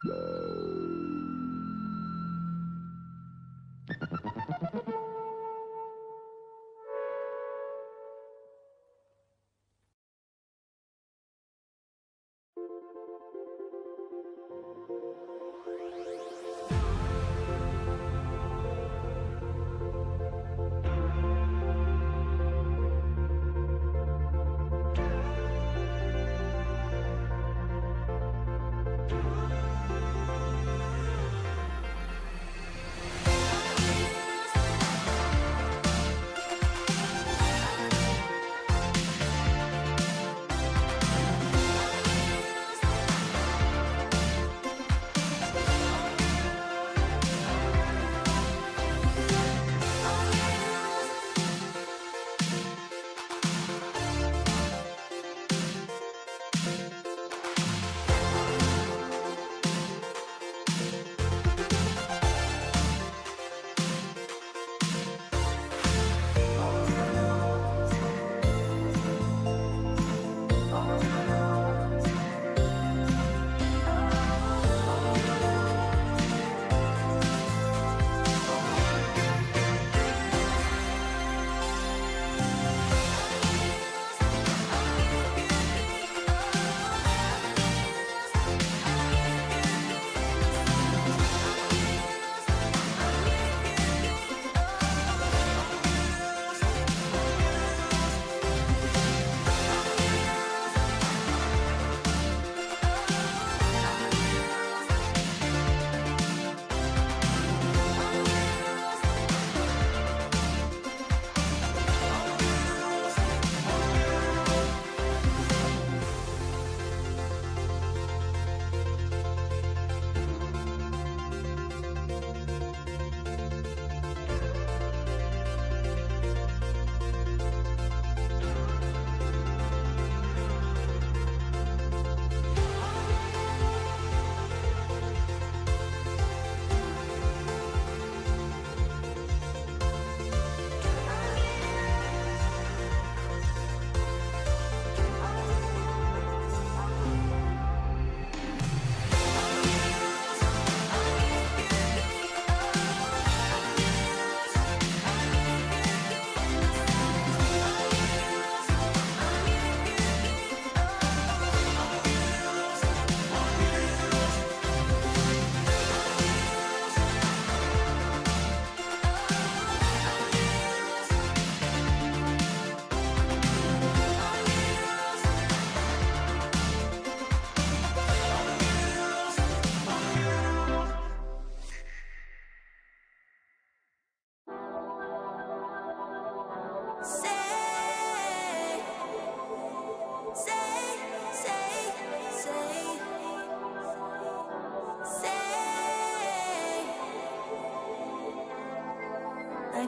I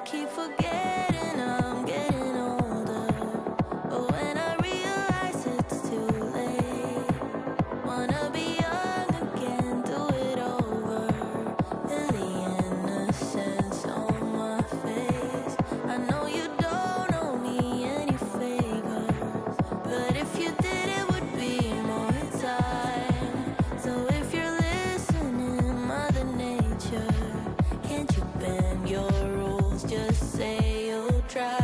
keep forgetting I'm getting older, but when I realize it's too late, wanna be young again, do it over. Feel the innocence on my face. I know you don't owe me any favors, but if you did it would be more time. So if you're listening, Mother Nature, can't you bend your rules? Just say you'll try.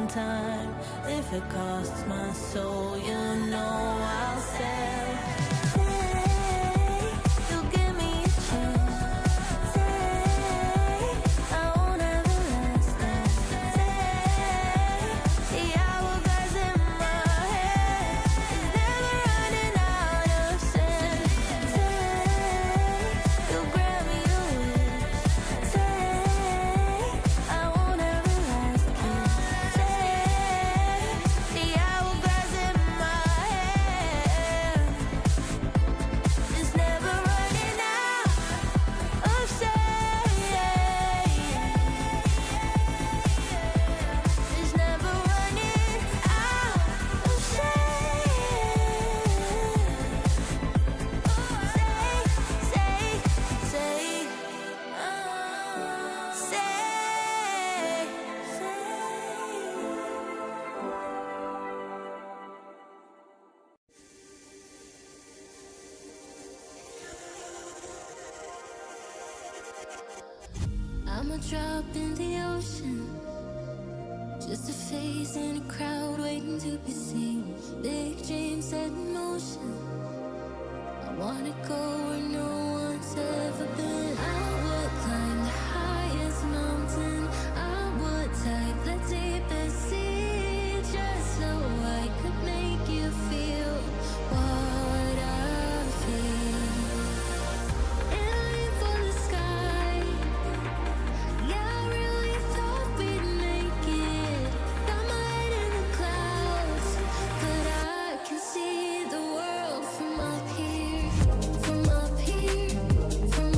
time. If it costs my soul, you know I'll sell. Say you'll give me a chance. Say I won't ever last. Say the hourglass in my head is never running out of sand. Say you'll grant me a wish. Say I won't ever last. Say the hourglass in my head is never running out of sand. It's never running out of I'm a drop in the ocean, just a face in a crowd waiting to be seen. Big dreams set in motion. I wanna go where no one's ever been. I would climb the highest mountain. I would dive the deepest sea, just so I could make you feel what I feel. Aiming for the sky. Yeah, I really thought we'd make it. Got my head in the clouds, but I can see the world from up here, from up here, from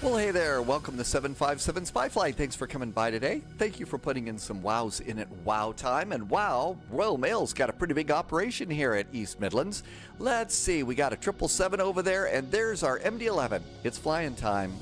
Well, hey there. Welcome to 757 Spy Flight. Thanks for coming by today. Thank you for putting in some wows in at wow time. And wow, Royal Mail's got a pretty big operation here at East Midlands. Let's see. We got a 777 over there, and there's our MD11. It's flying time.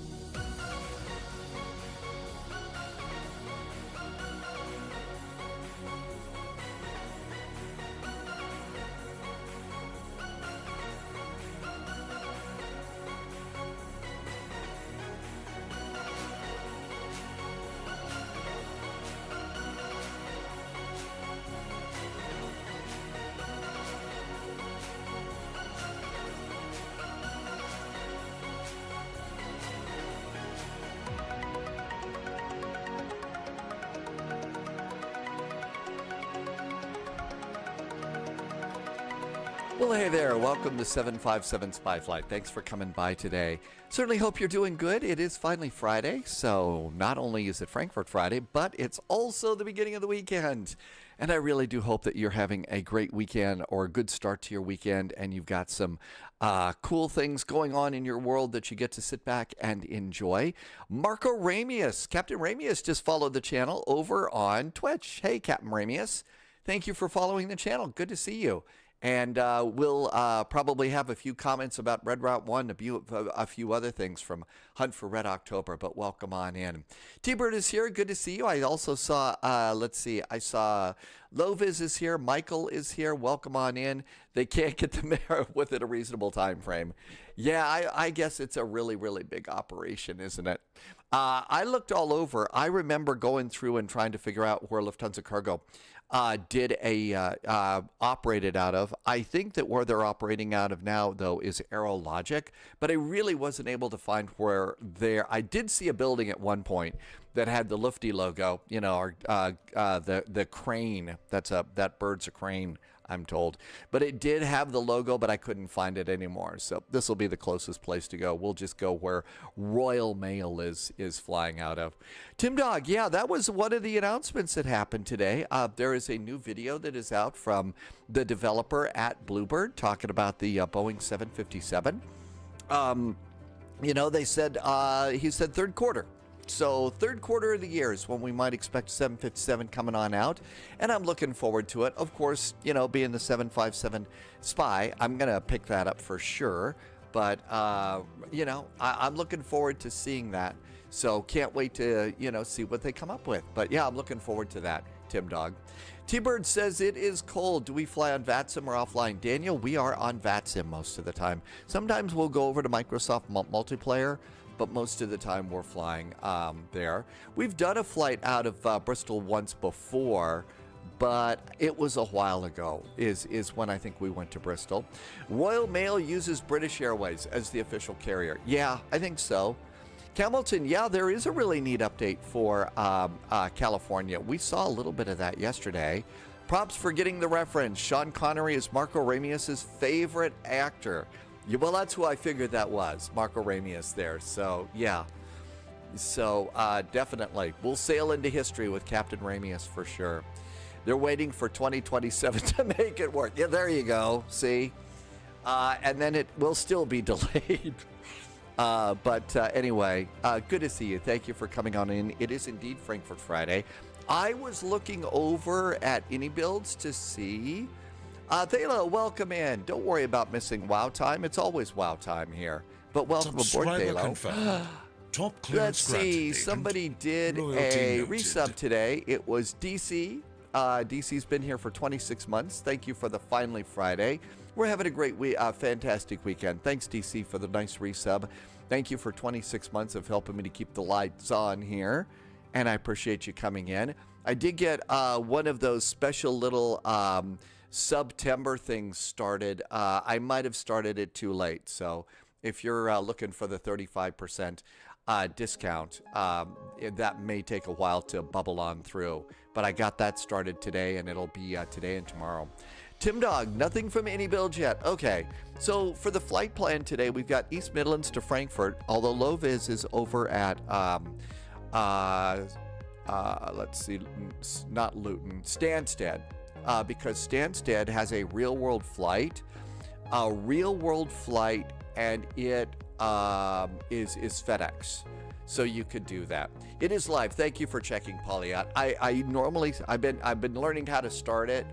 Well, hey there. Welcome to 757 Spy Flight. Thanks for coming by today. Certainly hope you're doing good. It is finally Friday, so not only is it Frankfurt Friday, but it's also the beginning of the weekend. And I really do hope that you're having a great weekend or a good start to your weekend, and you've got some cool things going on in your world that you get to sit back and enjoy. Marco Ramius, Captain Ramius, just followed the channel over on Twitch. Hey, Captain Ramius. Thank you for following the channel. Good to see you. And we'll probably have a few comments about Red Route 1, a few other things from Hunt for Red October, but welcome on in. T-Bird is here. Good to see you. I also saw, I saw Loviz is here. Michael is here. Welcome on in. They can't get the mayor within a reasonable time frame. Yeah, I guess it's a really, really big operation, isn't it? I looked all over. I remember going through and trying to figure out where Lufthansa Cargo operated out of. I think that where they're operating out of now, though, is Aerologic, but I really wasn't able to find where I did see a building at one point that had the Lufty logo, you know, the crane. That bird's a crane, I'm told. But it did have the logo, but I couldn't find it anymore. So this will be the closest place to go. We'll just go where Royal Mail is flying out of. Tim Dog, yeah, that was one of the announcements that happened today. There is a new video that is out from the developer at Bluebird talking about the Boeing 757. You know, he said third quarter. So third quarter of the year is when we might expect 757 coming on out, and I'm looking forward to it. Of course, you know, being the 757 spy, I'm going to pick that up for sure. But, you know, I'm looking forward to seeing that. So can't wait to, you know, see what they come up with. But, yeah, I'm looking forward to that, Tim Dog. T-Bird says it is cold. Do we fly on VATSIM or offline? Daniel, we are on VATSIM most of the time. Sometimes we'll go over to Microsoft Multiplayer, but most of the time we're flying there. We've done a flight out of Bristol once before, but it was a while ago, is when I think we went to Bristol. Royal Mail uses British Airways as the official carrier. Yeah, I think so. Hamilton, yeah, there is a really neat update for California. We saw a little bit of that yesterday. Props for getting the reference. Sean Connery is Marco Ramius' favorite actor. Yeah, well, that's who I figured that was, Marco Ramius there. So, yeah. So, definitely. We'll sail into history with Captain Ramius for sure. They're waiting for 2027 to make it work. Yeah, there you go. See? And then it will still be delayed. Anyway, good to see you. Thank you for coming on in. It is indeed Frankfurt Friday. I was looking over at AnyBuilds to see... Thela, welcome in. Don't worry about missing WoW time. It's always WoW time here. But welcome aboard, Thela. Let's see. Somebody did a resub today. It was DC. DC's been here for 26 months. Thank you for the Finally Friday. We're having a great fantastic weekend. Thanks, DC, for the nice resub. Thank you for 26 months of helping me to keep the lights on here. And I appreciate you coming in. I did get one of those special little... September things started. I might have started it too late. So if you're looking for the 35% discount, that may take a while to bubble on through. But I got that started today, and it'll be today and tomorrow. Tim Dog, nothing from any build yet. Okay, so for the flight plan today, we've got East Midlands to Frankfurt, although Loviz is over at, let's see, not Luton, Stansted. Because Stansted has a real-world flight, and it is FedEx. So you could do that. It is live. Thank you for checking, Polyat. I've been learning how to start it,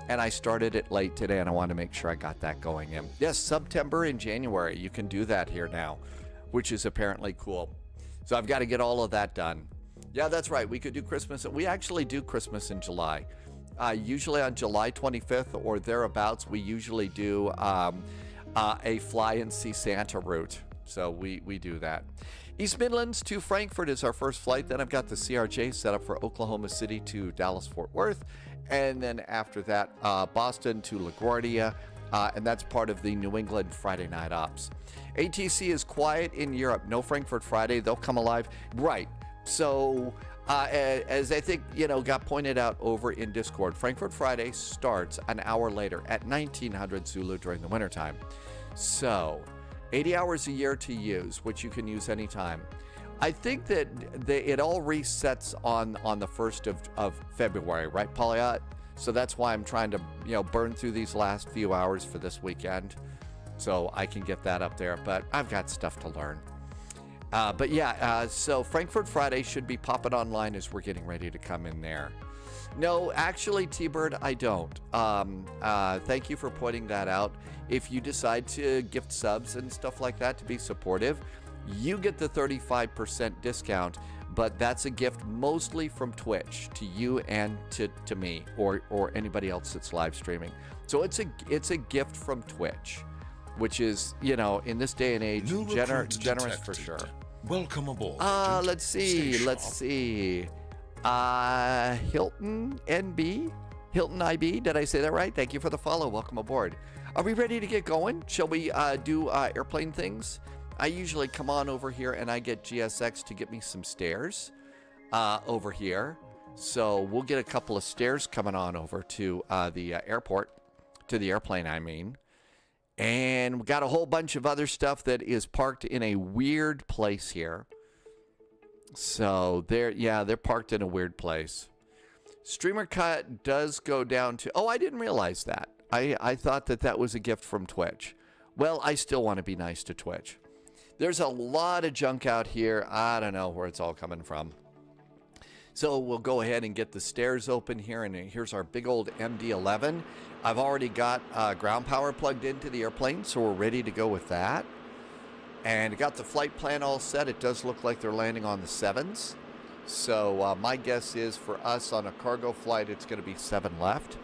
and I started it late today, and I want to make sure I got that going in. Yes, September and January, you can do that here now, which is apparently cool. So I've got to get all of that done. Yeah, that's right. We could do Christmas. We actually do Christmas in July. Usually on July 25th or thereabouts, we usually do a fly and see Santa route. So we do that. East Midlands to Frankfurt is our first flight. Then I've got the CRJ set up for Oklahoma City to Dallas-Fort Worth. And then after that, Boston to LaGuardia. And that's part of the New England Friday night ops. ATC is quiet in Europe. No Frankfurt Friday. They'll come alive. Right. So as I think, got pointed out over in Discord, Frankfurt Friday starts an hour later at 1900 Zulu during the wintertime. So 80 hours a year to use, which you can use anytime. I think that it all resets on the 1st of February, right, Polyat? So that's why I'm trying to, burn through these last few hours for this weekend so I can get that up there. But I've got stuff to learn. But yeah, so Frankfurt Friday should be popping online as we're getting ready to come in there. No, actually, T-Bird, I don't. Thank you for pointing that out. If you decide to gift subs and stuff like that to be supportive, you get the 35% discount, but that's a gift mostly from Twitch to you and to me or anybody else that's live streaming. So it's a gift from Twitch, which is, in this day and age, generous detected. for sure. Welcome aboard. Let's see. Hilton NB? Hilton IB, did I say that right? Thank you for the follow. Welcome aboard. Are we ready to get going? Shall we do airplane things? I usually come on over here and I get GSX to get me some stairs over here. So we'll get a couple of stairs coming on over to the airport, to the airplane, I mean. And we got a whole bunch of other stuff that is parked in a weird place here. So they're parked in a weird place. Streamer cut does go down to, I didn't realize that. I thought that was a gift from Twitch. Well, I still want to be nice to Twitch. There's a lot of junk out here. I don't know where it's all coming from. So we'll go ahead and get the stairs open here. And here's our big old MD11. I've already got ground power plugged into the airplane, so we're ready to go with that. And got the flight plan all set. It does look like they're landing on the 7s. So my guess is for us on a cargo flight, it's going to be 7 left.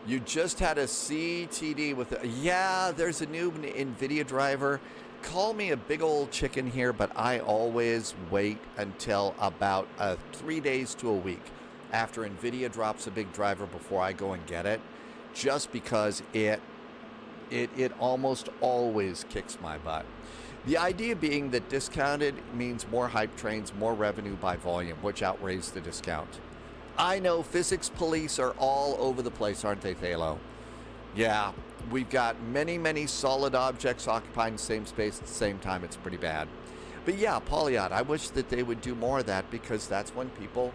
You just had a CTD with there's a new Nvidia driver. Call me a big old chicken here, but I always wait until about 3 days to a week after Nvidia drops a big driver before I go and get it, just because it almost always kicks my butt. The idea being that discounted means more hype trains, more revenue by volume, which outweighs the discount. I know physics police are all over the place, aren't they, Thalo? Yeah, we've got many, many solid objects occupying the same space at the same time. It's pretty bad. But yeah, Polyot, I wish that they would do more of that, because that's when people,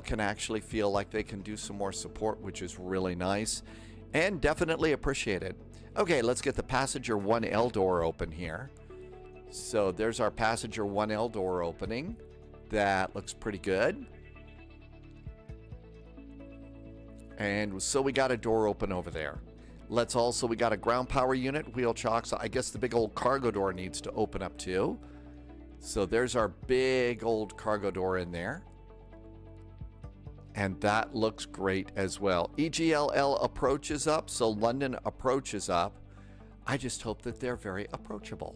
can actually feel like they can do some more support, which is really nice and definitely appreciated. Okay, let's get the passenger 1L door open here. So there's our passenger 1L door opening. That looks pretty good. And so we got a door open over there. We got a ground power unit, wheel chocks. I guess the big old cargo door needs to open up too. So there's our big old cargo door in there. And that looks great as well. EGLL approach is up, so London approach is up. I just hope that they're very approachable.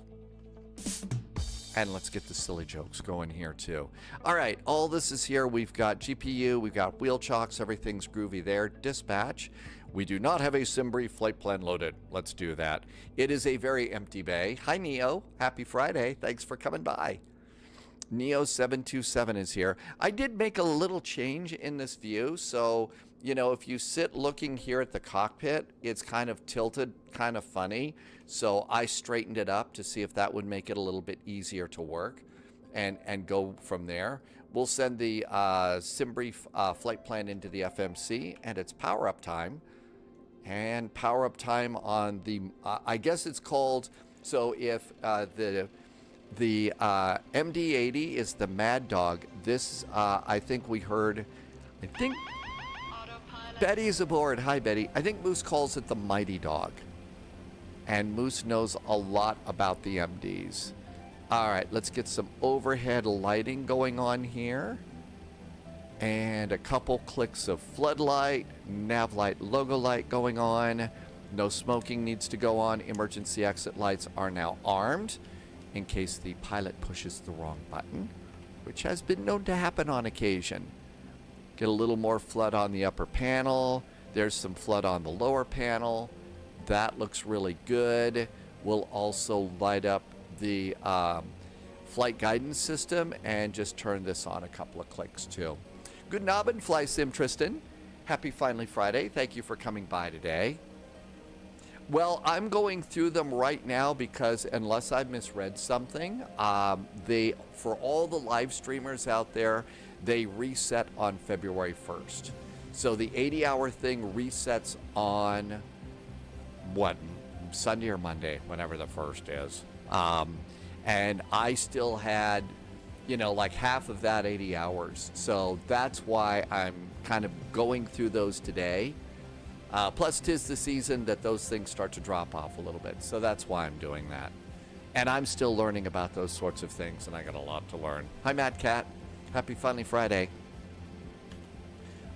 And let's get the silly jokes going here too. All right, all this is here. We've got GPU, we've got wheel chocks, everything's groovy there. Dispatch. We do not have a Simbrief flight plan loaded. Let's do that. It is a very empty bay. Hi, Neo. Happy Friday. Thanks for coming by. Neo727 is here. I did make a little change in this view. So, if you sit looking here at the cockpit, it's kind of tilted, kind of funny. So I straightened it up to see if that would make it a little bit easier to work and go from there. We'll send the Simbrief flight plan into the FMC, and it's power up time. And power up time on the, I guess it's called So if the MD80 is the Mad Dog, this I think we heard. I think Betty's aboard. Hi, Betty. I think Moose calls it the Mighty Dog. And Moose knows a lot about the MDs. All right, let's get some overhead lighting going on here. And a couple clicks of floodlight, nav light, logo light going on. No smoking needs to go on. Emergency exit lights are now armed in case the pilot pushes the wrong button, which has been known to happen on occasion. Get a little more flood on the upper panel. There's some flood on the lower panel. That looks really good. We'll also light up the flight guidance system and just turn this on a couple of clicks too. Good nobbin, Fly Sim Tristan. Happy Finally Friday. Thank you for coming by today. Well, I'm going through them right now because unless I've misread something, for all the live streamers out there, they reset on February 1st. So the 80-hour thing resets on what, Sunday or Monday, whenever the 1st is. And I still had, like half of that 80 hours. So that's why I'm kind of going through those today. Plus, 'tis the season that those things start to drop off a little bit. So that's why I'm doing that. And I'm still learning about those sorts of things, and I got a lot to learn. Hi, Matt Cat. Happy Finally Friday.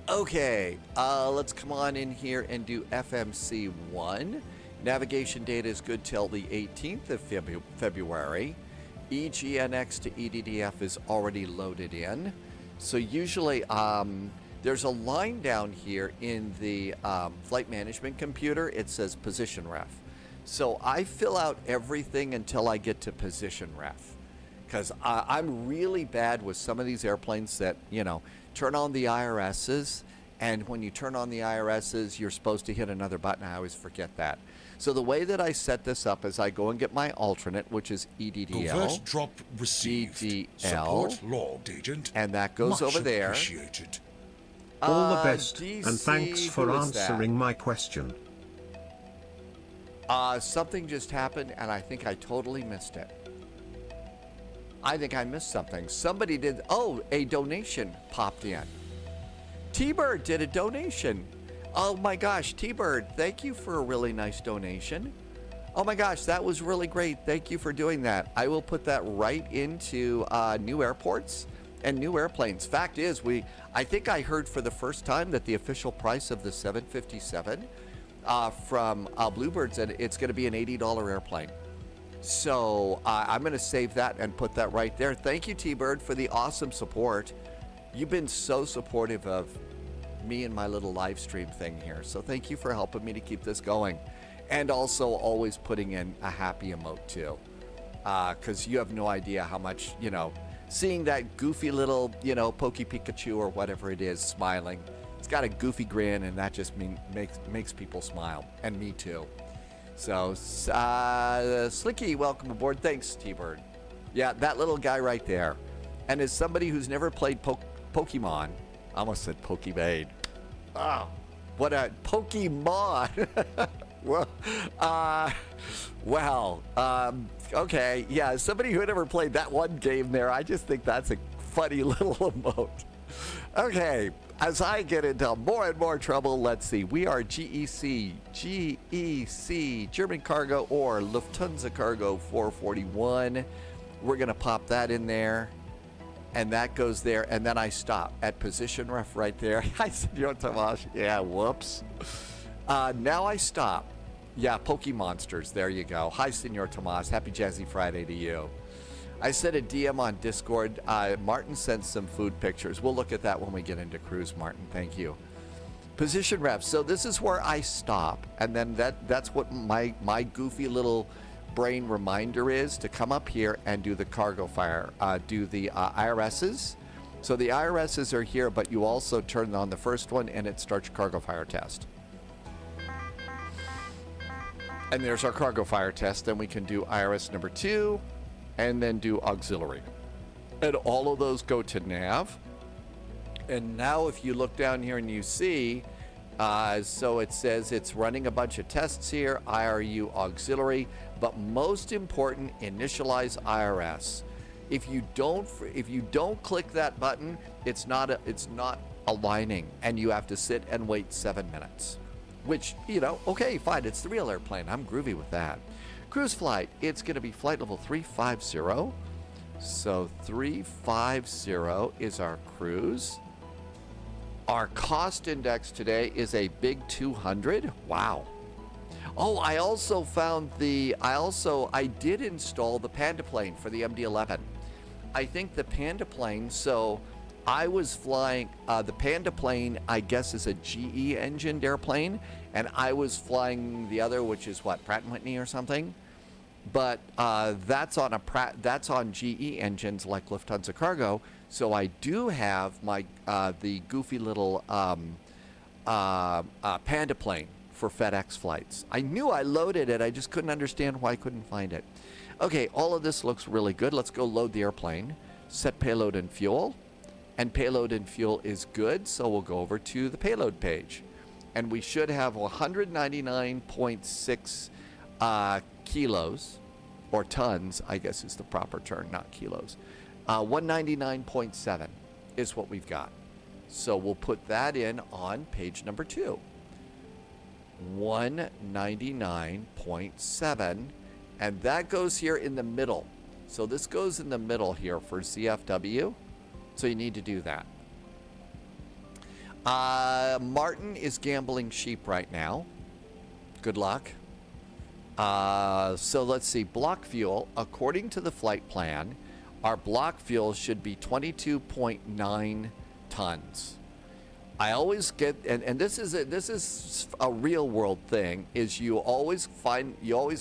Okay, let's come on in here and do FMC1. Navigation data is good till the 18th of February. EGNX to EDDF is already loaded in. So usually there's a line down here in the flight management computer. It says position ref. So I fill out everything until I get to position ref. Because I'm really bad with some of these airplanes that, turn on the IRSs. And when you turn on the IRSs, you're supposed to hit another button. I always forget that. So the way that I set this up is I go and get my alternate, which is EDDL. Covert drop received. DDL, Support logged, Agent. and that goes Much over there. Appreciated. All the best, DC, and thanks for who is that? answering my question. Something just happened, and I think I totally missed it. I think I missed something. Somebody did. Oh, a donation popped in. T-Bird did a donation. Oh my gosh, T-Bird, thank you for a really nice donation. Oh my gosh, that was really great. Thank you for doing that. I will put that right into new airports and new airplanes. Fact is, I think I heard for the first time that the official price of the 757 from Bluebirds, and it's going to be an $80 airplane. So I'm going to save that and put that right there. Thank you, T-Bird, for the awesome support. You've been so supportive of me and my little live stream thing here. So thank you for helping me to keep this going. And also always putting in a happy emote too. Because you have no idea how much, seeing that goofy little, Pokey Pikachu or whatever it is smiling. It's got a goofy grin, and that just makes people smile. And me too. So, Slicky, welcome aboard. Thanks, T-Bird. Yeah, that little guy right there. And as somebody who's never played Pokemon, I almost said Pokemon. Oh, what a Pokemon. Okay. Yeah, somebody who had never played that one game there, I just think that's a funny little emote. Okay, as I get into more and more trouble, let's see. We are GEC, German Cargo or Lufthansa Cargo 441. We're going to pop that in there. And that goes there, and then I stop at position ref right there. I said, Tomasz. Yeah, whoops. Now I stop. Yeah, Pokemonsters. There you go. Hi, Senor Tomas. Happy Jazzy Friday to you. I sent a DM on Discord. Martin sent some food pictures. We'll look at that when we get into cruise, Martin. Thank you. Position ref. So this is where I stop, and then that's what my goofy little brain reminder is to come up here and do the cargo fire, do the IRSs. So the IRSs are here, but you also turn on the first one and it starts cargo fire test. And there's our cargo fire test. Then we can do IRS number 2 and then do auxiliary. And all of those go to nav. And now if you look down here and you see So it says it's running a bunch of tests here, IRU auxiliary, but most important, initialize IRS. If you don't click that button, it's not aligning, and you have to sit and wait 7 minutes. Which, okay, fine, it's the real airplane. I'm groovy with that. Cruise flight, it's going to be flight level 350. So 350 is our cruise. Our cost index today is a big 200. Wow. Oh, I also found I did install the Panda plane for the MD11. I think the Panda plane, so I was flying, the Panda plane, I guess, is a GE engined airplane, and I was flying the other, which is what, Pratt & Whitney or something? But that's on GE engines like Lufthansa Cargo, so I do have my the goofy little Panda plane for FedEx flights. I knew I loaded it, I just couldn't understand why I couldn't find it. Okay, all of this looks really good. Let's go load the airplane, set payload and fuel, and payload and fuel is good, so we'll go over to the payload page. And we should have 199.6 kilos, or tons, I guess is the proper term, not kilos. 199.7 is what we've got. So we'll put that in on page number 2. 199.7, and that goes here in the middle. So this goes in the middle here for CFW. So you need to do that. Martin is gambling sheep right now. Good luck. So let's see. Block fuel, according to the flight plan, our block fuel should be 22.9 tons. I always get, and this is a real world thing, is you always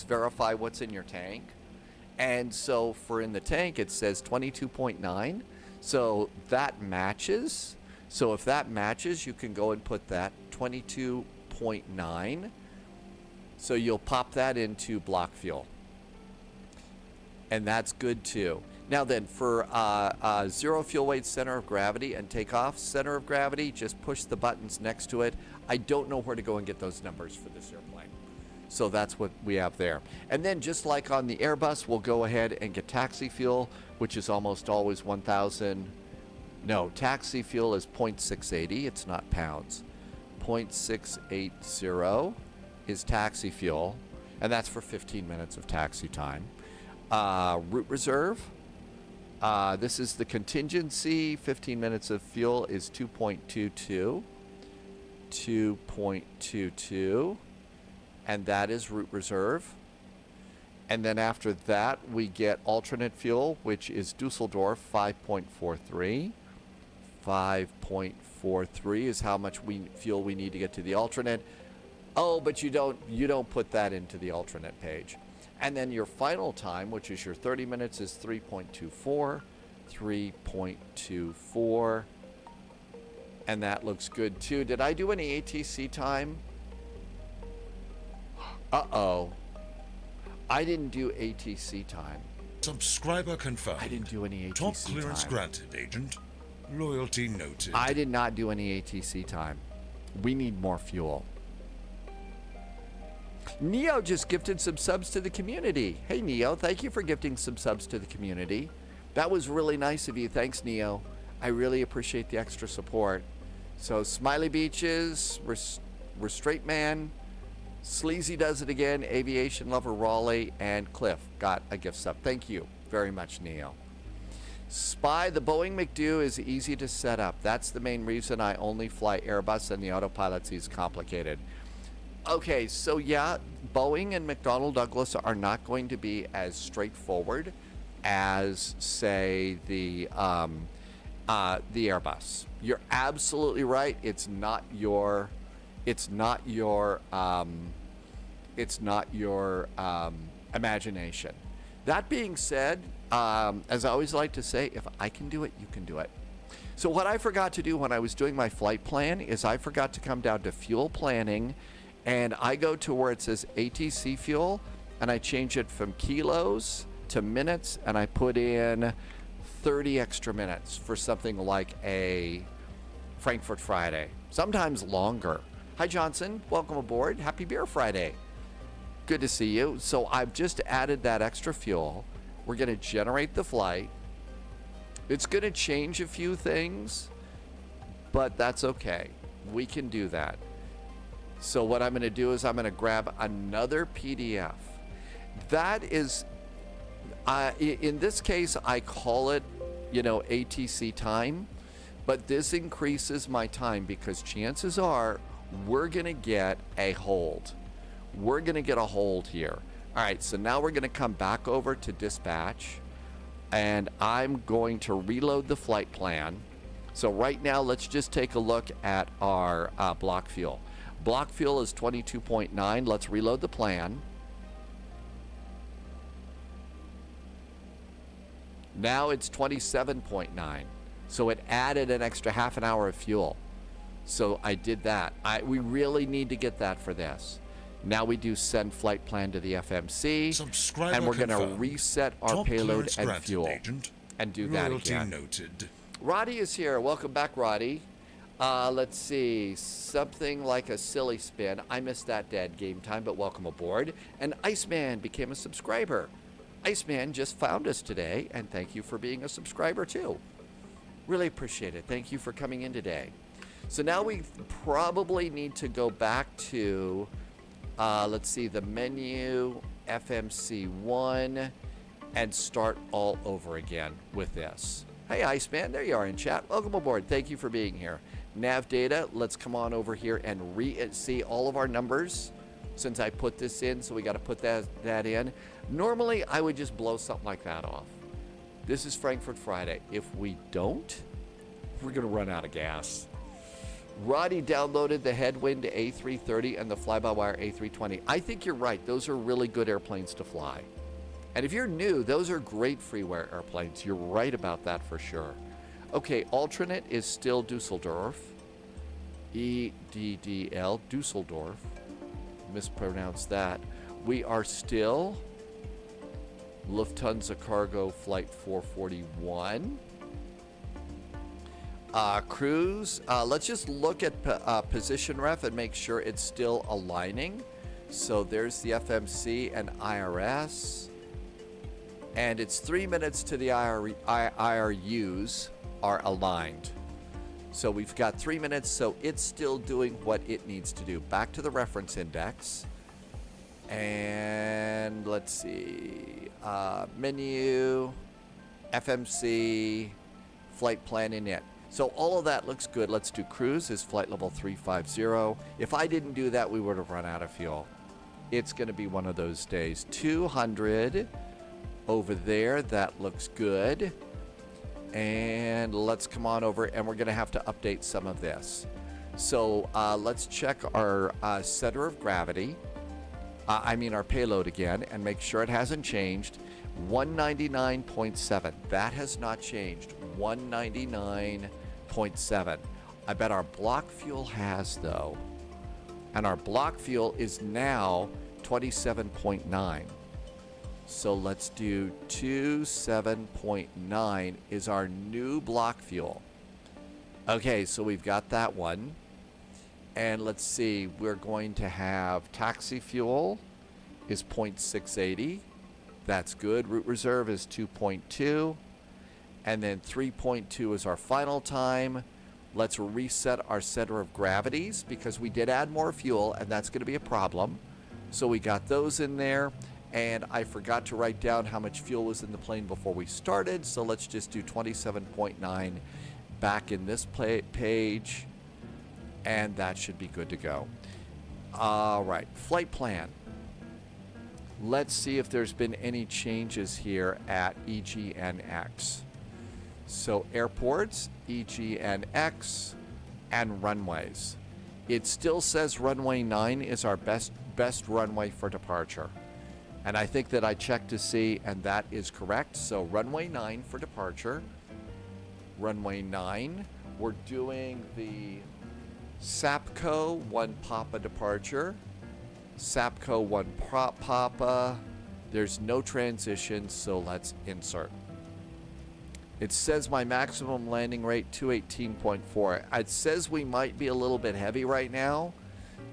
verify what's in your tank. And so for in the tank, it says 22.9. So that matches. So if that matches, you can go and put that 22.9. So you'll pop that into block fuel. And that's good too. Now then, for zero fuel weight center of gravity and takeoff center of gravity, just push the buttons next to it. I don't know where to go and get those numbers for this airplane. So that's what we have there. And then just like on the Airbus, we'll go ahead and get taxi fuel, which is almost always 1,000. No, taxi fuel is 0.680. It's not pounds. 0.680 is taxi fuel, and that's for 15 minutes of taxi time. Route reserve. This is the contingency. 15 minutes of fuel is 2.22. 2.22. And that is route reserve. And then after that, we get alternate fuel, which is Dusseldorf 5.43. 5.43 is how much fuel we need to get to the alternate. Oh, but you don't put that into the alternate page. And then your final time, which is your 30 minutes, is 3.24. 3.24. And that looks good too. Did I do any ATC time? Uh-oh. I didn't do ATC time. Subscriber confirmed. I didn't do any ATC Top clearance time. granted, Agent. Loyalty noted. I did not do any ATC time. We need more fuel. Neo just gifted some subs to the community. Hey, Neo, thank you for gifting some subs to the community. That was really nice of you. Thanks, Neo. I really appreciate the extra support. So, Smiley Beaches, Restraint Man, Sleazy Does It Again, Aviation Lover Raleigh, and Cliff got a gift sub. Thank you very much, Neo. Spy, the Boeing McDo is easy to set up. That's the main reason I only fly Airbus, and the autopilot is complicated. Okay, so yeah, Boeing and McDonnell Douglas are not going to be as straightforward as, say, the Airbus. You're absolutely right. It's not your imagination. That being said, as I always like to say, if I can do it, you can do it. So what I forgot to do when I was doing my flight plan is I forgot to come down to fuel planning, and I go to where it says ATC fuel, and I change it from kilos to minutes, and I put in 30 extra minutes for something like a Frankfurt Friday, sometimes longer. Hi, Johnson. Welcome aboard. Happy Beer Friday. Good to see you. So I've just added that extra fuel. We're going to generate the flight. It's going to change a few things, but that's okay. We can do that. So what I'm going to do is I'm going to grab another PDF. That is, in this case, I call it, ATC time, but this increases my time because chances are we're going to get a hold. We're going to get a hold here. All right, so now we're going to come back over to dispatch, and I'm going to reload the flight plan. So right now, let's just take a look at our block fuel. Block fuel is 22.9. Let's reload the plan. Now it's 27.9. So it added an extra half an hour of fuel. So I did that. We really need to get that for this. Now we do send flight plan to the FMC. Subscriber and we're going to confirmed. reset our Top payload clearance and granted, fuel. Agent. And do that Loyalty again. noted. Roddy is here. Welcome back, Roddy. Let's see. Something like a silly spin. I missed that dead game time, but welcome aboard. And Iceman became a subscriber. Iceman just found us today, and thank you for being a subscriber too. Really appreciate it. Thank you for coming in today. So now we probably need to go back to, let's see, the menu, FMC1, and start all over again with this. Hey, Iceman, there you are in chat. Welcome aboard. Thank you for being here. Nav data, let's come on over here and see all of our numbers since I put this in, so we got to put that in. Normally, I would just blow something like that off. This is Frankfurt Friday. If we don't, we're going to run out of gas. Roddy downloaded the Headwind A330 and the Fly-by-Wire A320. I think you're right. Those are really good airplanes to fly. And if you're new, those are great freeware airplanes. You're right about that for sure. Okay, alternate is still Dusseldorf. EDDL, Dusseldorf. Mispronounced that. We are still Lufthansa Cargo Flight 441. Cruise, let's just look at position ref and make sure it's still aligning. So there's the FMC and IRS. And it's 3 minutes to the IRUs are aligned. So we've got 3 minutes, so it's still doing what it needs to do. Back to the reference index. And let's see, menu, FMC, flight plan init. So all of that looks good. Let's do cruise is flight level 350. If I didn't do that, we would have run out of fuel. It's going to be one of those days. 200 over there. That looks good. And let's come on over, and we're going to have to update some of this. So let's check our center of gravity. Our payload again, and make sure it hasn't changed. 199.7. That has not changed. 199.7. I bet our block fuel has, though. And our block fuel is now 27.9. So let's do 27.9 is our new block fuel. Okay, so we've got that one. And let's see, we're going to have taxi fuel is 0.680. That's good. Route reserve is 2.2. And then 3.2 is our final time. Let's reset our center of gravities because we did add more fuel, and that's going to be a problem. So we got those in there. And I forgot to write down how much fuel was in the plane before we started. So let's just do 27.9 back in this page. And that should be good to go. All right, flight plan. Let's see if there's been any changes here at EGNX. So airports, EGNX, and runways. It still says runway 9 is our best runway for departure. And I think that I checked to see, and that is correct. So runway 9 for departure. Runway 9. We're doing the SAPCO 1 Papa departure. SAPCO 1 Papa. There's no transition, so let's insert. It says my maximum landing rate 218.4. It says we might be a little bit heavy right now,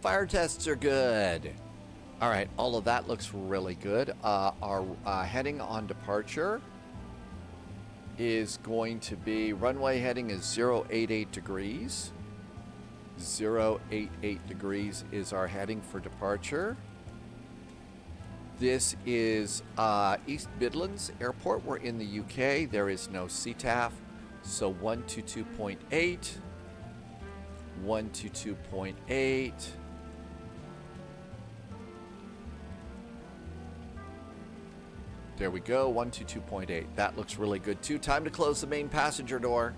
Fire tests are good. All right, all of that looks really good. Our heading on departure is going to be, runway heading is 088 degrees. 088 degrees is our heading for departure. This is East Midlands Airport. We're in the UK. There is no CTAF. So 122.8. 122.8. There we go, 122.8. That looks really good too. Time to close the main passenger door.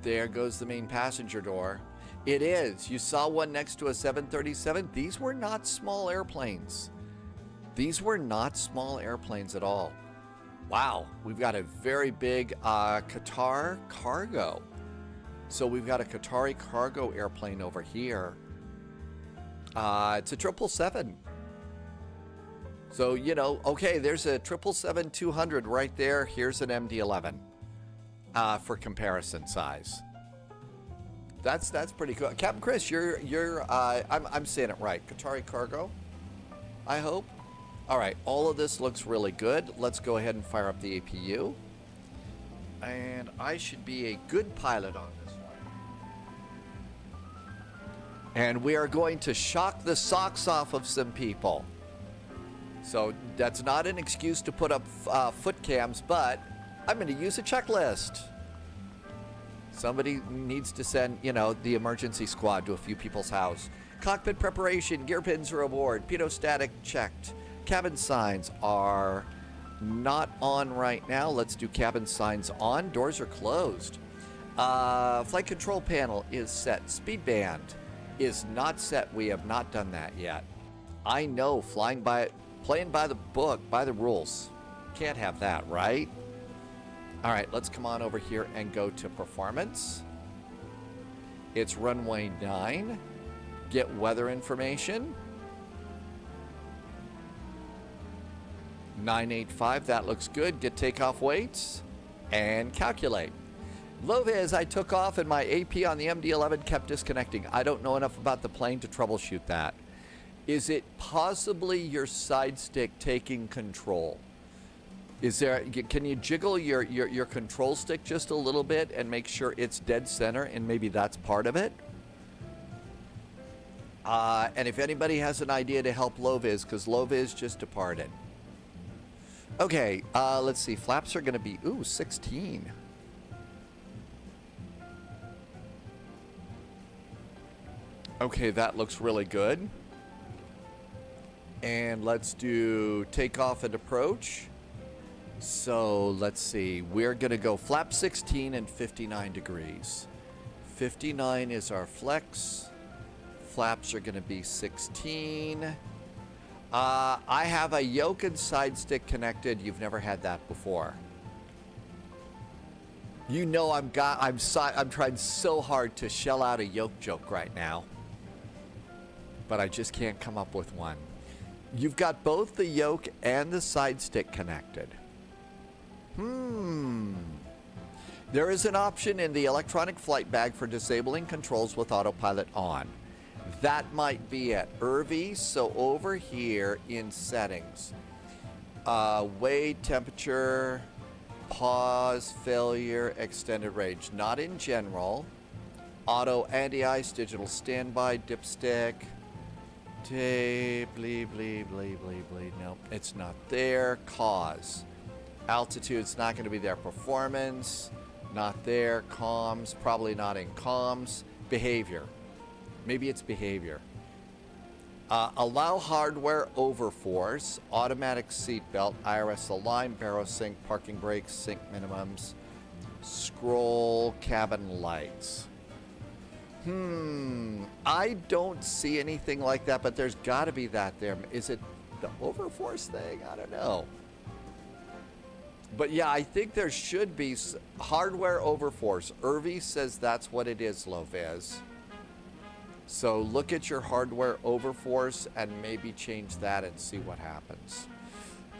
There goes the main passenger door. It is. You saw one next to a 737. These were not small airplanes. These were not small airplanes at all. Wow, we've got a very big Qatar cargo. So we've got a Qatari cargo airplane over here. It's a 777. So, you know, okay, there's a 777-200 right there. Here's an MD11 for comparison size. That's pretty cool. Captain Chris, I'm saying it right. Qatari cargo, I hope. All right, all of this looks really good. Let's go ahead and fire up the APU. And I should be a good pilot on this one. And we are going to shock the socks off of some people. So that's not an excuse to put up foot cams, but I'm going to use a checklist. Somebody needs to send, you know, the emergency squad to a few people's house. Cockpit preparation, gear pins are aboard, pitot-static checked. Cabin signs are not on right now. Let's do cabin signs on. Doors are closed. Flight control panel is set. Speed band is not set. We have not done that yet. I know, playing by the book, by the rules. Can't have that, right? All right, let's come on over here and go to performance. It's runway 9. Get weather information. 985, that looks good. Get takeoff weights and calculate. Low vis, I took off and my AP on the MD11 kept disconnecting. I don't know enough about the plane to troubleshoot that. Is it possibly your side stick taking control? Is there, can you jiggle your control stick just a little bit and make sure it's dead center, and maybe that's part of it? And if anybody has an idea to help low vis, because low vis just departed. Okay, let's see. Flaps are going to be, 16. Okay, that looks really good. And let's do takeoff and approach. So let's see. We're going to go flap 16 and 59 degrees. 59 is our flex. Flaps are going to be 16. I have a yoke and side stick connected. You've never had that before. You know I'm trying so hard to shell out a yoke joke right now, but I just can't come up with one. You've got both the yoke and the side stick connected. There is an option in the electronic flight bag for disabling controls with autopilot on. That might be it. Irvi, so over here in settings, weight, temperature, pause, failure, extended range. Not in general. Auto, anti-ice, digital standby, dipstick, tape, bleed. Nope, it's not there. Cause. Altitude's not going to be there. Performance, not there. Comms, probably not in comms. Behavior. Maybe it's behavior. Allow hardware overforce, automatic seatbelt, IRS align, barrel sync, parking brakes, sync minimums, scroll, cabin lights. I don't see anything like that, but there's got to be that there. Is it the overforce thing? I don't know. But yeah, I think there should be hardware overforce. Irvi says that's what it is, Loviz. So look at your hardware overforce and maybe change that and see what happens.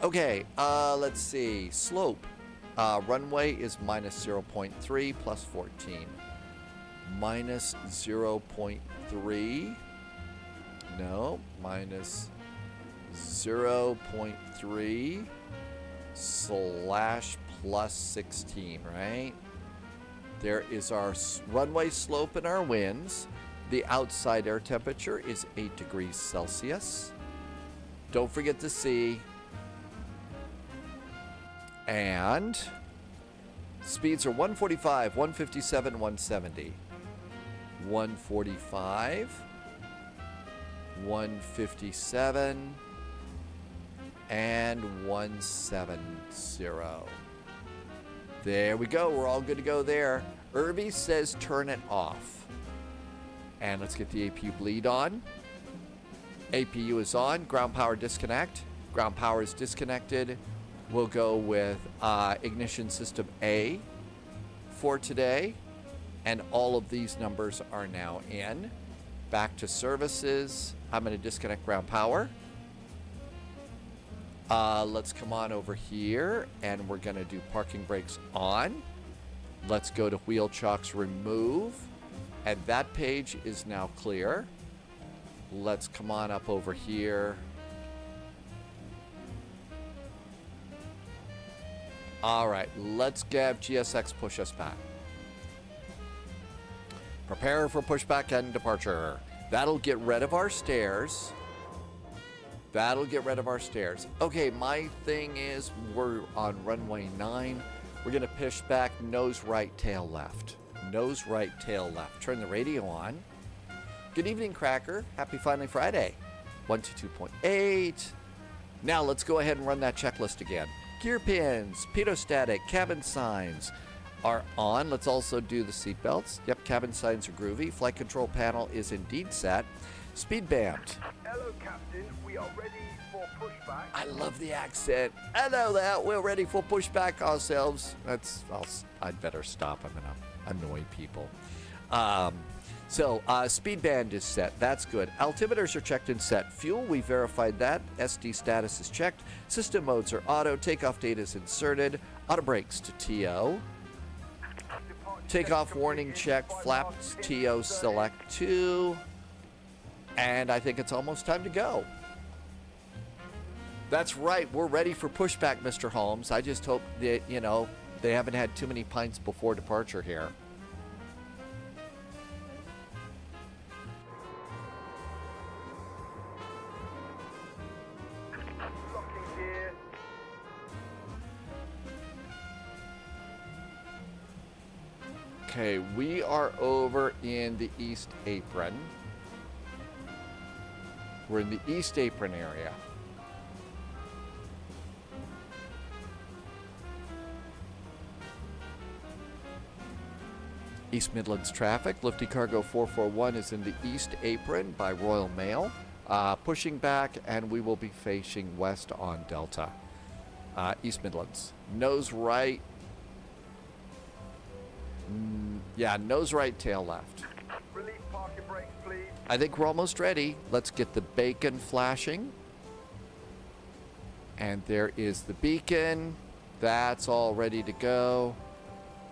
Okay, let's see. Slope. Runway is minus 0.3 plus 14. Minus 0.3 No, minus 0.3 slash plus 16, right? There is our runway slope and our winds. The outside air temperature is 8 degrees Celsius. Don't forget the C. And speeds are 145, 157, 170. 145, 157, and 170. There we go. We're all good to go there. Irby says turn it off. And let's get the APU bleed on. APU is on. Ground power disconnect. Ground power is disconnected. We'll go with ignition system A for today. And all of these numbers are now in. Back to services. I'm going to disconnect ground power. Let's come on over here, and we're going to do parking brakes on. Let's go to wheel chocks remove. And that page is now clear. Let's come on up over here. All right, let's have GSX push us back. Prepare for pushback and departure. That'll get rid of our stairs. That'll get rid of our stairs. Okay, my thing is we're on runway 9. We're going to push back nose right, tail left. Nose right, tail left. Turn the radio on. Good evening, Cracker. Happy Finally Friday. 122.8. Now let's go ahead and run that checklist again. Gear pins, pedostatic, cabin signs are on. Let's also do the seat belts. Yep, cabin signs are groovy. Flight control panel is indeed set. Speed band. Hello, Captain. We are ready for pushback. I love the accent. I know that. We're ready for pushback ourselves. I'd better stop. I'm going to annoy people. Speed band is set. That's good. Altimeters are checked and set. Fuel, we verified that. SD status is checked. System modes are auto. Takeoff data is inserted. Auto brakes to TO. Takeoff warning check. Flaps TO select 2. And I think it's almost time to go. That's right. We're ready for pushback, Mr. Holmes. I just hope that, they haven't had too many pints before departure here. Locking gear. Okay, we are over in the East Apron. We're in the East Apron area. East Midlands traffic. Lufty Cargo 441 is in the East Apron by Royal Mail. Pushing back, and we will be facing west on Delta. East Midlands. Nose right. Nose right, tail left. Release parking brakes, please. I think we're almost ready. Let's get the beacon flashing. And there is the beacon. That's all ready to go.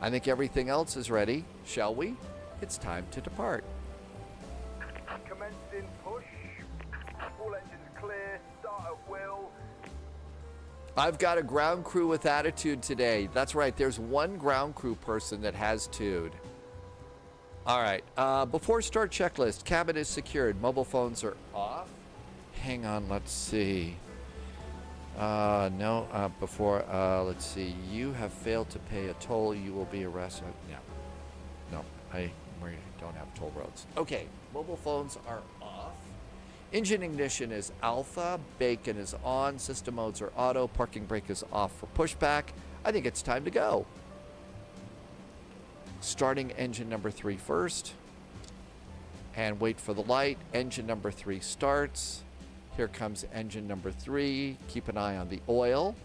I think everything else is ready. Shall we? It's time to depart. Commencing push. All engines clear. Start at will. I've got a ground crew with attitude today. That's right. There's one ground crew person that has tude. All right. Before start checklist, cabin is secured. Mobile phones are off. Hang on. Let's see. Let's see. You have failed to pay a toll. You will be arrested. No, we don't have toll roads. Okay. Mobile phones are off. Engine ignition is alpha. Bacon is on. System modes are auto. Parking brake is off for pushback. I think it's time to go. Starting engine number 3 first. And wait for the light. Engine number 3 starts. Here comes engine number 3. Keep an eye on the oil.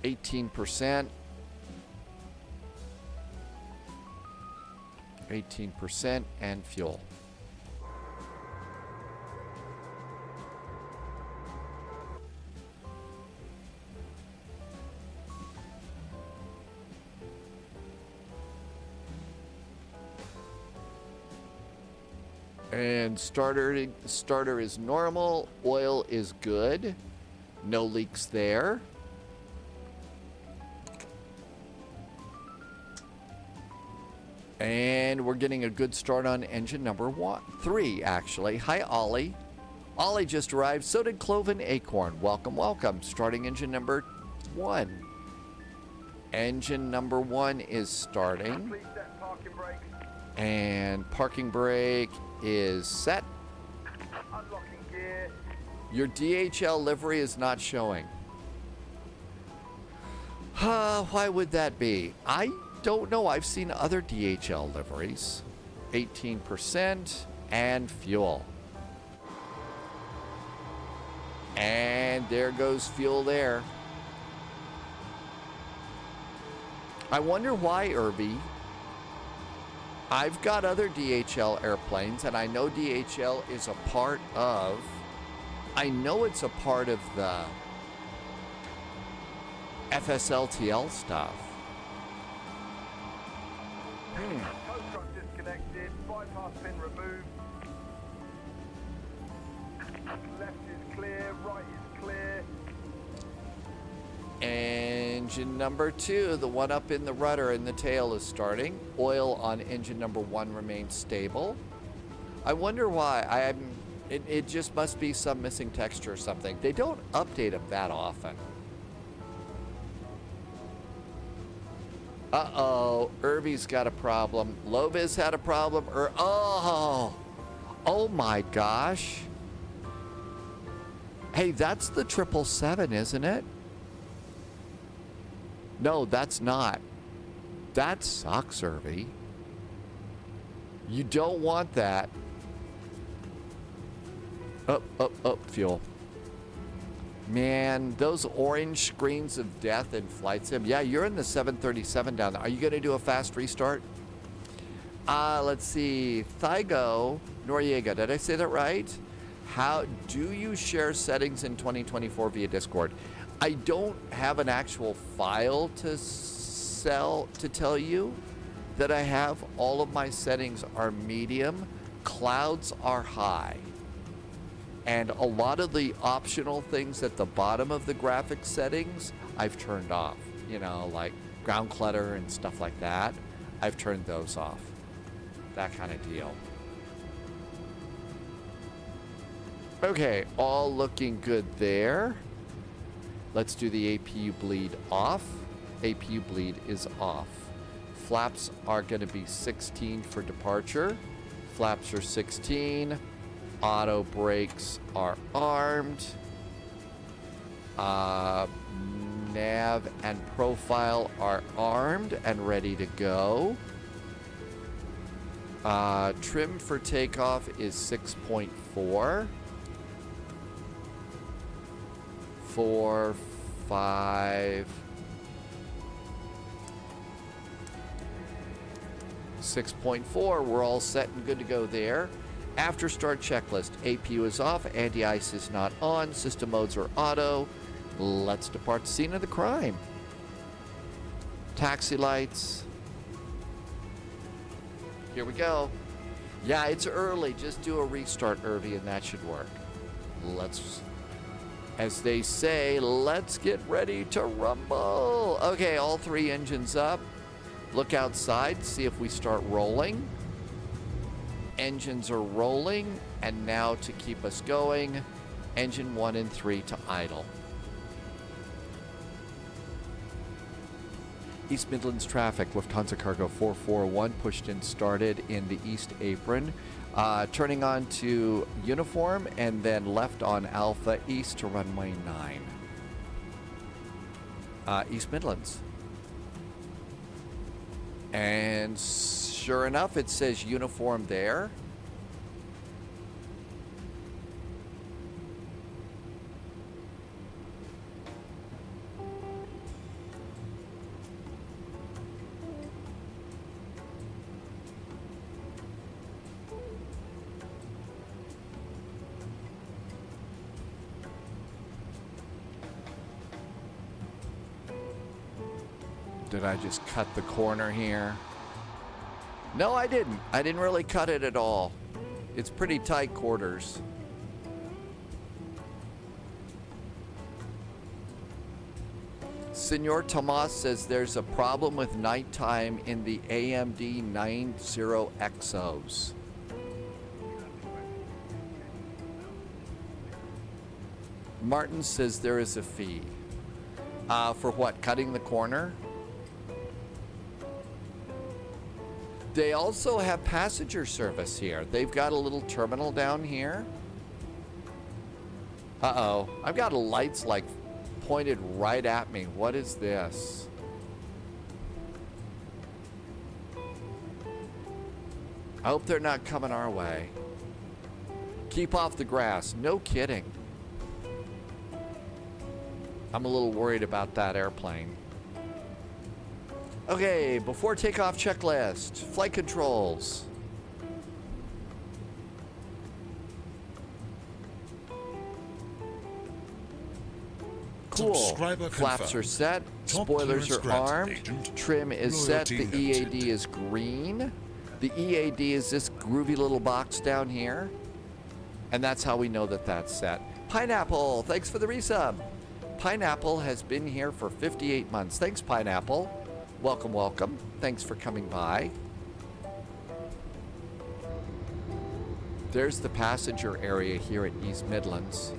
%. 18% and fuel. And starter is normal. Oil is good. No leaks there. And we're getting a good start on engine number 3, actually. Hi, Ollie. Ollie just arrived. So did Cloven Acorn. Welcome, welcome. Starting engine number 1. Engine number 1 is starting. Please set parking brake. And parking brake is set. Unlocking gear. Your DHL livery is not showing. Why would that be? I don't know. I've seen other DHL liveries. 18% and fuel. And there goes fuel there. I wonder why, Irby. I've got other DHL airplanes, and I know DHL is a part of... I know it's a part of the FSLTL stuff. Tow truck disconnected. Bypass pin removed. Left is clear. Right is clear. Engine number 2, the one up in the rudder and the tail, is starting. Oil on engine number 1 remains stable. I wonder why. It just must be some missing texture or something. They don't update them that often. Uh-oh, Irvy's got a problem. Lovis had a problem. Oh my gosh. Hey, that's the 777, isn't it? No, that's not. That sucks, Irvy. You don't want that. Up, fuel. Man, those orange screens of death in flight sim. Yeah, you're in the 737 down there. Are you going to do a fast restart? Let's see. Thygo Noriega, did I say that right? How do you share settings in 2024 via Discord? I don't have an actual file to tell you that I have. All of my settings are medium. Clouds are high. And a lot of the optional things at the bottom of the graphics settings, I've turned off. You know, like ground clutter and stuff like that. I've turned those off. That kind of deal. Okay, all looking good there. Let's do the APU bleed off. APU bleed is off. Flaps are going to be 16 for departure. Flaps are 16. Auto brakes are armed. Nav and profile are armed and ready to go. Trim for takeoff is 6.4. 4, 5, 6.4. We're all set and good to go there. After start checklist. APU is off. Anti-ice is not on. System modes are auto. Let's depart the scene of the crime. Taxi lights. Here we go. Yeah, it's early. Just do a restart, Irvy, and that should work. Let's... As they say, let's get ready to rumble. Okay, all 3 engines up. Look outside, see if we start rolling. Engines are rolling, and now to keep us going, engine 1 and 3 to idle. East Midlands traffic, Lufthansa Cargo 441 pushed and started in the east apron. Turning on to uniform and then left on Alpha east to runway 9. East Midlands. And sure enough, it says uniform there. Did I just cut the corner here? No, I didn't. I didn't really cut it at all. It's pretty tight quarters. Senor Tomas says there's a problem with nighttime in the AMD 90XOs. Martin says there is a fee. For what? Cutting the corner? They also have passenger service here. They've got a little terminal down here. Uh-oh. I've got lights like pointed right at me. What is this? I hope they're not coming our way. Keep off the grass. No kidding. I'm a little worried about that airplane. Okay, before takeoff checklist. Flight controls. Cool. Subscriber Flaps confirmed. are set. Top Spoilers clearance are grant, armed. agent. Trim is set. Loyalty The EAD noted. is green. The EAD is this groovy little box down here. And that's how we know that that's set. Pineapple, thanks for the resub. Pineapple has been here for 58 months. Thanks, Pineapple. Welcome, welcome. Thanks for coming by. There's the passenger area here at East Midlands.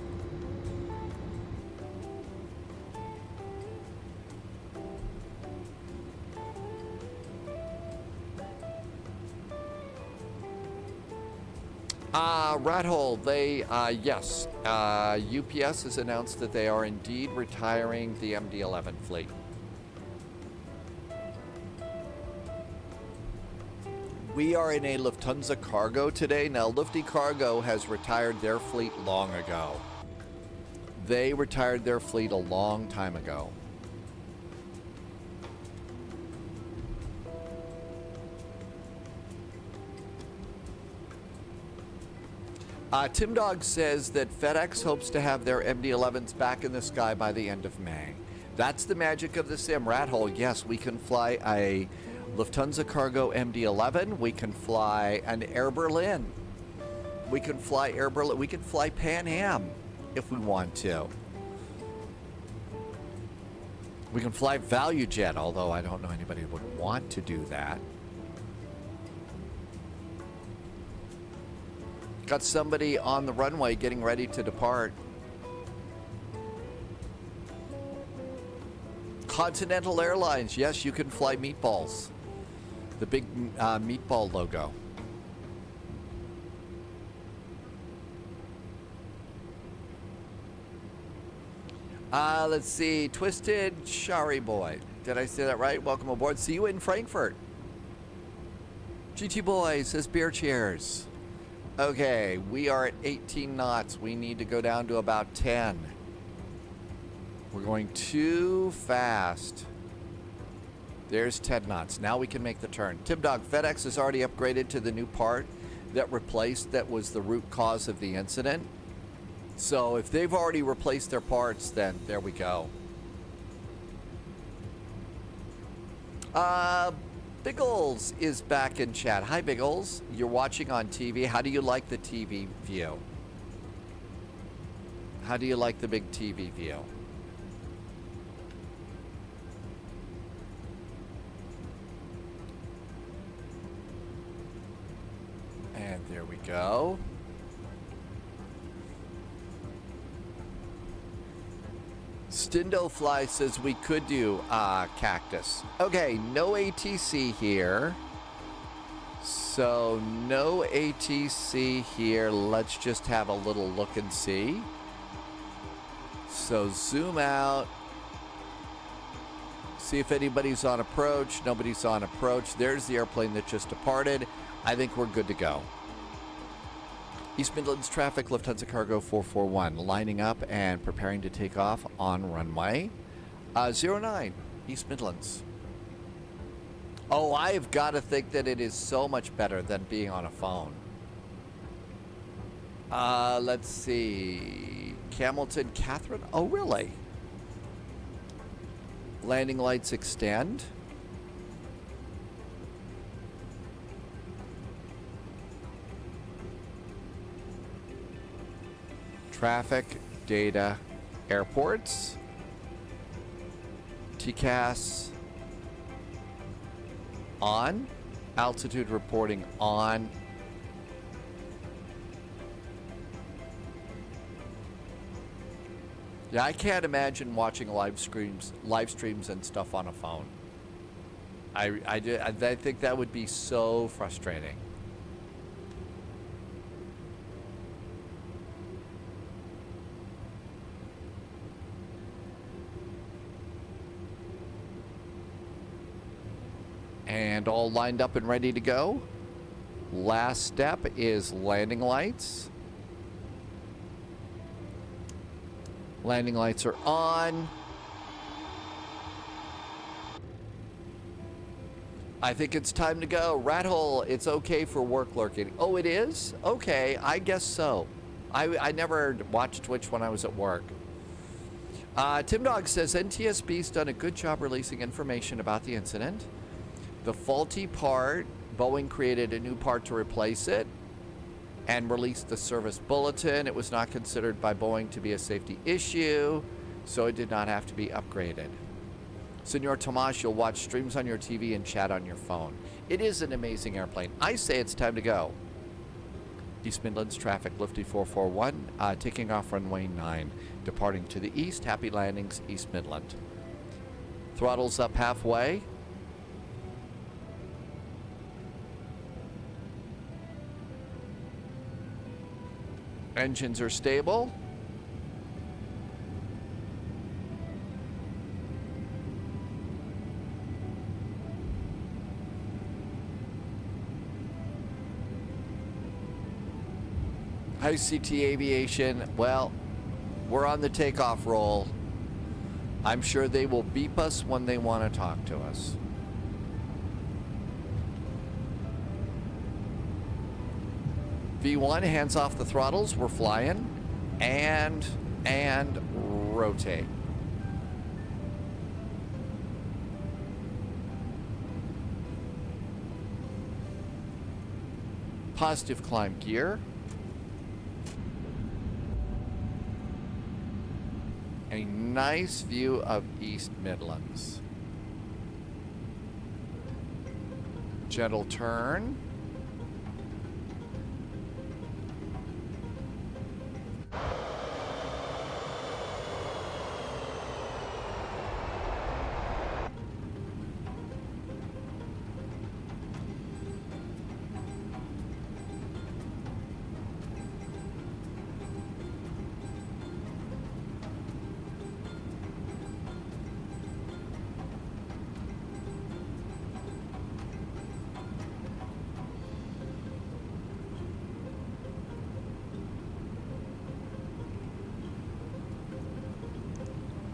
Rat hole, yes. UPS has announced that they are indeed retiring the MD11 fleet. We are in a Lufthansa Cargo today. Now, Lufty Cargo has retired their fleet long ago. They retired their fleet a long time ago. Tim Dog says that FedEx hopes to have their MD-11s back in the sky by the end of May. That's the magic of the sim. Rat hole, yes, we can fly a Lufthansa Cargo MD-11. We can fly an Air Berlin. We can fly Air Berlin. We can fly Pan Am if we want to. We can fly ValueJet, although I don't know anybody who would want to do that. Got somebody on the runway getting ready to depart. Continental Airlines, yes, you can fly meatballs. The big meatball logo. Let's see. Twisted Shari Boy. Did I say that right? Welcome aboard. See you in Frankfurt. GT Boy says beer cheers. Okay, we are at 18 knots. We need to go down to about 10. We're going too fast. There's 10 knots. Now we can make the turn. Tim Dog, FedEx has already upgraded to the new part that replaced, that was the root cause of the incident. So if they've already replaced their parts, then there we go. Biggles is back in chat. Hi, Biggles. You're watching on TV. How do you like the TV view? How do you like the big TV view? And there we go. Stindofly says we could do cactus. Okay, no ATC here. So no ATC here. Let's just have a little look and see. So zoom out. See if anybody's on approach. Nobody's on approach. There's the airplane that just departed. I think we're good to go. East Midlands traffic, Lufthansa Cargo 441, lining up and preparing to take off on runway 09, East Midlands. Oh, I've got to think that it is so much better than being on a phone. Let's see. Camelton, Catherine. Oh, really? Landing lights extend. Traffic, data, airports. TCAS on. Altitude reporting on. Yeah, I can't imagine watching live streams and stuff on a phone. I think that would be so frustrating. And all lined up and ready to go. Last step is landing lights. Landing lights are on. I think it's time to go. Rat hole, it's okay for work lurking. Oh, it is? Okay, I guess so. I never watched Twitch when I was at work. Tim Dog says NTSB's done a good job releasing information about the incident. The faulty part, Boeing created a new part to replace it and released the service bulletin. It was not considered by Boeing to be a safety issue, so it did not have to be upgraded. Senor Tomas, you'll watch streams on your TV and chat on your phone. It is an amazing airplane. I say it's time to go. East Midlands traffic, Lufty 441, taking off runway 9, departing to the east. Happy landings, East Midland. Throttles up halfway. Engines are stable. ICT Aviation, well, we're on the takeoff roll. I'm sure they will beep us when they want to talk to us. V1, hands off the throttles. We're flying. And rotate. Positive climb gear. A nice view of East Midlands. Gentle turn.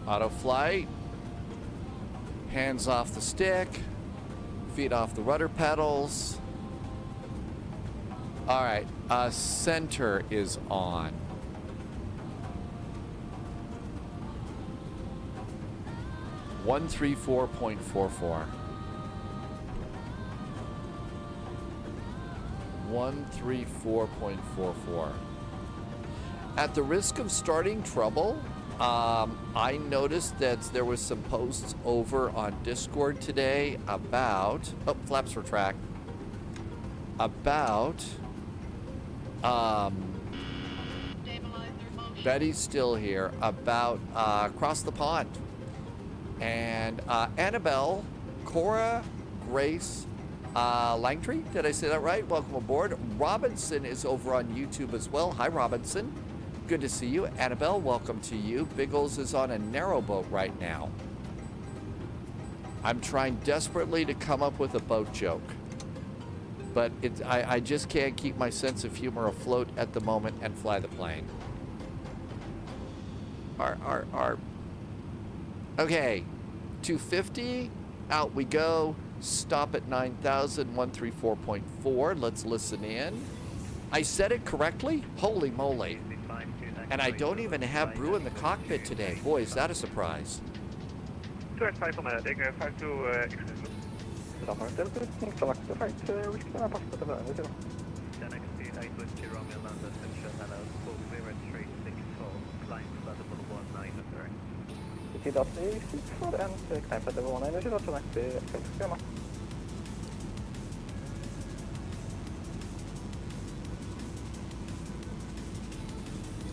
Auto flight, hands off the stick, feet off the rudder pedals. All right, center is on. One 134.44. 134.44. At the risk of starting trouble, I noticed that there was some posts over on Discord today about, oh, flaps retract, about, Betty's still here, about, across the pond. And, Annabelle, Cora, Grace, Langtree, did I say that right? Welcome aboard. Robinson is over on YouTube as well. Hi, Robinson. Good to see you. Annabelle, welcome to you. Biggles is on a narrowboat right now. I'm trying desperately to come up with a boat joke. But I just can't keep my sense of humor afloat at the moment and fly the plane. Okay, 250, out we go. Stop at 9,000, 134.4. Let's listen in. I said it correctly? Holy moly. And I don't even have Brew in the cockpit today. Boy, is that a surprise. 2x5 on the deck, 5 to exclusive. flying flat above the 19, sorry. EDDF 6 for and KDFW 19, to connect the schema.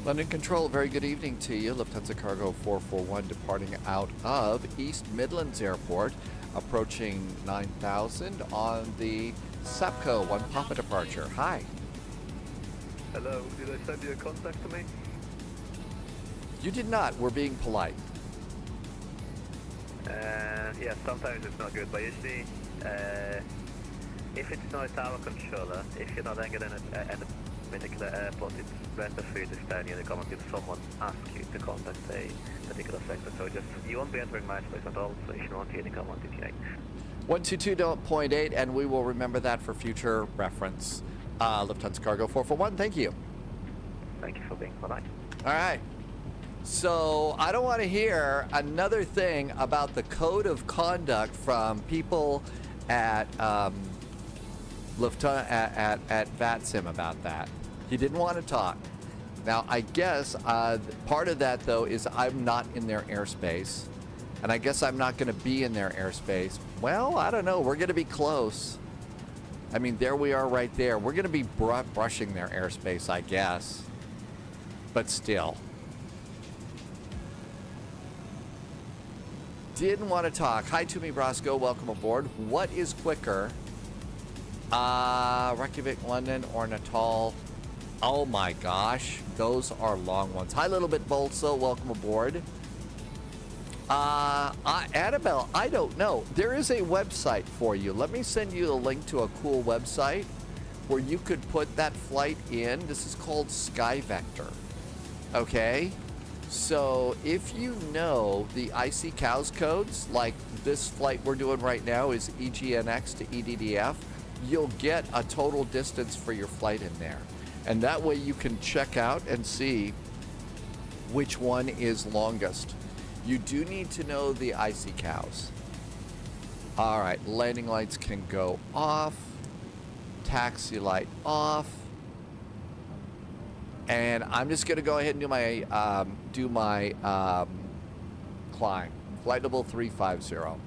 London Control, very good evening to you. Lufthansa Cargo 441 departing out of East Midlands Airport, approaching 9,000 on the SAPCO 1 Papa departure. Hi. Hello, did I send you a contact to me? You did not. We're being polite. Yeah, sometimes it's not good, but usually, if it's not a tower controller, if you're not anchored in a particular airport, it's better for you to stand in the command if someone asks you to contact a particular sector. So just, you won't be entering my space at all, so you should not be in the command if you ain't. 122.8, and we will remember that for future reference. Lufthansa Cargo 441, thank you. Thank you for being polite. All right. So I don't want to hear another thing about the code of conduct from people at Lufthansa at VATSIM about that. He didn't want to talk. Now I guess part of that though is I'm not in their airspace, and I guess I'm not going to be in their airspace. Well, I don't know. We're going to be close. I mean, there we are right there. We're going to be brushing their airspace, I guess. But still. Didn't want to talk. Hi to me, Brosco. Welcome aboard. What is quicker? Reykjavik, London, or Natal? Oh my gosh. Those are long ones. Hi, Little Bit Bolso. Welcome aboard. Annabelle, I don't know. There is a website for you. Let me send you a link to a cool website where you could put that flight in. This is called SkyVector. Okay? So if you know the IC cows codes, like this flight we're doing right now is EGNX to EDDF, you'll get a total distance for your flight in there. And that way you can check out and see which one is longest. You do need to know the IC cows. All right, landing lights can go off. Taxi light off. And I'm just going to go ahead and do my climb. Flight level 350.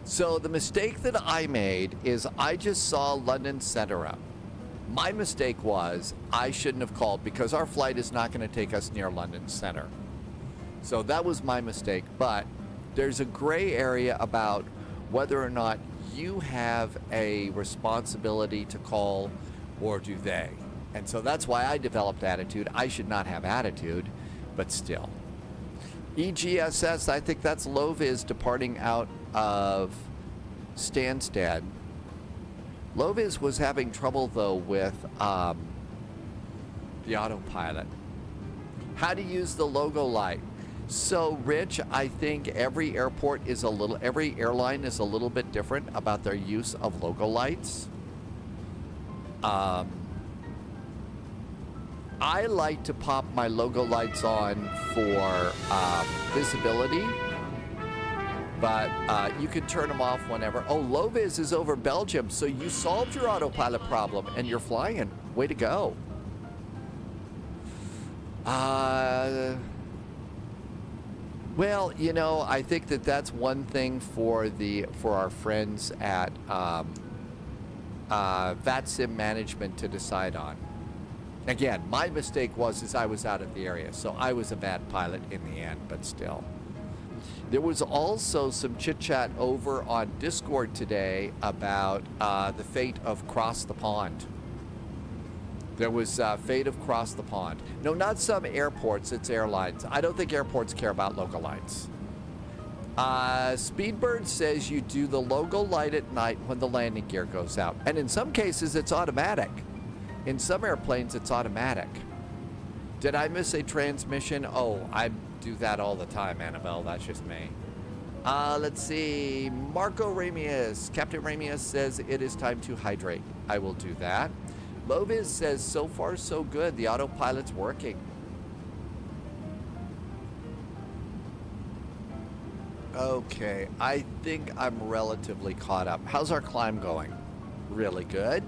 So the mistake that I made is I just saw London Center up. My mistake was I shouldn't have called because our flight is not going to take us near London Center. So that was my mistake. But there's a gray area about whether or not you have a responsibility to call or do they. And so that's why I developed attitude. I should not have attitude, but still. EGSS, I think that's Loviz departing out of Stansted. Loviz was having trouble though with the autopilot. How to use the logo light. So Rich, I think every airline is a little bit different about their use of logo lights. I like to pop my logo lights on for visibility, but you can turn them off whenever. Oh, Loviz is over Belgium, so you solved your autopilot problem and you're flying. Way to go. Well, you know, I think that that's one thing for our friends at VATSIM management to decide on. Again, my mistake was I was out of the area, so I was a bad pilot in the end, but still. There was also some chit-chat over on Discord today about the fate of Cross the Pond. There was fate of Cross the Pond. No, not some airports, it's airlines. I don't think airports care about logo lights. Speedbird says you do the logo light at night when the landing gear goes out. And in some cases, it's automatic. In some airplanes, it's automatic. Did I miss a transmission? Oh, I do that all the time, Annabelle. That's just me. Let's see. Marco Ramius. Captain Ramius says it is time to hydrate. I will do that. Loviz says, so far so good. The autopilot's working. Okay, I think I'm relatively caught up. How's our climb going? Really good.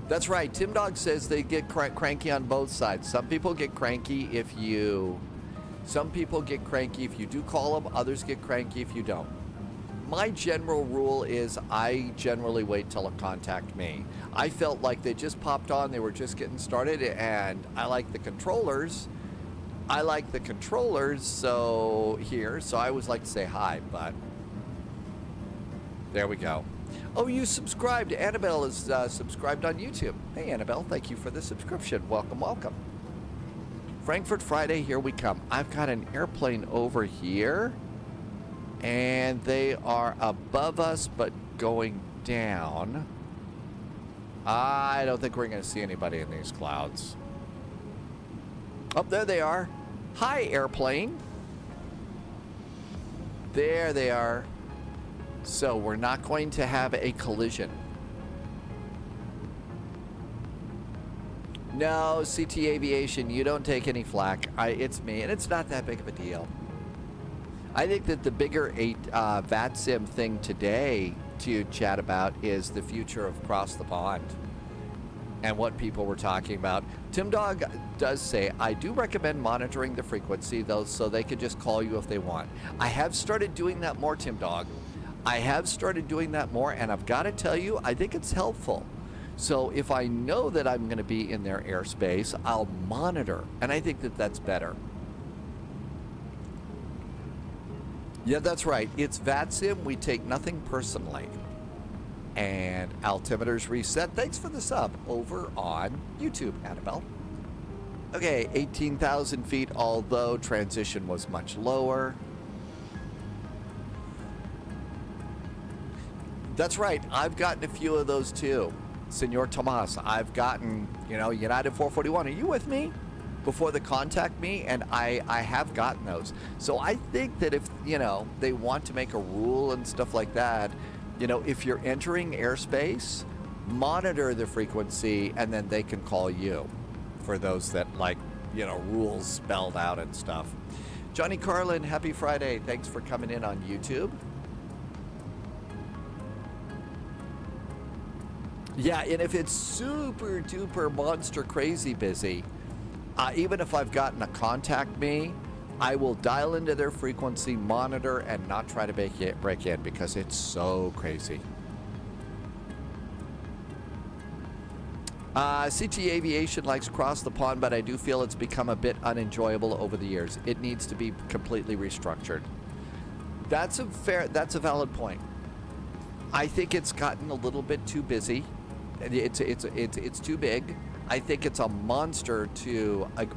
That's right. Tim Dog says they get cranky on both sides. Some people get cranky if you do call them. Others get cranky if you don't. My general rule is I generally wait till it contact me. I felt like they just popped on. They were just getting started, and I like the controllers. So I always like to say hi, but there we go. Oh, you subscribed. Annabelle is subscribed on YouTube. Hey, Annabelle, thank you for the subscription. Welcome, welcome. Frankfurt Friday, here we come. I've got an airplane over here, and they are above us, but going down. I don't think we're going to see anybody in these clouds. Oh, there they are. Hi, airplane. There they are. So we're not going to have a collision. No, CT Aviation, you don't take any flack. It's me, and it's not that big of a deal. I think that the bigger VATSIM thing today to chat about is the future of Cross the Pond and what people were talking about. Tim Dog does say, I do recommend monitoring the frequency, though, so they could just call you if they want. I have started doing that more, Tim Dog. I have started doing that more, and I've got to tell you, I think it's helpful. So if I know that I'm going to be in their airspace, I'll monitor, and I think that that's better. Yeah, that's right. It's VATSIM. We take nothing personally. And altimeter's reset. Thanks for the sub over on YouTube, Annabelle. Okay, 18,000 feet, although transition was much lower. That's right. I've gotten a few of those too. Senor Tomas, I've gotten, United 441. Are you with me? Before they contact me, and I have gotten those. So I think that if, they want to make a rule and stuff like that, if you're entering airspace, monitor the frequency, and then they can call you for those that like, rules spelled out and stuff. Johnny Carlin, happy Friday. Thanks for coming in on YouTube. Yeah, and if it's super duper monster crazy busy, even if I've gotten a contact me, I will dial into their frequency, monitor, and not try to break in because it's so crazy. CT Aviation likes Cross the Pond, but I do feel it's become a bit unenjoyable over the years. It needs to be completely restructured. That's a valid point. I think it's gotten a little bit too busy. It's too big. I think it's a monster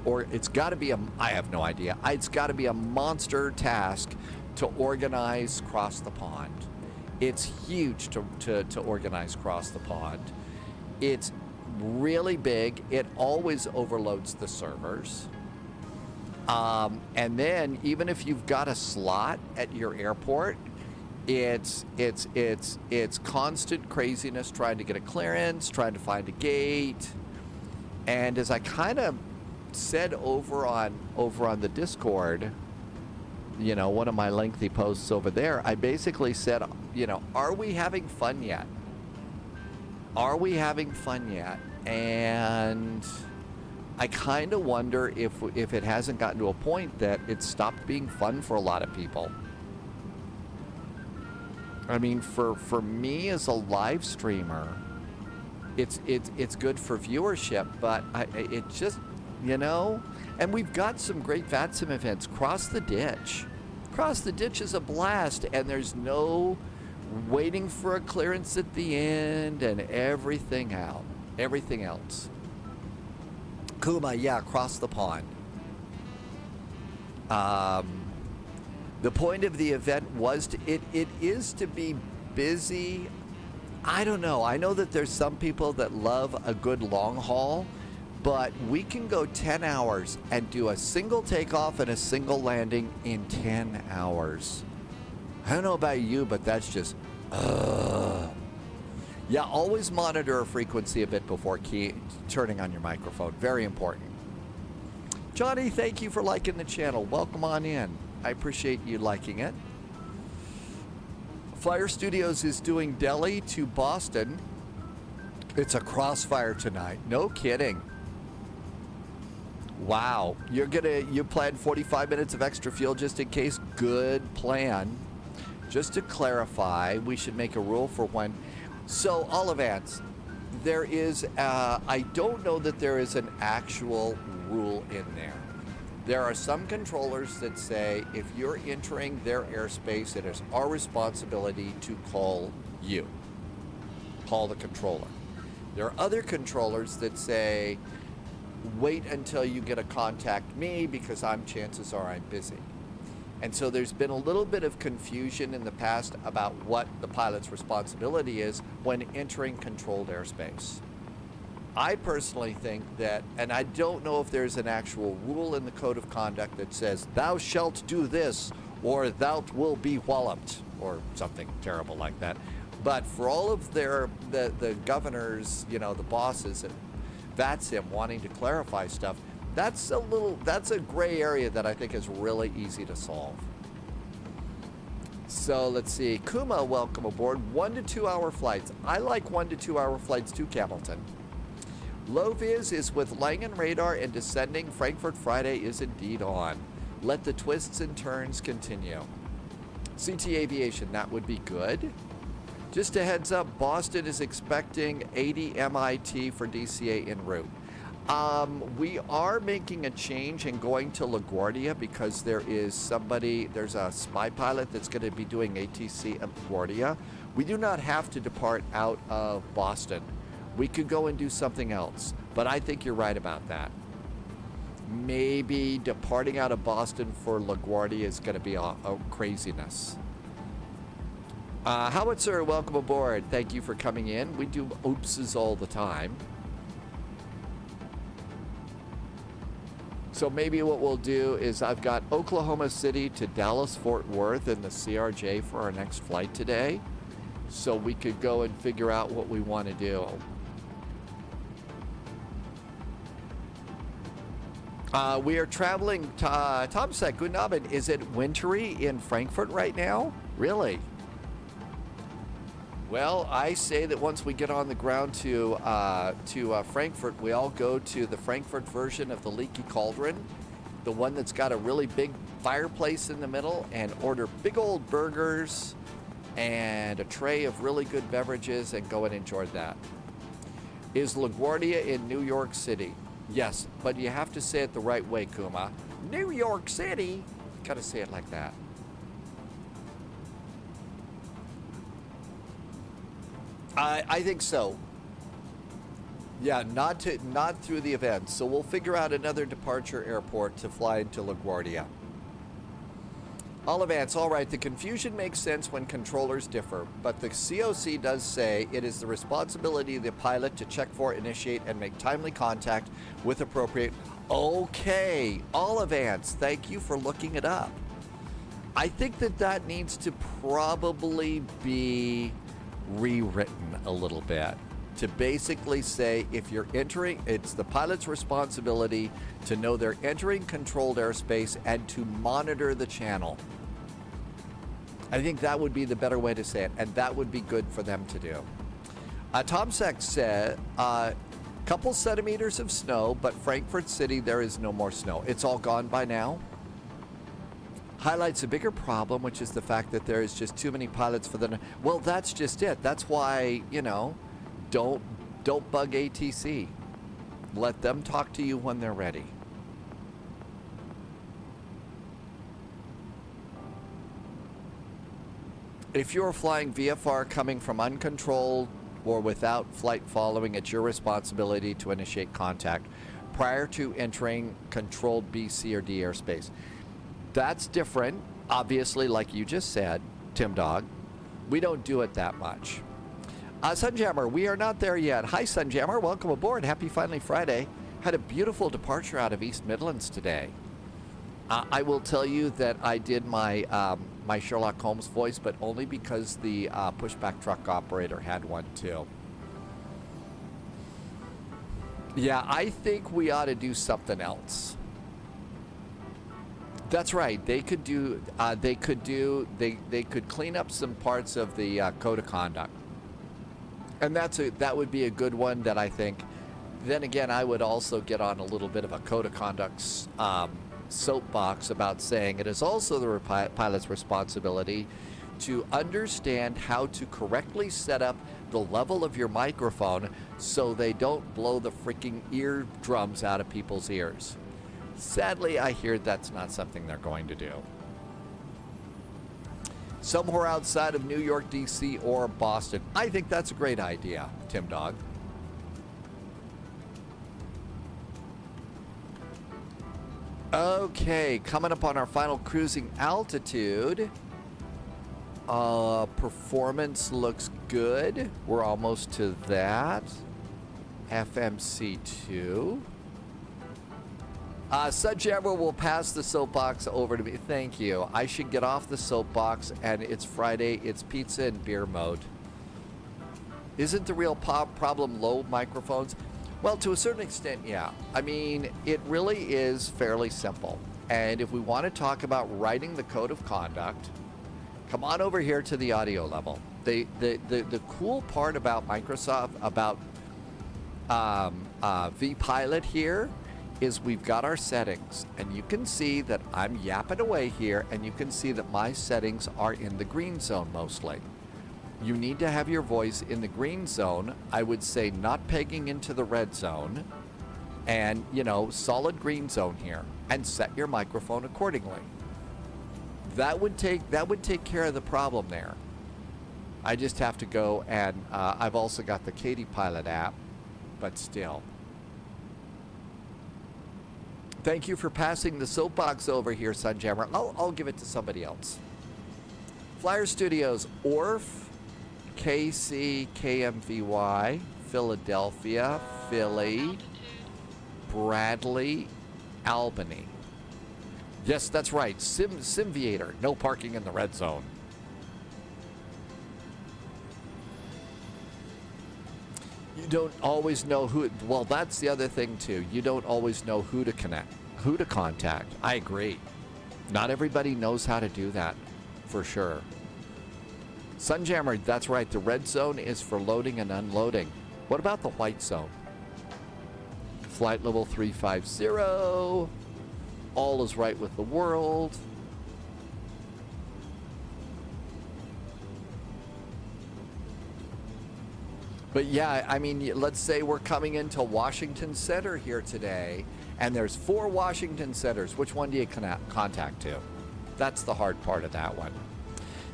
or it's got to be I have no idea. It's got to be a monster task to organize Cross the Pond. It's huge to organize Cross the Pond. It's really big. It always overloads the servers. And then even if you've got a slot at your airport, it's constant craziness trying to get a clearance, trying to find a gate. And as I kind of said over on the Discord, one of my lengthy posts over there, I basically said, are we having fun yet? Are we having fun yet? And I kind of wonder if it hasn't gotten to a point that it's stopped being fun for a lot of people. I mean, for me as a live streamer, it's good for viewership, but it just, and we've got some great VATSIM events. Cross the Ditch. Cross the Ditch is a blast, and there's no waiting for a clearance at the end and everything else. Kuma, yeah, Cross the Pond. The point of the event was it is to be busy. I don't know. I know that there's some people that love a good long haul, but we can go 10 hours and do a single takeoff and a single landing in 10 hours. I don't know about you, but that's just, Yeah, always monitor a frequency a bit before turning on your microphone. Very important. Johnny, thank you for liking the channel. Welcome on in. I appreciate you liking it. Flyer Studios is doing Delhi to Boston. It's a crossfire tonight. No kidding. Wow. You planned 45 minutes of extra fuel just in case? Good plan. Just to clarify, we should make a rule for when. So, Olivance, there is, I don't know that there is an actual rule in there. There are some controllers that say if you're entering their airspace, it is our responsibility to call you. Call the controller. There are other controllers that say, wait until you get a contact me because chances are I'm busy. And so there's been a little bit of confusion in the past about what the pilot's responsibility is when entering controlled airspace. I personally think that, and I don't know if there's an actual rule in the code of conduct that says, thou shalt do this, or thou will be walloped, or something terrible like that. But for all of the governors, the bosses at VATSIM wanting to clarify stuff, that's a gray area that I think is really easy to solve. So let's see. Kuma, welcome aboard. 1 to 2 hour flights. I like 1 to 2 hour flights too, Hamilton. Low Viz is with Langen radar and descending. Frankfurt Friday is indeed on. Let the twists and turns continue. CT Aviation, that would be good. Just a heads up, Boston is expecting 80 MIT for DCA en route. We are making a change and going to LaGuardia because there's a spy pilot that's going to be doing ATC at LaGuardia. We do not have to depart out of Boston. We could go and do something else, but I think you're right about that. Maybe departing out of Boston for LaGuardia is going to be a craziness. Howitzer, welcome aboard. Thank you for coming in. We do oopses all the time. So maybe what we'll do is I've got Oklahoma City to Dallas Fort Worth in the CRJ for our next flight today. So we could go and figure out what we want to do. We are traveling, Tomsek, guten Abend. Is it wintry in Frankfurt right now? Really? Well, I say that once we get on the ground to Frankfurt, we all go to the Frankfurt version of the Leaky Cauldron, the one that's got a really big fireplace in the middle, and order big old burgers and a tray of really good beverages and go and enjoy that. Is LaGuardia in New York City? Yes, but you have to say it the right way, Kuma. New York City. Gotta say it like that. I think so. Yeah, not through the event. So we'll figure out another departure airport to fly into LaGuardia. Olivance, all right, the confusion makes sense when controllers differ, but the COC does say it is the responsibility of the pilot to check for, initiate, and make timely contact with appropriate... Okay, Olivance, thank you for looking it up. I think that needs to probably be rewritten a little bit to basically say if you're entering, it's the pilot's responsibility to know they're entering controlled airspace and to monitor the channel. I think that would be the better way to say it, and that would be good for them to do. Tomsek said, couple centimeters of snow, but Frankfurt City, there is no more snow. It's all gone by now. Highlights a bigger problem, which is the fact that there is just too many pilots for the... Well, that's just it. That's why, don't bug ATC. Let them talk to you when they're ready. If you're flying VFR coming from uncontrolled or without flight following, it's your responsibility to initiate contact prior to entering controlled B, C, or D airspace. That's different, obviously, like you just said, Tim Dog. We don't do it that much. Sunjammer, we are not there yet. Hi, Sunjammer. Welcome aboard. Happy Finally Friday. Had a beautiful departure out of East Midlands today. I will tell you that I did my my Sherlock Holmes voice, but only because the pushback truck operator had one too. Yeah, I think we ought to do something else. That's right. They could do. They could clean up some parts of the code of conduct, and that would be a good one. That I think. Then again, I would also get on a little bit of a code of conduct soapbox about saying it is also the pilot's responsibility to understand how to correctly set up the level of your microphone so they don't blow the freaking eardrums out of people's ears. Sadly, I hear that's not something they're going to do. Somewhere outside of New York, D.C. or Boston. I think that's a great idea, Tim Dog. Okay, coming up on our final cruising altitude. Performance looks good. We're almost to that. FMC2. Sudjammer will pass the soapbox over to me. Thank you. I should get off the soapbox, and it's Friday. It's pizza and beer mode. Isn't the real problem low microphones? Well, to a certain extent, yeah. I mean, it really is fairly simple. And if we want to talk about writing the code of conduct, come on over here to the audio level. The cool part about Microsoft, about vPilot here, is we've got our settings. And you can see that I'm yapping away here, and you can see that my settings are in the green zone mostly. You need to have your voice in the green zone. I would say not pegging into the red zone, and solid green zone here, and set your microphone accordingly. That would take care of the problem there. I just have to go, and I've also got the KD Pilot app, but still. Thank you for passing the soapbox over here, Sunjammer. I'll give it to somebody else. Flyer Studios, Orf, KC, KMVY, Philadelphia, Philly, Bradley, Albany. Yes, that's right. Simviator. No parking in the red zone. You don't always know who. Well, that's the other thing too. You don't always know who to contact. I agree. Not everybody knows how to do that, for sure. Sunjammer, that's right. The red zone is for loading and unloading. What about the white zone? Flight level 350. All is right with the world. But yeah, I mean, let's say we're coming into Washington Center here today, and there's 4 Washington Centers. Which one do you contact to? That's the hard part of that one.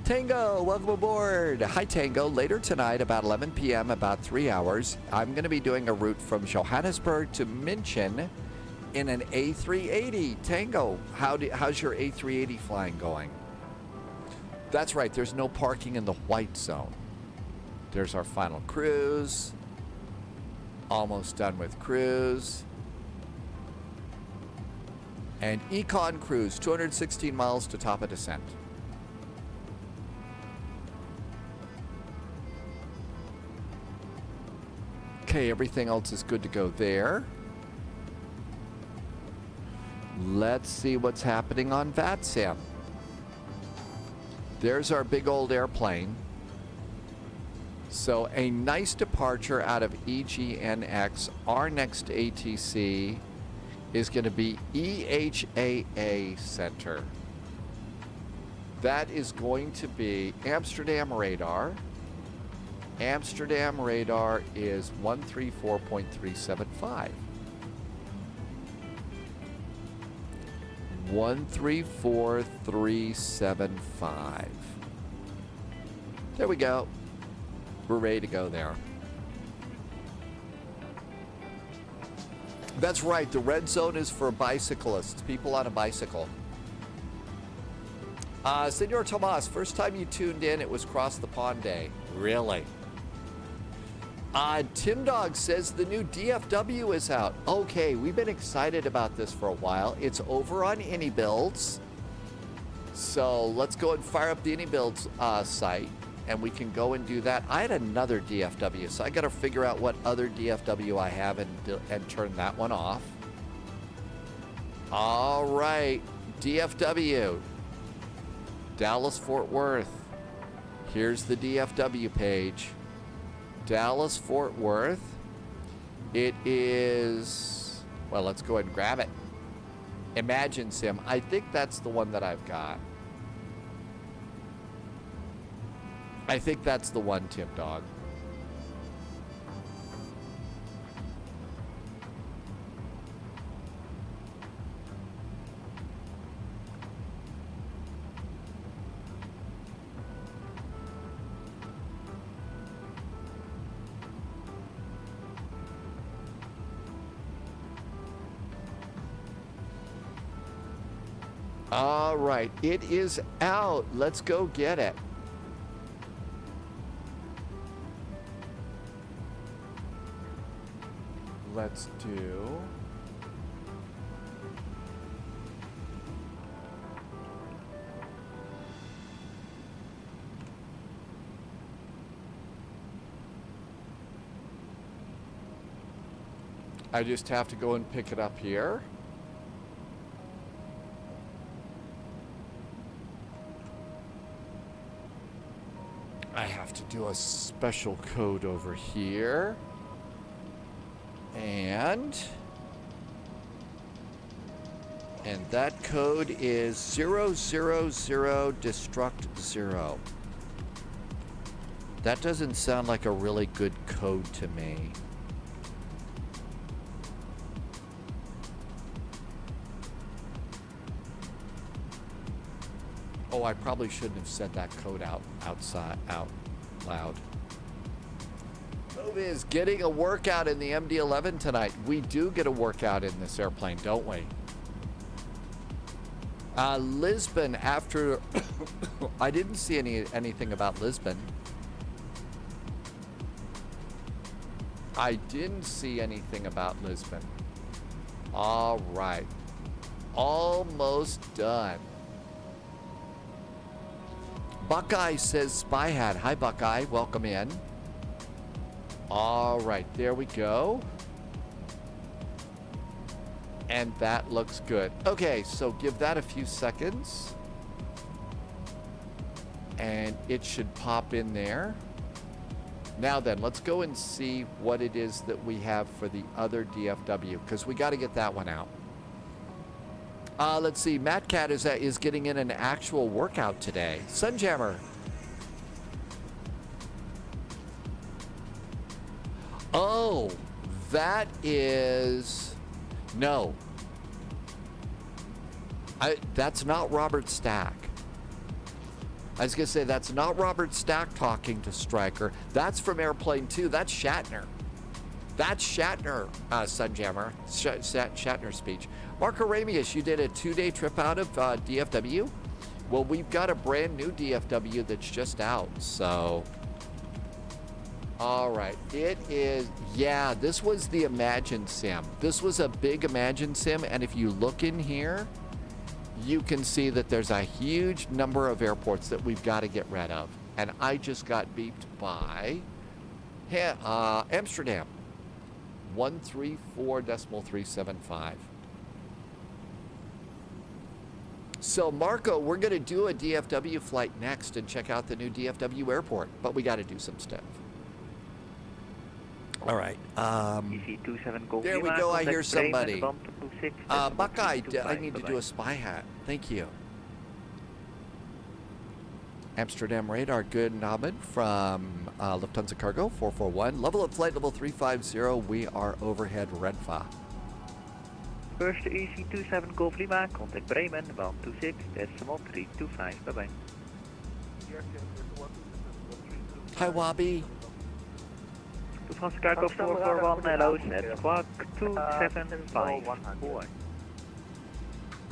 Tango, welcome aboard. Hi, Tango. Later tonight, about 11 p.m., about 3 hours, I'm going to be doing a route from Johannesburg to München in an A380. Tango, how's your A380 flying going? That's right. There's no parking in the white zone. There's our final cruise. Almost done with cruise. And Econ Cruise, 216 miles to top of descent. Okay, everything else is good to go there. Let's see what's happening on VATSIM. There's our big old airplane. So a nice departure out of EGNX. Our next ATC is going to be EHAA Center. That is going to be Amsterdam radar. Amsterdam radar is 134.375. 134.375. There we go. We're ready to go there. That's right. The red zone is for bicyclists, people on a bicycle. Senor Tomas, first time you tuned in, it was Cross the Pond Day. Really? Tim Dog says the new DFW is out. Okay, we've been excited about this for a while. It's over on AnyBuilds. So let's go and fire up the AnyBuilds site, and we can go and do that. I had another DFW, so I got to figure out what other DFW I have and turn that one off. All right. DFW, Dallas Fort Worth. Here's the DFW page. Dallas Fort Worth. It is, well, let's go ahead and grab it. Imagine Sim. I think that's the one that I've got. I think that's the one, Tip Dog. All right, it is out. Let's go get it. Let's do. I just have to go and pick it up here. I have to do a special code over here. And that code is 000 destruct 0. That doesn't sound like a really good code to me. Oh, I probably shouldn't have said that code out loud. Move is getting a workout in the MD11 tonight. We do get a workout in this airplane, don't we? Lisbon after I didn't see anything about Lisbon. I didn't see anything about Lisbon. All right. Almost done. Buckeye says Spy Hat. Hi, Buckeye. Welcome in. All right. There we go. And that looks good. Okay, so give that a few seconds. And it should pop in there. Now then, let's go and see what it is that we have for the other DFW, because we got to get that one out. Let's see. Matt Cat is getting in an actual workout today. Sunjammer. Oh, that is... No. That's not Robert Stack. I was going to say, that's not Robert Stack talking to Stryker. That's from Airplane 2. That's Shatner. That's Shatner, Sunjammer. Shatner speech. Mark Aramius, you did a 2-day trip out of DFW? Well, we've got a brand new DFW that's just out, so... All right, it is, yeah, this was the Imagine Sim. This was a big Imagine Sim, and if you look in here, you can see that there's a huge number of airports that we've got to get rid of. And I just got beeped by Amsterdam, 134.375. So, Marco, we're going to do a DFW flight next and check out the new DFW airport, but we got to do some stuff. All right. There we go. I hear somebody. Buckeye, I need to do a spy hat. Thank you. Amsterdam radar, good Nabin from Lufthansa Cargo 441. Level of flight level 350. We are overhead Redfa. First EC27 Golf Lima, contact Bremen, 126.325. Bye bye. Hi, Wabi. Lufthansa Cargo 441, hello, set squawk 2754.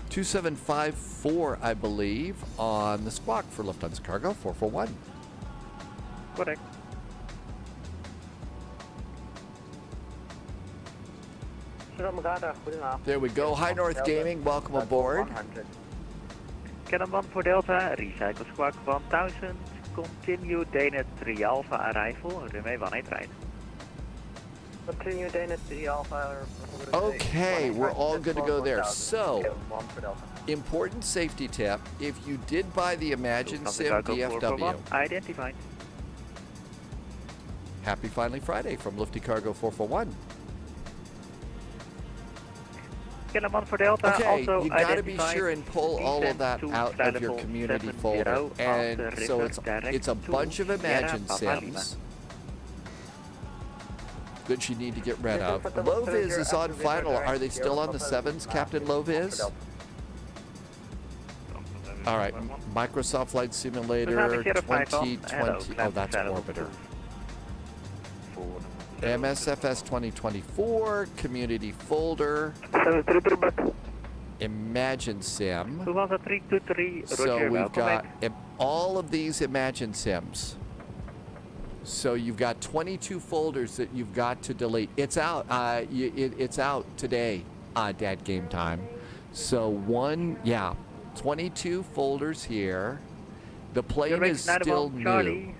2754, I believe, on the squawk for Lufthansa Cargo 441. Correct. There we go. High North Gaming, welcome aboard. Cannon 1 for Delta, recycle squawk 1000, continue Dana 3 Alpha arrival, runway 18 right. Continue Dana to the Alpha. Okay, we're all good to go there. So, important safety tip, if you did buy the Imagine Sim DFW, Identified. happy Finally Friday from Lufty Cargo 441. Kilo 1 for Delta. Okay, also you got to be identified. sure and pull all of that Descent out to of your level community 70 folder. And after so reverse direct it's a to bunch of Imagine Sierra Papa Sims that you need to get rid of. Loviz is on final. Are they still on the 7s, Captain Loviz? All right, Microsoft Flight Simulator 2020. Oh, that's Orbiter. MSFS 2024, community folder, Imagine Sim. Who was a 323? So we've got all of these Imagine Sims. So you've got 22 folders that you've got to delete. It's out. It's out today. Dad game time. So 22 folders here. The plane is still new.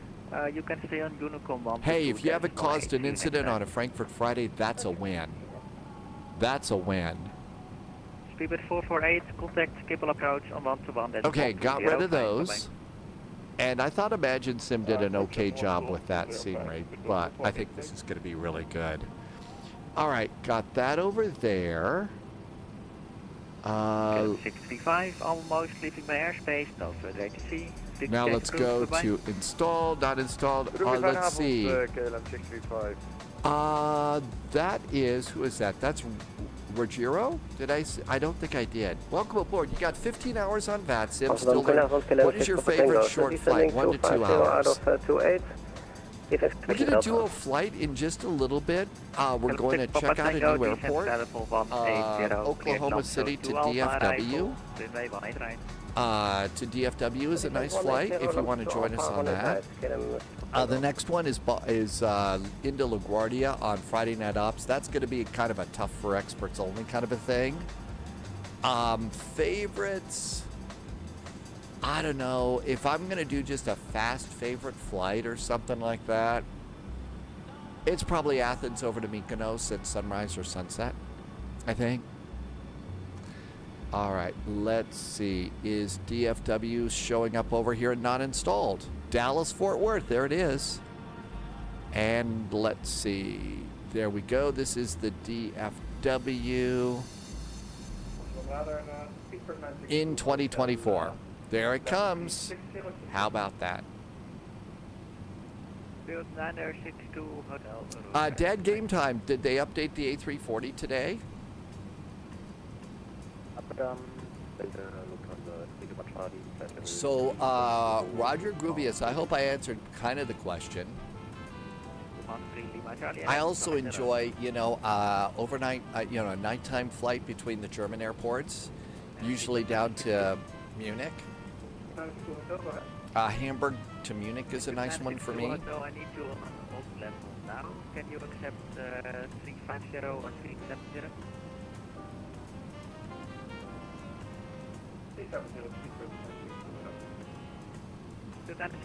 You can stay on Unicom 1. Hey, if you haven't caused an incident on a Frankfurt Friday, that's a win. That's a win. Speedbird 448, contact cable approach on 121. Okay, got rid of those. And I thought Imagine Sim did an okay job with that scenery, but I think this is going to be really good. All right, got that over there. 65, almost leaving my airspace, no further ATC. Now let's go to installed, not installed. Let's see. That is, who is that? That's Rogero? Did I say? I don't think I did. Welcome aboard. You got 15 hours on VATSIM. Still there. What is your favorite short flight? 1 to 2 hours. We're going to do a flight in just a little bit. We're going to check out a new airport. Oklahoma City to DFW. To DFW is a nice flight if you want to join us on that. The next one is into LaGuardia on Friday Night Ops. That's going to be kind of a tough for experts only kind of a thing. Favorites, I don't know. If I'm going to do just a fast favorite flight or something like that, it's probably Athens over to Mykonos at sunrise or sunset, I think. All right, let's see. Is DFW showing up over here and not installed? Dallas, Fort Worth, there it is. And let's see. There we go. This is the DFW in 2024. There it comes. How about that? Dad game time. Did they update the A340 today? So, Roger Grubius, I hope I answered kind of the question. I also enjoy, overnight, a nighttime flight between the German airports, usually down to Munich. Hamburg to Munich is a nice one for me. I need to on level now. Can you accept 350 or 370?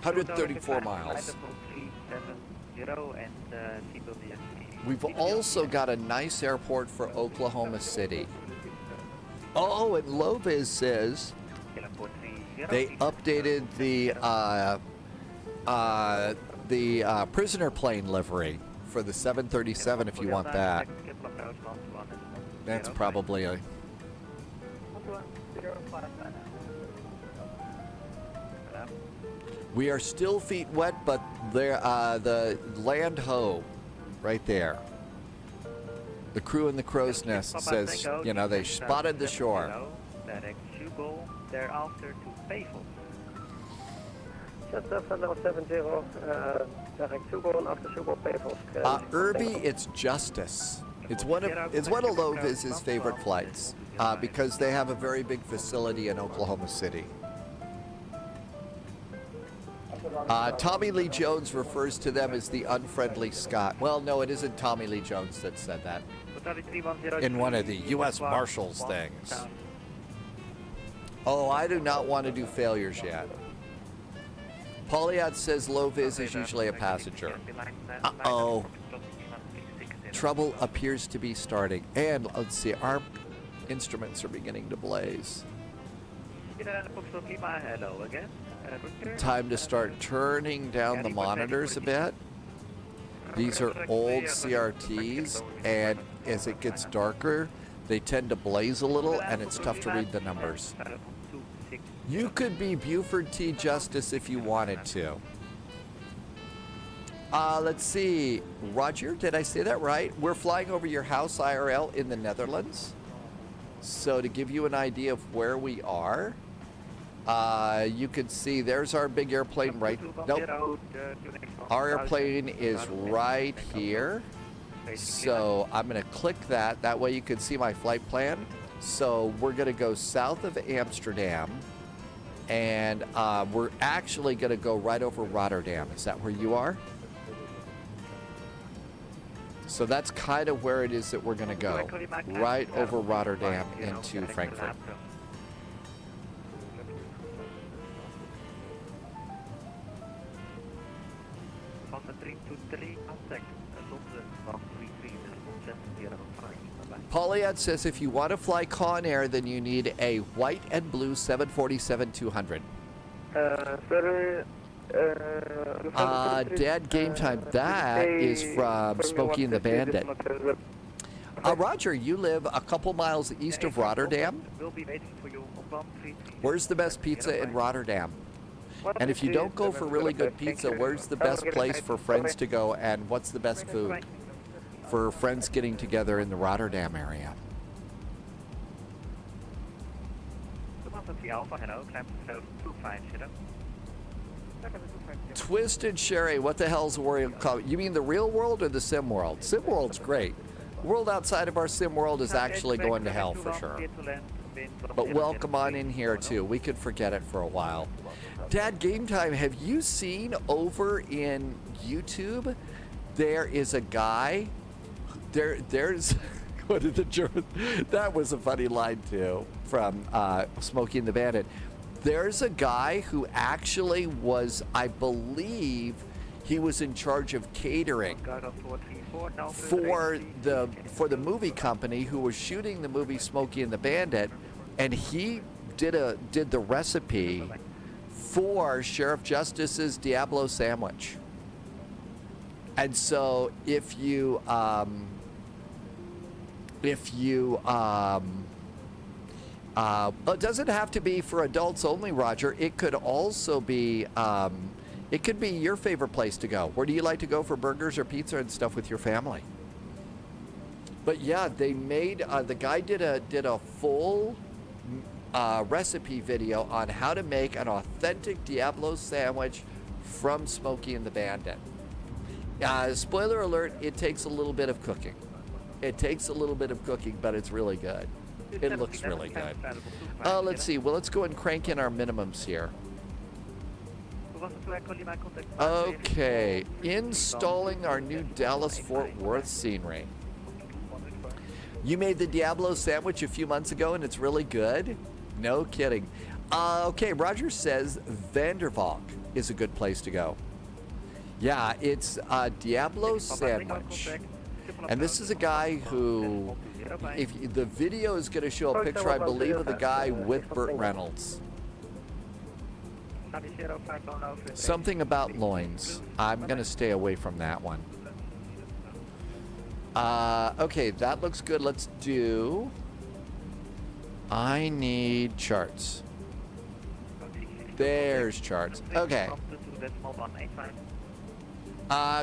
134 miles. We've also got a nice airport for Oklahoma City. Oh, and Loviz says they updated the prisoner plane livery for the 737 if you want that. That's probably a... We are still feet wet, but there, the land ho, right there. The crew in the crow's nest says, they spotted the shore. Thereafter to Payload. Irby, it's Justice. It's one of Loviz's favorite flights because they have a very big facility in Oklahoma City. Tommy Lee Jones refers to them as the unfriendly Scot. Well, no, it isn't Tommy Lee Jones that said that in one of the U.S. Marshals things. Oh, I do not want to do failures yet. Pauliot says Loviz is usually a passenger. Uh-oh. trouble appears to be starting. And let's see, our instruments are beginning to blaze. Hello again. Time to start turning down the monitors a bit. These are old CRTs, and as it gets darker, they tend to blaze a little, and it's tough to read the numbers. You could be Buford T. Justice if you wanted to. Let's see. Roger, did I say that right? We're flying over your house IRL in the Netherlands. So to give you an idea of where we are, you can see there's our big airplane right. Nope. Our airplane is right here. So I'm going to click that. That way you can see my flight plan. So we're going to go south of Amsterdam. And we're actually going to go right over Rotterdam. Is that where you are? So that's kind of where it is that we're going to go. Right over Rotterdam into Frankfurt. Pauliette says if you want to fly Con Air, then you need a white and blue 747-200. Dad Game Time, that is from Smokey and the Bandit. Roger, you live a couple miles east of Rotterdam. Where's the best pizza in Rotterdam? And if you don't go for really good pizza, where's the best place for friends to go, and what's the best food for friends getting together in the Rotterdam area? Twisted Sherry, what the hell's Warrior call? You mean the real world or the sim world? Sim world's great. The world outside of our sim world is actually going to hell for sure. But welcome on in here too. We could forget it for a while. Dad Game Time, have you seen over in YouTube? There is a guy. There's what did the German? That was a funny line too from Smokey and the Bandit. There's a guy who actually was, I believe, he was in charge of catering for the movie company who was shooting the movie Smokey and the Bandit, and he did the recipe for Sheriff Justice's Diablo sandwich. And so if you it doesn't have to be for adults only, Roger. It could also be, it could be your favorite place to go. Where do you like to go for burgers or pizza and stuff with your family? But yeah, they made, the guy did a full recipe video on how to make an authentic Diablo sandwich from Smokey and the Bandit. Spoiler alert, it takes a little bit of cooking. It takes a little bit of cooking, but it's really good. It looks really good. Let's see. Well, let's go and crank in our minimums here. Okay. Installing our new Dallas-Fort Worth scenery. You made the Diablo sandwich a few months ago, and it's really good? No kidding. Okay, Roger says Vandervalk is a good place to go. Yeah, it's a Diablo sandwich. And this is a guy who, if the video is going to show a picture, I believe, of the guy with Burt Reynolds. Something about loins. I'm going to stay away from that one. Okay, that looks good. Let's do... I need charts. There's charts. Okay.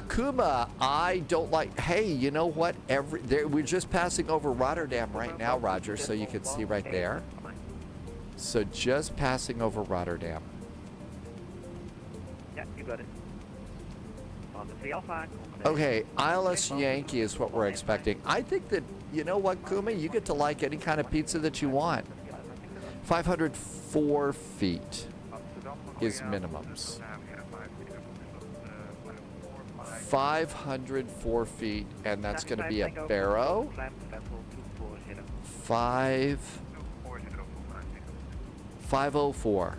Kuma, I don't like... Hey, you know what? We're just passing over Rotterdam right now, Roger, so you can see right there. So just passing over Rotterdam. Yeah, you got it. Okay, ILS Yankee is what we're expecting. I think that, you know what, Kuma? You get to like any kind of pizza that you want. 504 feet is minimums. 504 feet, and that's going to be a Barrow. 504.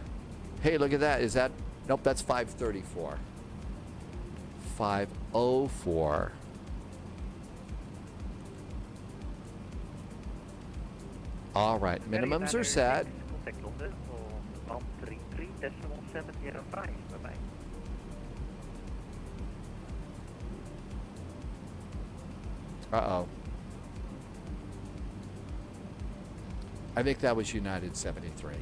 Hey, look at that. Is that... Nope, that's 534. 504. All right, minimums are set. Contact London for 133.705. Bye-bye. Uh-oh. I think that was United 73.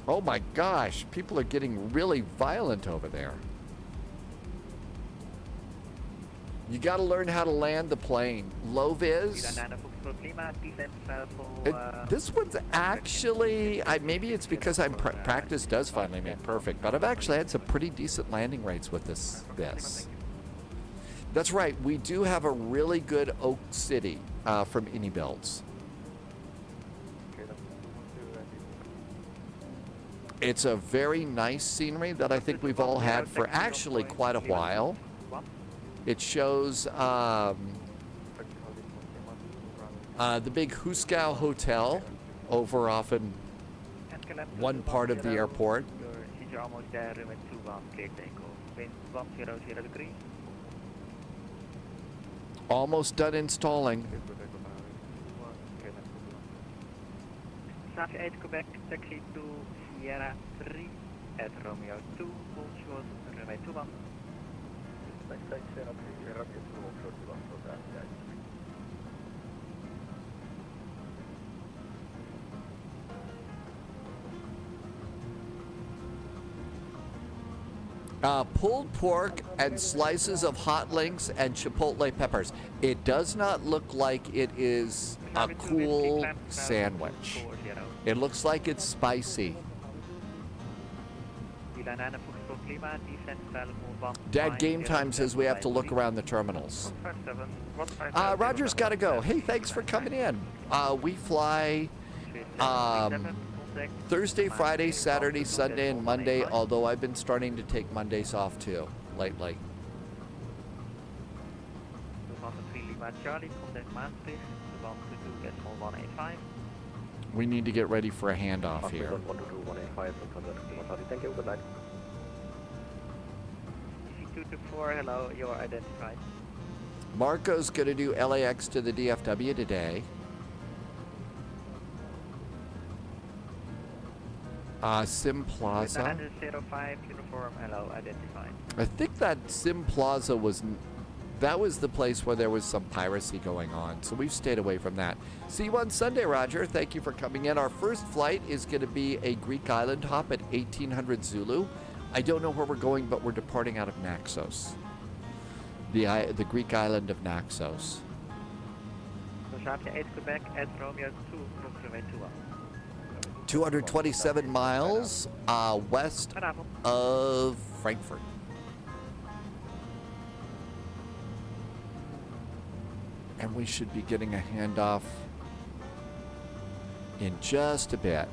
Oh my gosh, people are getting really violent over there. You got to learn how to land the plane. Low vis. This one's actually, maybe it's because practice does finally make perfect, but I've actually had some pretty decent landing rates with this. That's right, we do have a really good Oak City from Any Builds. It's a very nice scenery that I think we've all had for actually quite a while. It shows the big Huskow Hotel over off in one part of the airport. You're almost there with 21, clear takeoff. Wind 1003. Almost done installing. South 8 Quebec, taxi to Sierra 3 at Romeo 2, full short, runway 21. Pulled pork and slices of hot links and chipotle peppers. It does not look like it is a cool sandwich. It looks like it's spicy. Dad Game Time says we have to look around the terminals. Roger's got to go. Hey, thanks for coming in. We fly Thursday, Friday, Saturday, Sunday, and Monday, although I've been starting to take Mondays off too, lately. We need to get ready for a handoff here. Thank you, good night. 224, hello, you're identified. Marco's going to do LAX to the DFW today. Sim Plaza. 05 uniform, hello, identified. I think that Sim Plaza was the place where there was some piracy going on, so we've stayed away from that. See you on Sunday, Roger. Thank you for coming in. Our first flight is going to be a Greek island hop at 1800 Zulu. I don't know where we're going, but we're departing out of Naxos, the Greek island of Naxos. 8 Quebec at Romeo 2, runway 21. 227 miles west of Frankfurt. And we should be getting a handoff in just a bit.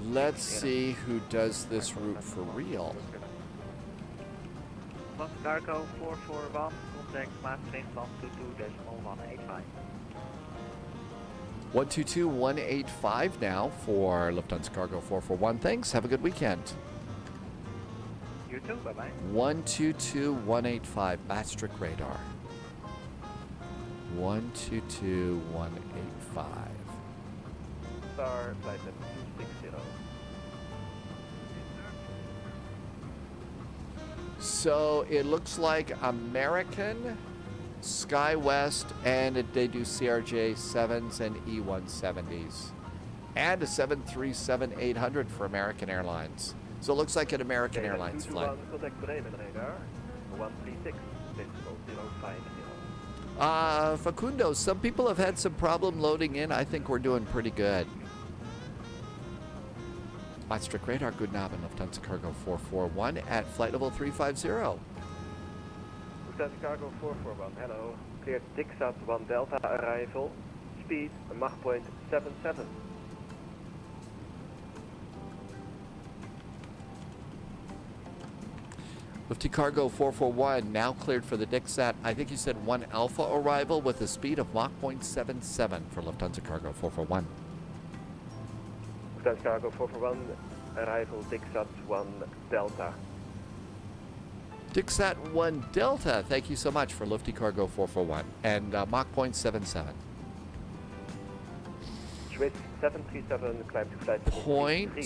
Let's see who does this route for real. Lufty Cargo 441, contact Maastricht 122.185. 122.185 now for Lufthansa Cargo 441. Thanks. Have a good weekend. You too. Bye-bye. 122.185 Maastricht radar. 122.185. Star flight at 260. So it looks like American, SkyWest, and they do CRJ 7s and E170s. And a 737-800 for American Airlines. So it looks like an American Airlines flight. Facundo, some people have had some problem loading in. I think we're doing pretty good. Maastricht radar, good Abend, Lufthansa Cargo 441 at flight level 350. Lufthansa Cargo 441, hello. Cleared Dixat 1 Delta arrival. Speed, Mach point 77. Lufty Cargo 441 now cleared for the Dixat. I think you said 1 Alpha arrival with a speed of Mach 0.77 for Lufthansa Cargo 441. Lufthansa Cargo 441, arrival Dixat 1 Delta. Dixat 1 Delta, thank you so much for Lufty Cargo 441 and Mach 0.77. Swiss 737, climb to flight level 330.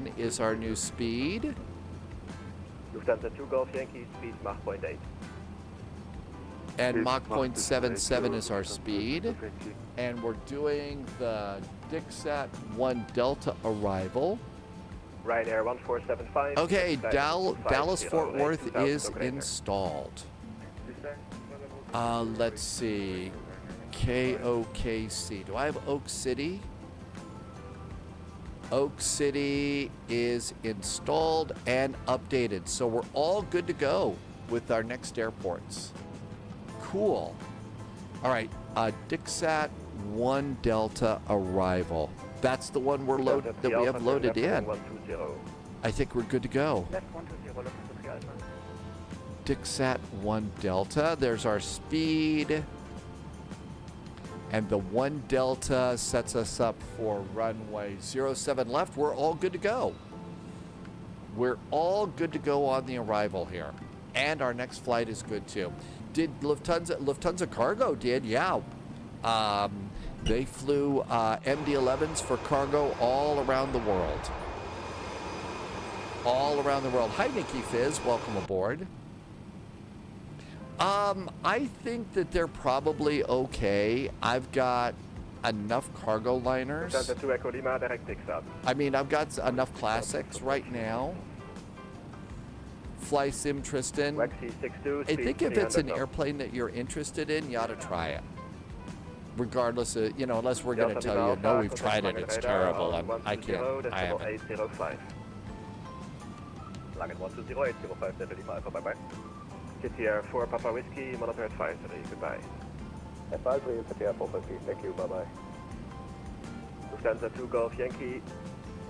0.77 is our new speed. Lufthansa 2 Golf Yankee, speed Mach 0.8. And Mach 0.77 is our speed. And we're doing the Dixat 1 Delta arrival. Ryanair 1475. Okay, flight Dallas 50, Fort Worth 2000 is operator. installed. Let's see. KOKC. Do I have Oak City? Oak City is installed and updated. So we're all good to go with our next airports. Cool. All right, Dixat 1 Delta arrival. That's the one that we have loaded in. 120. I think we're good to go. Left 120, left 3 Alpha. Dixat 1 Delta. There's our speed. And the 1 Delta sets us up for runway 07 left. We're all good to go. We're all good to go on the arrival here. And our next flight is good too. Did Lufthansa Cargo did, yeah. They flew MD11s for cargo all around the world. All around the world. Hi, Nikki Fizz. Welcome aboard. I think that they're probably okay. I've got enough cargo liners. Lufthansa 2 Echo Lima, direct Dixat. I mean, I've got enough classics right now. FlySim Tristan. Waxy 62, I speed think if it's an 300 knots. airplane that you're interested in, you ought to try it. Regardless of, unless we're going to Delta tell you, Lima no, Alpha, we've contact tried it, Langen it's radar terrible. on I can't, 120, I haven't. 805. Langen 120, 805, Delta Lima Alpha, bye-bye. KTR 4 Papa Whiskey, monitor advisory, goodbye. Advisory, KTR 4 Whiskey, thank you, bye-bye. Lufthansa 2 Golf Yankee,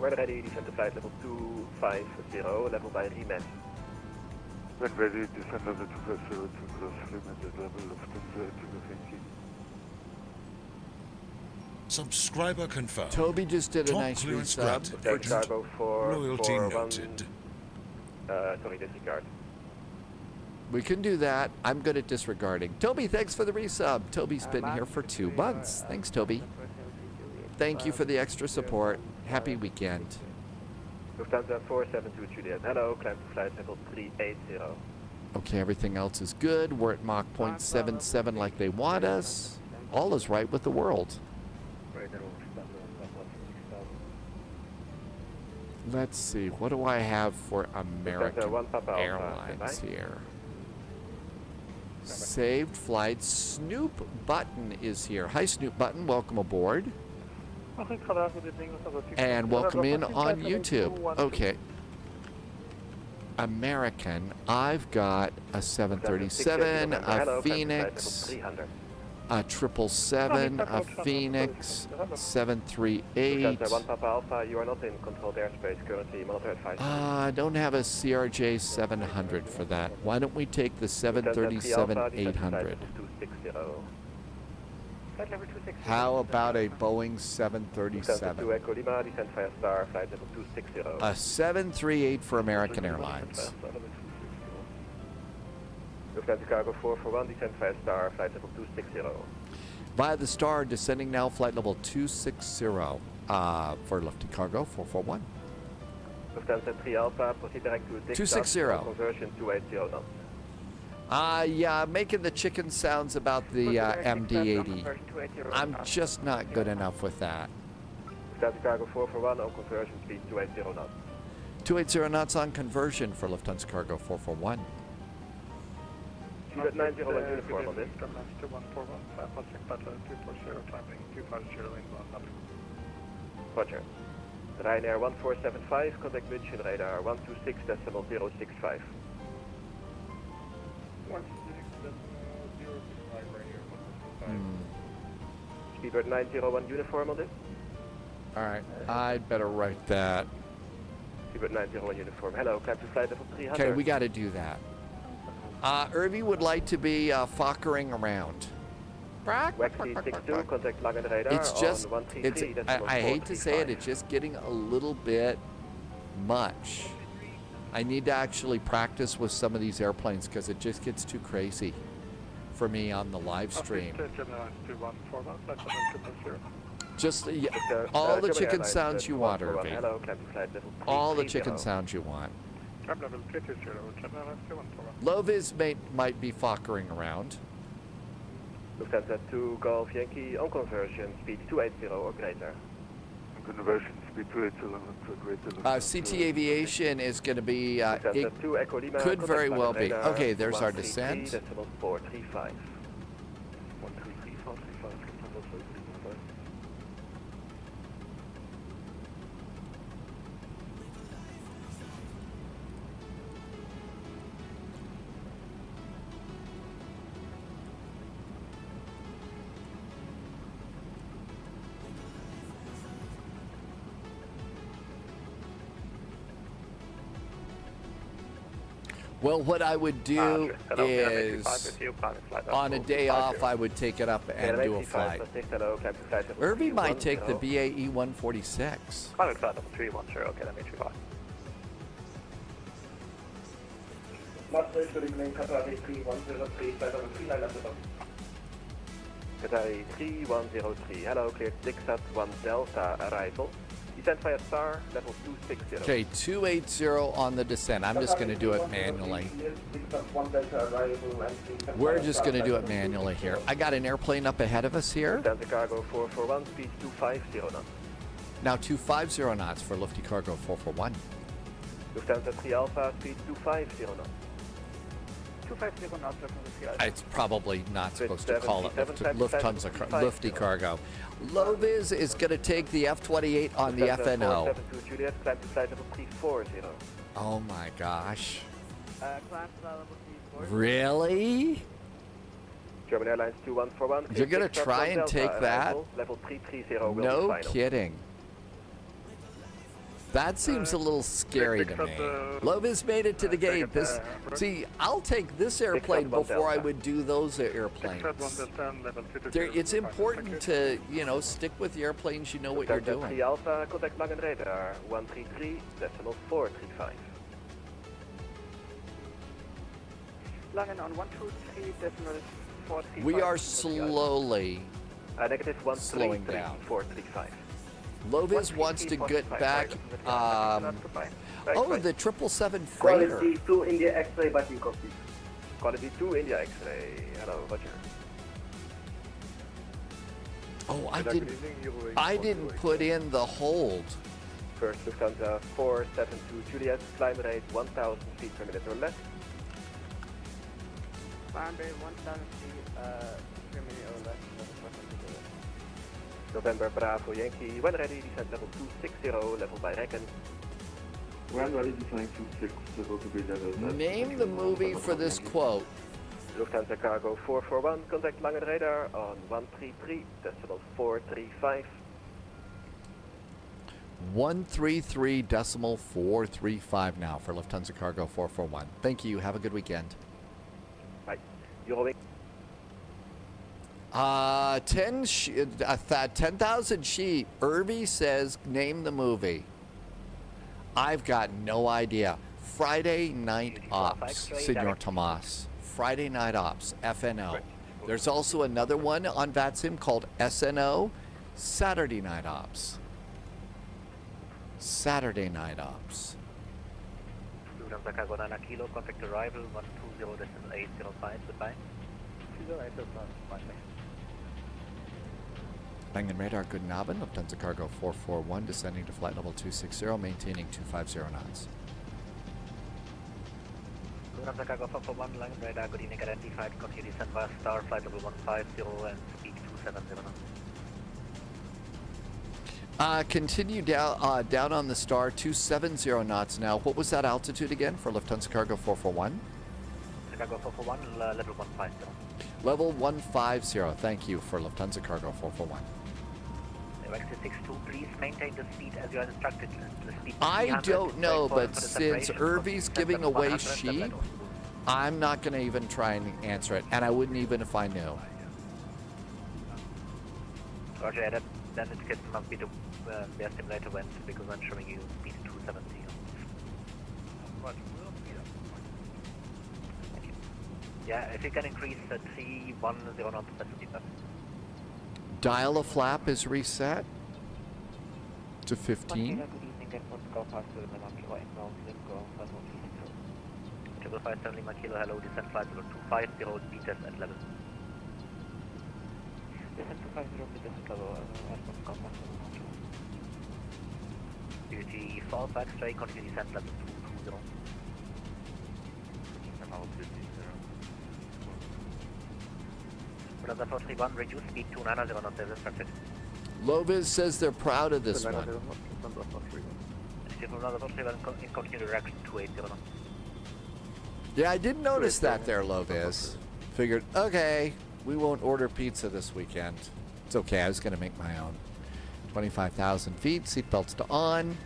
we're ready, descend to flight level 250, level by rematch. When ready, descend level 250 to cross limited level Lufthansa 2 Yankee. Subscriber confirmed. Toby just did a Top nice clearance resub. granted. Lufthansa Cargo 4, Loyalty 4 1, noted. sorry, disregard. We can do that. I'm good at disregarding. Toby, thanks for the resub. Toby's been here for 2 months. Thanks, Toby. Thank you for the extra support. Happy weekend. Lufthansa 472 Juliet, hello, climb to flight level 380. Okay, everything else is good. We're at Mach 0.77 like they want us. All is right with the world. Let's see. What do I have for American one Papa Alpha, Airlines standby. here? Saved flights. Snoop Button is here. Hi, Snoop Button. Welcome aboard. And welcome in on YouTube. Okay. American. I've got a 737, a Phoenix, a 777, a Phoenix, 738. Lufthansa 1 Papa Alpha, you are not in controlled airspace currently, monitor advisory. I don't have a CRJ 700 for that. Why don't we take the 737 800? How about a Boeing Lufthansa 737? 2 Echo Lima, descend via star, flight level 260. A 738 for American Airlines. Lufthansa Cargo 441, descend via star, flight level 260. Via the Star, descending now, flight level 260 for Lufty Cargo 441. Lufthansa 3 Alpha, proceed direct to Dixat. 260. Conversion 280 knots. Yeah, making the chicken sounds about the MD-80. I'm just not good enough with that. Lufthansa Cargo 441, on conversion speed 280 knots. 280 knots on conversion for Lufthansa Cargo 441. You got 901 uniform on this. Roger. Ryanair 1475, contact München radar 126.065. Speedbird 901 uniform on this. All right, I'd better write that. Seabird 901 uniform. Hello, climb to flight level 300. Okay, we got to do that. Irvy would like to be fockering around. Waxy 62, contact Langen radar It's just, on 133. I hate to say it, it's just getting a little bit much. I need to actually practice with some of these airplanes because it just gets too crazy for me on the live stream. Just all the chicken sounds you want, Irvy. All the chicken sounds you want. Lovis might be fockering around. Lufthansa 2 Golf Yankee on conversion, speed 280 or greater. Conversion speed 280 or greater. CT Aviation is going to be, it 2 Echo Lima, could very contact well Langen be. radar, Okay, there's our 133, descent. decimal 435. 133, 435. Well, what I would do is, on a day off, I would take it up and do a flight. Irvy might take the BAE 146. Pilot flight level 310, okay, let me 35. Qatari 3103, hello, cleared 6@1 Delta arrival. Descent via star, level 260. Okay, 280 on the descent. I'm just going to do it manually. We're just going to do it manually here. I got an airplane up ahead of us here. Delta Cargo 441, speed 250 knots. Now 250 knots for Lufty Cargo 441. Lufthansa 3 Alpha, speed 250 knots. 250 knots from the CI. It's probably not supposed to call it Lufty Cargo. Lovis is going to take the F-28 on the FNO. 472 Juliet, climb to flight level 340. Oh my gosh. Climb to level 340. Really? German Airlines 2141. You're going to try and take that? Level 330 will be No final. kidding. That seems a little scary to me. Lovis made it to the gate. See, I'll take this airplane before I would do those airplanes. It's important to, stick with the airplanes you know what you're doing. 3 Alpha, contact Langen radar 133.435. Langen on 123.435. We are slowly Negative slowing down. 133.435. Lovis wants to get back. Oh, the 777 freighter. Quality 2 India X-ray, but you copy. Quality 2 India X-ray. Hello, Roger. Oh, I didn't put in the hold. First Lufthansa 472 Juliet, climb rate 1,000 feet per minute or less. Climb rate 1,000 feet per minute or less. November Bravo Yankee, when ready, descent level 260, level by Reckon. When ready, descend 260 to be level. Name the movie for this quote. Lufthansa Cargo 441, contact Langen radar on 133.435. 133.435 now for Lufthansa Cargo 441. Thank you. Have a good weekend. Bye. Eurowing. 10,000 sheet. Irby says, name the movie. I've got no idea. Friday Night Ops, Senor Tomas. Friday Night Ops, FNO. There's also another one on VATSIM called SNO, Saturday Night Ops. Saturday Night Ops. Lufthansa Cargo 9 Kilo, contact arrival 120.805, goodbye. 805, Langen radar, good Abend. Lufthansa Cargo 441, descending to flight level 260, maintaining 250 knots. Lufthansa Cargo 441, Langen radar, good evening, identified, continue descent via star, flight level 150 and speed 270 knots. Continue down on the star, 270 knots now. What was that altitude again for Lufthansa Cargo 441? Cargo 441, level 150. Level 150. Thank you for Lufthansa Cargo 441. XT62, please maintain the speed as you are instructed. The speed I 300 don't know, for the but since separation. Irvy's giving away 100, sheep, I'm not going to even try and answer it, and I wouldn't even if I knew. Roger, that, then it must be the simulator went because I'm showing you speed 270. Thank you. Yeah, if you can increase 310 knots, that would be better. Dial a flap is reset to 15. Good evening, airport, go past to the Kilo inbound, Limco, 557 Lima Kilo, hello, descent flight 250, speed test at level. Descent 250, speed test at level, airport, go past to the Kilo. UG, fall back straight, continue descent level 220. Brother 431, reduce speed to 990 knots as instructed. Loviz says they're proud of this one. Brother 431, in continue direction 280 knots. Yeah, I did notice that there, Loviz. Figured, okay, we won't order pizza this weekend. It's okay, I was going to make my own. 25,000 feet, seatbelts to on.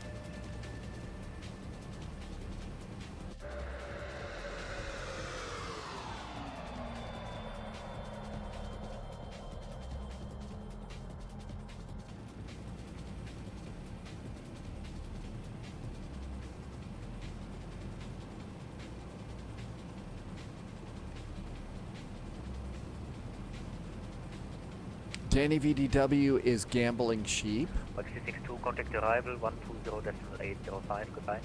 Danny VDW is gambling sheep. XT62, contact arrival 120.805, goodbye.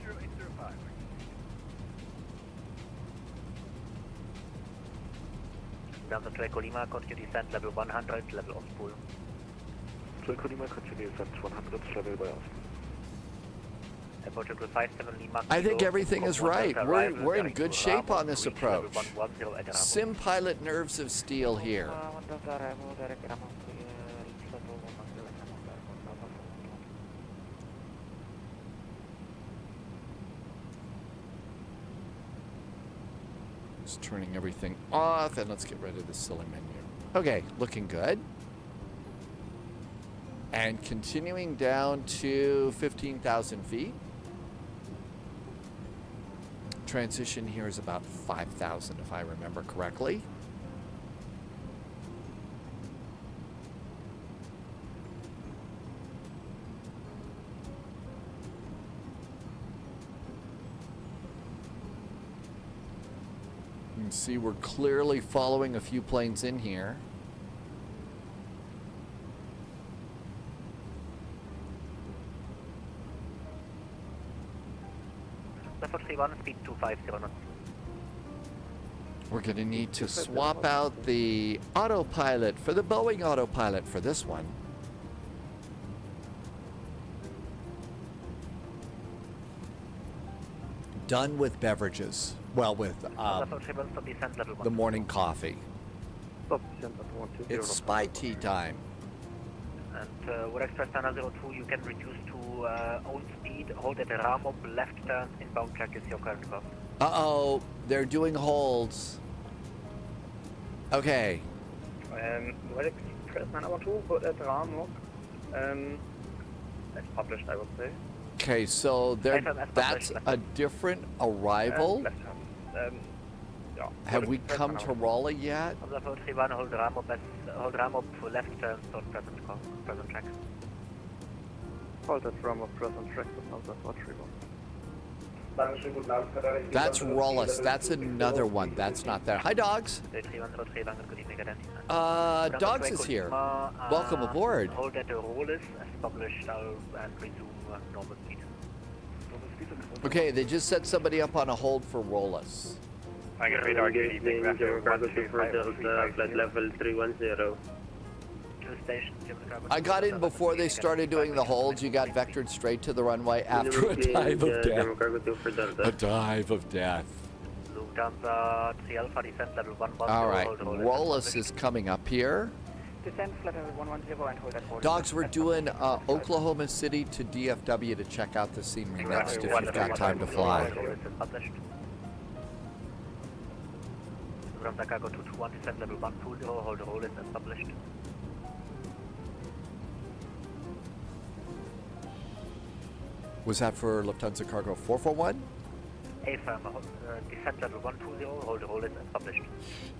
120.805. Down to Treco Lima, continue descent level 100, level of pool. Treco Lima, continue descent 100, level by us. I think everything is right. We're in good shape on this approach. Sim pilot nerves of steel here. Just turning everything off, and let's get rid of this silly menu. Okay, looking good. And continuing down to 15,000 feet. Transition here is about 5,000 if I remember correctly. You can see we're clearly following a few planes in here. Speed 250 knots. We're going to need to swap out the autopilot for the Boeing autopilot for this one. Done with beverages. Well, with the morning coffee. It's spy tea time. And with Express 902, you can reduce to own speed, hold at the ram up, left turn, inbound track is your current course. Uh-oh, they're doing holds. Okay. With Express 902, hold at the ram up. As published, I would say. Okay, so that's a different arrival. Left turn. Yeah. Have we come to Raleigh yet? Observer 431, hold ram up for left turn, start present track. Hold that ram up, present track, but not that 431. That's Raleigh. That's another one. That's not there. Hi, Dogs. Dogs is here. Welcome aboard. Hold at the roll is as published and resume normal speed. Okay, they just set somebody up on a hold for Rollis. I get radar, good evening, cargo for Delta, flight level 310. I got in before they started doing the holds. You got vectored straight to the runway after a dive of death. A dive of death. All right, Rollis is coming up here. Dogs, we're doing Oklahoma City to DFW to check out the scenery next if you've got time to fly. Lufthansa Cargo 221, descent level 120, hold the roll is as published. Was that for Lufthansa Cargo 441? Affirm, descent level 120, hold the roll is as published.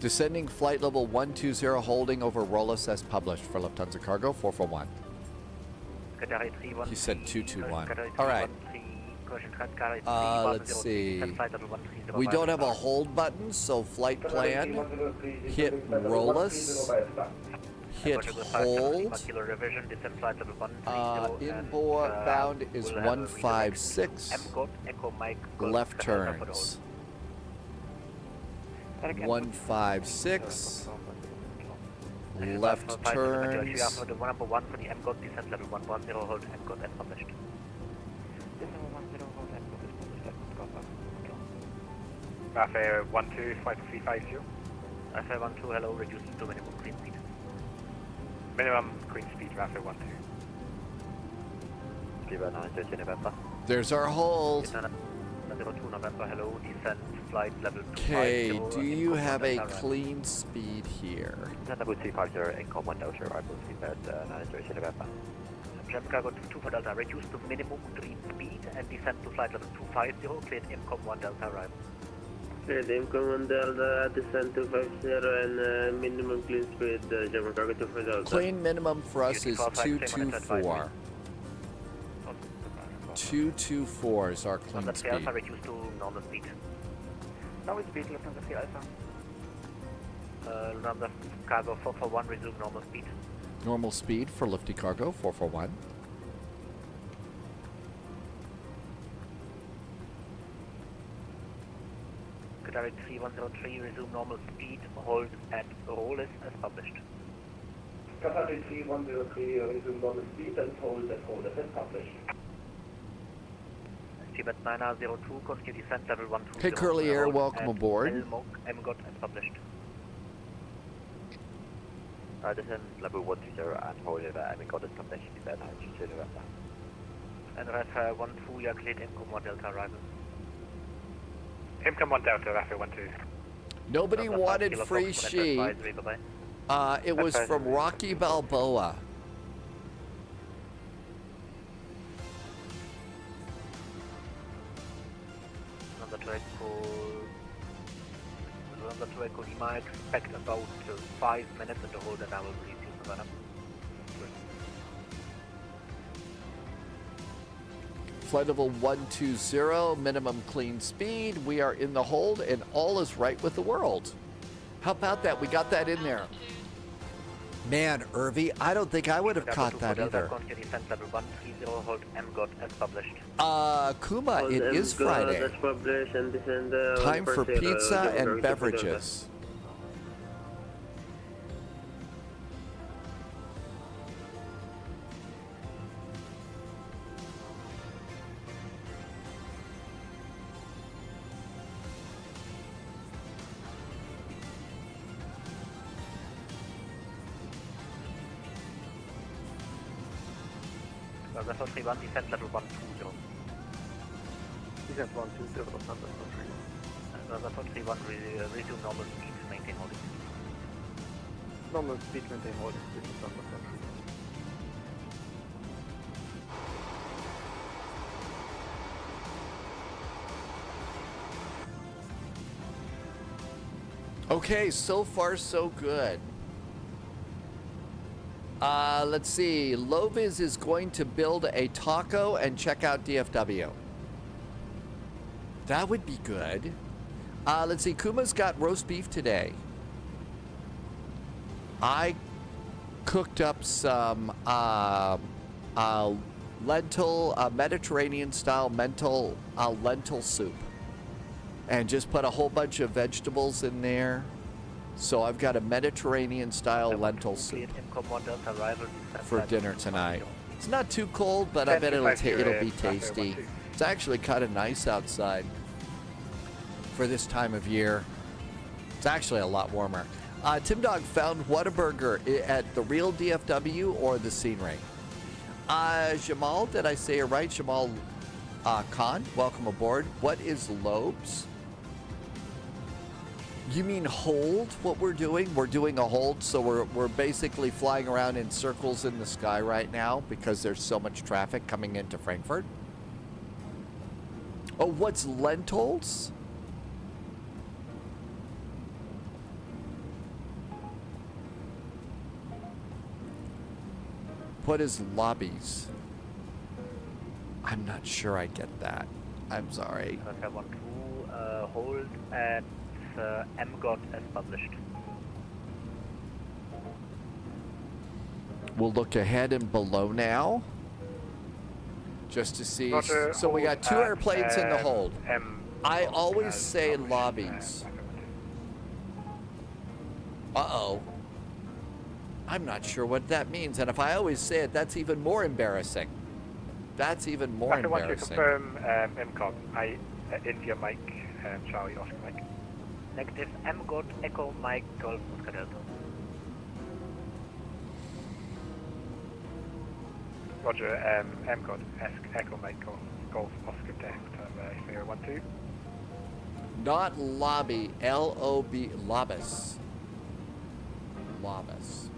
Descending flight level 120, holding over Rollis as published for Lufthansa Cargo 441. Qatari 313. He said 221. Qatari All right. 313, Let's see. We don't have a hold button, so flight plan, hit Rollis, hit hold. Inboard bound is 156. Left turns. 156. Left turns. Number 1 for the MGOT, descent level 110, hold MGOT as published. RFA 12, flight 350. RFA 12, hello, reduce to minimum clean speed. Minimum green speed, RFA 12. Clear 930 November. There's our hold. 02 November, hello, descent flight level 250. Okay, do you have a clean speed here? Descent level 250, income 1 Delta, arrival speed at 930 November. Jet Cargo 2 for Delta, reduce to minimum green speed and descend to flight level 250, cleared income 1 Delta arrival. Cleared income 1 Delta, descent 250 and minimum clean speed, Jet Cargo 2 for Delta. Clean minimum for us is 224. 224 is our clean Alpha speed. reduce to normal speed. Normal speed, Lufthansa 3 Alpha. Lufthansa Cargo 441, resume normal speed. Normal speed for Lufty Cargo 441. Qatari 3103, resume normal speed, hold at roll is as published. Qatari 3103, resume normal speed and hold at roll as published. Tibet 902, continue descent level 120. Hey, Curly Air, welcome aboard. MGOT as published. Descent level 120 and hold it at MGOT as published, descent 920 November. And RF 12, you are cleared income 1 Delta arrival. Income 1 Delta, RFA 12. Nobody wanted free sheet. It was from Rocky Balboa. Number 2 Echo Lima, expect about 5 minutes in the hold and I will release you from that. Flight level 120, minimum clean speed. We are in the hold and all is right with the world. How about that? We got that in there. Man, Irvi, I don't think I would have caught that either. Kuma, it is Friday. Time for pizza and beverages. Vessel 31, descent level 120. Descent 120, Lufthansa 3. Vessel 31, resume normal speed, maintain holding. Normal speed, maintain holding speed, Lufthansa 3. Okay, so far so good. Let's see. Loviz is going to build a taco and check out DFW. That would be good. Let's see. Kuma's got roast beef today. I cooked up some lentil, Mediterranean-style lentil soup. And just put a whole bunch of vegetables in there. So I've got a Mediterranean-style lentil soup for dinner tonight. It's not too cold, but I bet it'll be tasty. It's actually kind of nice outside for this time of year. It's actually a lot warmer. Tim Dog found Whataburger at the real DFW or the scenery. Jamal, did I say it right? Jamal Khan, welcome aboard. What is Lobes? You mean hold what we're doing? We're doing a hold, so we're basically flying around in circles in the sky right now because there's so much traffic coming into Frankfurt. Oh, what's lentils? What is lobbies? I'm not sure I get that. I'm sorry. I want to hold at MGOT as published. We'll look ahead and below now. Just to see. So we got 2 airplanes in the hold. I always say lobbies. Uh-oh. I'm not sure what that means. And if I always say it, that's even more embarrassing. That's even more I want you to embarrassing. confirm MCOT. India Mike, Charlie Oscar Mike. Negative MGOT Echo Mike Golf Oscar Delta. Roger, MCOT Echo Mike Golf Oscar Delta 012. Not lobby, L-O-B, lobus. Lobus.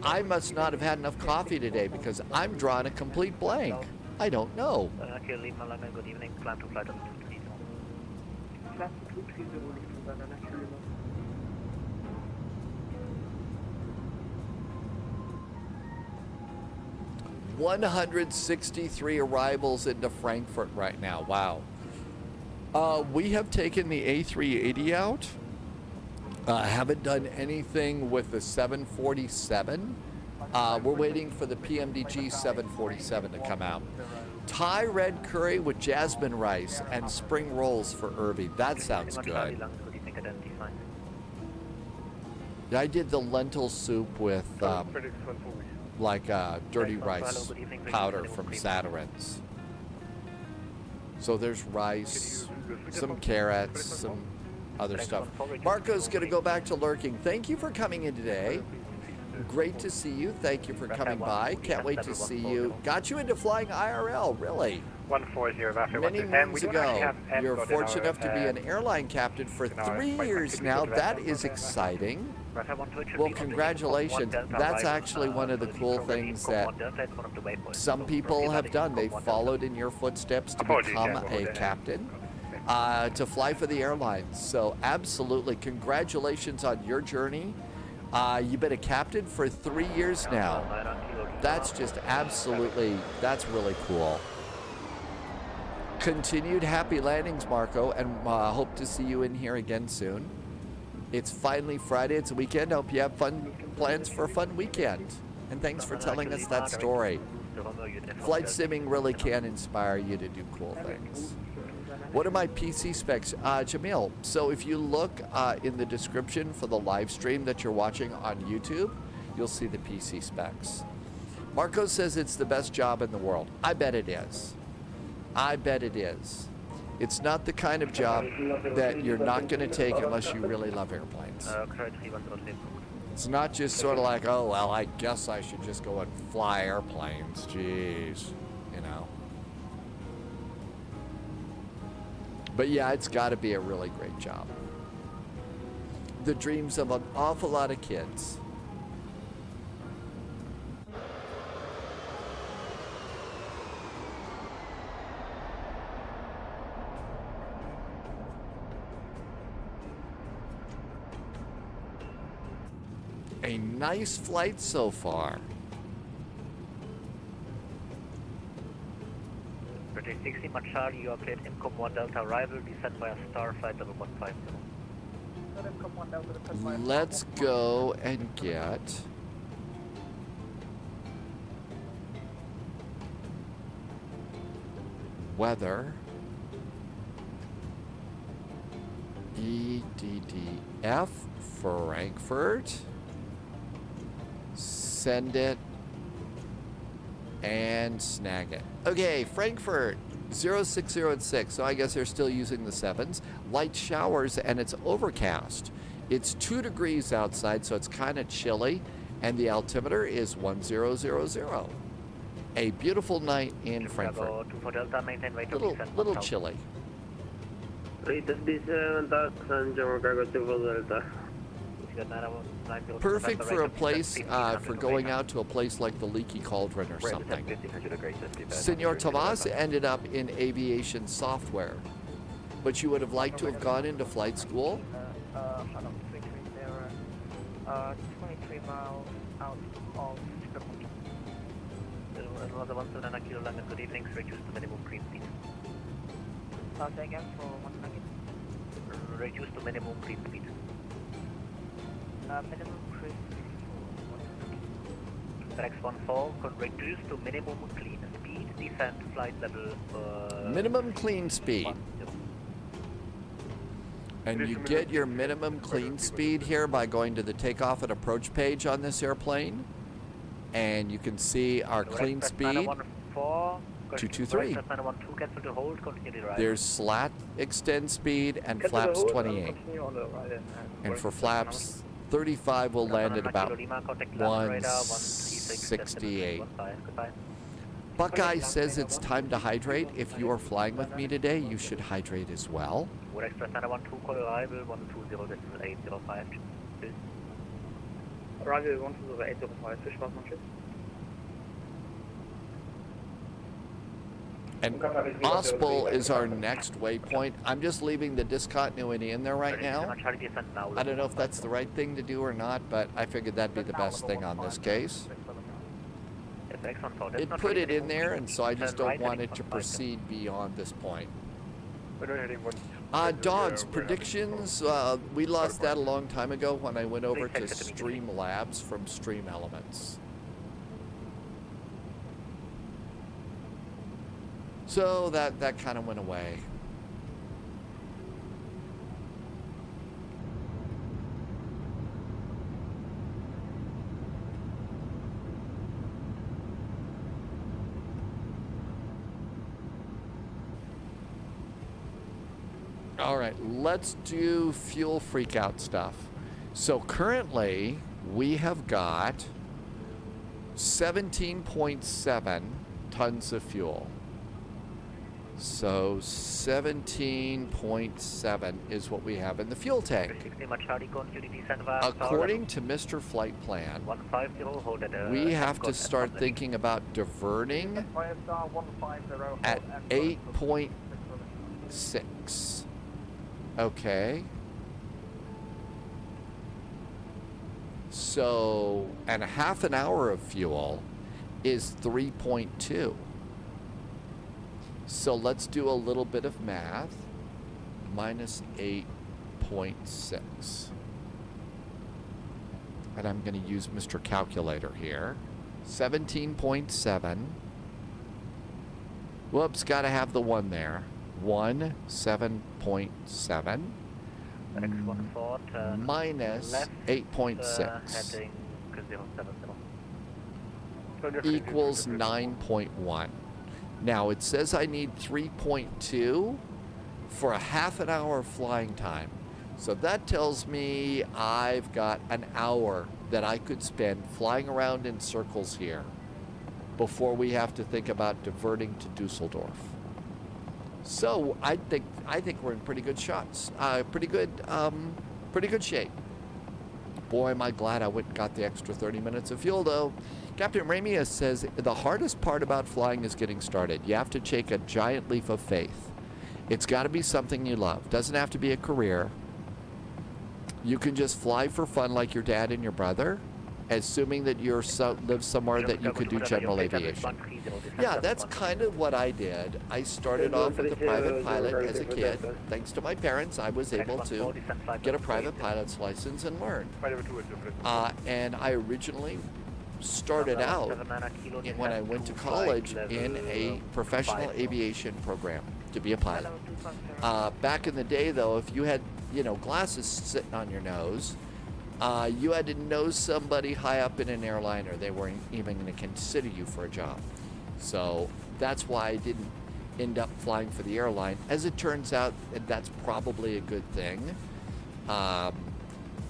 I must not have had enough coffee today because I'm drawing a complete blank. I don't know. Good evening, climb to flight of 163 arrivals into Frankfurt right now. Wow. We have taken the A380 out. Haven't done anything with the 747. We're waiting for the PMDG 747 to come out. Thai red curry with jasmine rice and spring rolls for Irby. That sounds good. I did the lentil soup with like dirty rice powder from Zatarain's. So there's rice, some carrots, some other stuff. Marco's going to go back to lurking. Thank you for coming in today. Great to see you. Thank you for coming by. Can't wait to see you. Got you into flying IRL, really? 140 Many moons ago. You're fortunate enough to be an airline captain for 3 years now. That is exciting. Well, congratulations. That's actually one of the cool things that some people have done. They've followed in your footsteps to become a captain, to fly for the airlines. So absolutely, congratulations on your journey. You've been a captain for 3 years now. That's just absolutely, that's really cool. Continued happy landings, Marco, and hope to see you in here again soon. It's finally Friday. It's a weekend. I hope you have fun plans for a fun weekend. And thanks for telling us that story. Flight simming really can inspire you to do cool things. What are my PC specs? Jamil, so if you look in the description for the live stream that you're watching on YouTube, you'll see the PC specs. Marco says it's the best job in the world. I bet it is. I bet it is. It's not the kind of job that you're not going to take unless you really love airplanes. It's not just sort of like, oh, well, I guess I should just go and fly airplanes. Jeez, you know. But yeah, it's got to be a really great job. The dreams of an awful lot of kids. A nice flight so far. British 60 Charlie, you are cleared IMCOM 1 Delta arrival, descent via Starflight level 150. Let's go and get weather. EDDF Frankfurt. Send it and snag it. Okay, Frankfurt 0606. So I guess they're still using the 7s. Light showers and it's overcast. It's 2 degrees outside, so it's kind of chilly, and the altimeter is 1000. A beautiful night in Frankfurt. Little chilly. Rate SD7000, German Cargo Triple Delta. Perfect for a place, for going out to a place like the Leaky Cauldron or something. Senor Tavas ended up in aviation software, but you would have liked to have gone into flight school? 23 miles out of Chicago. Another 179 kilo London, good evening, reduce to minimum clean speed. Say again for 1 reduce to minimum clean speed. Minimum clean speed. X14, can reduce to minimum clean speed, descent flight level. Minimum clean speed. 10. And you get your minimum clean speed here by going to the takeoff and approach page on this airplane. And you can see our clean speed, 223. There's slat extend speed and flaps 28. And for flaps 35 will land at about 168. Buckeye says it's time to hydrate. If you are flying with me today, you should hydrate as well. Would Express 912 call arrival 120.805. Arrival 120.805, Pushback, Manchester. And Ospel is our next waypoint. I'm just leaving the discontinuity in there right now. I don't know if that's the right thing to do or not, but I figured that'd be the best thing on this case. It put it in there, and so I just don't want it to proceed beyond this point. Dogs, predictions, we lost that a long time ago when I went over to Streamlabs from Stream Elements. So that kind of went away. All right, let's do fuel freakout stuff. So currently we have got 17.7 tons of fuel. So 17.7 is what we have in the fuel tank. According to Mr. Flight Plan, we have to start thinking about diverting at 8.6. Okay. So, and a half an hour of fuel is 3.2. So let's do a little bit of math. Minus 8.6. And I'm going to use Mr. Calculator here. 17.7. Whoops, got to have the 1 there. 7.7 minus 8.6 equals 9.1. Now it says I need 3.2 for a half an hour of flying time. So that tells me I've got an hour that I could spend flying around in circles here before we have to think about diverting to Dusseldorf. So I think we're in pretty good shots. Pretty good shape. Boy, am I glad I went and got the extra 30 minutes of fuel, though. Captain Ramia says the hardest part about flying is getting started. You have to take a giant leap of faith. It's got to be something you love. Doesn't have to be a career. You can just fly for fun like your dad and your brother, assuming that you live somewhere that you could do general aviation. Yeah, that's kind of what I did. I started off with a private pilot as a kid. Thanks to my parents, I was able to get a private pilot's license and learn. And I originally started out when I went to college in a professional aviation program to be a pilot. Back in the day, though, if you had, glasses sitting on your nose, you had to know somebody high up in an airline, or they weren't even going to consider you for a job. So that's why I didn't end up flying for the airline. As it turns out, that's probably a good thing.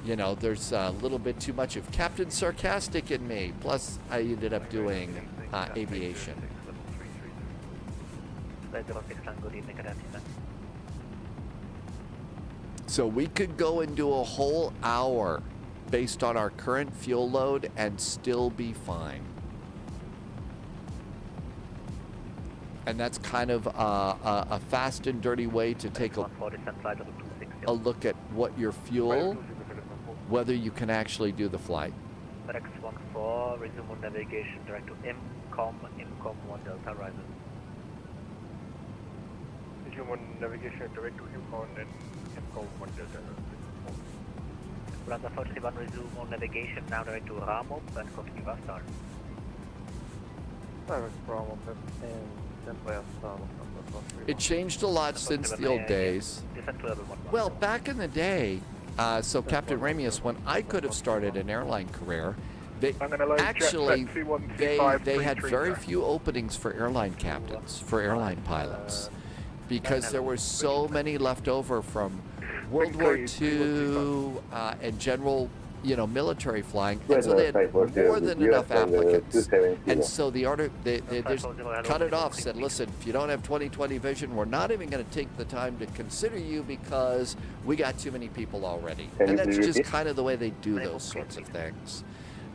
There's a little bit too much of Captain Sarcastic in me. Plus, I ended up doing aviation. So we could go and do a whole hour based on our current fuel load and still be fine. And that's kind of a fast and dirty way to take a look at what your fuel, whether you can actually do the flight. X14, resume on navigation direct to IMCOM 1 Delta Rising. Resume on navigation direct to IMCOM and IMCOM 1 Delta. Lufthansa 431, resume on navigation now direct to Ramop and continue westbound. It changed a lot since the old days. Well, back in the day, so Captain Ramius, when I could have started an airline career, they had very few openings for airline captains, for airline pilots, because there were so many left over from World War II and general, military flying, and so they had more than enough applicants. And so they just cut it off, said, listen, if you don't have 20/20 vision, we're not even going to take the time to consider you because we got too many people already. And that's just kind of the way they do those sorts of things.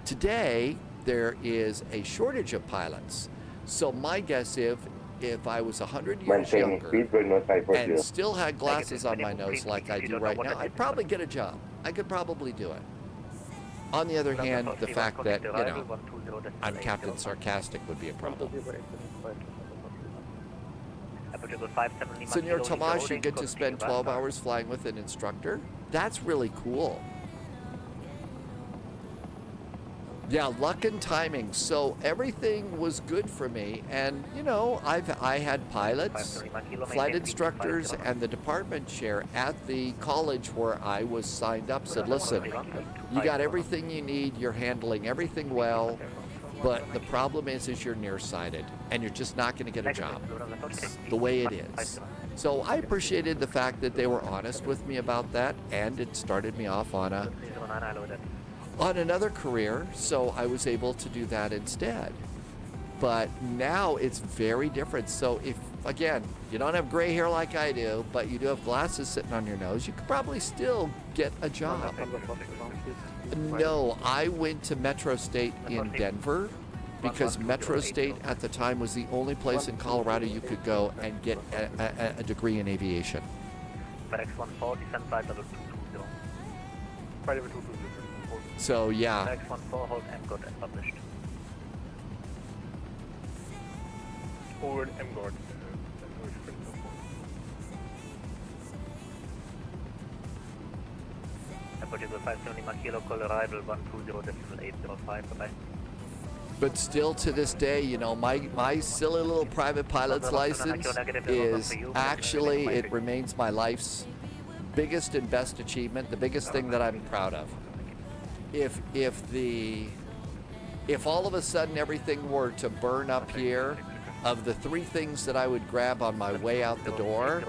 Today, there is a shortage of pilots. So my guess if I was 100 years younger and still had glasses on my nose like I do right now, I'd probably get a job. I could probably do it. On the other hand, the fact that, I'm Captain Sarcastic would be a problem. Senor Tomas, you get to spend 12 hours flying with an instructor? That's really cool. Yeah, luck and timing. So everything was good for me. And, I had pilots, flight instructors, and the department chair at the college where I was signed up said, listen, you got everything you need. You're handling everything well. But the problem is you're nearsighted and you're just not going to get a job. It's the way it is. So I appreciated the fact that they were honest with me about that, and it started me off on another career, so I was able to do that instead. But now it's very different. So if, again, you don't have gray hair like I do, but you do have glasses sitting on your nose, you could probably still get a job. No, I went to Metro State in Denver because Metro State at the time was the only place in Colorado you could go and get a degree in aviation. So yeah. X14 hold M-Gord established. Forward M-Gord. Portugal 570 kilo, call arrival 120.805, bye-bye. But still to this day, my silly little private pilot's license is actually, it remains my life's biggest and best achievement, the biggest thing that I'm proud of. If all of a sudden everything were to burn up here, of the 3 things that I would grab on my way out the door,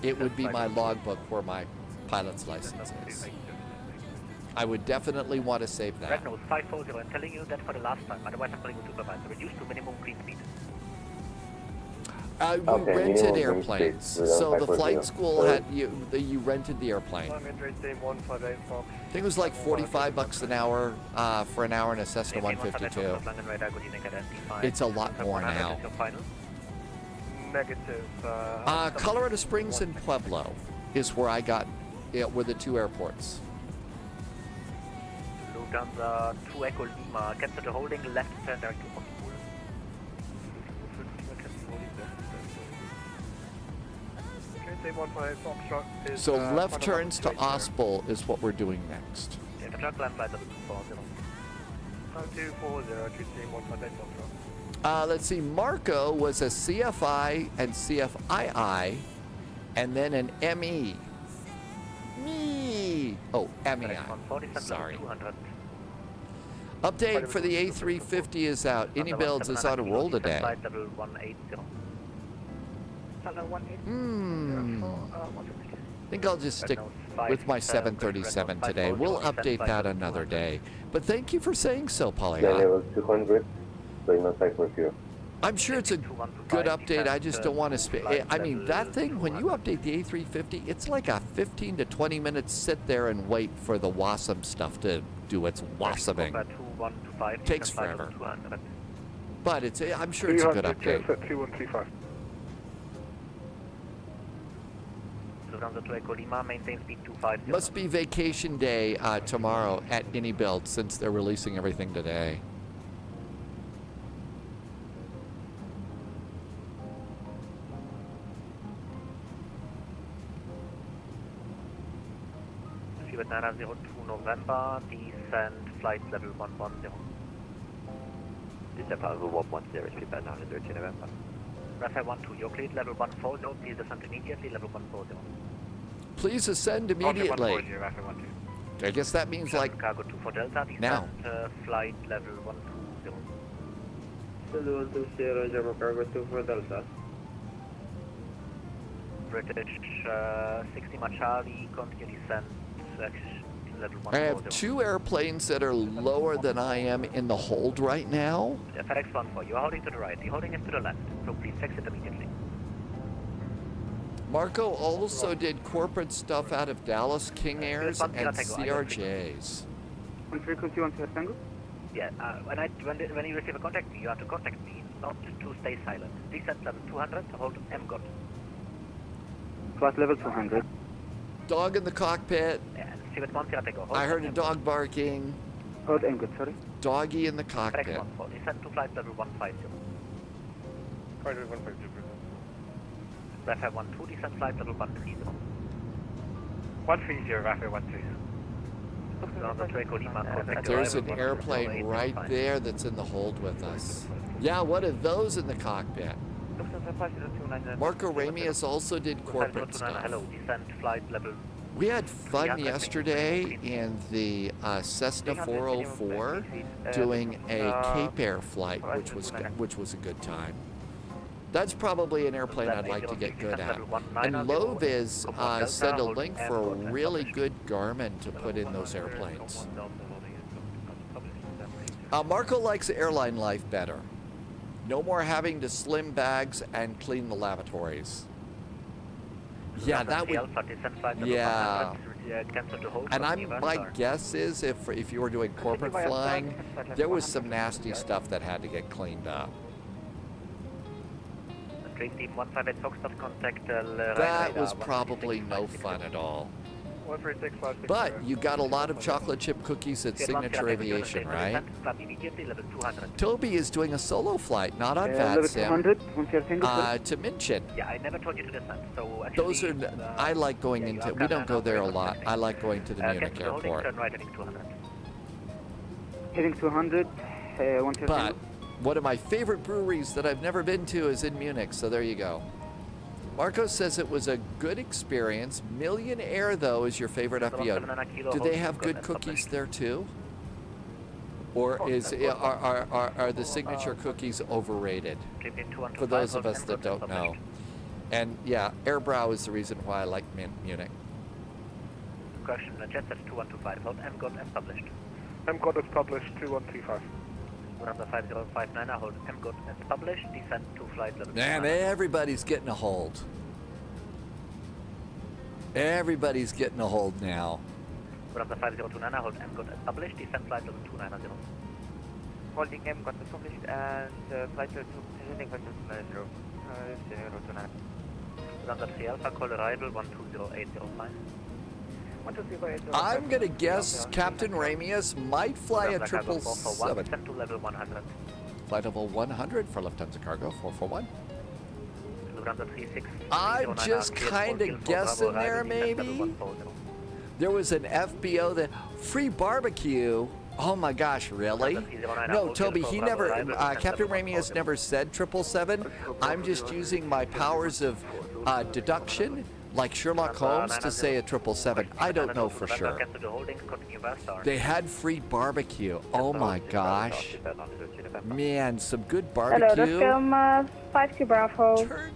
it would be my logbook where my pilot's license is. I would definitely want to save that. Red Nose 540, I'm telling you that for the last time, otherwise I'm calling you supervisor. Reduce to minimum green speed. We rented airplanes, so the flight school had you rented the airplane. I think it was like $45 an hour for an hour in a Cessna 152. It's a lot more now. Negative. Colorado Springs and Pueblo is where I got. Were the 2 airports. Lufthansa 2 Echo Lima, cancel the holding left turn direct to Ospol. So left turns to Ospol is what we're doing next. Let's see, Marco was a CFI and CFII, and then an ME. MEI. Sorry. Update for the A350 is out. Any builds is on a roll today. I think I'll just stick with my 737 today. We'll update that another day. But thank you for saying so, Polly. I'm sure it's a good update. I just don't want to I mean, that thing, when you update the A350, it's like a 15 to 20 minutes sit there and wait for the WASM stuff to do its WASMing. Takes forever. But it's I'm sure it's a good update. 2135. Must be vacation day tomorrow at any build since they're releasing everything today. Nara 02 November, descend flight level 110. Descend level 110, speed by 902 November. Rafael 12, you're cleared level 140, please descend immediately, level 140. Please ascend immediately. I guess that means like Cargo 2 for Delta, descend now. Flight level 120. Descend 120, German Cargo 2 for Delta. British 60 Charlie, continue descent. I have two airplanes that are lower than I am in the hold right now. FedEx 14, you're holding to the right, you're holding it to the left, so please fix it immediately. Marco also did corporate stuff out of Dallas King Airs and CRJs. On frequency 1 Tango? Yeah, when you receive a contact, you have to contact me, not to stay silent. Descent level 200, hold MGOT. Flight level 200. Dog in the cockpit. I heard a dog barking. Hold MGOT, sorry. Doggy in the cockpit. Descend to flight level 150. Flight level 150. Rafael 12, descend flight level 130. 130, Rafael 130. There's an airplane right there that's in the hold with us. Yeah, what are those in the cockpit? Marco Ramius also did corporate stuff. Hello, descend flight level. We had fun yesterday in the Cessna 404 doing a Cape Air flight, which was a good time. That's probably an airplane I'd like to get good at. And Loviz sent a link for a really good Garmin to put in those airplanes. Marco likes airline life better. No more having to slim bags and clean the lavatories. Yeah, that would. Yeah. And my guess is if you were doing corporate flying, there was some nasty stuff that had to get cleaned up. That was probably no fun at all. But you got a lot of chocolate chip cookies at Signature Aviation, right? Toby is doing a solo flight, not on VATSIM, to München. Yeah, I never told you to descend, so actually, those are, I like going into, we don't go there a lot. I like going to the Munich airport. Turn right, heading 200. Heading 200, but one of my favorite breweries that I've never been to is in Munich, so there you go. Marco says it was a good experience. Million Air, though, is your favorite FBO. Do they have good cookies there, too? Or are the signature cookies overrated? For those of us that don't know. And, yeah, Airbrow is the reason why I like Munich. Question, JetSet 2125, hold MGOT as published. MGOT is published, 2135. Number 5059, hold MGOT as published, descend to flight level. Man, everybody's getting a hold. Everybody's getting a hold now. Number 5029, hold MGOT as published, descend flight level 290. Holding MGOT as published and flight level 290. Number 3 Alpha, call arrival 120805. I'm going to guess Captain Ramius might fly a 777. Descend to level 100. Flight level 100 for Lufthansa Cargo 441. Number I'm just kind of guessing there, maybe. There was an FBO that free barbecue. Oh my gosh, really? No, Toby, he never, Captain Ramius never said 777. I'm just using my powers of deduction, like Sherlock Holmes, to say a 777. I don't know for sure. They had free barbecue. Oh my gosh. Man, some good barbecue. Hello, the film 52 Bravo. Turn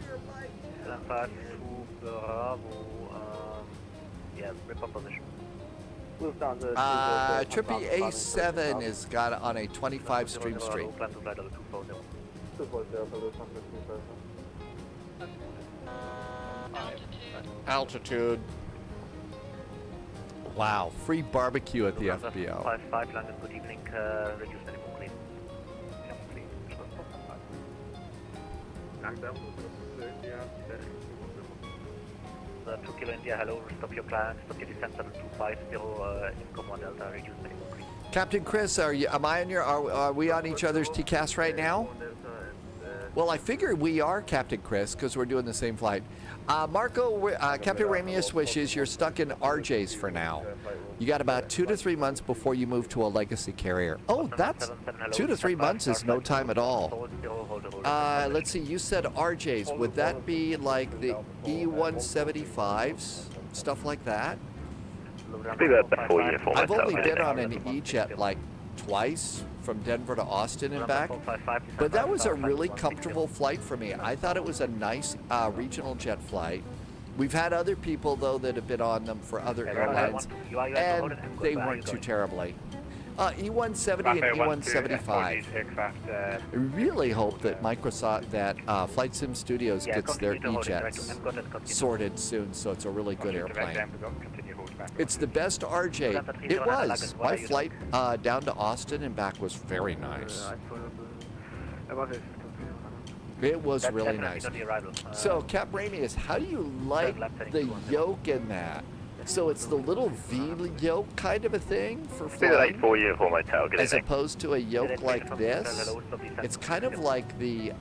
your light. Yeah, report position. Trippy A7 is got on a 25 Stream Street. Altitude. Wow, free barbecue at the FBO. 55 London, good evening, reduce minimum clean. The 2 Kilo India, hello, stop your plan, stop your descent level 250, income 1 Delta, reduce minimum clean. Captain Chris, are we on each other's TCAS right now? Well, I figure we are, Captain Chris, because we're doing the same flight. Marco, Captain Ramius wishes you're stuck in RJ's for now. You got about 2 to 3 months before you move to a legacy carrier. Oh, that's 2 to 3 months is no time at all. Let's see, you said RJ's. Would that be like the E175s, stuff like that? I've only been on an E-Jet like twice, from Denver to Austin and back, but that was a really comfortable flight for me. I thought it was a nice regional jet flight. We've had other people, though, that have been on them for other airlines, and they weren't too terribly. E170 and E175. I really hope that Microsoft, that Flight Sim Studios gets their E-Jets sorted soon, so it's a really good airplane. It's the best RJ. It was. My flight down to Austin and back was very nice. It was really nice. So, Cap Ramius, how do you like the yoke in that? So it's the little V yoke kind of a thing for flying, as opposed to a yoke like this. It's kind of like the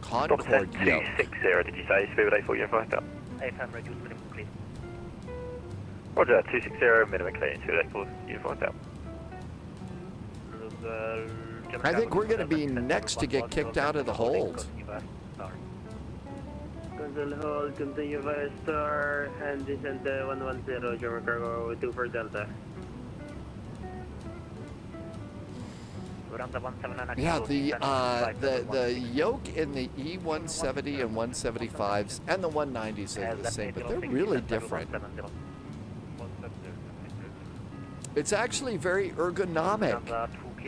Concorde yoke. 260, did you say? Speedbird 840 Hotel. AFM, reduce minimum clean. Roger, 260, minimum clean, Speedbird 840 Hotel. I think we're going to be next to get kicked out of the hold. Cancel hold, continue via star, and descent 110, German cargo 2 for Delta. Yeah, the yoke in the E170 and 175s and the 190s are the same, but they're really different. It's actually very ergonomic.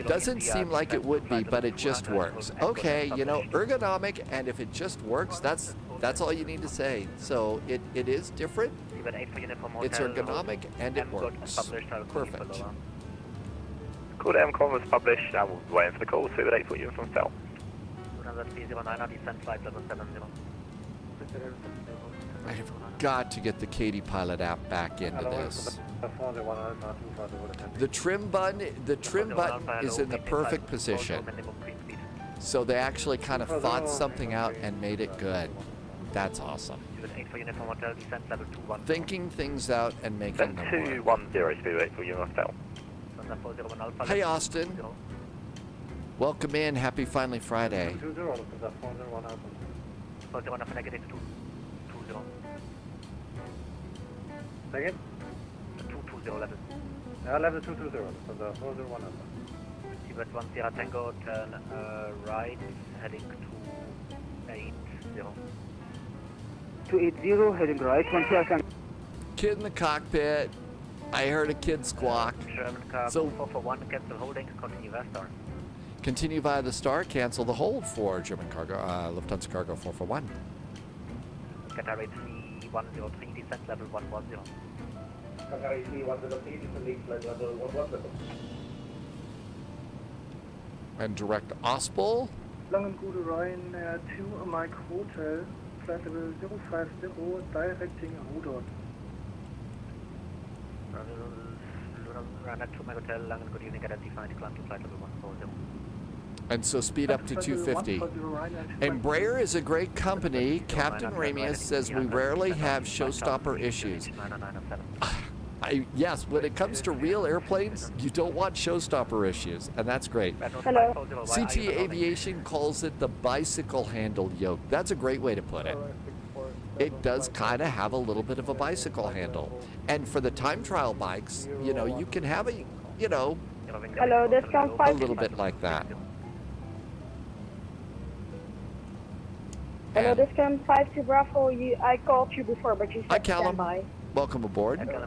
Doesn't seem like it would be, but it just works. Okay, you know, ergonomic, and if it just works, that's all you need to say. So it is different, it's ergonomic, and it works. Perfect. Call down call was published, I will wait for the call, Speedbird 840 from Stel. I have got to get the Katie Pilot app back into this. The trim button is in the perfect position. So they actually kind of thought something out and made it good. That's awesome. Thinking things out and making them work. 210, Speedbird 840 Hotel. Hey Austin. Welcome in. Happy Finally Friday. Second? 220 level. Level 220, so the 401 number. Tibet 10 Tango, turn right, heading to 80. 280, heading right, 10 Kid in the cockpit. I heard a kid squawk. German cargo So 441, cancel holding, continue west star. continue via the star, cancel the hold for German cargo, Lufthansa Cargo 441. Qatar 103, descent level 110. Qatar 103, descent level 110. And direct Ospel. Langen Gute Rhein, 2 Mike Hotel, flight level 050, directing Rudolph. Runner 2 Mike Hotel, Langen Good evening, identify decline to flight level 140. And so speed up to 250. Embraer is a great company. Captain Ramius says we rarely have showstopper issues. Yes, when it comes to real airplanes, you don't want showstopper issues, and that's great. Hello. CT Aviation calls it the bicycle handle yoke. That's a great way to put it. It does kind of have a little bit of a bicycle handle. And for the time trial bikes, you know, you can have a, you know, Hello, this comes a 5. little bit like that. Hello, And this comes 5 to Bravo. I called you before, but you Hi, said Callum. standby. Welcome aboard. Descent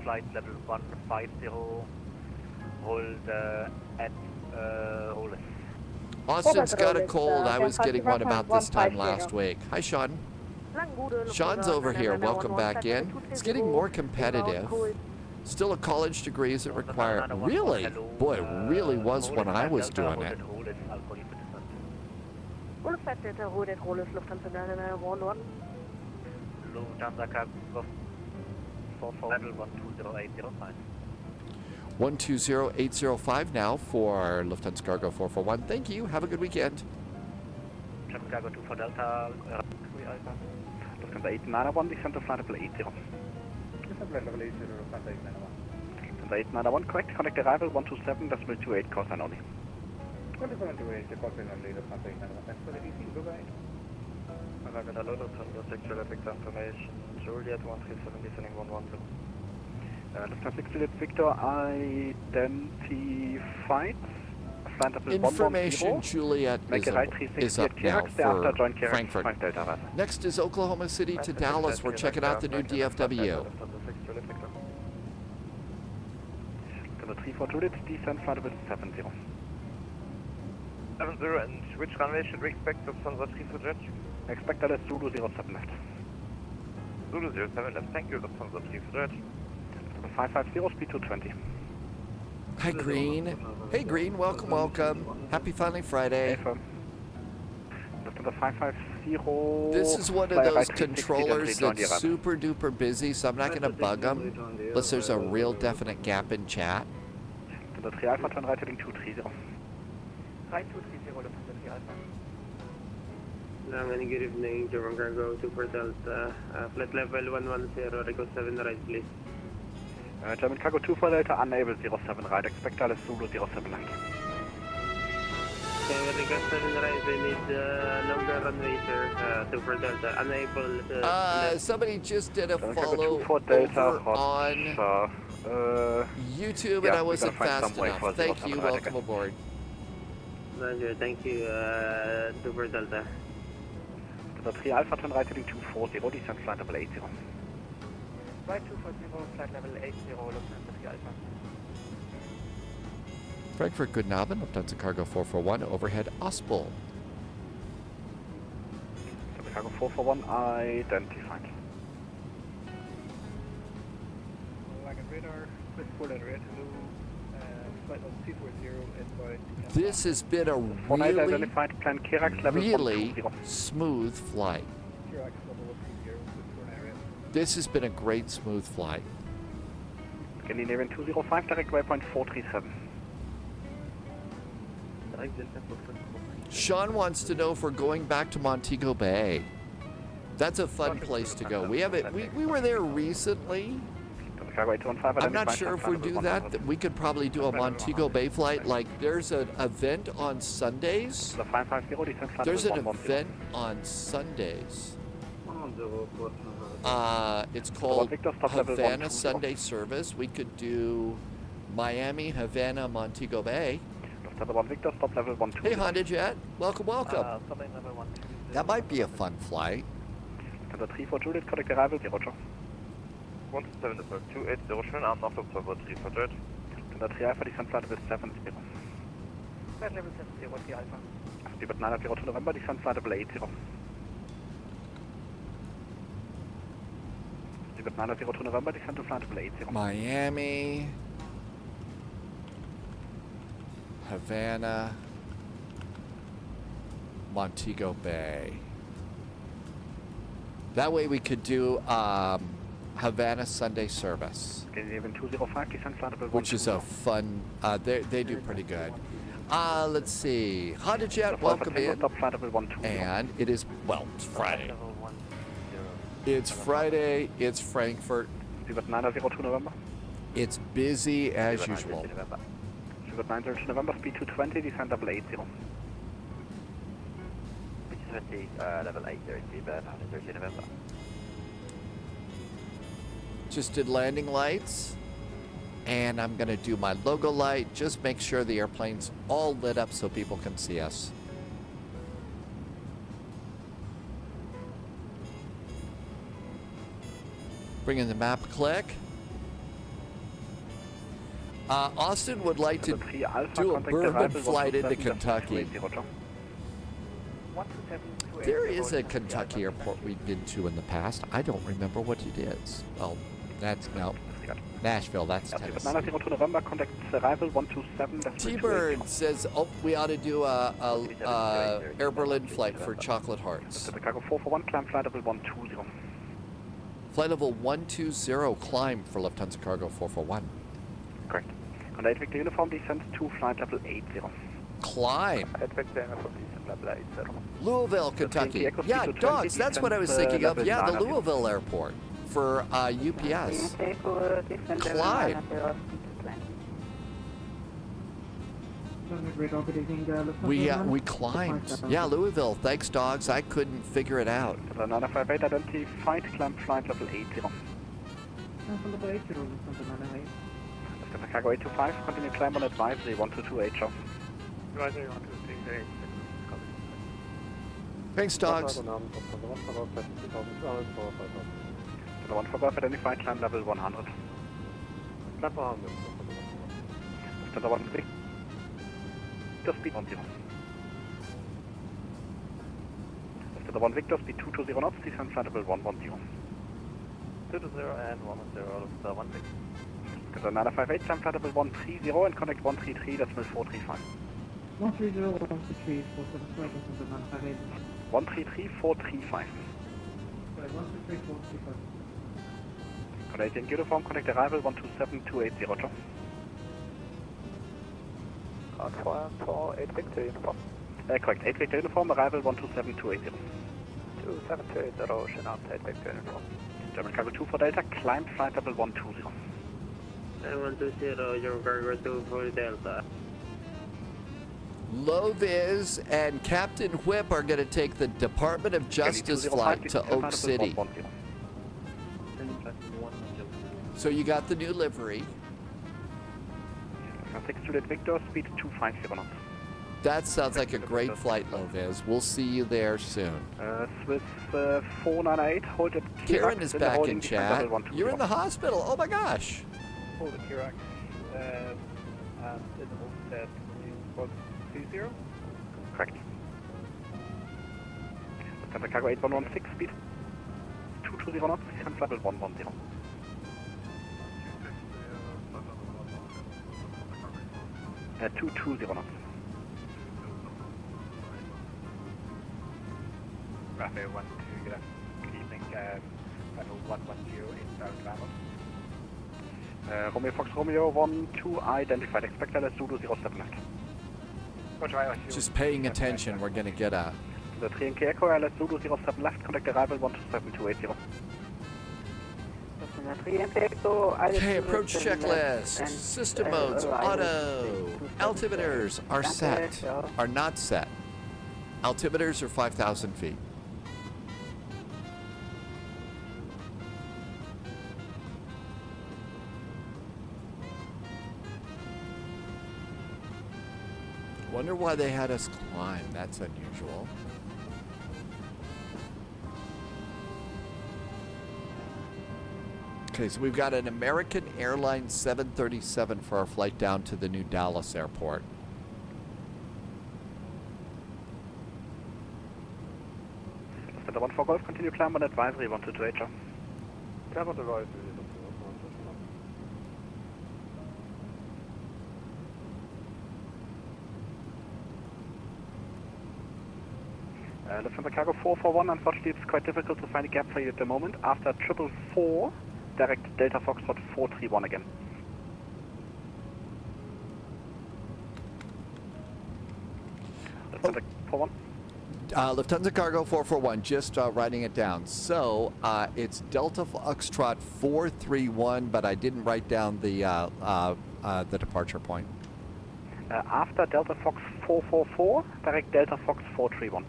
flight level 150, hold at Rollis. Austin's got a cold. I was getting one about this time last week. Hi, Sean. Sean's over here. Welcome back in. It's getting more competitive. Still a college degree isn't required. Really? Boy, it really was when I was doing it. Lufthansa Cargo 44 level 120805. 120805 now for Lufthansa Cargo 441. Thank you. Have a good weekend. German Cargo 24 Delta. Lufthansa 891, descent to flight level 80. Lufthansa Lufthansa 891, correct. Connect arrival 127.28, call sign only. 127.28, call sign only. Lufthansa 891, thanks for the DC. Goodbye. Hello, Lufthansa 6 Juliet Victor information. Juliet 137 descending 110. Lufthansa 6 Juliet Victor identified. Information Juliet is up now for Frankfurt. Next is Oklahoma City to Dallas. We're checking out the new DFW. 34 Juliet, descent flight level 70. 70, and which runway should we expect Lufthansa 34 Jet? Expect that as Zulu 07 left. Zulu 07 left, thank you, Lufthansa 34 Jet. 550, speed 220. Hi, Green. Hey, Green. Welcome, welcome. Happy Finally Friday. Lufthansa 550. This is one of those controllers that's super duper busy, so I'm not going to bug them unless there's a real definite gap in chat. Lufthansa 3 Alpha, turn right heading 230. Right 230, Lufthansa 3 Alpha. Good evening, German Cargo 24 Delta, flight level 110, Rico 7 right, please. German Cargo 24 Delta, unable 07 right, expect Alice Zulu 07 land. Okay, Rico 7 right, we need longer runway, sir, 24 Delta, unable somebody just did a follow over on YouTube, and I wasn't fast enough. Thank you, welcome aboard. Roger, thank you, 24 Delta. The 3 Alpha, turn right heading 240, descent flight level 80. Right 240, flight level 80, Lufthansa 3 Alpha. Frankfurt, Good Abend, Lufthansa Cargo 441, overhead Ospel. Lufthansa Cargo 441, identified. Wagon radar, Westport at red, hello, flight level 240, This has been a really smooth flight. This has been a great smooth flight. Scandinavian 205, direct waypoint 437. Sean wants to know if we're going back to Montego Bay. That's a fun place to go. We were there recently. I'm not sure if we do that. We could probably do a Montego Bay flight. Like, there's an event on Sundays. There's an event on Sundays. It's called Havana Sunday Service. We could do Miami, Havana, Montego Bay. Hey, Honda Jet. Welcome, welcome. That might be a fun flight. 170280, schönen Abend noch, Lufthansa 3 for Jet. The 3 Alpha, descent flight level 70. Flight level 70, 3 Alpha. Speed 902 November, descent flight level 80. Speed 902 November, descent to flight level 80. Miami, Havana, Montego Bay. That way we could do Havana Sunday Service, which is a fun, they do pretty good. Let's see, Honda Jet, welcome in. And it is, well, it's Friday. It's Friday, it's Frankfurt. It's busy as usual. 902 November, speed 220, descent level 80. 220, level 830, 930 November. Just did landing lights, and I'm gonna do my logo light. Just make sure the airplane's all lit up so people can see us. Bring in the map click. Austin would like to 3 Alpha, do a contact bourbon arrival flight into 127, Kentucky. 280, roger. 127, There is a Kentucky airport we've been to in the past. I don't remember what it is. Well, that's no. Nashville, that's Tennessee. 902 November, contact arrival 127. T-Bird says, oh, we ought to do a Air Berlin flight for Chocolate Hearts. Chicago 441, climb flight level 120. Flight level 120, climb for Lufthansa Cargo 441. Correct. Contact Victor Uniform, descent to flight level 80. Climb. Victor Uniform, descent level 80. Louisville, Kentucky. Yeah, dogs, that's what I was thinking of. Yeah, the Louisville airport for UPS. Climb. We climbed. Yeah, Louisville. Thanks, dogs. I couldn't figure it out. 958, identified, climb flight level 80. Chicago 825, continue climb on advisory 122 HR. Advisory 123. Thanks, dogs. The one for Golf, identified, climb level 100. Climb 100. The one big. Victor speed 10. After the one Victor speed 220 knots, descend flight level 110. 220 and 110 out of the one Victor. After 958, climb flight level 130 and contact 133, decimal 435. 130, 133, 435. 133, 435. 133, 435. Canadian uniform, contact arrival 127, 280, roger. For 8 Victor uniform. Correct, 8 Victor uniform, arrival 127, 280. 27, 280, Ocean out, 8 Victor uniform. German Cargo 2 for Delta, climb flight level 120. 120, German Cargo 2 for Delta. Loviz and Captain Whip are going to take the Department of Justice flight to Oak City. So you got the new livery. 6 Juliet Victor, speed 250 knots. That sounds like a great flight, Loviz. We'll see you there soon. Swiss 498, hold it. Karen is back in chat. You're in the hospital. Oh my gosh. Hold it, Kirax. And in the hold set 120. Correct. Lufthansa Cargo 8116, speed 220 knots, descent level 110. Uh, 220 knots. Raphael 12, good evening, level 110 inbound travel. Romeo Fox Romeo 12, identified, expect LS Zulu 07 left. Just paying attention, we're going to get out. The 3NK Echo, LS Zulu 07 left, contact arrival 127 280. Okay, approach checklist. System modes, auto. Altimeters are set, are not set. Altimeters are 5,000 feet. Wonder why they had us climb. That's unusual. Okay, so we've got an American Airlines 737 for our flight down to the new Dallas airport. The one for Golf, continue climb on advisory 122 HR. Climb on advisory. Lufthansa Cargo 441, unfortunately it's quite difficult to find a gap for you at the moment. After 444, direct Delta Foxtrot 431 again. Lufthansa 41. Lufthansa Cargo 441, just writing it down. So it's Delta Foxtrot 431, but I didn't write down the departure point. After Delta Fox 444, direct Delta Fox 431.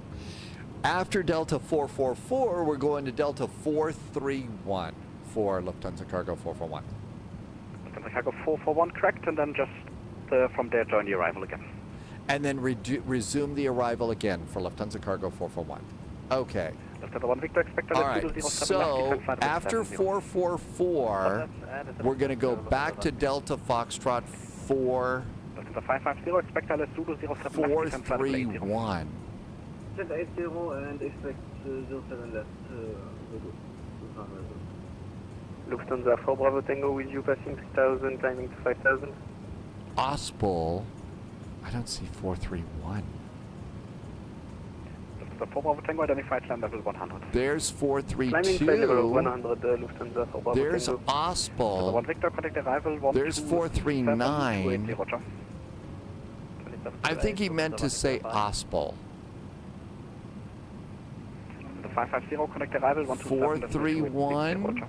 After Delta 444, we're going to Delta 431 for Lufthansa Cargo 441. Lufthansa Cargo 441, correct, and then just from there join the arrival again. And then resume the arrival again for Lufthansa Cargo 441. Okay. Lufthansa 1 Victor, expect all right, so after 444, we're going to go back to Delta Foxtrot 4 Lufthansa 550, expect LS Zulu 07 left, descend flight level 80. 431. Set 80 and expect 07 left. Lufthansa 4 Bravo Tango with you passing 3000, climbing to 5000. Ospel, I don't see 431. Lufthansa 4 Bravo Tango, identified climb level 100. There's Climbing flight level 432. 100, Lufthansa 4 Bravo There's Tango. Ospel. 1 Victor, contact arrival 1. There's 439. Roger. I think he meant to say Ospel. The 550, contact arrival 127. 431. Roger.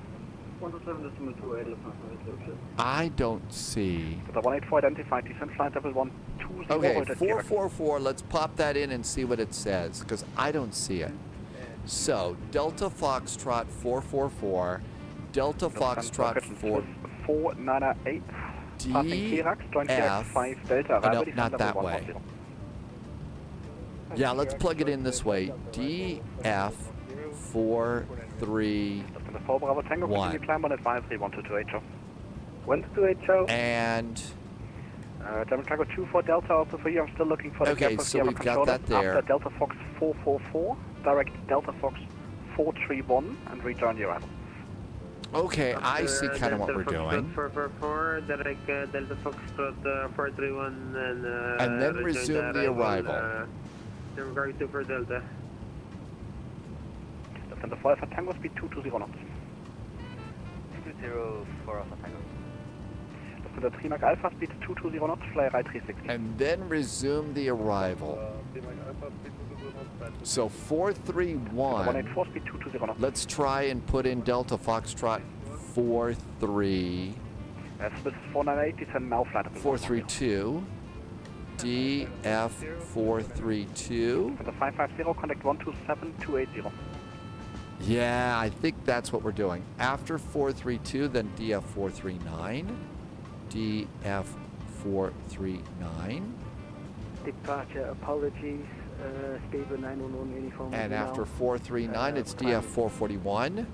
127.28, Lufthansa. I don't see. The 184 identified, descend flight level 120. Okay, roger, Quebec. 444. Let's pop that in and see what it says, because I don't see it. So, Delta Foxtrot 444, Delta Foxtrot 498. Passing Kirax, join Kirax 5 Delta. no, Arrival not descend that level way. 110. Yeah, let's plug it in this way. DF 431. The 4 Bravo Tango, continue climb on advisory 128, show. 128, show. And German Tango 24 Delta, also for you, I'm still looking for the okay, gap of so Sierra we've got controller. that there. After Delta Fox 444, direct Delta Fox 431 and rejoin the arrival. Okay, I see kind of what we're doing. 444, direct Delta Foxtrot 431 And then resume the arrival. Regarding to for Delta. Lufthansa 4 Alpha Tango, speed 220 knots. 204 Alpha Tango. Lufthansa 3 Mach Alpha, speed 220 knots, fly right 360. And then resume the arrival. So 431. 184, speed 220 knots. Let's try and put in Delta Foxtrot 43. Swiss 498, descend now flight level 432. DF 432. The 550, contact 127280. Yeah, I think that's what we're doing. After 432, then DF 439. DF 439. Departure apologies. Stable 911 uniform. And after 439, it's DF 441.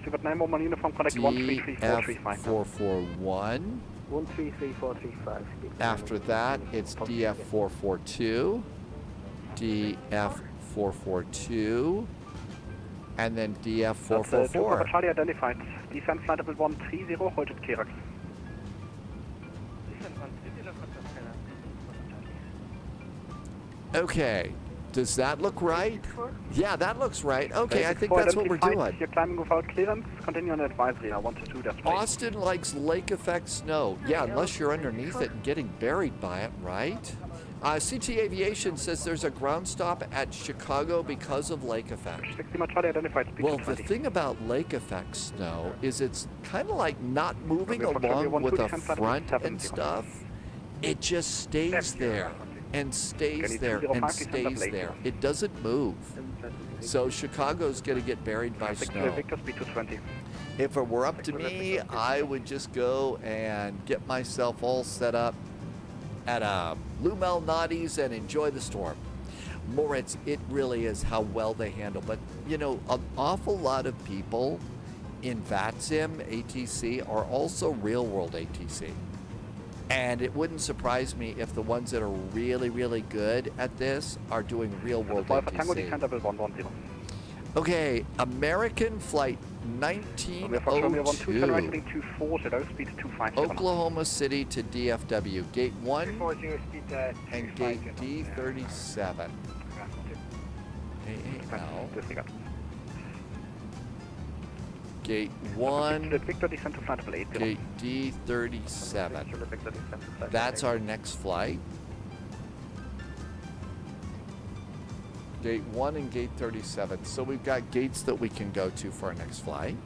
Steward 911 uniform, contact 133435. DF 441. 133435. After that, it's DF 442. DF 442. And then DF 444. Charlie identified. Descend flight level 130, hold at Kirax. Okay. Does that look right? Yeah, that looks right. Okay, I think that's what we're doing. You're climbing without clearance. Continue on advisory now, 122, that's right. Austin likes lake effect snow. Yeah, unless you're underneath it and getting buried by it, right? CT Aviation says there's a ground stop at Chicago because of lake effect. 60 Charlie identified. Speed Well, the 220. thing about lake effect snow is it's kind of like not moving along with a front and stuff. It just stays there and stays there and stays there. It doesn't move. So Chicago's going to get buried by snow. Victor, speed 220. If it were up to me, I would just go and get myself all set up at Blue Mel Noddy's and enjoy the storm. Moritz, it really is how well they handle. But, you know, an awful lot of people in VATSIM ATC are also real-world ATC. And it wouldn't surprise me if the ones that are really, really good at this are doing real-world ATC. Okay, American Flight 1902, Oklahoma City to DFW, Gate 1 and Gate D37. AAL. Gate 1, Gate D37. That's our next flight. Gate 1 and Gate 37. So we've got gates that we can go to for our next flight.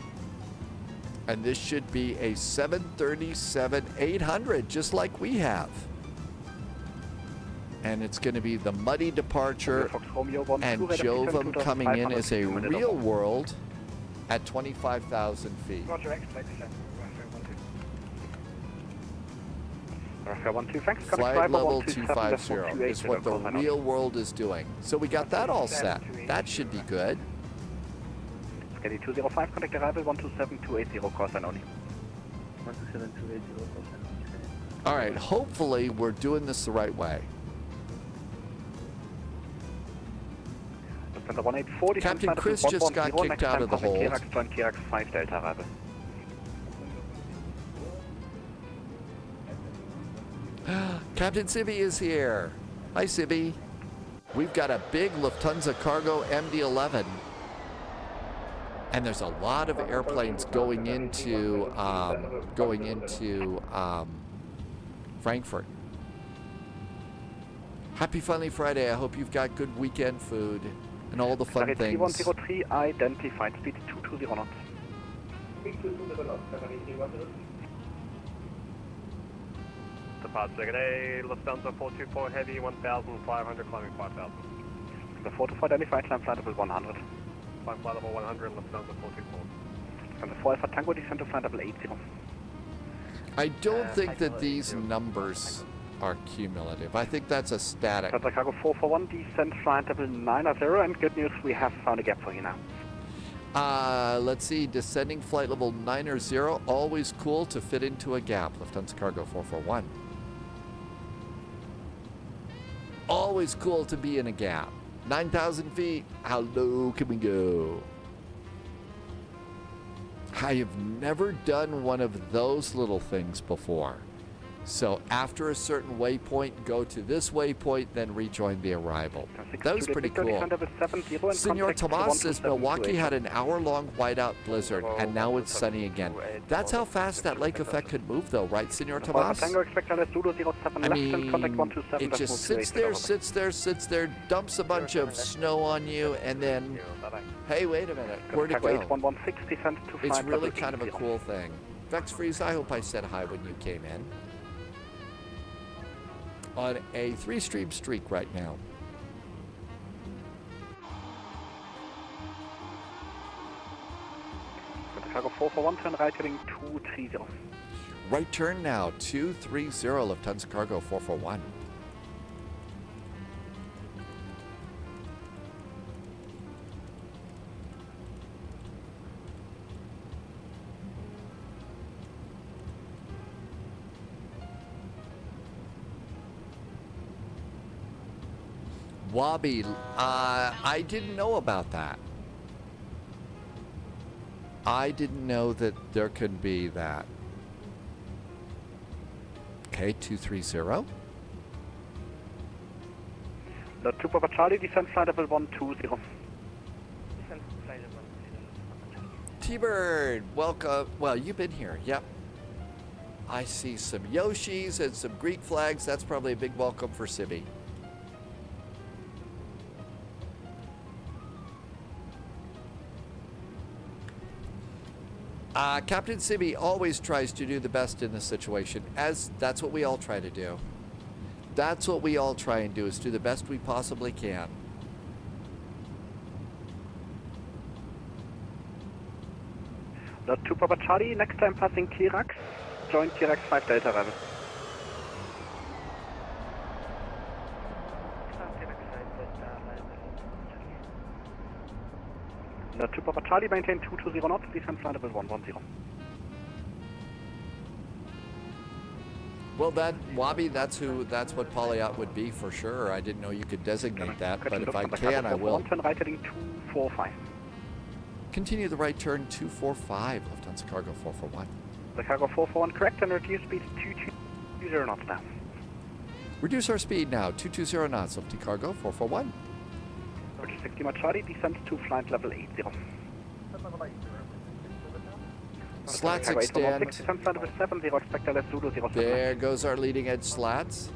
And this should be a 737-800, just like we have. And it's going to be the Muddy departure and Jovem coming in as a real world at 25,000 feet. Flight level 250 is what the real world is doing. So we got that all set. That should be good. Scandi 205, contact arrival 127280, course and only. 127280, course and only. All right, hopefully we're doing this the right way. Center 1840, Captain Chris just got kicked out of the hold. KRAX join KRAX 5 Delta arrival. Captain Sibby is here. Hi, Sibby. We've got a big Lufthansa Cargo MD11. And there's a lot of airplanes going into Frankfurt. Happy Funny Friday. I hope you've got good weekend food and all the fun things. 3103 identified speed 220 knots. Departure A, Lufthansa 424 Heavy 1500, climbing 5000. The 424 identified, climb flight level 100. Climb flight level 100, Lufthansa 424. And the 4 Alpha Tango descent to flight level 80. I don't think that these numbers are cumulative. I think that's a static. Delta Cargo 441, descent flight level 90, and good news, we have found a gap for you now. Let's see, descending flight level 90, always cool to fit into a gap. Lufthansa Cargo 441. Always cool to be in a gap. 9,000 feet, how low can we go? I have never done one of those little things before. So after a certain waypoint, go to this waypoint, then rejoin the arrival. That was pretty cool. Senor Tomas says Milwaukee had an hour-long whiteout blizzard, and now it's sunny again. That's how fast that lake effect could move, though, right, Senor Tomas? I mean, it just sits there, dumps a bunch of snow on you, and then, hey, wait a minute, where'd it go? It's really kind of a cool thing. Vex Freeze, I hope I said hi when you came in. On a 3-stream streak right now. Chicago 441, turn right heading 230. Right turn now, 230, Lufthansa Cargo 441. Wabi, I didn't know about that. I didn't know that there could be that. Okay, 230. The 2 Papa Charlie, descent flight level 120. T-Bird, welcome. Well, you've been here, yep. I see some Yoshis and some Greek flags. That's probably a big welcome for Sibby. Captain Sibby always tries to do the best in this situation, as that's what we all try to do. That's what we all try and do, is do the best we possibly can. The 2 Papa Charlie, next time passing KRAX, join KRAX 5 Delta arrival. The 2 Papa Charlie, maintain 220 knots, descent flight level 110. Well, that Wabi, that's what Polyot would be for sure. I didn't know you could designate that, but if I can, I will. Turn right heading 245. Continue the right turn 245, Lufthansa Cargo 441. The Cargo 441, correct, and reduce speed 220 knots now. Reduce our speed now, 220 knots, Lufty Cargo 441. 60 Mach Charlie, descent to flight level 80. Slats extend. There goes our leading edge slats.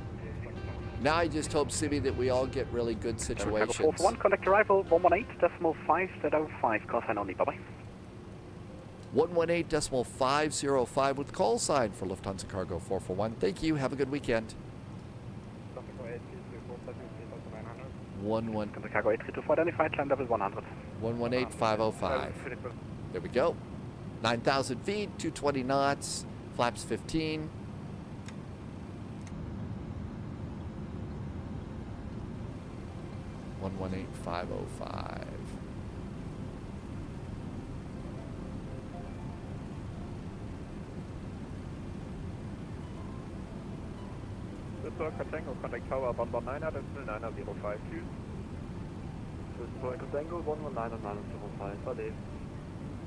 Now I just hope, Sibby, that we all get really good situations. 441, contact arrival 118.505, call sign only, bye-bye. 118.505 with call sign for Lufthansa Cargo 441. Thank you, have a good weekend. 118.505. There we go. 9,000 feet, 220 knots, flaps 15. (118.505). Circle Tango, contact tower 119.905, tschüss. Circle Tango 119.905, Verleih.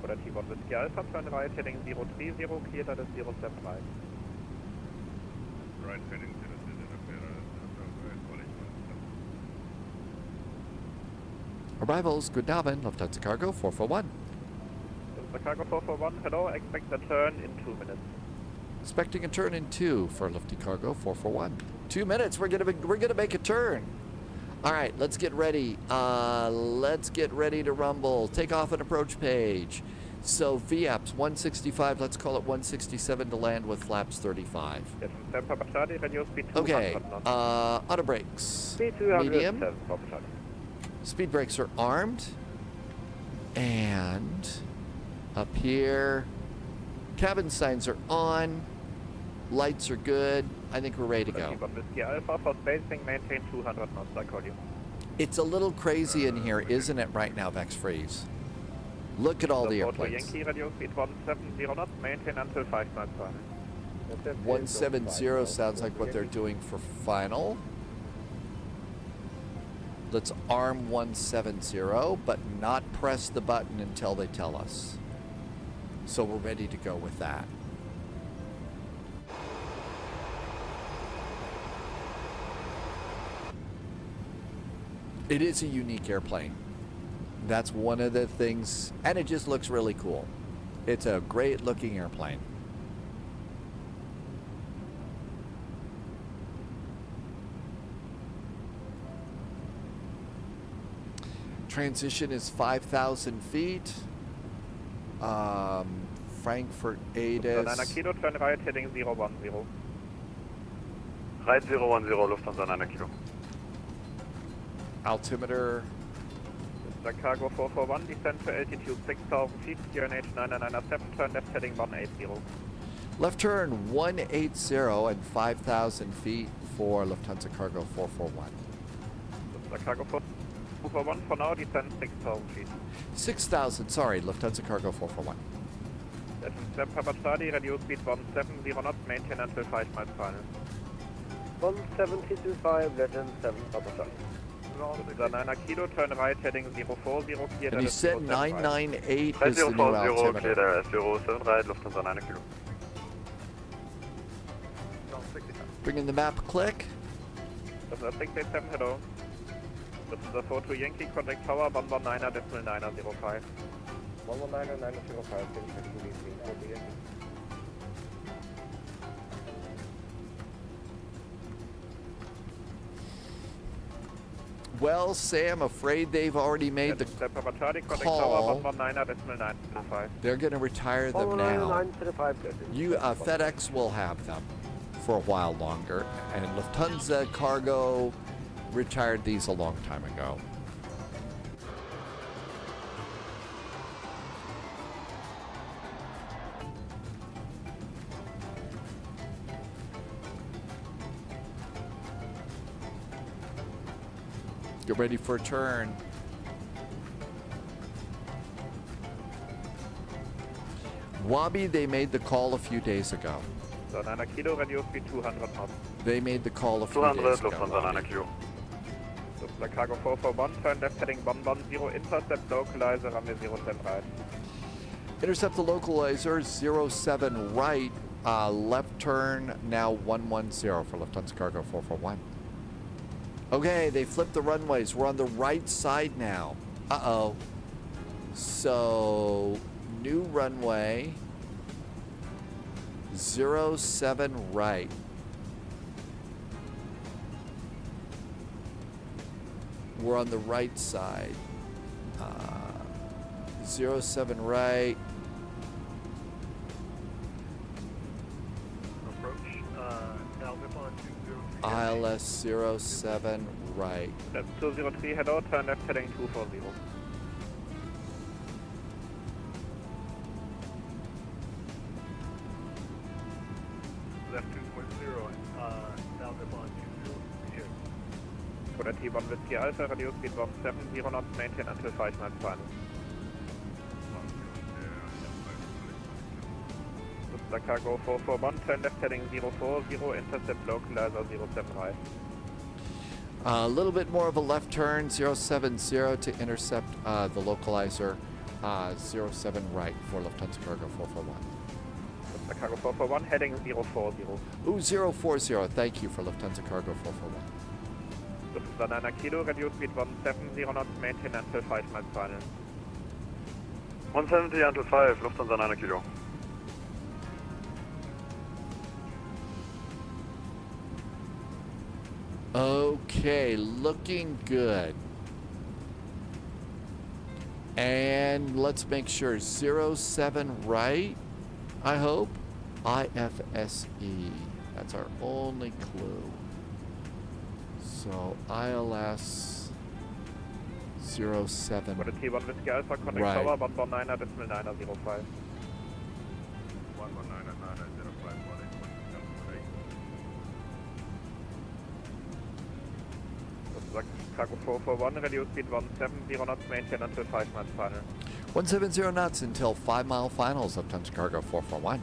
Oder T1 Whiskey Alpha, turn right, heading 030, cleared at 07 right. Right, heading 030, Arrivals, good Abend, Lufthansa Cargo 441. The cargo 441, hello, expect a turn in 2 minutes. Expecting a turn in 2 for Lufty Cargo 441. 2 minutes, we're gonna make a turn. All right, let's get ready. Let's get ready to rumble. Takeoff and approach page. So VAPS 165, let's call it 167 to land with flaps 35. Yes, Papa Charlie, radio speed 200 Okay, knots. auto brakes. Speed Medium. 207, Papa Charlie. Speed brakes are armed. And up here, cabin signs are on. Lights are good. I think we're ready to go. T1 Whiskey Alpha, for spacing, maintain 200 knots, I call you. It's a little crazy in here, isn't it, right now, Vex Freeze? Look at all the airplanes. Yankee, radio speed 170 knots, maintain until 5 knots final. 170 sounds like what they're doing for final. Let's arm 170, but not press the button until they tell us. So we're ready to go with that. It is a unique airplane. That's one of the things, and it just looks really cool. It's a great looking airplane. Transition is 5,000 feet. Frankfurt ADIS. 9 Kilo, turn right, heading 010. Right 010, Lufthansa 9 Kilo. Altimeter. The cargo 441, descend to altitude 6,000 feet, QNH 9997, turn left heading 180. Left turn 180 and 5,000 feet for Lufthansa Cargo 441. The cargo 441, for now descend 6,000 feet. 6,000, sorry, Lufthansa Cargo 441. That's Papa Charlie, radio speed 170 knots, maintain until 5 miles final. 170.25, legend 7, Papa Charlie. The 9 Kilo, turn right, heading 040, cleared And you at said 07 right. 998 Right is the new 040, altimeter. cleared at 07 right, Lufthansa 9 Kilo. Bring in the map, click. This is 687, hello. This is the 42 Yankee, contact tower 119.905. 119.905, Well, Sam, afraid they've already made the Papa Charlie, contact call. tower 119.905. They're going to retire them now. FedEx will have them for a while longer, and Lufthansa Cargo retired these a long time ago. Get ready for a turn. Wabi, they made the call a few days ago. So 9 Kilo, radio speed 200 knots. They made the call a few 200, days ago. Lufthansa 9 Wabi. Kilo. So the cargo 441, turn left heading 110, intercept localizer, runway 07 right. Intercept the localizer 07 right, left turn now 110 for Lufthansa Cargo 441. Okay, they flipped the runways. We're on the right side now. Uh-oh. So, new runway 07 right. We're on the right side. 07 right. ILS 07 right. That's 203, hello, turn left heading 240. Left 2.0, down the bond 203. For the T1 Whiskey Alpha, radio speed 170 knots, maintain until 5 miles final. The cargo 441, turn left heading 040, intercept localizer 07 right. A little bit more of a left turn, 070 to intercept the localizer 07 right for Lufthansa Cargo 441. The cargo 441, heading 040. Ooh, 040. Thank you for Lufthansa Cargo 441. Lufthansa 9 kilo, reduce speed 170 knots, maintain until 5 miles final. 170 until 5, Lufthansa 9 kilo. Okay, looking good. And let's make sure 07 right, I hope. IFSE. That's our only clue. So ILS 07. For the T1 Whiskey Alpha, contact Right. tower 119.905. 119.905. Cargo 441, reduce speed 170 knots, maintain until 5 miles final. 170 knots until 5 mile finals of Lufthansa Cargo 441.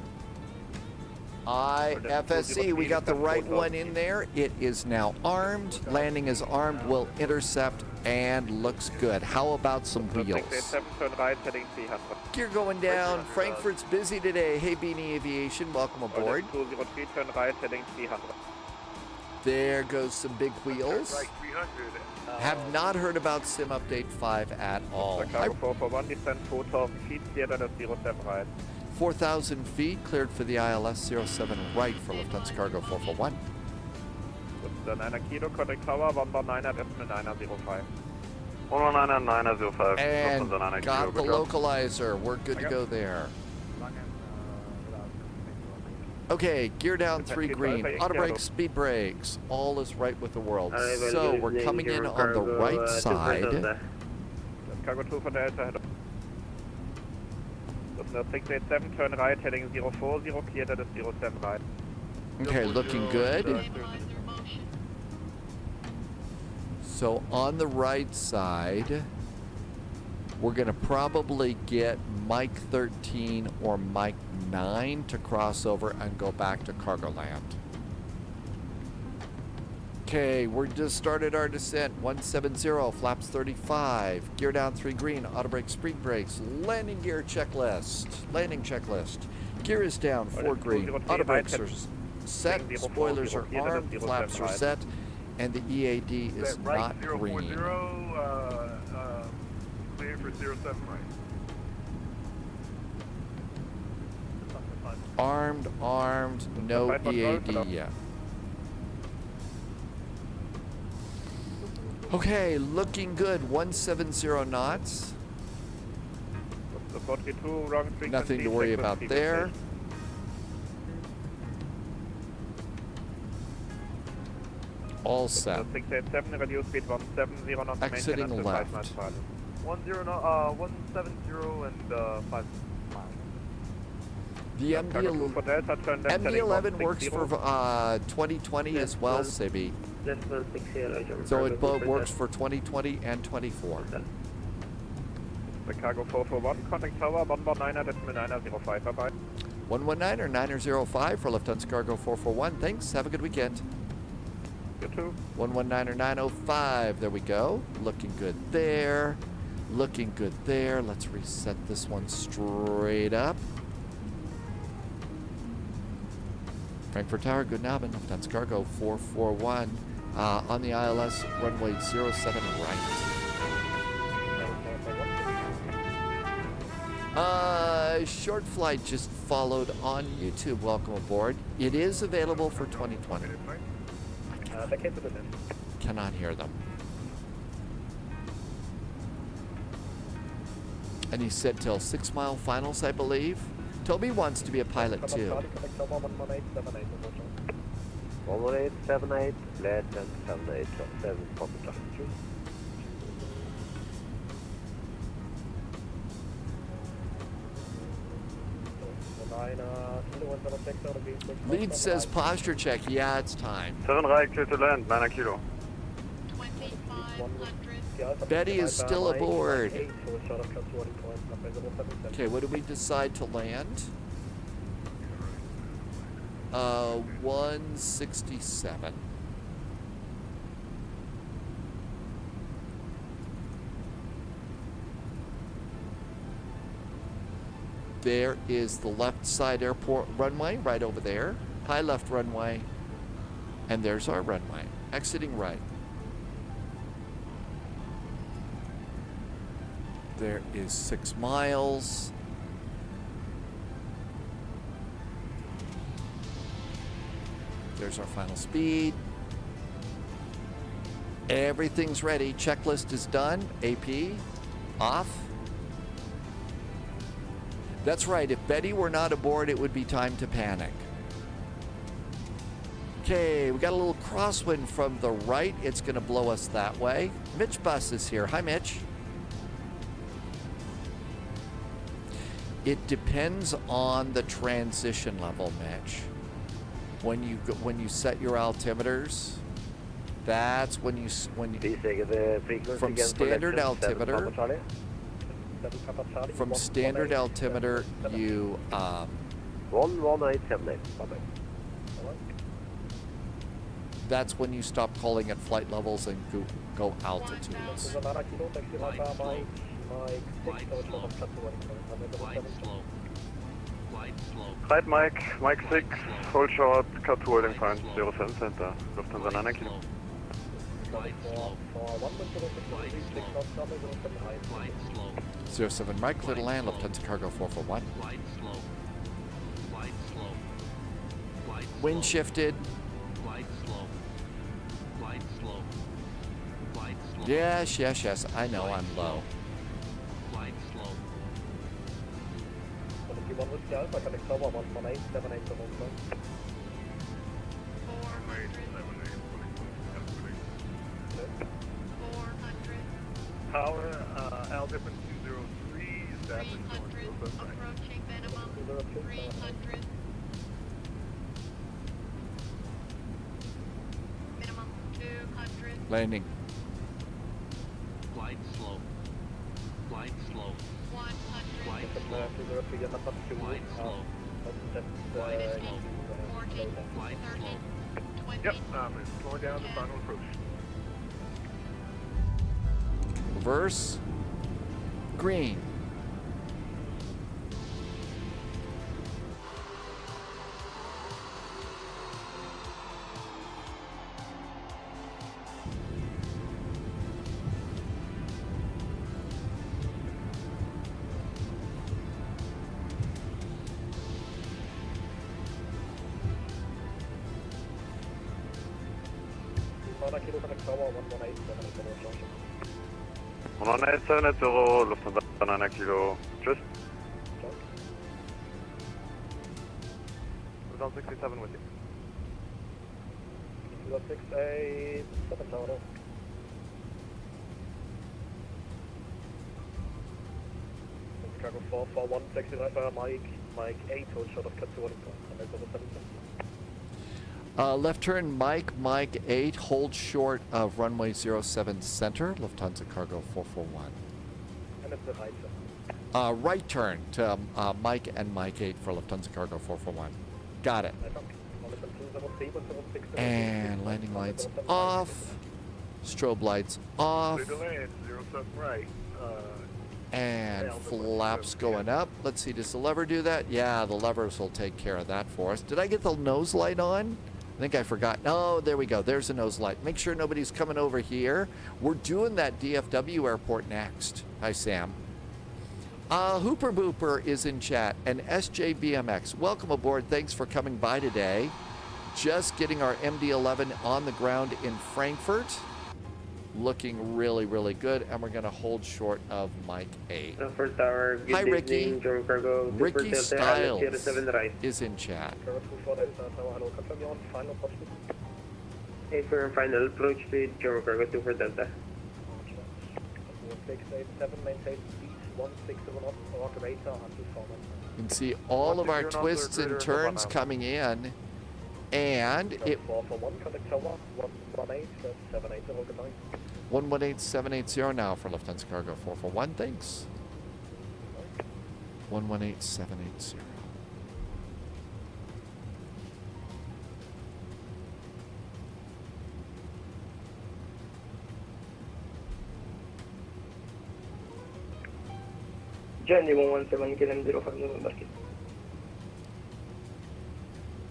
IFSC, we got the right one in there. It is now armed. Landing is armed, will intercept, and looks good. How about some wheels? 687, turn right, heading 300. Gear going down. Frankfurt's busy today. Hey, Beanie Aviation, welcome aboard. 203, turn right, heading 300. There goes some big wheels. Right, 300. Have not heard about Sim Update 5 at all. The cargo 441, descend 4,000 feet, cleared at 07 right. 4,000 feet, cleared for the ILS 07 right for Lufthansa Cargo 441. The 9 kilo, contact tower 119.905. 119.905, And Lufthansa 9 got kilo. the localizer. We're good to go there. Okay, gear down 3 green. Auto brakes, speed brakes. All is right with the world. So we're coming in on the right side. Cargo 2 von der Delta head. 687, turn right, heading 040, cleared at 07 right. Okay, looking good. So on the right side, we're going to probably get Mike 13 or Mike 9 to cross over and go back to cargo land. Okay, we're just started our descent. 170, flaps 35. Gear down 3 green, auto brake, speed brakes. Landing gear checklist. Landing checklist. Gear is down 4 green. Auto brakes are set. Spoilers are armed. Flaps are set. And the EAD is not green. Clear for 07 right. Armed, no EAD yet. Okay, looking good. 170 knots. The 42, wrong frequency. Nothing to worry about there. All set. 687, reduce speed 170 knots, Exiting maintain until 5 miles left. final. 170 and 5 miles. The Cargo 2 for Delta, turn left, heading MD11 works 160. for 2020 as well, Sibi. Left 160, So it both works for 2020 and 24. The cargo 441, contact tower 119.905. Bye bye. 119 or 905 for Lufthansa Cargo 441. Thanks. Have a good weekend. You too. 119 or 905. There we go. Looking good there. Looking good there. Let's reset this one straight up. Frankfurt Tower, good Abend, Lufthansa Cargo 441 on the ILS runway 07 right. Short flight just followed on YouTube. Welcome aboard. It is available for 2020. Cannot hear them. And he said till 6 mile finals, I believe. Toby wants to be a pilot too. 11878, less than 7877, copy. Lead says posture check. Yeah, it's time. 7 right, clear to land, 9 kilo. 2500. Betty is still aboard. Okay, what do we decide to land? 167. There is the left side airport runway right over there. High left runway. And there's our runway. Exiting right. There is 6 miles. There's our final speed. Everything's ready. Checklist is done. AP off. That's right. If Betty were not aboard, it would be time to panic. Okay, we got a little crosswind from the right. It's going to blow us that way. Mitch Bus is here. Hi, Mitch. It depends on the transition level, Mitch. When you set your altimeters, that's when you from standard altimeter. From standard altimeter, you 11878. that's when you stop calling it flight levels and go altitudes. Right, Mike. Mike 6, hold short, cut to holding point, 07 center, Lufthansa 9 kilo. 07 Mike, clear to land, Lufthansa Cargo 441. Wind shifted. Yes, yes, yes, I know I'm low. Tower, Al difference 203, establish approaching minimum 300. Minimum 200. Landing. Glide slow. Glide slow. 100. Glide slow. Glide slow. Glide slow. 40. Glide slow. 20. Yep, it's slowing down the final approach. Reverse. Green. On 187 Lufthansa 9 kilo, just. 67 with you. 068, 7 total. Chicago 441, 69 Mike 8, hold short of cut to 1. Left turn, Mike 8, hold short of runway 07 center, Lufthansa Cargo 441. And it's the right turn. Right turn to Mike and Mike 8 for Lufthansa Cargo 441. Got it. And landing lights off. Strobe lights off. Clear to land, 07 right. And flaps going up. Let's see, does the lever do that? Yeah, the levers will take care of that for us. Did I get the nose light on? I think I forgot. Oh, there we go. There's a nose light. Make sure nobody's coming over here. We're doing that DFW airport next. Hi, Sam. Hooper Booper is in chat. And SJBMX, welcome aboard. Thanks for coming by today. Just getting our MD11 on the ground in Frankfurt. Looking really, really good. And we're going to hold short of Mike 8. First tower, good Hi, Ricky. evening, German Cargo. Ricky Styles 7 right. is in chat. Hey, for final approach speed, German Cargo 2 for Delta. 687, maintain speed, 167 up, operator, 100 You can see all of our twists and turns coming in. And it 441, contact tower, 118, 780, good night. 118780 now for Lufthansa Cargo 441. Thanks. 118780. Join Lima 17, KLM 05 November.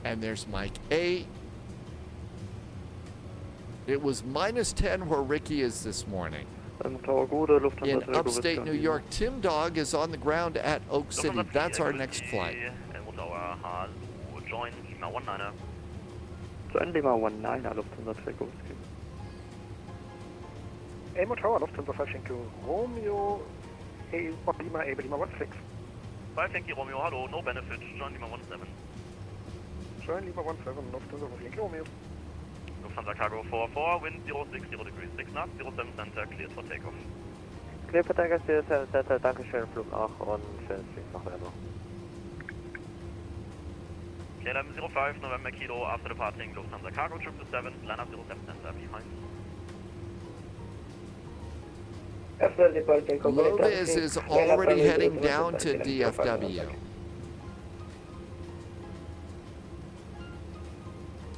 And there's Mike 8. It was -10 where Ricky is this morning. In upstate New York, Tim Dog is on the ground at Oak City. That's our next flight. Join Lima 19er. Join Lima 19er, Lufthansa Trägerski. Emo Tower, Lufthansa 5 Yankee Romeo, Lima, Lima 16. 5 Yankee Romeo, hello, no benefit, join Lima 17. Join Lima 17, Lufthansa 5 Yankee Romeo. Lufthansa Cargo 44, wind 060 degrees 6 knots, 07 Center, cleared for takeoff. Clear for takeoff, 07 Center, Dankeschön, Flug nach und schönes Fliegen nach Werbung. KLM 05, November Kilo, after departing Lufthansa Cargo 777, line up 07 Center, behind. After departing Lovis is already heading down to DFW.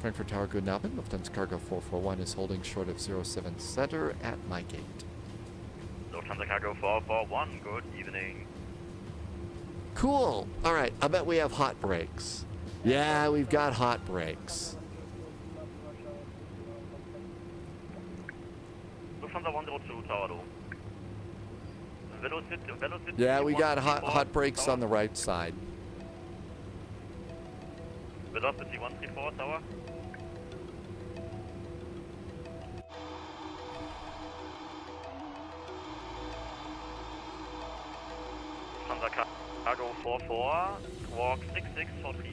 Frankfurt Tower, good Abend. Lufthansa Cargo 441 is holding short of 07 Center at my gate. Lufthansa Cargo 441, good evening. Cool. All right, I bet we have hot brakes. Yeah, we've got hot brakes. Lufthansa 102, Tower 2. Velocity, Yeah, we got hot brakes on the right side. Velocity 134, Tower. Lufthansa Cargo 44, squawk 6643.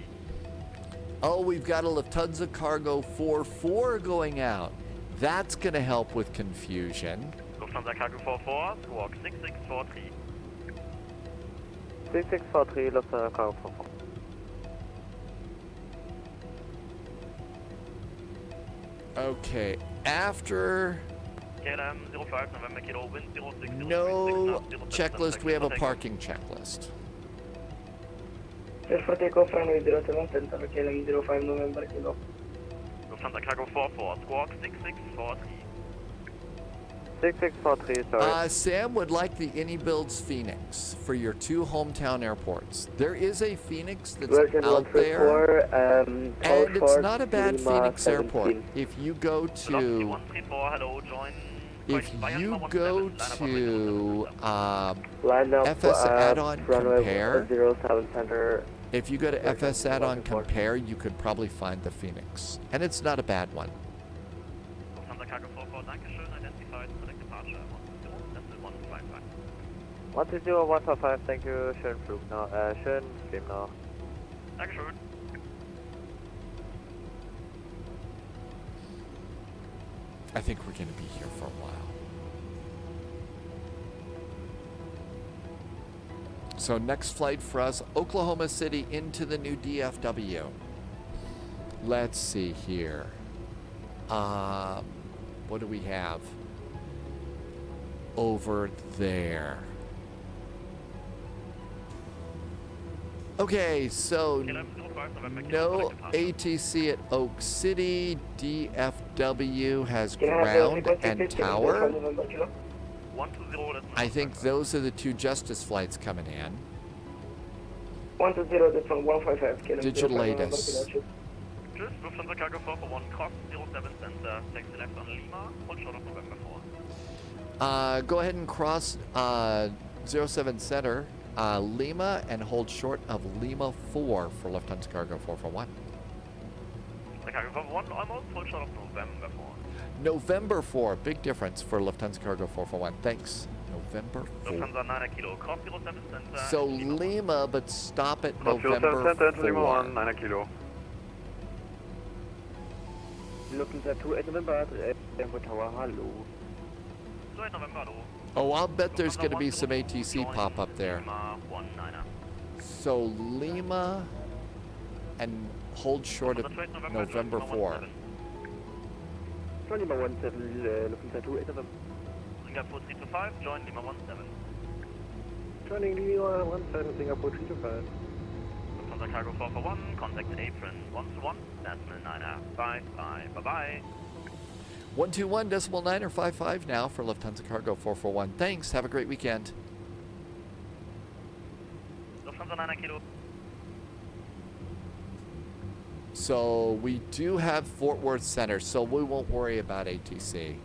Oh, we've got a Lufthansa Cargo 44 going out. That's going to help with confusion. Lufthansa Cargo 44, squawk 6643. 6643, Lufthansa Cargo 44. Okay, after KLM 05, November Kilo, wind 060. no checklist, we have a parking checklist. Clear for takeoff, runway 07 Center, KLM 05 November Kilo. Lufthansa Cargo 44, squawk 6643. 6643, sorry. Sam would like the AnyBuilds Phoenix for your 2 hometown airports. There is a Phoenix that's out there, and it's not a bad Phoenix airport. If you go to FS Add-on Compare, if you go to FS Add-on Compare, you could probably find the Phoenix, and it's not a bad one. Lufthansa Cargo 44, Dankeschön, identified, select departure, 155. 120-155, thank you, schönen Flug noch, schönen Stream noch. Dankeschön. I think we're going to be here for a while. So next flight for us, Oklahoma City into the new DFW. Let's see here. What do we have over there? Okay, so no ATC at Oak City. DFW has ground and tower. I think those are the 2 Justice flights coming in. 120, that's on 155. Digital ATIS. Just Lufthansa Cargo 441, cross 07 Center, taxi left on Lima, hold short of November 4. Go ahead and cross 07 Center, Lima, and hold short of Lima 4 for Lufthansa Cargo 441. The Cargo 441, almost hold short of November 4. November 4, big difference for Lufthansa Cargo 441. Thanks. November 4. Lufthansa 9 Kilo, cross 07 Center. So Lima, but stop at Cross 07 November Center, 4. Lima 1, 9 Kilo. Lufthansa 28 November, Frankfurt Tower, hello. 2 November, hello. Oh, I'll bet there's going to be some ATC pop up there. Lima 19er. So Lima and hold short of November 4. Join Lima 17, Lufthansa 28 November. Singapore 325, join Lima 17. Joining Lima 17, Singapore 325. Lufthansa Cargo 441, contact apron 121, decimal 9er 55. Bye-bye. 121 decimal 9 or 55 now for Lufthansa Cargo 441. Thanks. Have a great weekend. So we do have Fort Worth Center, so we won't worry about ATC.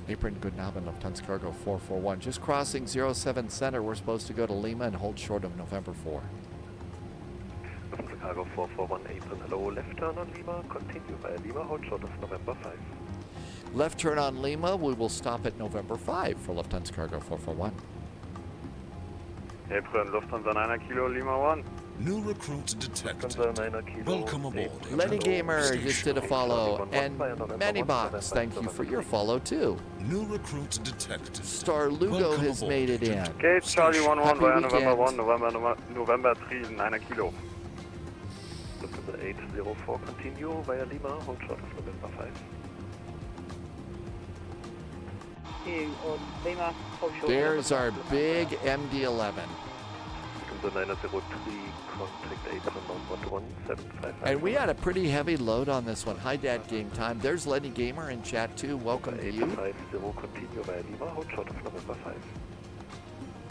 Apron, good Nabin, Lufthansa Cargo 441. Just crossing 07 Center. We're supposed to go to Lima and hold short of November 4. Lufthansa Cargo 441, apron, hello, left turn on Lima, continue via Lima, hold short of November 5. Left turn on Lima, we will stop at November 5 for Lufthansa Cargo 441. Apron, Lufthansa 9 Kilo, Lima 1. New recruits detected. Lufthansa 9 Kilo. Welcome aboard. Lenny Gamer Station. just did a follow, and Mannybox, thank you for your follow too. New recruits detected. Star Lugo Welcome has aboard, made it in. Gate Charlie 11 Happy via November weekend. 1, November 3, 9 Kilo. Lufthansa 804, continue via Lima, hold short of November 5. There's our big MD11. Lufthansa 903, contact apron on 11755. And we had a pretty heavy load on this one. Hi, Dad, game time. There's Lenny Gamer in chat too. Welcome to you. 850, continue via Lima, hold short of November 5.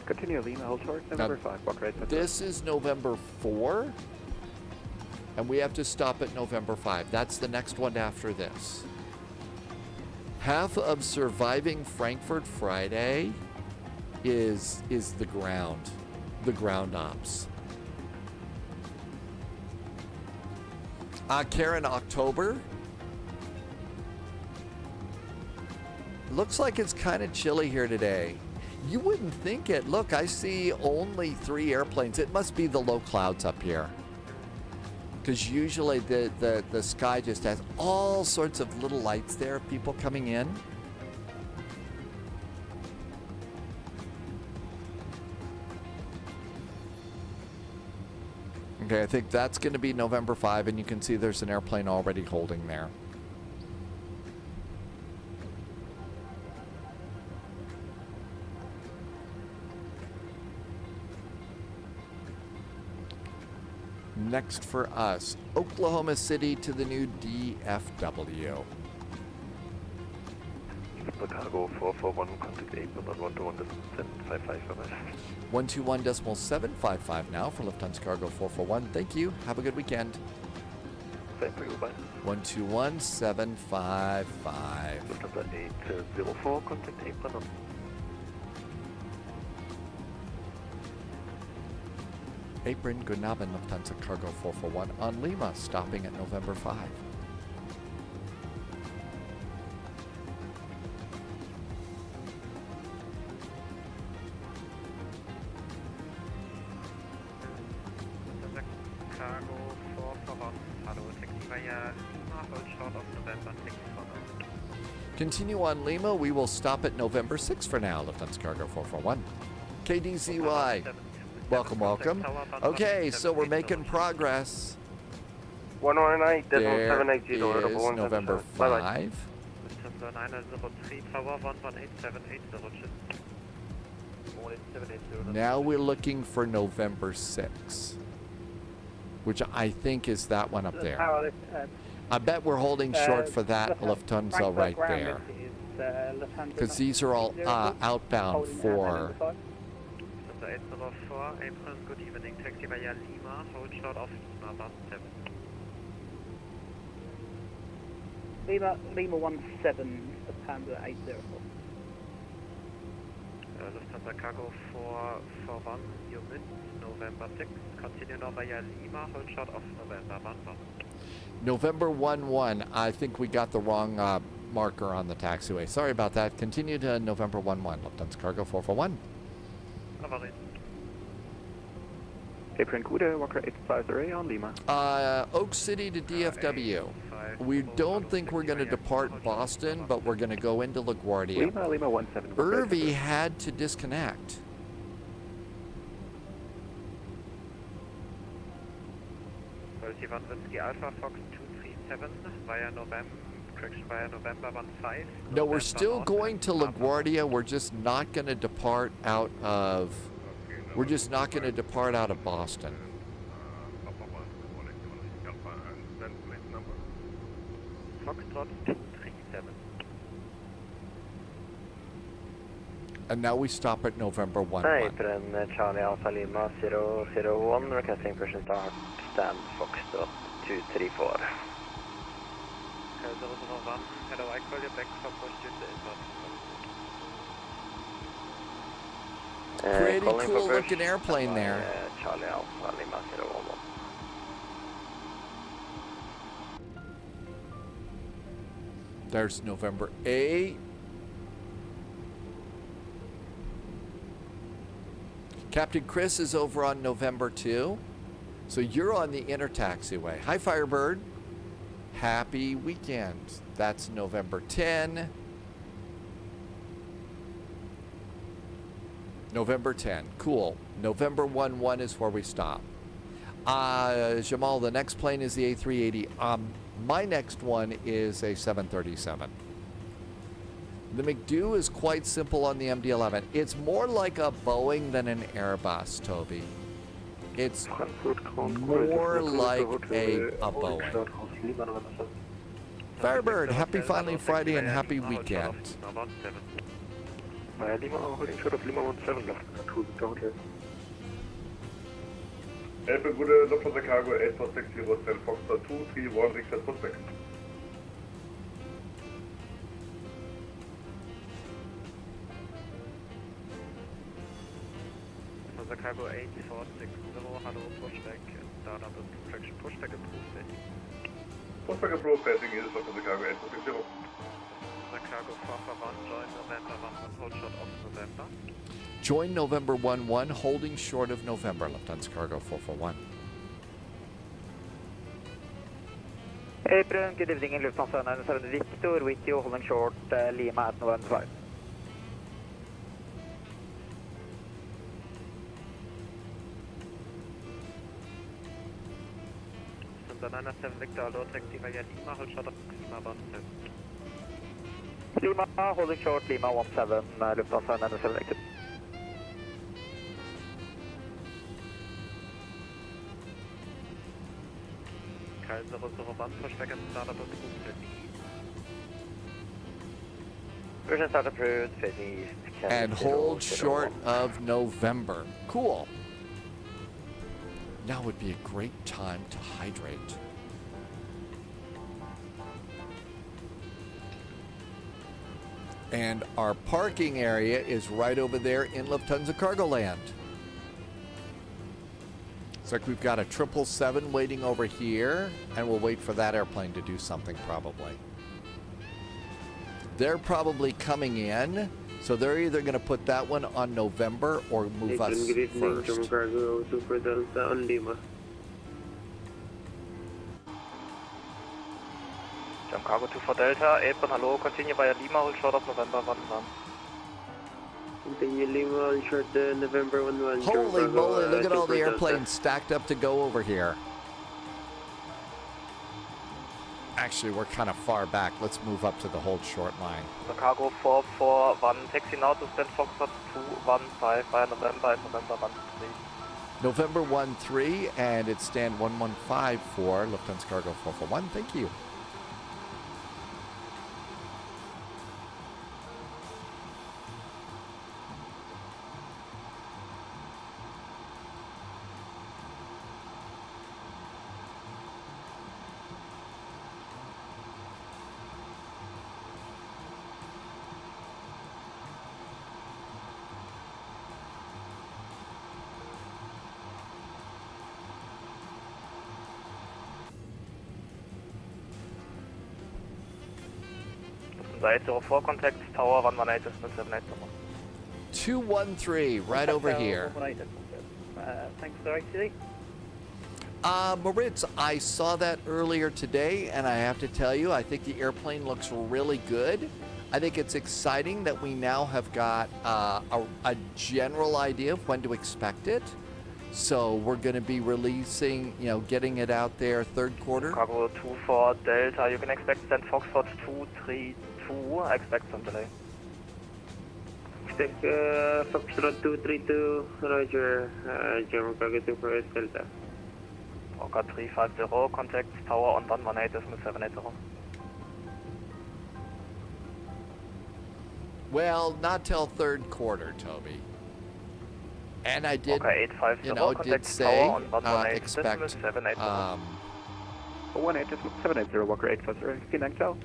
Continue Lima, hold short, November 5, walk right. This is November 4, and we have to stop at November 5. That's the next one after this. Half of surviving Frankfurt Friday is the ground ops. Karen, October. Looks like it's kind of chilly here today. You wouldn't think it. Look, I see only 3 airplanes. It must be the low clouds up here. Because usually the sky just has all sorts of little lights there, people coming in. Okay, I think that's going to be November 5, and you can see there's an airplane already holding there. Next for us, Oklahoma City to the new DFW. Chicago 441, contact apron on 121.755. 121.755 now for Lufthansa Cargo 441. Thank you. Have a good weekend. Same for you, bye. 121.755. Lufthansa 804, contact apron on. Apron, good Nabin, Lufthansa Cargo 441 on Lima, stopping at November 5. Cargo 441, hello, taxi via Lima, hold short of November 6 for now. Continue on Lima, we will stop at November 6 for now, Lufthansa Cargo 441. KDZY. Welcome, welcome. Okay, so we're making progress. 119, There is November 5. Lufthansa 903, tower 118780. Now we're looking for November 6, which I think is that one up there. I bet we're holding short for that Lufthansa right there. Because these are all outbound for... 804, apron, good evening, taxi via Lima, hold short of Lima 17. Lima 17, Lufthansa 804. Lufthansa Cargo 441, you missed November 6, continue now via Lima, hold short of November 11. November 11, I think we got the wrong marker on the taxiway. Sorry about that. Continue to November 11, Lufthansa Cargo 441. Apron Kuda, Walker 850 on Lima. Oak City to DFW. We don't think we're going to depart Boston, but we're going to go into LaGuardia. Lima 17. Irvy had to disconnect. Alpha Fox 237 via November. Correction via November 15. No, we're still going to LaGuardia. We're just not going to depart out of... We're just not going to depart out of Boston. Foxtrot 237. And now we stop at November 1-1. Apron Charlie Alpha Lima 001, requesting push start, stand Foxtrot 234. Okay, 001, hello, I call you back for push to Pretty cool looking airplane there. Charlie Alpha Lima 011. There's November 8. Captain Chris is over on November 2. So you're on the inner taxiway. Hi, Firebird. Happy weekend. That's November 10. November 10. Cool. November 1-1 is where we stop. Jamal, the next plane is the A380. My next one is a 737. The McDo is quite simple on the MD11. It's more like a Boeing than an Airbus, Toby. It's more like a Boeing. Firebird, happy finally Friday and happy weekend. Apron Gute, Lufty Cargo 8460, stand Foxtrot 231, request Pushback. Lufty Cargo 8460, hello, Pushback, start up the traction Pushback approved. Pushback approved, passing is Lufty Cargo 8460. Lufty Cargo 441, join November 1, hold short of November. Join November 1-1, holding short of November, Lufthansa Cargo 441. Apron, good evening, Lufthansa 907 Victor, with you, holding short, Lima at November 5. Lufthansa 907 Victor, low taxi via Lima, hold short of Lima 17. Lima, holding short, Lima 17, Lufthansa 907 Victor. Kaiser 001, Pushback and start up approved. Version start approved, facing east. And hold short of November. Cool. Now would be a great time to hydrate. And our parking area is right over there in Lufthansa Cargo Land. Looks like we've got a 777 waiting over here, and we'll wait for that airplane to do something probably. They're probably coming in, so they're either going to put that one on November or move us first. Cargo 24 Delta on Lima. Jump Cargo 24 Delta, apron, hello, continue via Lima, hold short of November 1-1. Continue Lima on short November 1-1. Holy moly, look at all the airplanes stacked up to go over here. Actually, we're kind of far back. Let's move up to the hold short line. The Cargo 441, taxi now to stand Foxtrot 215 via November and November 13. November 13, and it's stand 115 for Lufthansa Cargo 441. Thank you. Side 04, contact tower 118 is 78. 213, right over here. Thanks for the Moritz, I saw that earlier today, and I have to tell you, I think the airplane looks really good. I think it's exciting that we now have got a general idea of when to expect it. So we're going to be releasing, getting it out there third quarter. Cargo 24 Delta, you can expect stand Foxtrot 232, I expect some delay. Expect Foxtrot 232, Roger, German Cargo 24 Delta. Orca 350, contact tower on 118 is 780. Well, not till third quarter, Toby. And I did, Okay, 850, you know, did contact say tower on 118, expect 780. 118, 780, Walker 850, vielen Dank, ciao.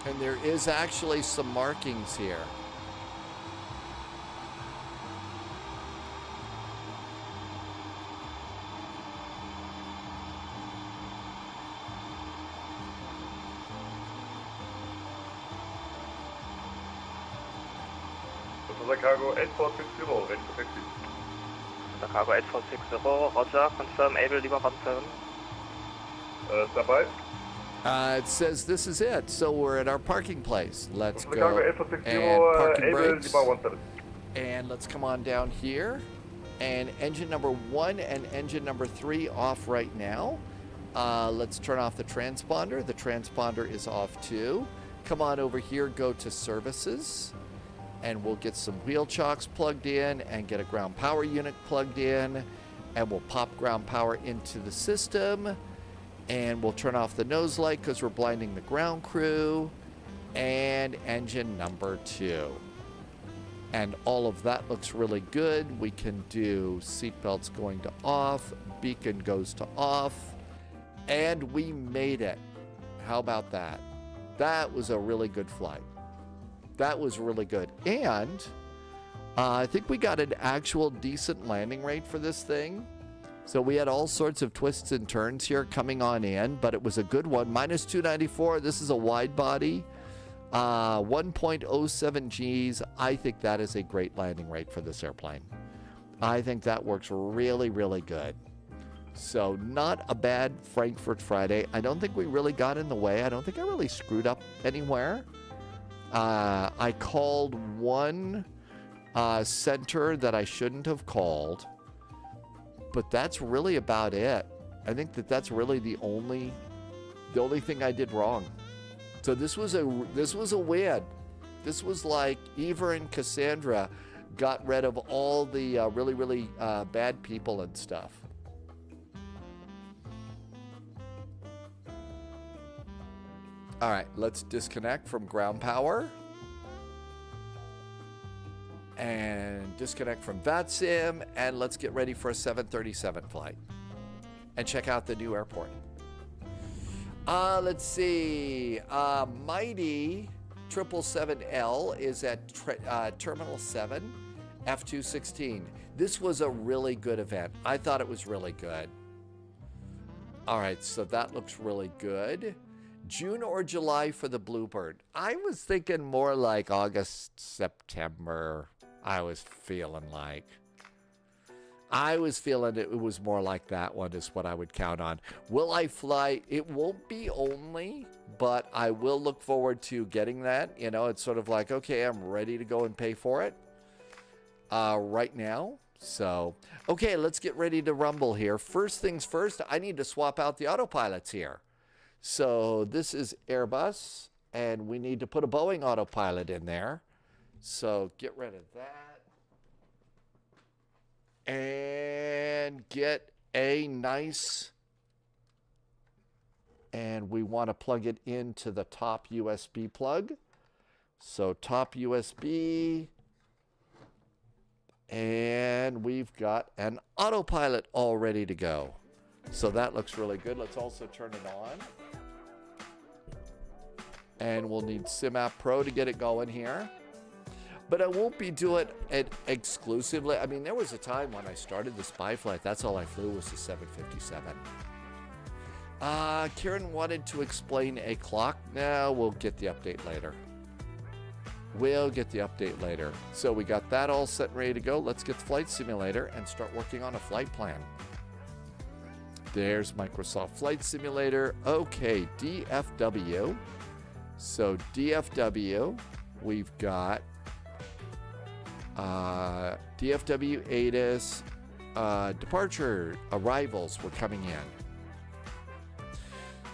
and there is actually some markings here. Lufty Cargo 8460, ready for taxi. Lufty Cargo 8460, roger, confirm, able, Lima 17. Stand by. It says this is it, so we're at our parking place. Let's Lufty go Cargo 8460, and parking able, brakes. Lima 17. And let's come on down here. And engine number 1 and engine number 3 off right now. Let's turn off the transponder. The transponder is off too. Come on over here, go to services. And we'll get some wheel chocks plugged in and get a ground power unit plugged in. And we'll pop ground power into the system. And we'll turn off the nose light because we're blinding the ground crew. And engine number 2. And all of that looks really good. We can do seatbelts going to off, beacon goes to off, and we made it. How about that? That was a really good flight. That was really good. And I think we got an actual decent landing rate for this thing. So we had all sorts of twists and turns here coming on in, but it was a good one. Minus 294, this is a wide body. 1.07 Gs. I think that is a great landing rate for this airplane. I think that works really, really good. So not a bad Frankfurt Friday. I don't think we really got in the way. I don't think I really screwed up anywhere. I called one center that I shouldn't have called, but that's really about it. I think that that's really the only thing I did wrong. So this was a win. This was like Eva and Cassandra got rid of all the really, really bad people and stuff. All right, let's disconnect from ground power. And disconnect from VATSIM. And let's get ready for a 737 flight. And check out the new airport. Let's see. Mighty 777L is at Terminal 7, F216. This was a really good event. I thought it was really good. All right, so that looks really good. June or July for the Bluebird. I was thinking more like August, September. I was feeling it was more like that one is what I would count on. Will I fly? It won't be only, but I will look forward to getting that. You know, it's sort of like, okay, I'm ready to go and pay for it right now. So, okay, let's get ready to rumble here. First things first, I need to swap out the autopilots here. So this is Airbus, and we need to put a Boeing autopilot in there. So get rid of that. And get a nice, and we want to plug it into the top USB plug. So top USB, and we've got an autopilot all ready to go. So that looks really good. Let's also turn it on. And we'll need SimApp Pro to get it going here. But I won't be doing it exclusively. I mean, there was a time when I started the spy flight. That's all I flew was the 757. Kieran wanted to explain a clock. No, we'll get the update later. We'll get the update later. So we got that all set and ready to go. Let's get the flight simulator and start working on a flight plan. There's Microsoft Flight Simulator. Okay, DFW. So DFW, we've got DFW ATIS, departure arrivals were coming in.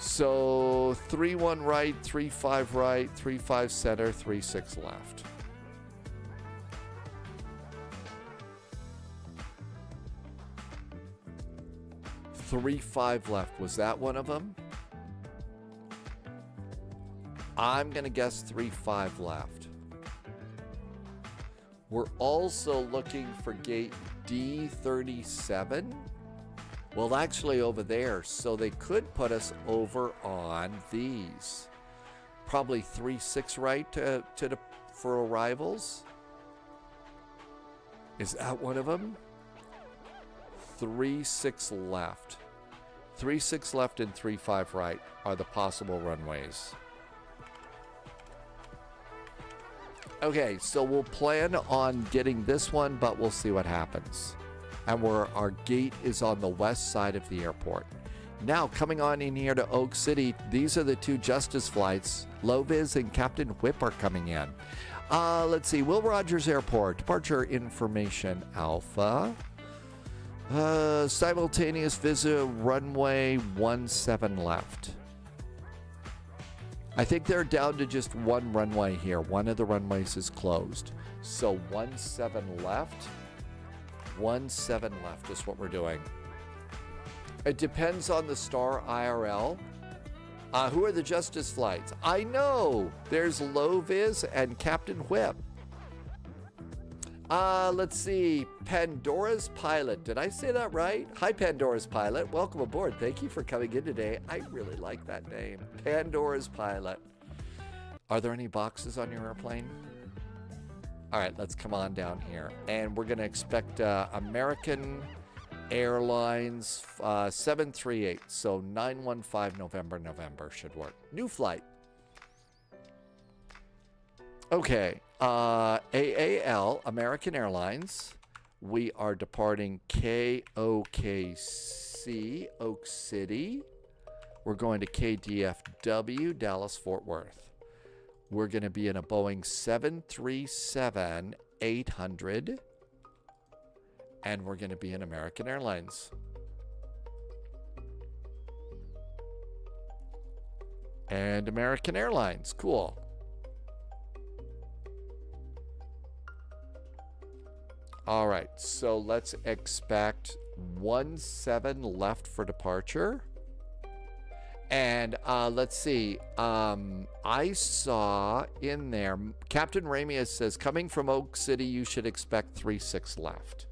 So 3-1 right, 3-5 right, 3-5 center, 3-6 left. Three, 5 left. Was that one of them? I'm going to guess 3-5 left. We're also looking for gate D37. Well, actually over there. So they could put us over on these. Probably 3-6 right for arrivals. Is that one of them? 3-6 left. 3-6 left and 3-5 right are the possible runways. Okay, so we'll plan on getting this one, but we'll see what happens. And our gate is on the west side of the airport. Now, coming on in here to Oak City, these are the two Justice flights. Loviz and Captain Whip are coming in. Let's see, Will Rogers Airport, departure information Alpha. Simultaneous visit runway 17 left. I think they're down to just one runway here. One of the runways is closed. So 17 left. 17 left is what we're doing. It depends on the Star IRL. Who are the Justice flights? I know. There's Loviz and Captain Whip. Let's see. Pandora's Pilot. Did I say that right? Hi, Pandora's Pilot. Welcome aboard. Thank you for coming in today. I really like that name. Pandora's Pilot. Are there any boxes on your airplane? All right, let's come on down here. And we're going to expect American Airlines 738. So 915 November should work. New flight. Okay. AAL, American Airlines. We are departing KOKC, Oak City. We're going to KDFW, Dallas, Fort Worth. We're going to be in a Boeing 737-800. And we're going to be in American Airlines. And American Airlines, cool. All right, so let's expect 17 left for departure. And let's see, I saw in there, Captain Ramius says, coming from Oak City, you should expect 36 left.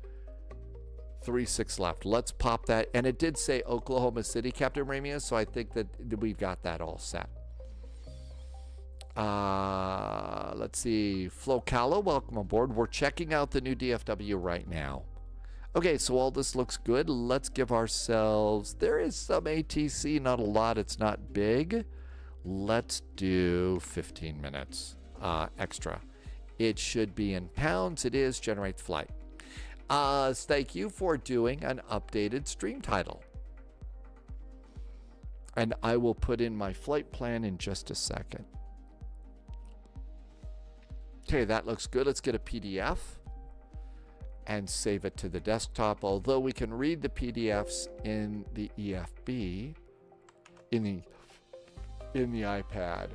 36 left. Let's pop that. And it did say Oklahoma City, Captain Ramius, so I think that we've got that all set. Let's see. Flo Calla, welcome aboard. We're checking out the new DFW right now. Okay, so all this looks good. Let's give ourselves... There is some ATC, not a lot. It's not big. Let's do 15 minutes extra. It should be in pounds. It is. Generate flight. Thank you for doing an updated stream title. And I will put in my flight plan in just a second. Okay, that looks good. Let's get a PDF and save it to the desktop. Although we can read the PDFs in the EFB, in the iPad.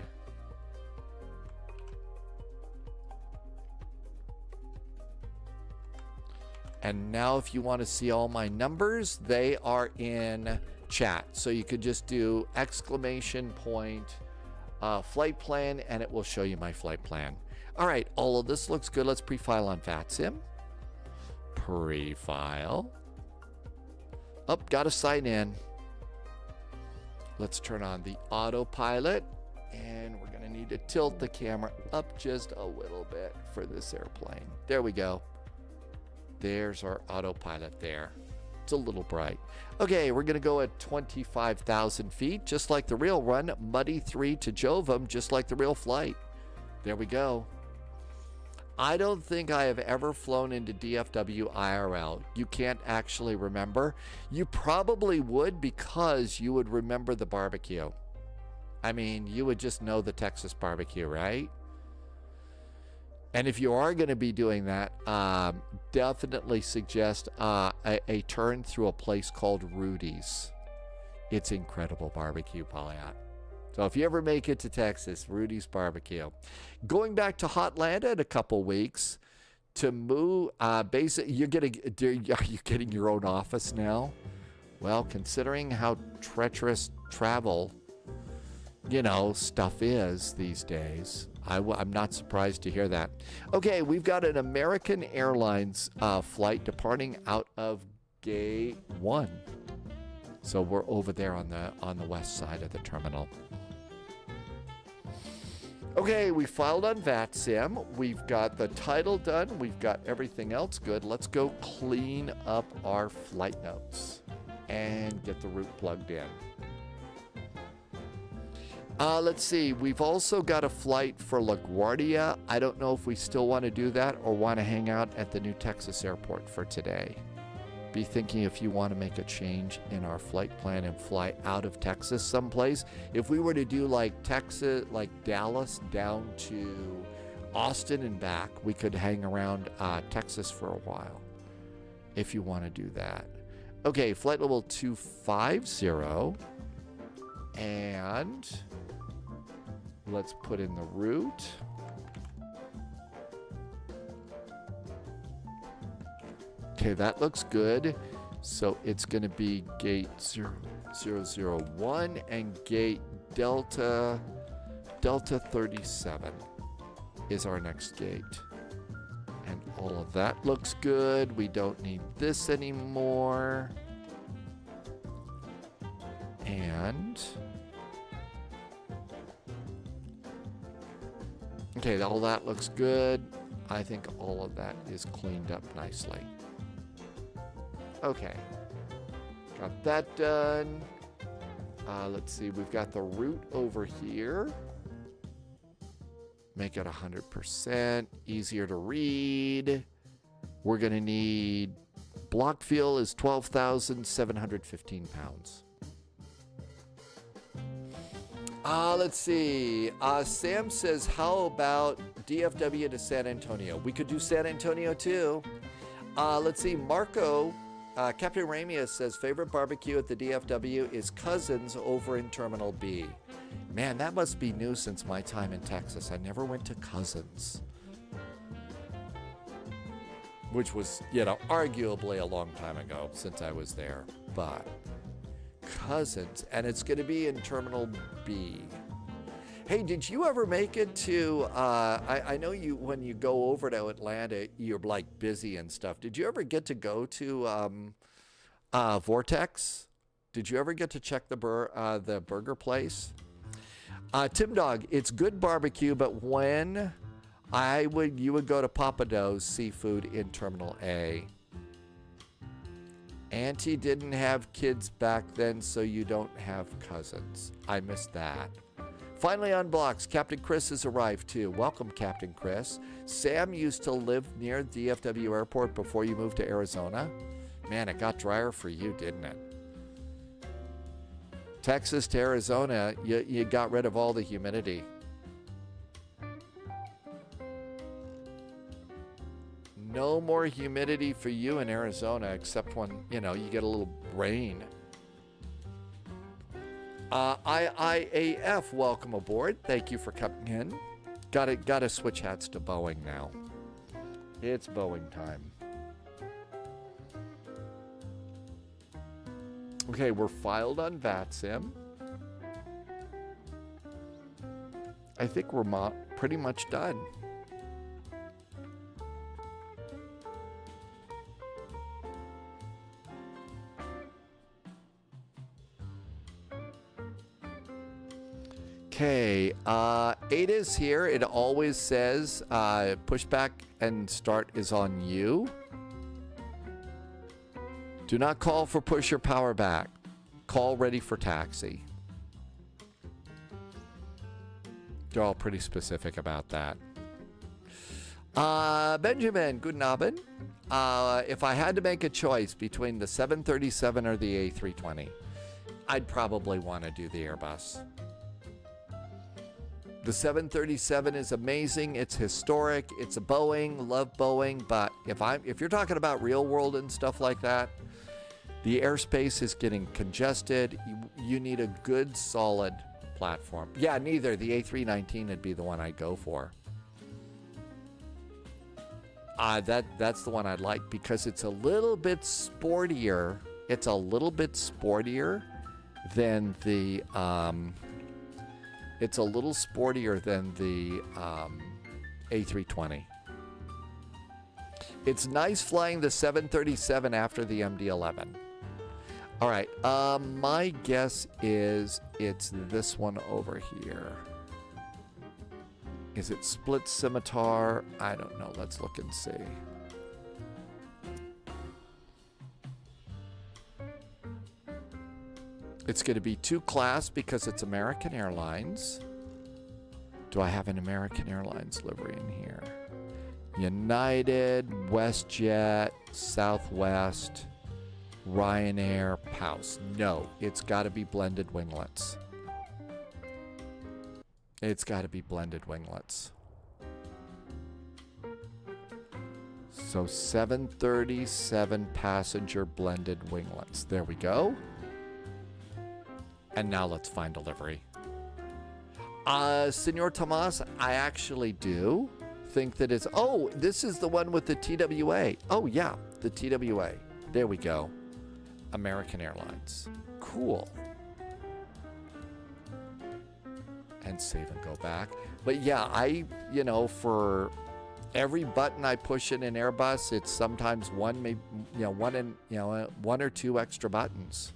And now if you want to see all my numbers, they are in chat. So you could just do exclamation point flight plan and it will show you my flight plan. All right, all of this looks good. Let's pre-file on VATSIM. Pre-file. Oh, gotta sign in. Let's turn on the autopilot. And we're gonna need to tilt the camera up just a little bit for this airplane. There we go. There's our autopilot there. It's a little bright. Okay, we're gonna go at 25,000 feet, just like the real run. Muddy 3 to Jovum, just like the real flight. There we go. I don't think I have ever flown into DFW IRL. You can't actually remember. You probably would because you would remember the barbecue. I mean, you would just know the Texas barbecue, right? And if you are going to be doing that, definitely suggest a turn through a place called Rudy's. It's incredible barbecue, Polyat. So if you ever make it to Texas, Rudy's Barbecue. Going back to Hotlanta in a couple weeks to move, basically, are you getting your own office now? Well, considering how treacherous travel, stuff is these days, I'm not surprised to hear that. Okay, we've got an American Airlines flight departing out of Gate 1. So we're over there on the west side of the terminal. Okay, we filed on VATSIM. We've got the title done. We've got everything else good. Let's go clean up our flight notes and get the route plugged in. Let's see. We've also got a flight for LaGuardia. I don't know if we still want to do that or want to hang out at the New Texas airport for today. Be thinking if you want to make a change in our flight plan and fly out of Texas someplace. If we were to do like Texas, like Dallas down to Austin and back, we could hang around Texas for a while if you want to do that. Okay, flight level 250, and let's put in the route. Okay, that looks good. So it's going to be gate 001 and gate Delta 37 is our next gate. And all of that looks good. We don't need this anymore. And okay, all that looks good. I think all of that is cleaned up nicely. Okay, got that done. Let's see, we've got the route over here. Make it 100%, easier to read. We're gonna need, block fuel is 12,715 pounds. Let's see, Sam says, how about DFW to San Antonio? We could do San Antonio too. Let's see, Marco, Captain Ramia says, favorite barbecue at the DFW is Cousins over in Terminal B. Man, that must be new since my time in Texas. I never went to Cousins. Which was, arguably a long time ago since I was there. But Cousins, and it's going to be in Terminal B. Hey, did you ever make it to, I know you, when you go over to Atlanta, you're like busy and stuff. Did you ever get to go to Vortex? Did you ever get to check the burger place? Tim Dog, it's good barbecue, but when you would go to Papado's Seafood in Terminal A. Auntie didn't have kids back then, so you don't have cousins. I missed that. Finally on blocks, Captain Chris has arrived too. Welcome, Captain Chris. Sam used to live near DFW Airport before you moved to Arizona. Man, it got drier for you, didn't it? Texas to Arizona, you got rid of all the humidity. No more humidity for you in Arizona, except when, you get a little rain. IIAF, welcome aboard. Thank you for coming in. Gotta switch hats to Boeing now. It's Boeing time. Okay, we're filed on VATSIM. I think we're pretty much done. Okay, Ada's here. It always says pushback and start is on you. Do not call for push or power back. Call ready for taxi. They're all pretty specific about that. Benjamin, guten Abend. If I had to make a choice between the 737 or the A320, I'd probably want to do the Airbus. The 737 is amazing. It's historic. It's a Boeing. Love Boeing. But if you're talking about real world and stuff like that, The airspace is getting congested. You need a good, solid platform. Yeah, neither. The A319 would be the one I'd go for. That's the one I'd like because it's a little bit sportier. It's a little bit sportier than the A320. It's nice flying the 737 after the MD11. All right, my guess is it's this one over here. Is it split scimitar? I don't know. Let's look and see. It's going to be 2 class because it's American Airlines. Do I have an American Airlines livery in here? United, WestJet, Southwest, Ryanair, Paus. No, it's got to be blended winglets. It's got to be blended winglets. So 737 passenger blended winglets. There we go. And now let's find delivery. Senor Tomas, I actually do think that it's... Oh, this is the one with the TWA. Oh, yeah, the TWA. There we go. American Airlines. Cool. And save and go back. But yeah, for every button I push in an Airbus, it's sometimes one or two extra buttons.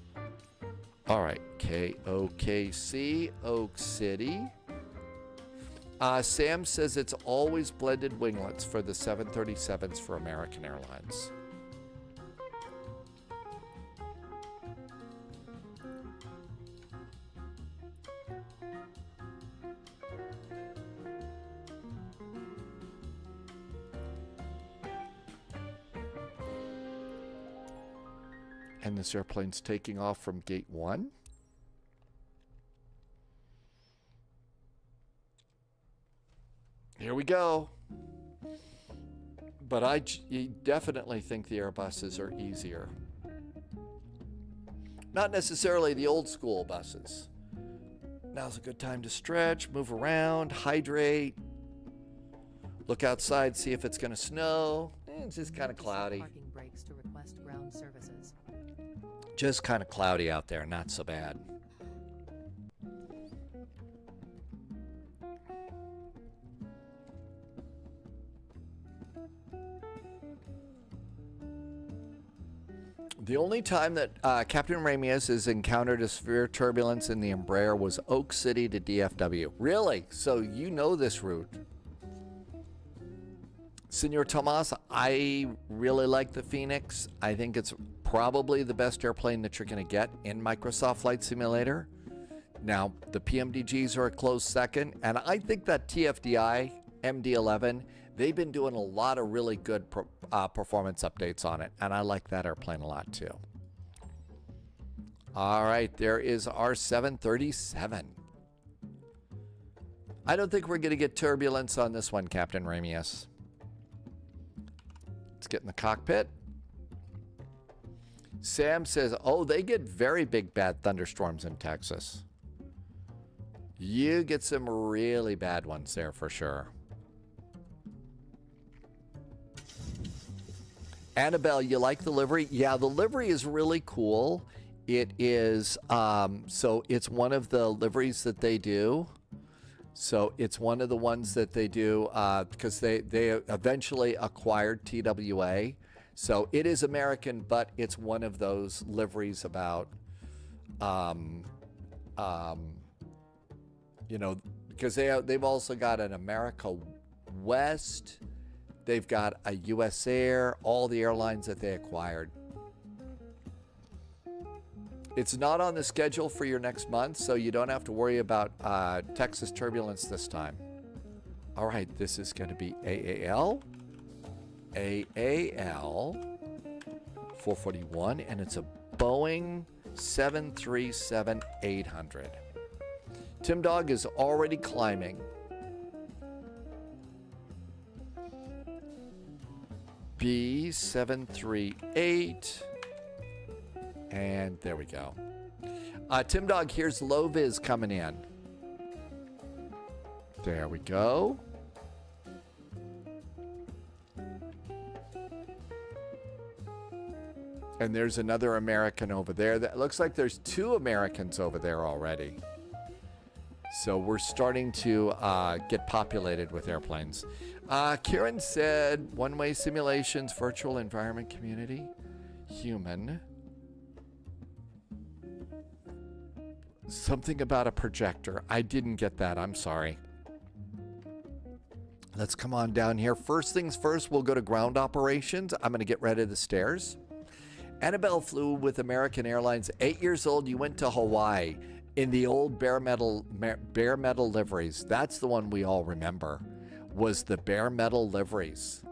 All right, KOKC, Oak City. Sam says it's always blended winglets for the 737s for American Airlines. And this airplane's taking off from gate 1. Here we go. But I definitely think the Airbuses are easier. Not necessarily the old school buses. Now's a good time to stretch, move around, hydrate. Look outside, see if it's going to snow. It's just kind of cloudy. Parking brakes to request ground services. Just kind of cloudy out there, not so bad. The only time that Captain Ramirez has encountered a severe turbulence in the Embraer was Oak City to DFW. Really? So you know this route. Senor Tomas, I really like the Phoenix. I think it's probably the best airplane that you're going to get in Microsoft Flight Simulator. Now, the PMDGs are a close second, and I think that TFDI MD11, they've been doing a lot of really good performance updates on it, and I like that airplane a lot too. All right, there is our 737. I don't think we're going to get turbulence on this one, Captain Ramius. Let's get in the cockpit. Sam says, oh, they get very big bad thunderstorms in Texas. You get some really bad ones there for sure. Annabelle, you like the livery? Yeah, the livery is really cool. It is, so it's one of the liveries that they do. So it's one of the ones that they do because they eventually acquired TWA. So it is American, but it's one of those liveries about, you know, because they've also got an America West. They've got a US Air, all the airlines that they acquired. It's not on the schedule for your next month, so you don't have to worry about Texas turbulence this time. All right, this is going to be AAL 441, and it's a Boeing 737-800. Tim Dog is already climbing. B738. And there we go. Tim Dog, here's low vis coming in. There we go. And there's another American over there. That looks like there's 2 Americans over there already. So we're starting to get populated with airplanes. Kieran said, one-way simulations, virtual environment community, human. Something about a projector. I didn't get that. I'm sorry. Let's come on down here. First things first, we'll go to ground operations. I'm going to get rid of the stairs. Annabelle flew with American Airlines. 8 years old, you went to Hawaii in the old bare metal liveries. That's the one we all remember, was the bare metal liveries.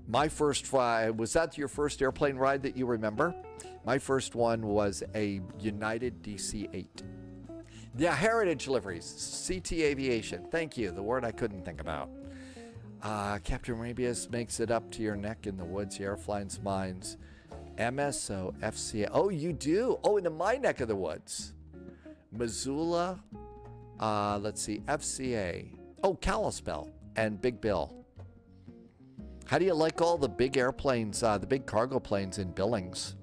My first fly, was that your first airplane ride that you remember? My first one was a United DC-8. Yeah, heritage liveries, CT Aviation. Thank you, the word I couldn't think about. Captain Rabius makes it up to your neck in the woods, airplanes, mines. MSO, FCA. Oh, you do? Oh, into my neck of the woods. Missoula. Let's see, FCA. Oh, Kalispell and Big Bill. How do you like all the big airplanes, the big cargo planes in Billings?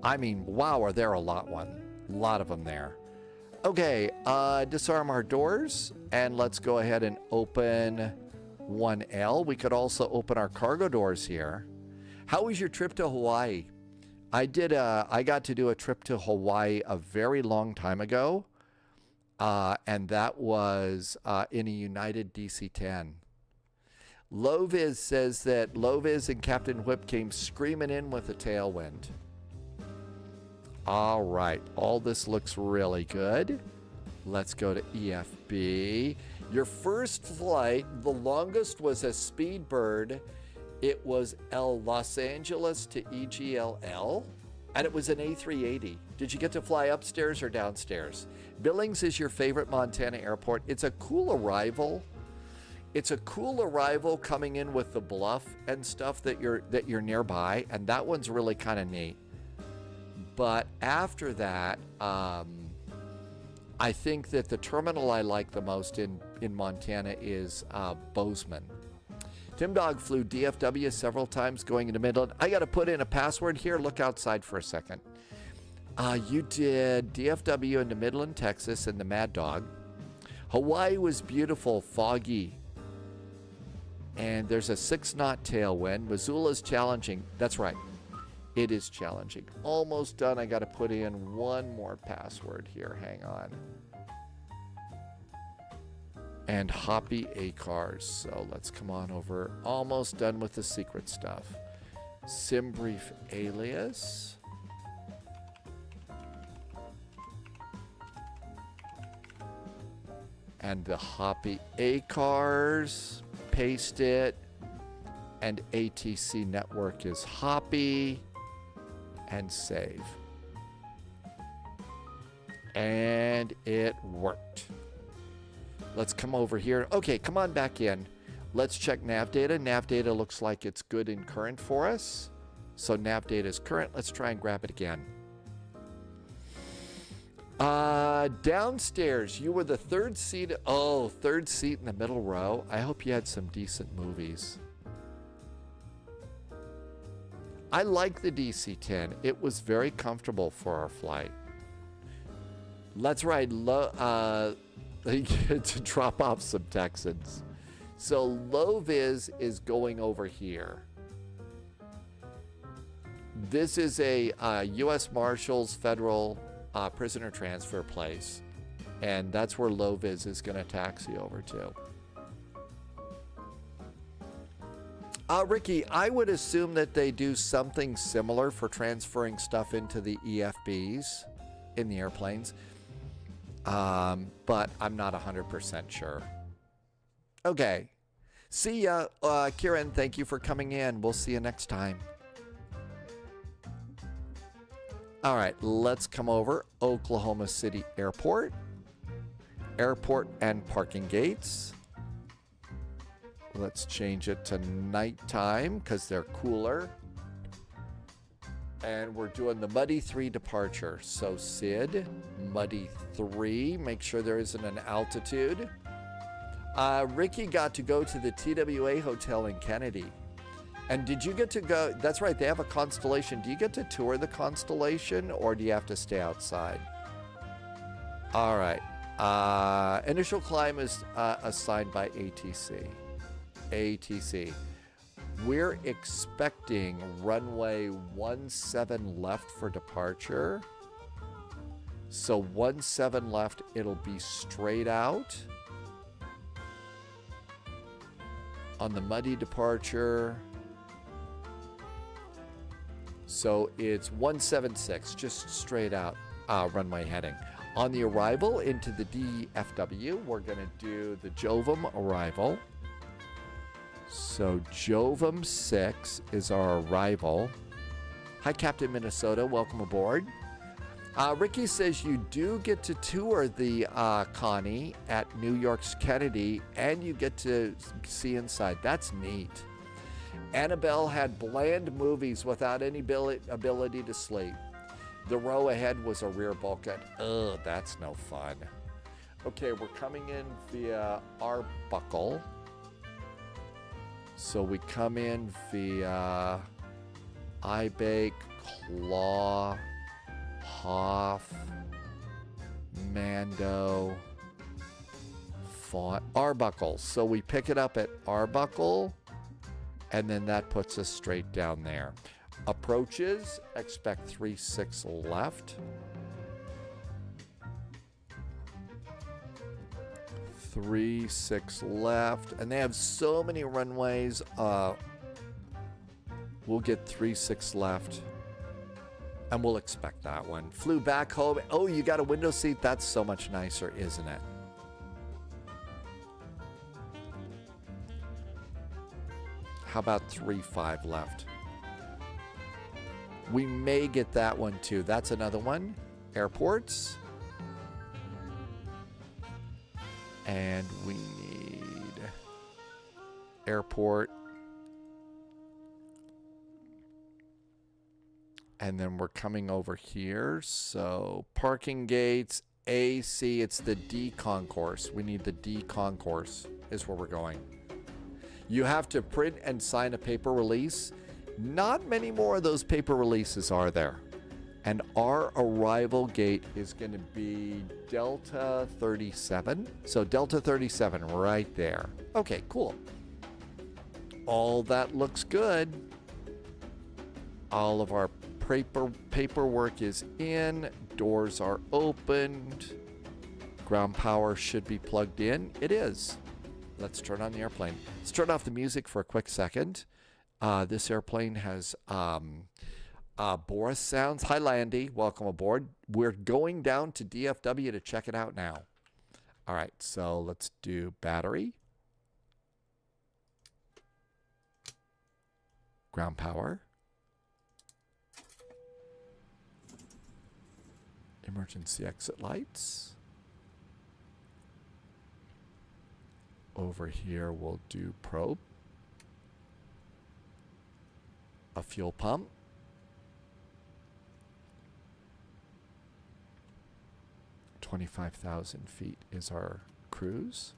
I mean, wow, are there a lot of them there. Okay, disarm our doors, and let's go ahead and open 1L. We could also open our cargo doors here. How was your trip to Hawaii? I got to do a trip to Hawaii a very long time ago, and that was in a United DC-10. Loviz says that Loviz and Captain Whip came screaming in with a tailwind. All right, all this looks really good. Let's go to EFB. Your first flight, the longest was a Speedbird. It was Los Angeles to EGLL, and it was an A380. Did you get to fly upstairs or downstairs? Billings is your favorite Montana airport. It's a cool arrival. It's a cool arrival coming in with the bluff and stuff that you're nearby, and that one's really kind of neat. But after that, I think that the terminal I like the most in Montana is Bozeman. Tim Dog flew DFW several times going into Midland. I got to put in a password here. Look outside for a second. You did DFW into Midland, Texas, and the Mad Dog. Hawaii was beautiful, foggy. And there's a 6-knot tailwind. Missoula's challenging. That's right. It is challenging. Almost done. I got to put in one more password here. Hang on. And Hoppy ACARS. So let's come on over. Almost done with the secret stuff. SimBrief alias. And the Hoppy ACARS. Paste it. And ATC network is Hoppy. And save. And it worked. Let's come over here. Okay, come on back in. Let's check nav data. Nav data looks like it's good and current for us. So nav data is current. Let's try and grab it again. Downstairs, you were the third seat. Oh, third seat in the middle row. I hope you had some decent movies. I like the DC-10. It was very comfortable for our flight. Let's ride to drop off some Texans. So low vis is going over here. This is a U.S. Marshals federal prisoner transfer place, and that's where low vis is going to taxi over to. Ricky, I would assume that they do something similar for transferring stuff into the EFBs in the airplanes. But I'm not 100% sure. Okay. See ya. Kieran, thank you for coming in. We'll see you next time. All right, let's come over. Oklahoma City Airport. Airport and parking gates. Let's change it to nighttime because they're cooler. And we're doing the Muddy 3 departure. So Sid, Muddy 3, make sure there isn't an altitude. Ricky got to go to the TWA Hotel in Kennedy. And did you get to go? That's right, they have a Constellation. Do you get to tour the Constellation or do you have to stay outside? All right. Initial climb is assigned by ATC. ATC. We're expecting runway 17 left for departure. So 17 left, it'll be straight out. On the Muddy departure. So it's 176, just straight out runway heading. On the arrival into the DFW, we're going to do the Jovum arrival. So Jovum 6 is our arrival. Hi, Captain Minnesota. Welcome aboard. Ricky says you do get to tour the Connie at New York's Kennedy, and you get to see inside. That's neat. Annabelle had bland movies without any ability to sleep. The row ahead was a rear bulkhead. Ugh, that's no fun. Okay, we're coming in via Arbuckle. So we come in via Ibake, Claw, Hoff, Mando, Arbuckle. So we pick it up at Arbuckle, and then that puts us straight down there. Approaches, expect 36 left. 36 left. And they have so many runways. We'll get 36 left. And we'll expect that one. Flew back home. Oh, you got a window seat? That's so much nicer, isn't it? How about 3-5 left? We may get that one too. That's another one. Airports. And we need airport. And then we're coming over here. So parking gates, AC, it's the D concourse. We need the D concourse is where we're going. You have to print and sign a paper release. Not many more of those paper releases are there. And our arrival gate is going to be Delta 37. So Delta 37 right there. Okay, cool. All that looks good. All of our paperwork is in. Doors are opened. Ground power should be plugged in. It is. Let's turn on the airplane. Let's turn off the music for a quick second. This airplane has Boris sounds. Hi, Landy. Welcome aboard. We're going down to DFW to check it out now. All right, so let's do battery. Ground power. Emergency exit lights. Over here, we'll do probe. A fuel pump. $25,000 feet is our cruise.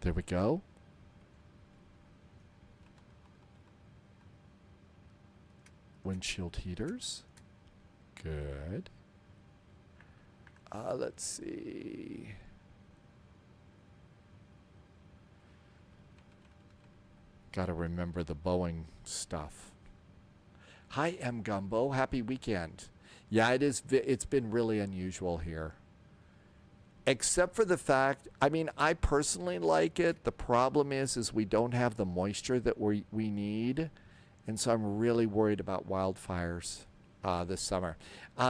There we go. Windshield heaters. Good. Let's see. Got to remember the Boeing stuff. Hi, M. Gumbo. Happy weekend. Yeah, it is. It's been really unusual here. Except for the fact, I mean, I personally like it. The problem is we don't have the moisture that we need. And so I'm really worried about wildfires this summer.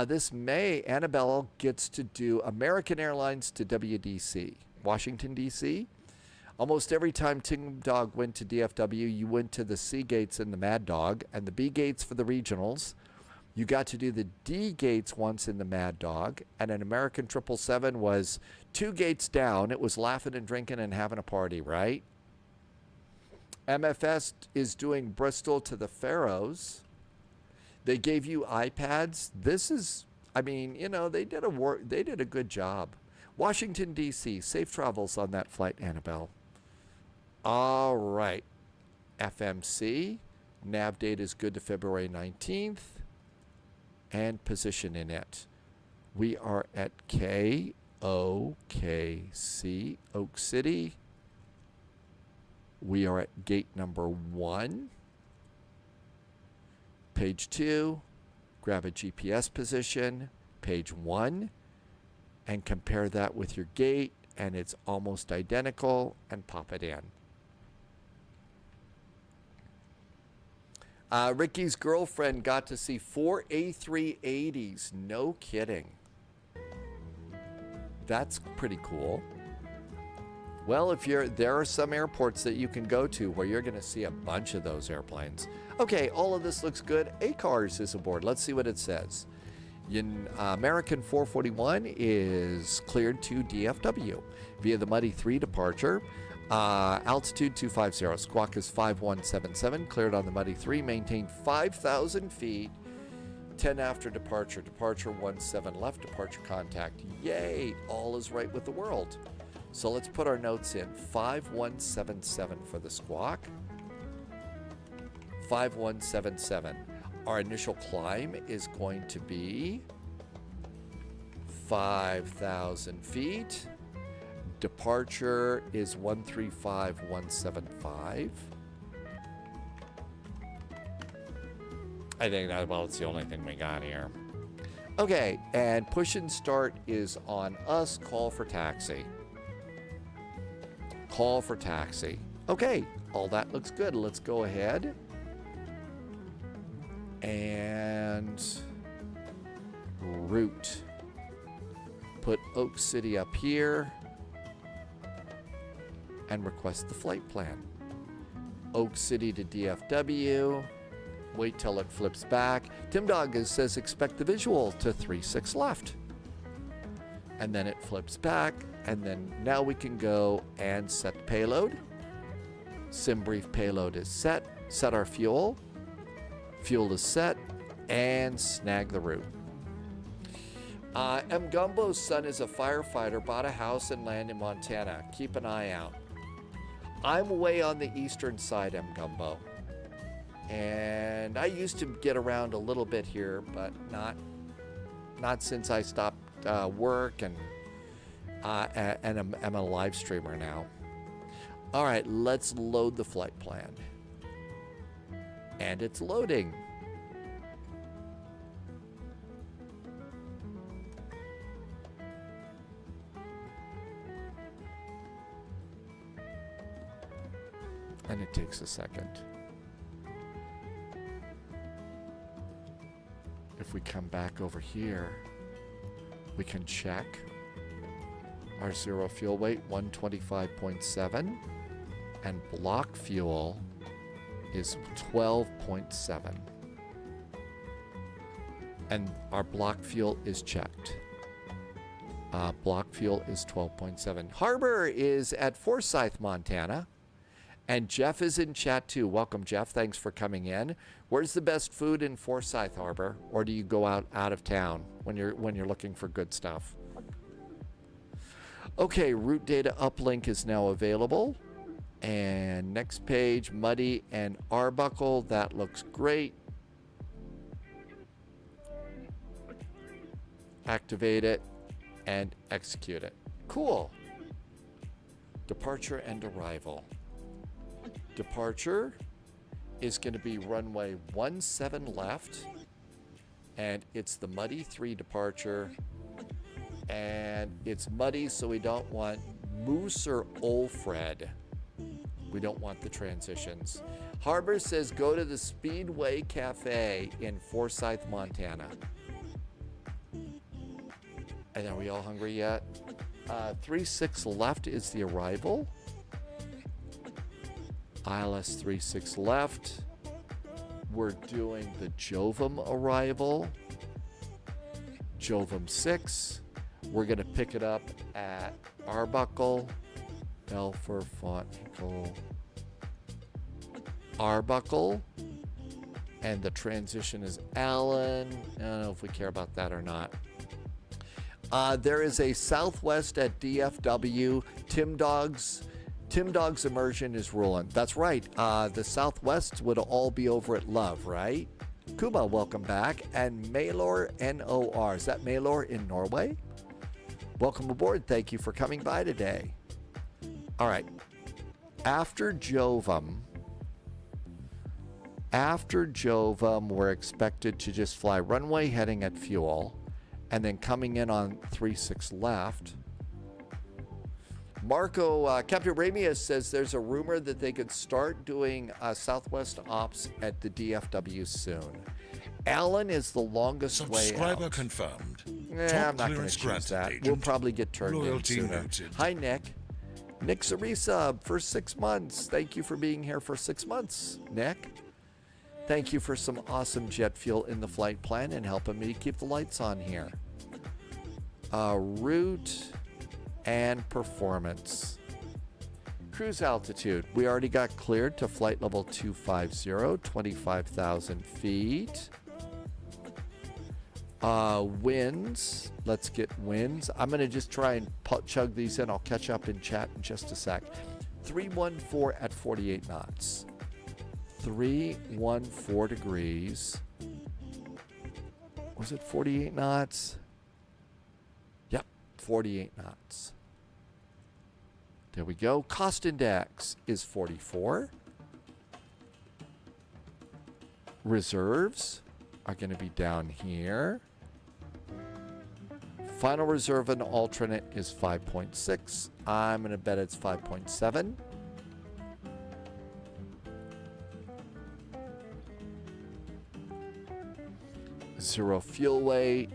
This May, Annabelle gets to do American Airlines to WDC, Washington, D.C. Almost every time Tim Dog went to DFW, you went to the C gates in the Mad Dog and the B gates for the regionals. You got to do the D gates once in the Mad Dog, and an American 777 was 2 gates down. It was laughing and drinking and having a party, right? MFS is doing Bristol to the Faroes. They gave you iPads. This is, I mean, you know, they did a good job. Washington, D.C., safe travels on that flight, Annabelle. All right. FMC, nav date is good to February 19th, and position in it. We are at KOKC, Oak City. We are at gate number 1. Page 2, grab a GPS position, page 1, and compare that with your gate, and it's almost identical, and pop it in. Ricky's girlfriend got to see 4 A380s. No kidding. That's pretty cool. Well, there are some airports that you can go to where you're going to see a bunch of those airplanes. Okay, all of this looks good. ACARS is aboard. Let's see what it says. American 441 is cleared to DFW via the Muddy 3 departure. Altitude 250. Squawk is 5177. Cleared on the Muddy 3. Maintained 5,000 feet. 10 after departure. Departure 17 left. Departure contact. Yay! All is right with the world. So let's put our notes in. 5177 for the squawk. 5177. Our initial climb is going to be 5,000 feet. Departure is 135175. I think that, well, it's the only thing we got here. Okay, and push and start is on us. Call for taxi. Call for taxi. Okay, all that looks good. Let's go ahead and route. Put Oak City up here and request the flight plan. Oak City to DFW. Wait till it flips back. Tim Dog says expect the visual to 36 left. And then it flips back. And then now we can go and set the payload. Sim brief payload is set. Set our fuel. Fuel is set. And snag the route. M. Gumbo's son is a firefighter, bought a house and land in Montana. Keep an eye out. I'm way on the eastern side, M. Gumbo. And I used to get around a little bit here, but not since I stopped work and I'm a live streamer now. All right, let's load the flight plan. And it's loading. And it takes a second. If we come back over here, we can check our zero fuel weight, 125.7, and block fuel is 12.7. And our block fuel is checked. Block fuel is 12.7. Harbor is at Forsyth, Montana. And Jeff is in chat too. Welcome, Jeff. Thanks for coming in. Where's the best food in Forsyth Harbor? Or do you go out of town when you're looking for good stuff? Okay, route data uplink is now available. And next page, Muddy and Arbuckle. That looks great. Activate it and execute it. Cool. Departure and arrival. Departure is going to be runway 17 left, and it's the Muddy 3 departure, and it's muddy, so we don't want Moose or Olfred. We don't want the transitions. Harbor says go to the Speedway Cafe in Forsyth, Montana. And are we all hungry yet? 36 left is the arrival. ILS 36 left. We're doing the Jovum arrival. Jovum 6. We're going to pick it up at Arbuckle, Belfer, Fontenay, Arbuckle. And the transition is Allen. I don't know if we care about that or not. There is a Southwest at DFW. Tim Dog's immersion is ruling. That's right. The Southwest would all be over at Love, right? Kuma, welcome back. And Malor, N-O-R. Is that Malor in Norway? Welcome aboard. Thank you for coming by today. All right. After Jovum, we're expected to just fly runway heading at fuel, and then coming in on 36 left. Marco, Captain Ramia says there's a rumor that they could start doing Southwest ops at the DFW soon. Allen is the longest way out. Subscriber confirmed. I'm not going to choose that. We'll probably get turned in sooner. Hi, Nick. Nick Sarisa for 6 months. Thank you for being here for 6 months, Nick. Thank you for some awesome jet fuel in the flight plan and helping me keep the lights on here. Route and performance. Cruise altitude. We already got cleared to flight level 250, 25,000 feet. Winds. Let's get winds. I'm going to just try and chug these in. I'll catch up in chat in just a sec. 314 at 48 knots. 314 degrees. Was it 48 knots? Yep, 48 knots. There we go. Cost index is 44. Reserves are going to be down here. Final reserve and alternate is 5.6. I'm going to bet it's 5.7. Zero fuel weight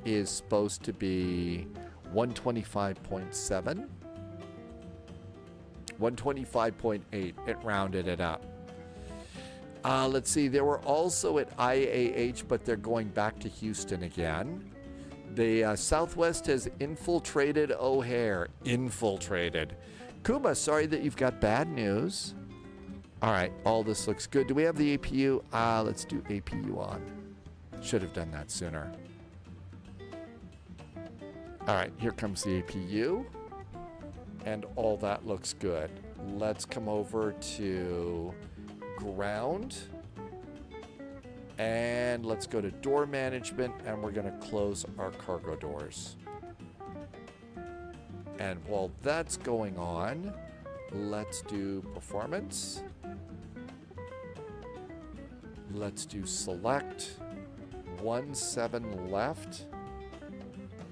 is supposed to be 125.7. 125.8. It rounded it up. Let's see. They were also at IAH, but they're going back to Houston again. The Southwest has infiltrated O'Hare. Infiltrated. Kuma, sorry that you've got bad news. All right. All this looks good. Do we have the APU? Let's do APU on. Should have done that sooner. All right. Here comes the APU. And all that looks good. Let's come over to ground. And let's go to door management, and we're going to close our cargo doors. And while that's going on, let's do performance. Let's do select. 17 left.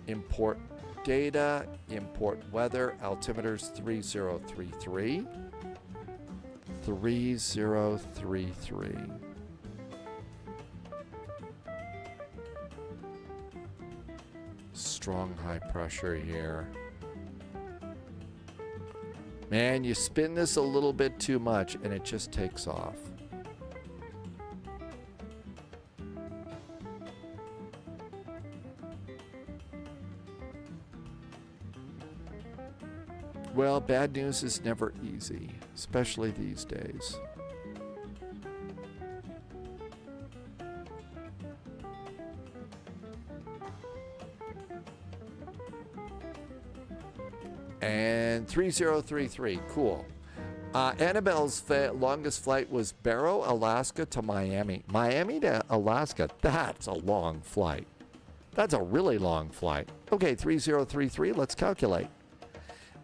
Import data. Import weather. Altimeters 3033. 3033. Strong high pressure here. Man, you spin this a little bit too much and it just takes off. Well, bad news is never easy, especially these days. And 3033, cool. Annabelle's longest flight was Barrow, Alaska to Miami. Miami to Alaska, that's a long flight. That's a really long flight. Okay, 3033, let's calculate.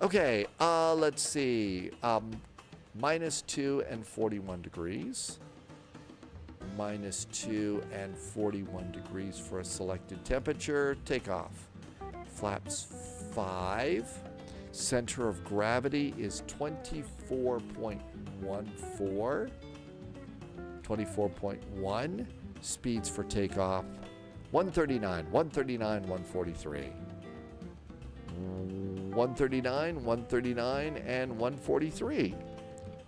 Okay, let's see. -2 and 41 degrees. -2 and 41 degrees for a selected temperature. Takeoff. Flaps 5. Center of gravity is 24.14. 24.1. Speeds for takeoff. 139, 139, 143. 139, 139, and 143.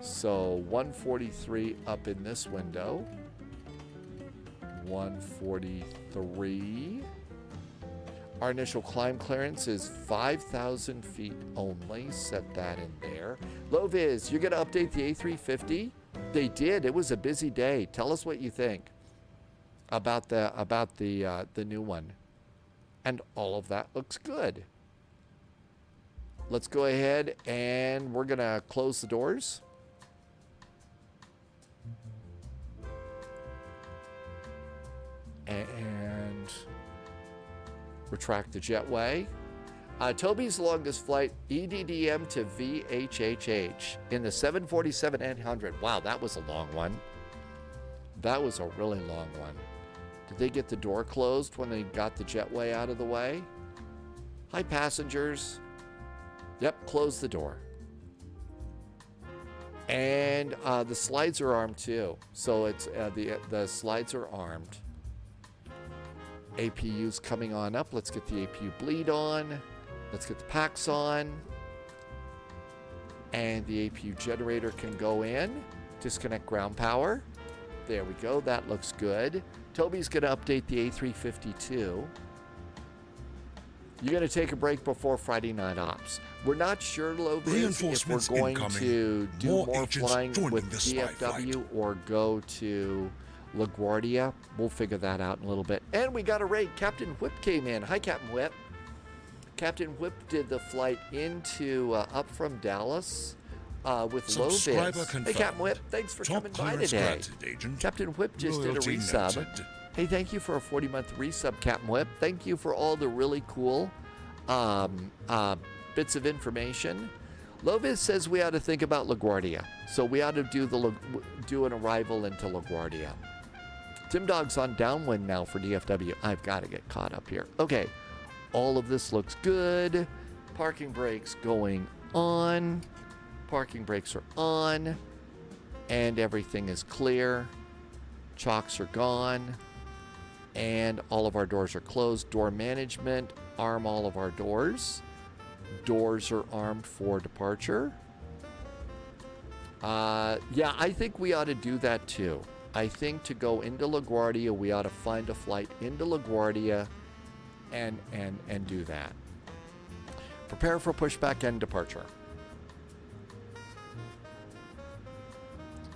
So 143 up in this window. 143. Our initial climb clearance is 5,000 feet only. Set that in there. Low Viz, you're going to update the A350 They did. It was a busy day. Tell us what you think about the new one. And all of that looks good. Let's go ahead and we're going to close the doors. And retract the jetway. Toby's longest flight, EDDM to VHHH in the 747-800. Wow, that was a long one. That was a really long one. Did they get the door closed when they got the jetway out of the way? Hi, passengers. Yep, close the door. And the slides are armed too. So it's the slides are armed. APU's coming on up. Let's get the APU bleed on. Let's get the packs on. And the APU generator can go in. Disconnect ground power. There we go. That looks good. Toby's going to update the A352. You're going to take a break before Friday night ops. We're not sure, Lovis, if we're going to do more flying with DFW or go to LaGuardia. We'll figure that out in a little bit. And we got a raid. Captain Whip came in. Hi, Captain Whip. Captain Whip did the flight into up from Dallas with low bids. Hey, Captain Whip, thanks for coming by today. Captain Whip just did a resub. Hey, thank you for a 40-month resub, Captain Whip. Thank you for all the really cool bits of information. Lovis says we ought to think about LaGuardia. So we ought to do an arrival into LaGuardia. Tim Dog's on downwind now for DFW. I've got to get caught up here. Okay. All of this looks good. Parking brakes going on. Parking brakes are on. And everything is clear. Chocks are gone. And all of our doors are closed. Door management, arm all of our doors. Doors are armed for departure. Yeah, I think we ought to do that too. I think to go into LaGuardia, we ought to find a flight into LaGuardia and do that. Prepare for pushback and departure.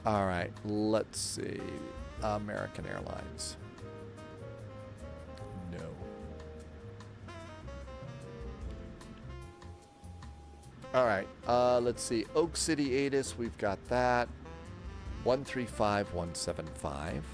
All right, let's see. American Airlines. No. All right, let's see. Oak City ATIS, we've got that. 135175.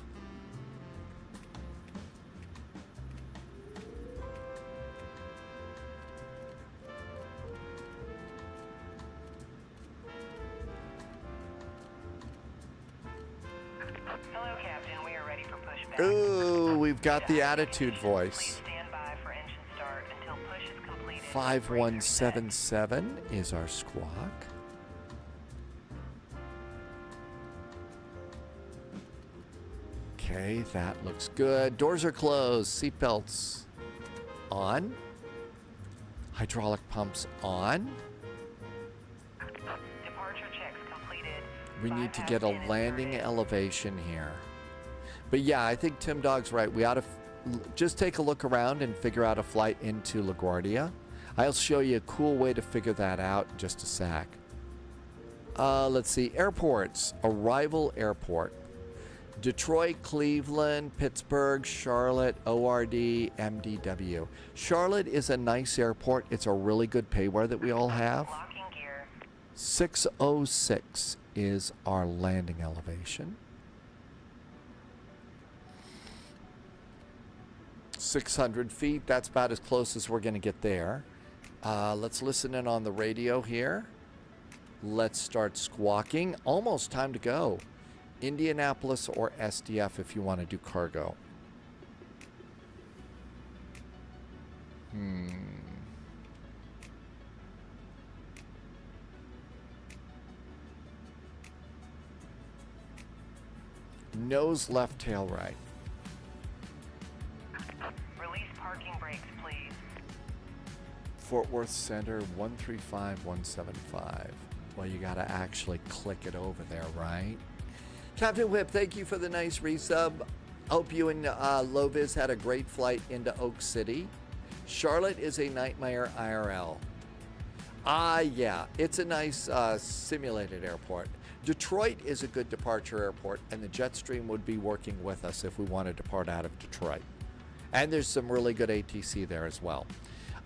Hello, Captain. We are ready for pushback. Ooh, we've got the attitude voice. Stand by for engine start until push is completed. 5177 is our squawk. Okay, that looks good. Doors are closed. Seatbelts on. Hydraulic pumps on. Departure checks completed. We need to get a landing elevation here. But yeah, I think Tim Dog's right. We ought to just take a look around and figure out a flight into LaGuardia. I'll show you a cool way to figure that out in just a sec. Let's see. Airports. Arrival airport. Detroit, Cleveland, Pittsburgh, Charlotte, ORD, MDW. Charlotte is a nice airport. It's a really good payware that we all have. 606 is our landing elevation. 600 feet. That's about as close as we're going to get there. Let's listen in on the radio here. Let's start squawking. Almost time to go. Indianapolis or SDF if you want to do cargo. Nose left, tail right. Release parking brakes, please. Fort Worth Center 135175. Well, you got to actually click it over there, right? Captain Whip, thank you for the nice resub. Hope you and Lovis had a great flight into Oak City. Charlotte is a nightmare IRL. Yeah, it's a nice simulated airport. Detroit is a good departure airport, and the Jetstream would be working with us if we want to depart out of Detroit. And there's some really good ATC there as well.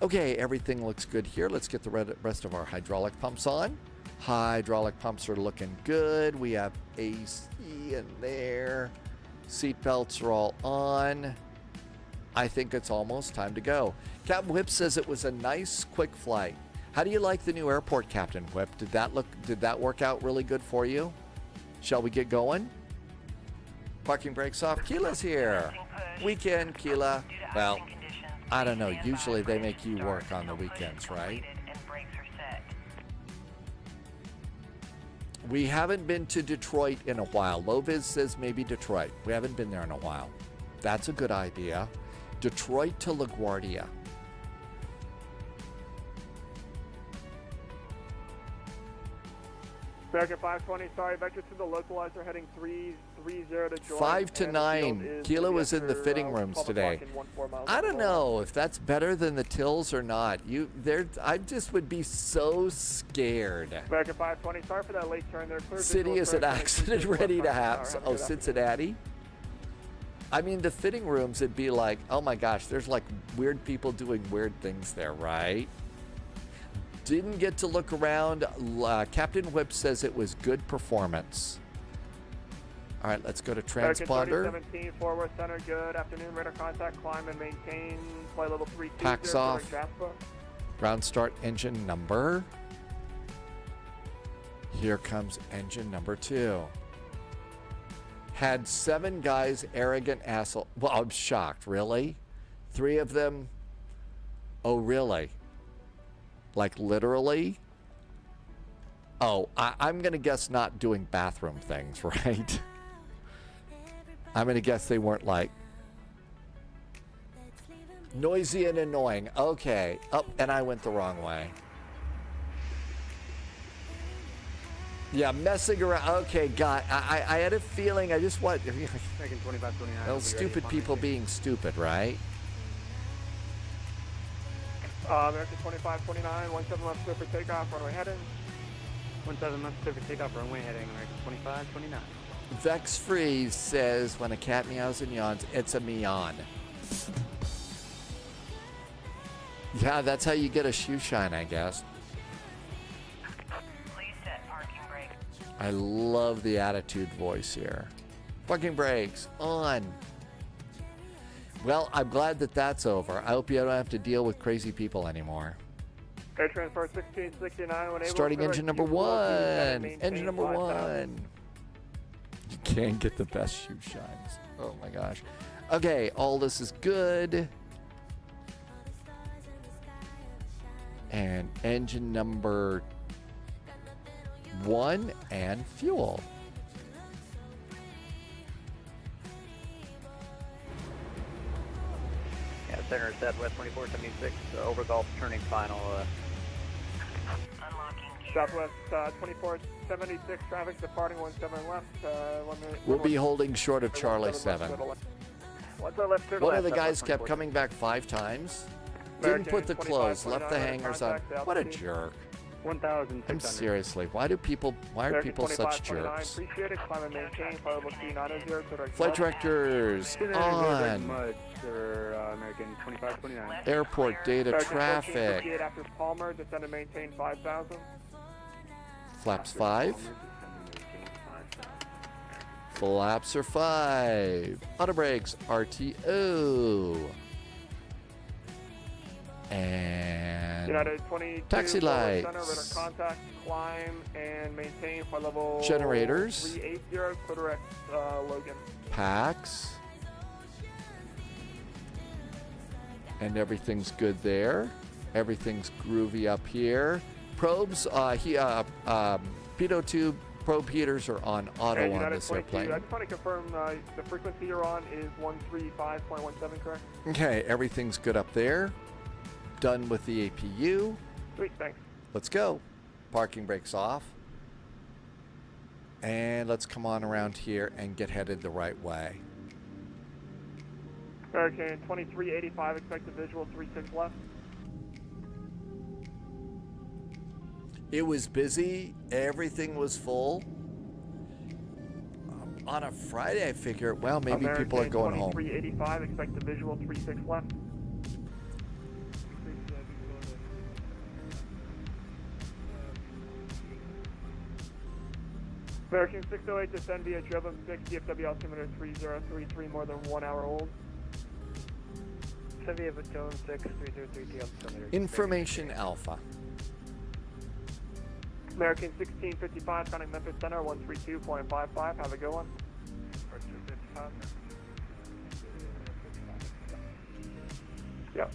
Okay, everything looks good here. Let's get the rest of our hydraulic pumps on. Hydraulic pumps are looking good. We have AC in there. Seat belts are all on. I think it's almost time to go. Captain Whip says it was a nice, quick flight. How do you like the new airport, Captain Whip? Did that work out really good for you? Shall we get going? Parking brakes off. Keela's here. Weekend, Keela. Well, I don't know. Usually they make you work on the weekends, right? We haven't been to Detroit in a while. Loviz says maybe Detroit. We haven't been there in a while. That's a good idea. Detroit to LaGuardia. American 520, sorry, vector to the localizer heading 330 to join. 5 to 9. Kilo was in the fitting rooms today. I don't know if that's better than the tills or not. I just would be so scared. American 520, sorry for that late turn there. City is an accident ready to have. Oh, Cincinnati? I mean, the fitting rooms, it'd be like, oh my gosh, there's like weird people doing weird things there, right? Didn't get to look around. Captain Whip says it was good performance. All right, let's go to transponder. 17, forward center, good afternoon. Radar contact, climb and maintain. Flight level 3. Packs off. Ground start engine number. Here comes engine number 2. Had 7 guys, arrogant asshole. Well, I'm shocked. Really? 3 of them? Oh, really? Like literally? Oh, I'm going to guess not doing bathroom things, right? I'm going to guess they weren't like noisy and annoying. Okay. Oh, and I went the wrong way. Yeah, messing around. Okay, God. I had a feeling. I just want. Those stupid people being stupid, right? American 2529, 17 left clear for takeoff, runway heading. 17 left clear for takeoff, runway heading, American 2529. Vex Freeze says, when a cat meows and yawns, it's a meon. Yeah, that's how you get a shoe shine, I guess. Please set parking brake. I love the attitude voice here. Parking brakes on. Well, I'm glad that that's over. I hope you don't have to deal with crazy people anymore. Air transfer 1669. When able starting engine number 1. Engine number 1. You can't get the best shoe shines. Oh my gosh. Okay, all this is good. And engine number 1 and fuel. Center set, west 2476, over Gulf, turning final. Southwest 2476, traffic departing 17 left. We'll be holding short of Charlie 7. One of the guys kept coming back 5 times. Didn't put the clothes, left the hangers on. What a jerk. 1,600. I'm seriously, why are people such jerks? Flight directors on. Airport data traffic. Flaps 5. Flaps are 5. Auto brakes RTO. And taxi lights. Contact, climb and maintain flight level generators. 380, correct, Logan. Packs. And everything's good there. Everything's groovy up here. Probes, pitot tube probe heaters are on auto on this airplane. I just want to confirm the frequency you're on is 135.17, correct? Okay, everything's good up there. Done with the APU. Sweet, thanks. Let's go. Parking brakes off. And let's come on around here and get headed the right way. Hurricane 2385, expected visual 36 left. It was busy. Everything was full. On a Friday, I figure, well, maybe American people are going home. 2385, expect the visual 36 left. American 608 descend via Driven 6, DFW altimeter 3033, more than 1 hour old. Descend via Baton 6, 3033 altimeter. Information Alpha. American 1655, contact Memphis Center 132.55, have a good one. Yep.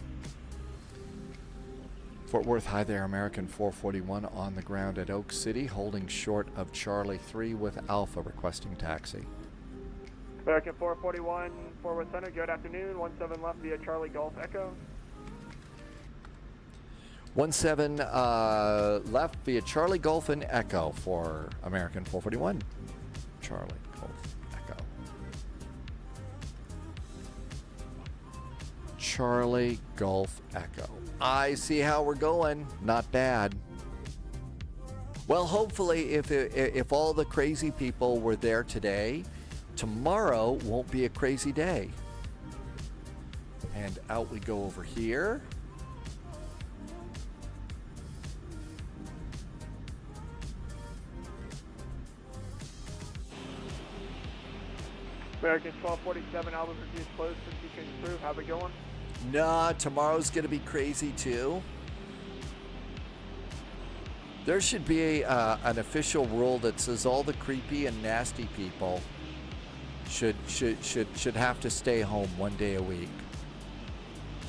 Fort Worth, hi there, American 441 on the ground at Oak City, holding short of Charlie 3 with Alpha requesting taxi. American 441, Fort Worth Center, good afternoon, 17 left via Charlie Golf Echo. 17 left via Charlie Golf and Echo for American 441. Charlie Golf Echo. Charlie Golf Echo. I see how we're going. Not bad. Well, hopefully, if all the crazy people were there today, tomorrow won't be a crazy day. And out we go over here. American 1247, Albuquerque is closed since you can improve. Have a good one. Nah, tomorrow's going to be crazy too. There should be an official rule that says all the creepy and nasty people should have to stay home 1 day a week,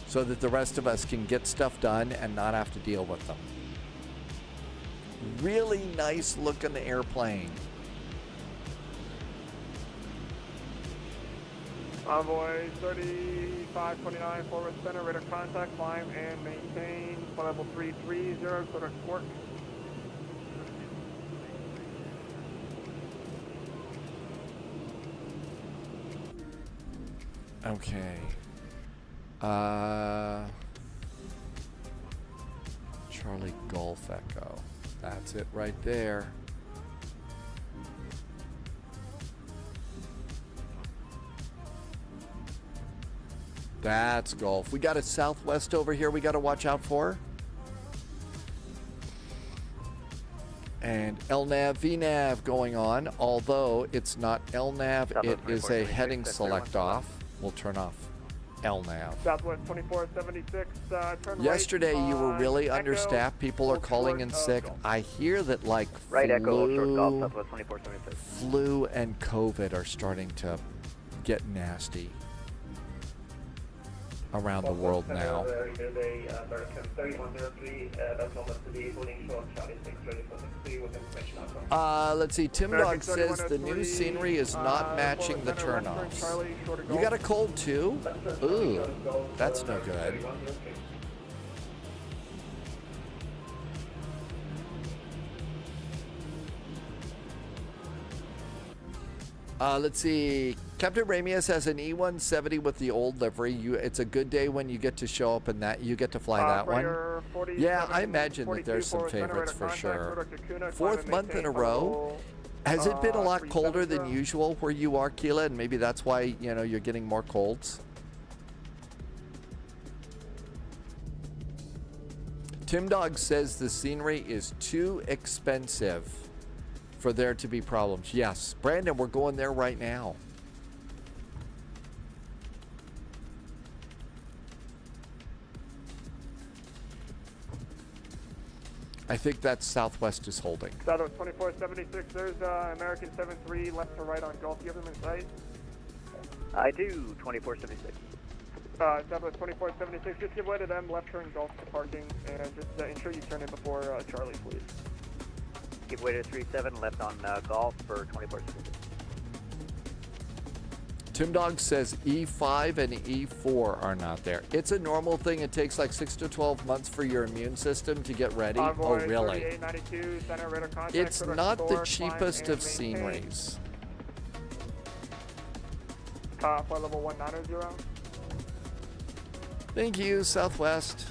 so that the rest of us can get stuff done and not have to deal with them. Really nice looking airplane. Envoy 3529, Fort Worth Center, radar contact, climb and maintain, flight level 330, clear to work. Okay. Charlie Golf Echo. That's it right there. That's Golf. We got a Southwest over here we got to watch out for. And LNAV, VNAV going on, although it's not LNAV, it is a heading select off. We'll turn off LNAV. Southwest 2476, turn Yesterday right, you were really Echo, understaffed. People are calling in sick. Golf. I hear that like Right Echo, short golf, flu, Southwest 2476. flu and COVID are starting to get nasty around the world now. Let's see. Tim Dog says the new scenery is not matching the turnoffs. You got a cold too? Ooh, that's no good. Let's see. Captain Ramius has an E170 with the old livery. It's a good day when you get to show up in that. You get to fly that one. Yeah, I imagine that there's some favorites for sure. Fourth month in a row. Has it been a lot colder than usual where you are, Keela? And maybe that's why, you know, you're getting more colds? Tim Dog says the scenery is too expensive for there to be problems. Yes, Brandon, we're going there right now. I think that Southwest is holding. Southwest 2476, there's American 73 left to right on Gulf. Do you have them in sight? I do, 2476. Southwest 2476, just give way to them, left turn Gulf to parking, and just ensure you turn in before Charlie, please. Give way to 37, left on Golf for 2476. Tim Dog says E5 and E4 are not there. It's a normal thing. It takes like 6 to 12 months for your immune system to get ready. Oh, really? It's not the cheapest of sceneries. Flight level 190. Thank you, Southwest.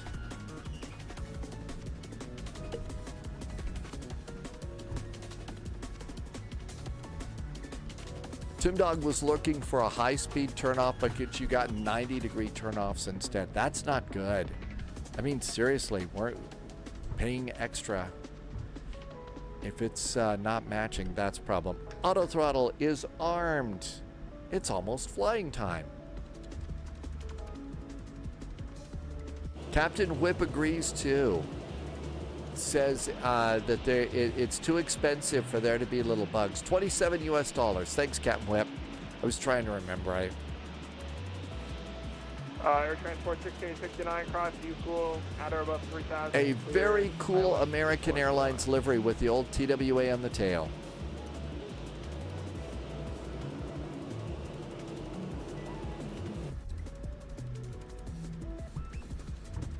Tim Dog was looking for a high-speed turnoff, but you got 90-degree turnoffs instead. That's not good. I mean, seriously, we're paying extra. If it's not matching, that's a problem. Auto throttle is armed. It's almost flying time. Captain Whip agrees too. Says that it's too expensive for there to be little bugs. $27 US. Thanks, Captain Whip. I was trying to remember. Air Transport 1669, cross view cool, at or above 3,000. A very cool American Airlines livery with the old TWA on the tail.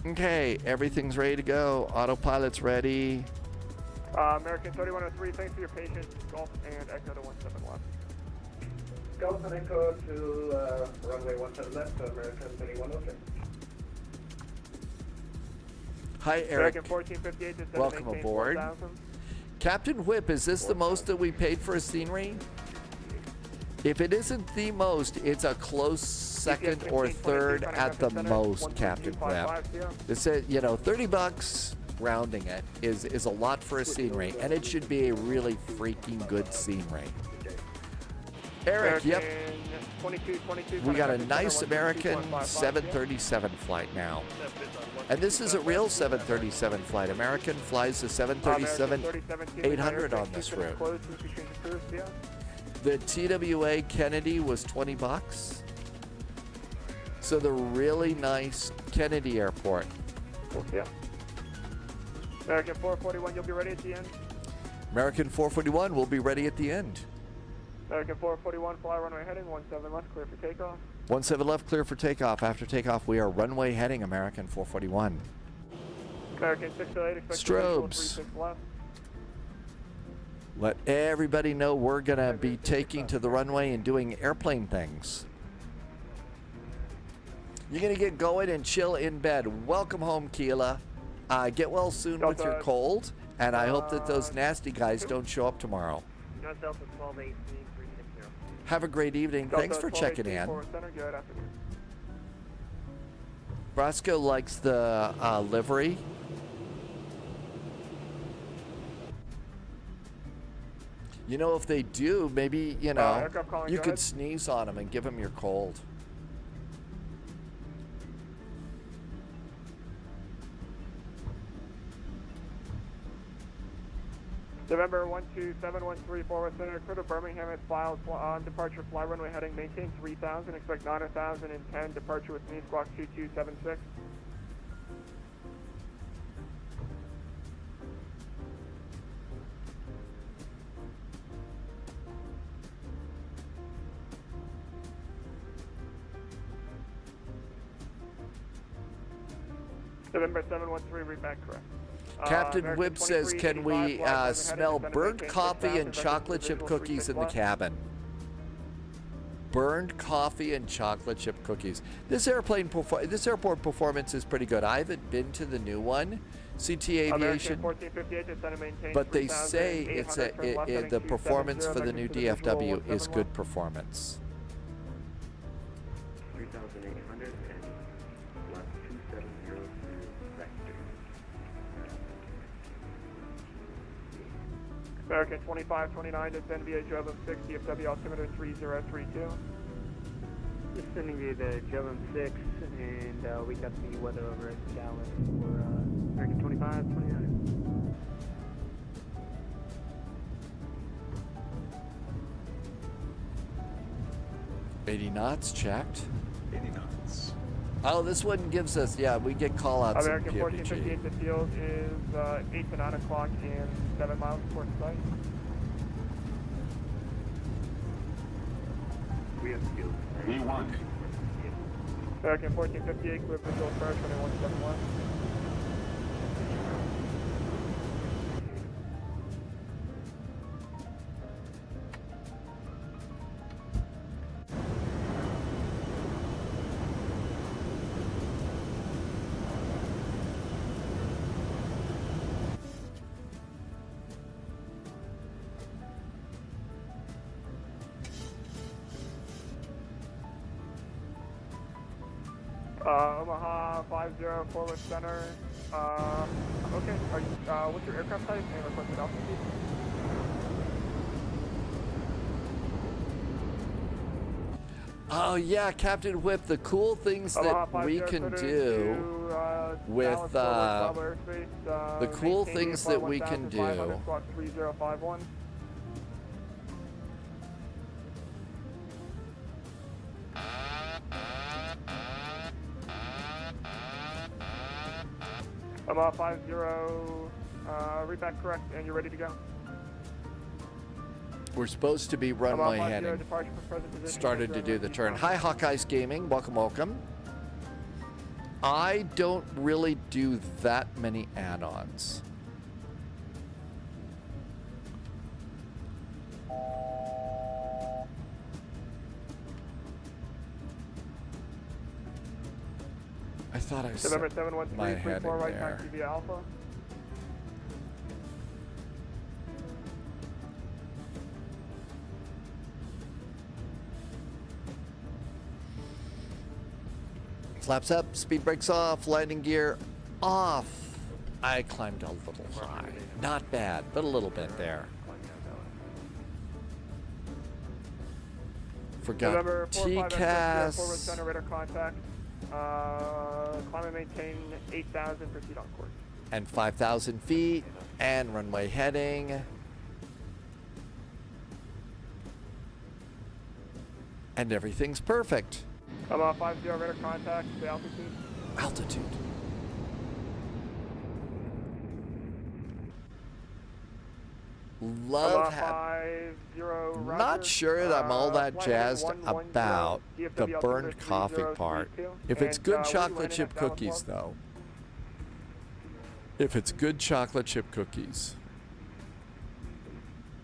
Okay, everything's ready to go. Autopilot's ready. American 3103, thanks for your patience. Golf and Echo to 17 left. Golf and Echo to runway 17 left, American 3103. Hi, Eric. American 1458 to Welcome aboard. 4,000. Captain Whip, is this the most that we paid for a scenery? If it isn't the most, it's a close second or third at the most, Captain Whip. This is, you know, $30, rounding it, is a lot for a scenery, and it should be a really freaking good scenery. Eric, yep. 22, We got a nice American 737 flight now. And this is a real 737 flight. American flies the 737-800 on this route. The TWA Kennedy was $20. So the really nice Kennedy Airport. Yeah. American 441, you'll be ready at the end. American 441 will be ready at the end. American 441, fly runway heading, 17 left, clear for takeoff. 17 left, clear for takeoff. After takeoff, we are runway heading, American 441. American 608, expect Strobes. 36 left. Let everybody know we're going to be taking to the runway and doing airplane things. You're going to get going and chill in bed. Welcome home, Keela. Get well soon with your cold, and I hope that those nasty guys don't show up tomorrow. Delta 1218, 360. Have a great evening. Thanks for checking in. Brasco likes the livery. You know, if they do, maybe, you know, you could sneeze on them and give them your cold. November 12713 forward center, crew to Birmingham at files on departure, fly runway heading, maintain 3000, expect 9010, departure with me, squawk 2276. November 713, read back correct. Captain Whip says, can we smell burned coffee and chocolate chip cookies in the cabin? Burned coffee and chocolate chip cookies. This airport performance is pretty good. I haven't been to the new one, CT Aviation, but they say it's the performance for the new DFW is good performance. 3,800 and left 270 vector. American 2529 to Nvidia Jovem 6, DFW altimeter 3032. Just sending you the Jovem 6, and we got the weather over at Dallas for American 2529. $80 knots checked. 80 knots. Oh, this one gives us, yeah, we get call-outs in American PUBG. 1458, the field is 8 to 9 o'clock and 7 miles towards site. We have field. V1. American 1458, clear for field first, 21 left. Omaha 50 forward center. Okay, are you, what's your aircraft type and requested altitude? Oh yeah, Captain Whip, the cool things that we can do with the cool things that we can do. Squawk 3051. Omaha 50, read back correct, and you're ready to go. We're supposed to be runway heading. Started to do the turn. Hi, Hawkeyes Gaming. Welcome, welcome. I don't really do that many add-ons. I thought I November set 713, my head in right there. taxi via Alpha. Flaps up, speed brakes off, landing gear off. I climbed a little high. Not bad, but a little bit there. Forgot November 45 TCAS. forward center radar contact. Climb and maintain 8,000, proceed on course. And 5,000 feet, and runway heading. And everything's perfect. I'm 50 radar contact, the altitude. Altitude. Love not sure that I'm all that jazzed about the burned coffee part. If it's good chocolate chip cookies, though. If it's good chocolate chip cookies.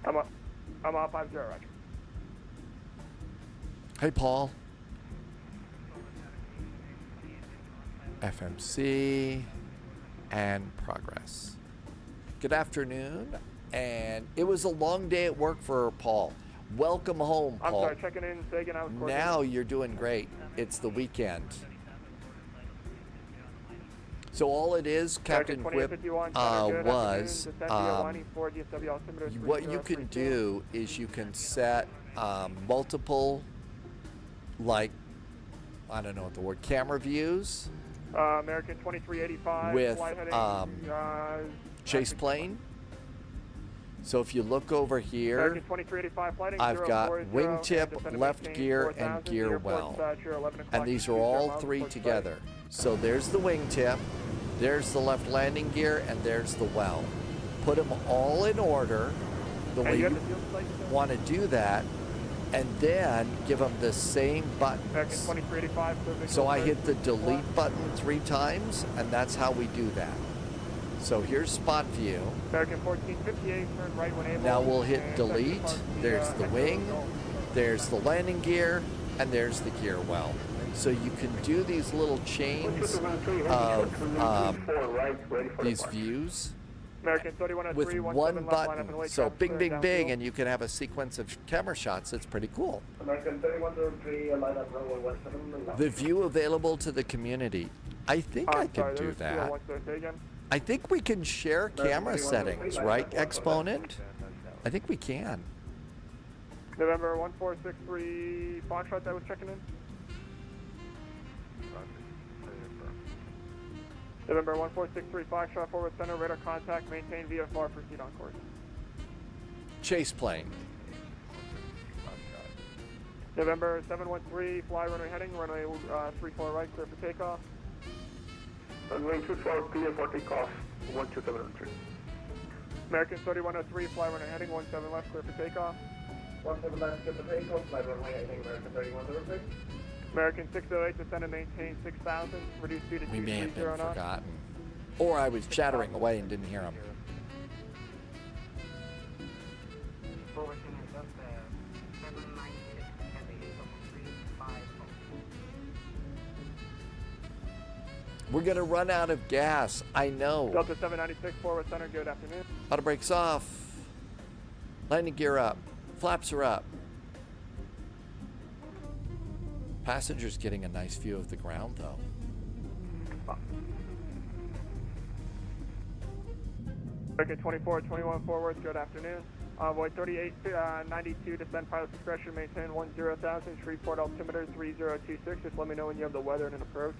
I'm 50, Roger. Hey, Paul. FMC and progress. Good afternoon. And it was a long day at work for Paul. Welcome home, Paul. I'm sorry, checking in, say again, I was now you're doing great. It's the weekend. So all it is, Captain Whip, was what you can do is you can set multiple, like, I don't know what the word, camera views American 2385 with chase plane. So if you look over here, I've got wingtip, left gear, and gear well. And these are all three together. So there's the wingtip, there's the left landing gear, and there's the well. Put them all in order, the way you want to do that, and then give them the same buttons. So I hit the delete button 3 times, and that's how we do that. So here's spot view. American 1458, turn right when able. Now we'll hit delete. There's the wing, there's the landing gear, and there's the gear well. So you can do these little chains of these views with one button. So bing, bing, bing, and you can have a sequence of camera shots. It's pretty cool. The view available to the community. I think I can do that. I think we can share camera settings, right, Exponent? I think we can. November 1463 Foxtrot that was checking in. November 1463 Foxtrot forward center radar contact, maintain VFR, proceed on course. Chase plane. November 713 fly runway heading, runway 34 right, clear for takeoff. Runway 24, clear for takeoff, 12713. American 3103, fly runway heading, 17 left, clear for takeoff. 17 left, clear for takeoff, fly runway heading, American 3106. American 608, descend and maintain 6,000, reduce speed to 230 knots. We may have been forgotten. Or I was chattering away and didn't hear him. We're going to run out of gas. I know. Delta 796, forward center, good afternoon. Auto brakes off. Landing gear up. Flaps are up. Passengers getting a nice view of the ground, though. American 2421 forward, good afternoon. Void 3892, descend pilot discretion, maintain 10,000, Shreveport altimeter 3026. Just let me know when you have the weather and an approach.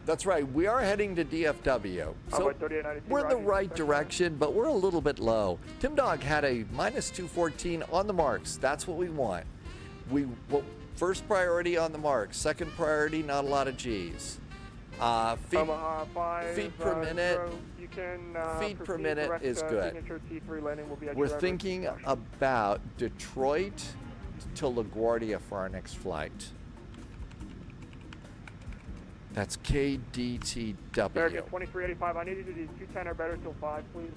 That's right. We are heading to DFW. So Void 3892, we're in the Roger, right discretion. direction, but we're a little bit low. Tim Dog had a minus 214 on the marks. That's what we want. First priority on the marks. Second priority, not a lot of G's. Omaha 5, feet per minute. You can, feet per proceed minute direct, is good. Signature T3 landing will be at We're your thinking address. about Detroit to LaGuardia for our next flight. That's KDTW. American 2385, I need you to do 210 or better till 5, please.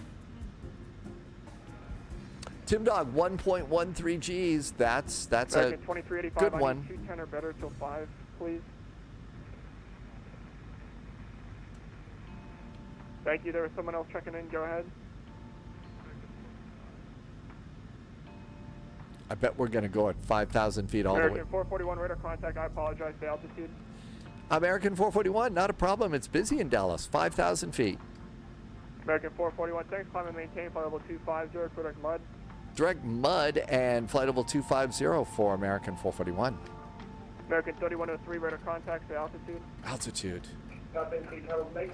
Tim Dog, 1.13 Gs. That's a American 2385, good I one. need 210 or better till 5, please. Thank you. There was someone else checking in. Go ahead. I bet we're going to go at 5,000 feet all the way. American 441 radar contact. I apologize. The altitude. American 441, not a problem. It's busy in Dallas. 5,000 feet. American 441. Thanks. Climb and maintain. Flight level 250. Direct mud. Direct mud and flight level 250 for American 441. American 3103 radar contact. The altitude. Altitude.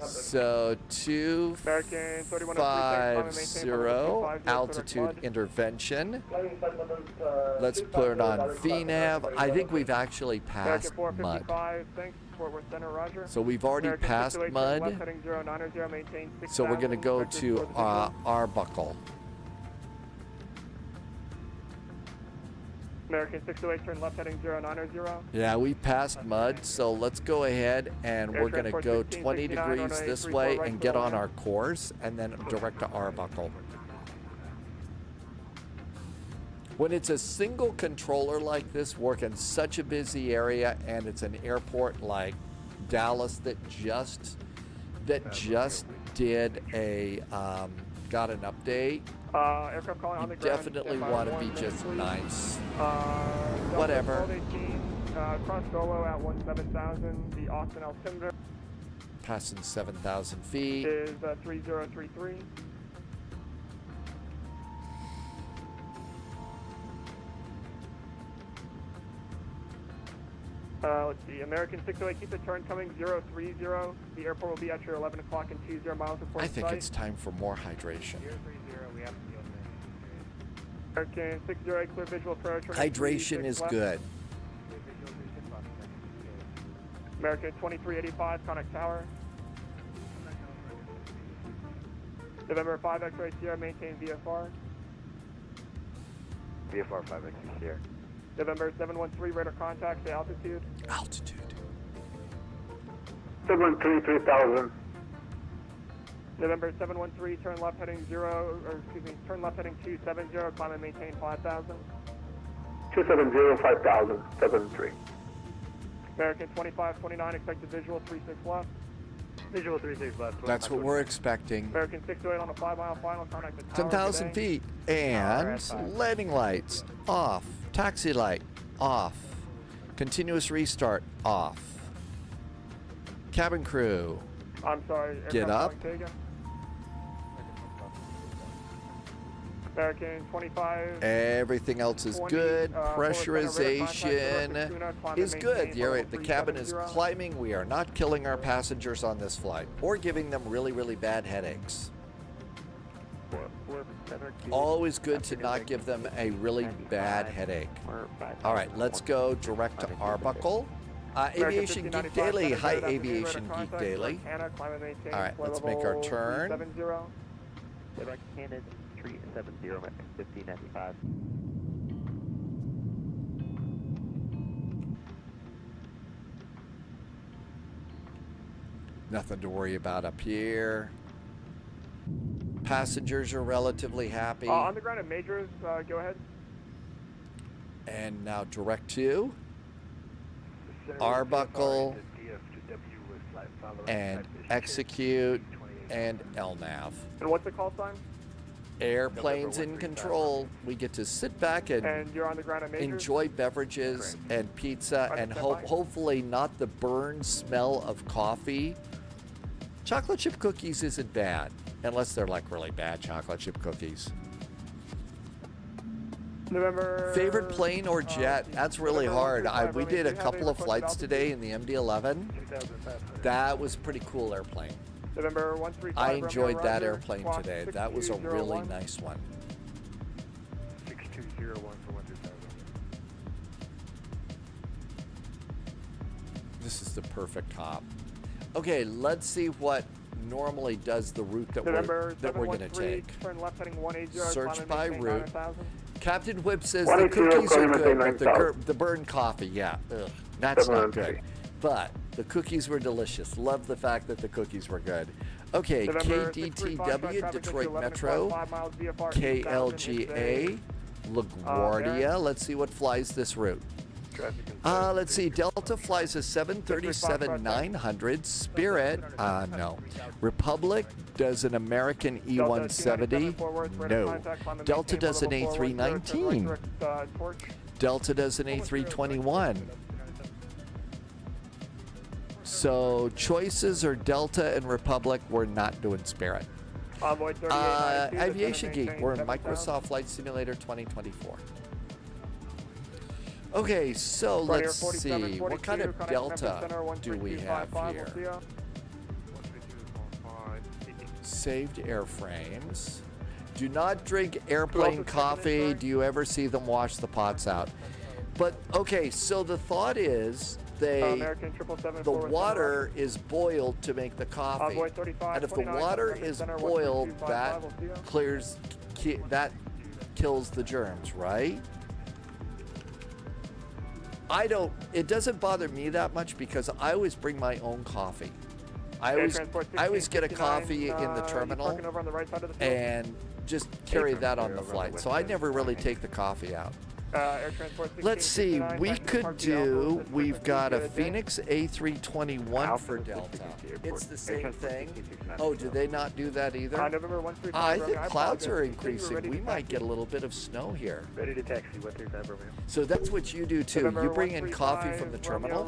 So So 250 altitude intervention. Let's put it on VNAV. I think we've actually passed American mud. 455. Thanks. Fort Worth Center. Roger. So we've already American passed 608, mud. left heading 090, maintain So we're going to 6,000, go vector to towards the visual. Arbuckle. American 608, turn left heading 090. Yeah, we passed mud, so let's go ahead and we're going to go 20 degrees this way and get on our course and then direct to Arbuckle. When it's a single controller like this, work in such a busy area, and it's an airport like Dallas that just did a got an update. Aircraft calling on the You ground. definitely Stand by want to one be just minute, nice. please. Whatever. 1218, cross solo at 17,000. The Austin altimeter Passing 7,000 feet. is 3033. Let's see. American 608, keep the turn coming 030. The airport will be at your 11 o'clock and 20 miles before I think site. it's time for more hydration. 030, we have to American 608, clear visual approach. Hydration is good. American 2385, Connect Tower. November 5 X-ray Sierra, maintain VFR. VFR 5X here. November 713, radar contact, the altitude. Altitude. 713, 3000. November 713, turn left heading 270, climb and maintain 5,000. 270, 5,000, 73. American 2529, expected visual 36 left. Visual 36 left. That's what we're expecting. American 608 on a 5-mile final, contact the tower. 10,000 today. feet and landing lights off. Taxi light off. Continuous restart off. Cabin crew. I'm sorry. Get aircraft up. calling Takeoff. American 25. Everything else is 20, good. forward center, radar contact, Pressurization direct to Tuna, climb is and good. maintain The cabin is 370. climbing. We are not killing our passengers on this flight or giving them really, really bad headaches. Always good to not give them a really bad headache. All right, let's go direct to Arbuckle. Aviation Geek Daily. Hi, Aviation Geek Daily. All right, let's make our turn. Direct Canada 370, 1595. Nothing to worry about up here. Passengers are relatively happy. On the ground at Majors, go ahead. And now direct to Arbuckle and execute and LNAV. And what's the call sign? Airplanes in control. We get to sit back and you're on the ground at Majors? enjoy beverages and pizza and hopefully not the burn smell of coffee. Chocolate chip cookies isn't bad, unless they're like really bad chocolate chip cookies. November. Favorite plane or jet? That's really hard. We did a couple of flights today in the MD11. That was a pretty cool airplane. November 135. I enjoyed that Roger, airplane squawk today. That was a really 6201. nice one. 6201 for 127. This is the perfect hop. Okay, let's see what normally does the route that we're going to take. Turn left heading 180. Search by route. 9000. Captain Whip says the cookies are good, but the burned coffee, yeah, ugh, that's not good. But the cookies were delicious. Love the fact that the cookies were good. Okay, KDTW, Detroit Metro, KLGA, LaGuardia. Let's see what flies this route. Let's see, Delta flies a 737-900, Spirit, no. Republic does an American E-170, no. Delta does an A319. Delta does an A321. So choices are Delta and Republic. We're not doing Spirit. Aviation Geek, we're in Microsoft Flight Simulator 2024. Okay, so let's see. What kind of Delta do we have here? Saved airframes. Do not drink airplane coffee. Do you ever see them wash the pots out? But, okay, so the thought is the water is boiled to make the coffee. And if the water is boiled, that kills the germs, right? It doesn't bother me that much because I always bring my own coffee. I always get a coffee in the terminal and just carry that on the flight. So I never really take the coffee out. Let's see, we've got a Phoenix A321 for Delta. It's the same thing. Oh, do they not do that either? I think clouds are increasing. We might get a little bit of snow here. Ready to taxi, 135 Romeo. So that's what you do too. You bring in coffee from the terminal.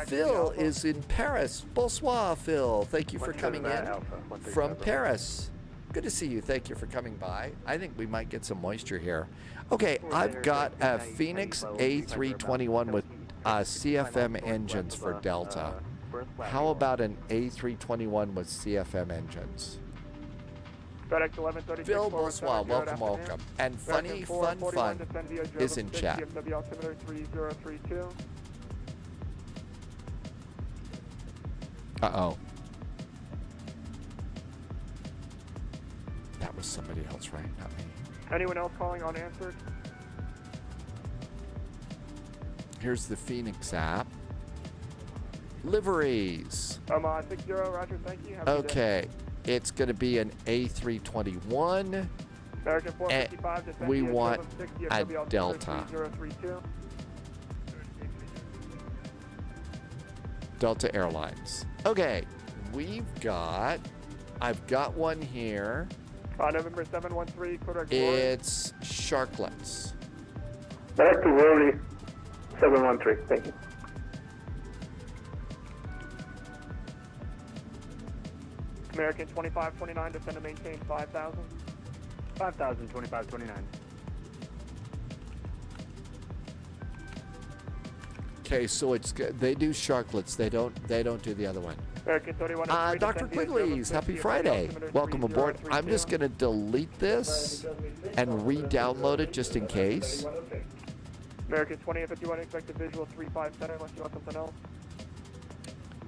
Phil is in Paris. Bonsoir, Phil. Thank you for coming in from Paris. Good to see you. Thank you for coming by. I think we might get some moisture here. Okay, I've got a Phoenix A321 with CFM engines for Delta. How about an A321 with CFM engines? Phil, bonsoir. Welcome. And Funny Fun is in chat. Uh-oh. That was somebody else, right? Not me. Anyone else calling unanswered? Here's the Phoenix app. Liveries. 60, roger, thank you. Okay, it's going to be an A321. American 455, and we want a Delta. Delta Airlines. Okay, I've got one here. November 713, correct. It's Sharklets. Back to Worley 713, thank you. American 2529, descend to maintain 5,000. 5,000, 2529. Okay, so they do Sharklets. They don't do the other one. Dr. Quigley's, happy Friday. Welcome aboard. I'm just going to delete this and re-download it just in case. American 2051, expected visual 35 center, unless you want something else.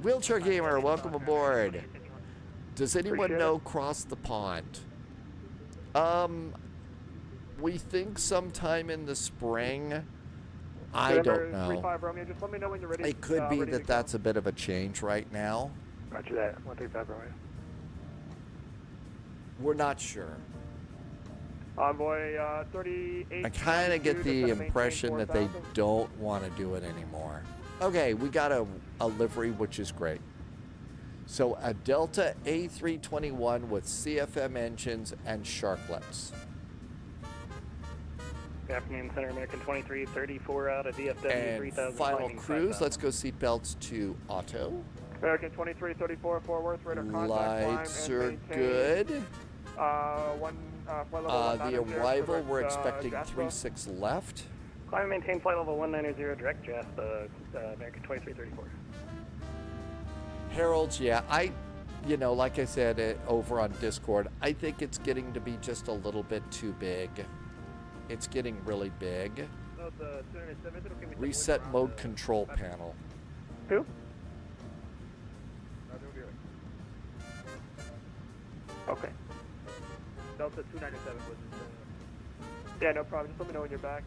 Wheelchair Gamer, welcome aboard. Does anyone know Cross the Pond? We think sometime in the spring. I don't know. It could be that that's a bit of a change right now. Roger that, 135 Romeo. We're not sure. Envoy 38. I kind of get the impression that they don't want to do it anymore. Okay, we got a livery, which is great. So a Delta A321 with CFM engines and sharklets. Good afternoon, Center American 2334 out of DFW And 3000. final cruise, let's go seatbelts to auto. American 2334, Fort Worth, radar contact. Lights are good. Flight level The 190, arrival, direct, we're expecting Jasper. 36 left. Climb and maintain flight level 190 direct Jasper, American 2334. Harold, yeah, like I said over on Discord, I think it's getting to be just a little bit too big. It's getting really big. Reset mode control panel. Who? Okay. Delta 297 was Yeah, no problem. Just let me know when you're back.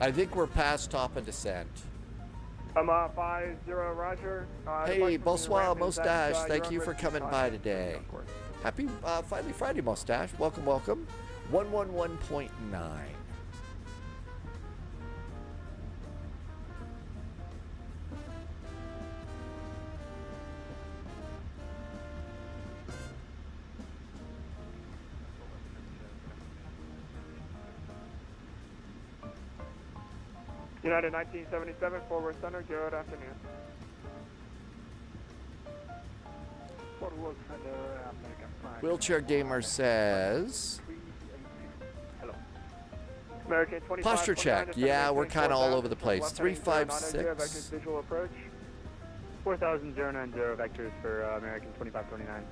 I think we're past top of descent. I'm 50, Roger. Hey, bonsoir, Mustache. Thank you for coming by today. Happy finally Friday, Mustache. Welcome, welcome. 111.9. United 1977, Forward Center, good afternoon. Forward Center, American 5. Wheelchair Gamer says. Hello. American 25. Posture check. Yeah, we're kind of all over the place. 356. Visual approach. 4090 vectors for American 2529.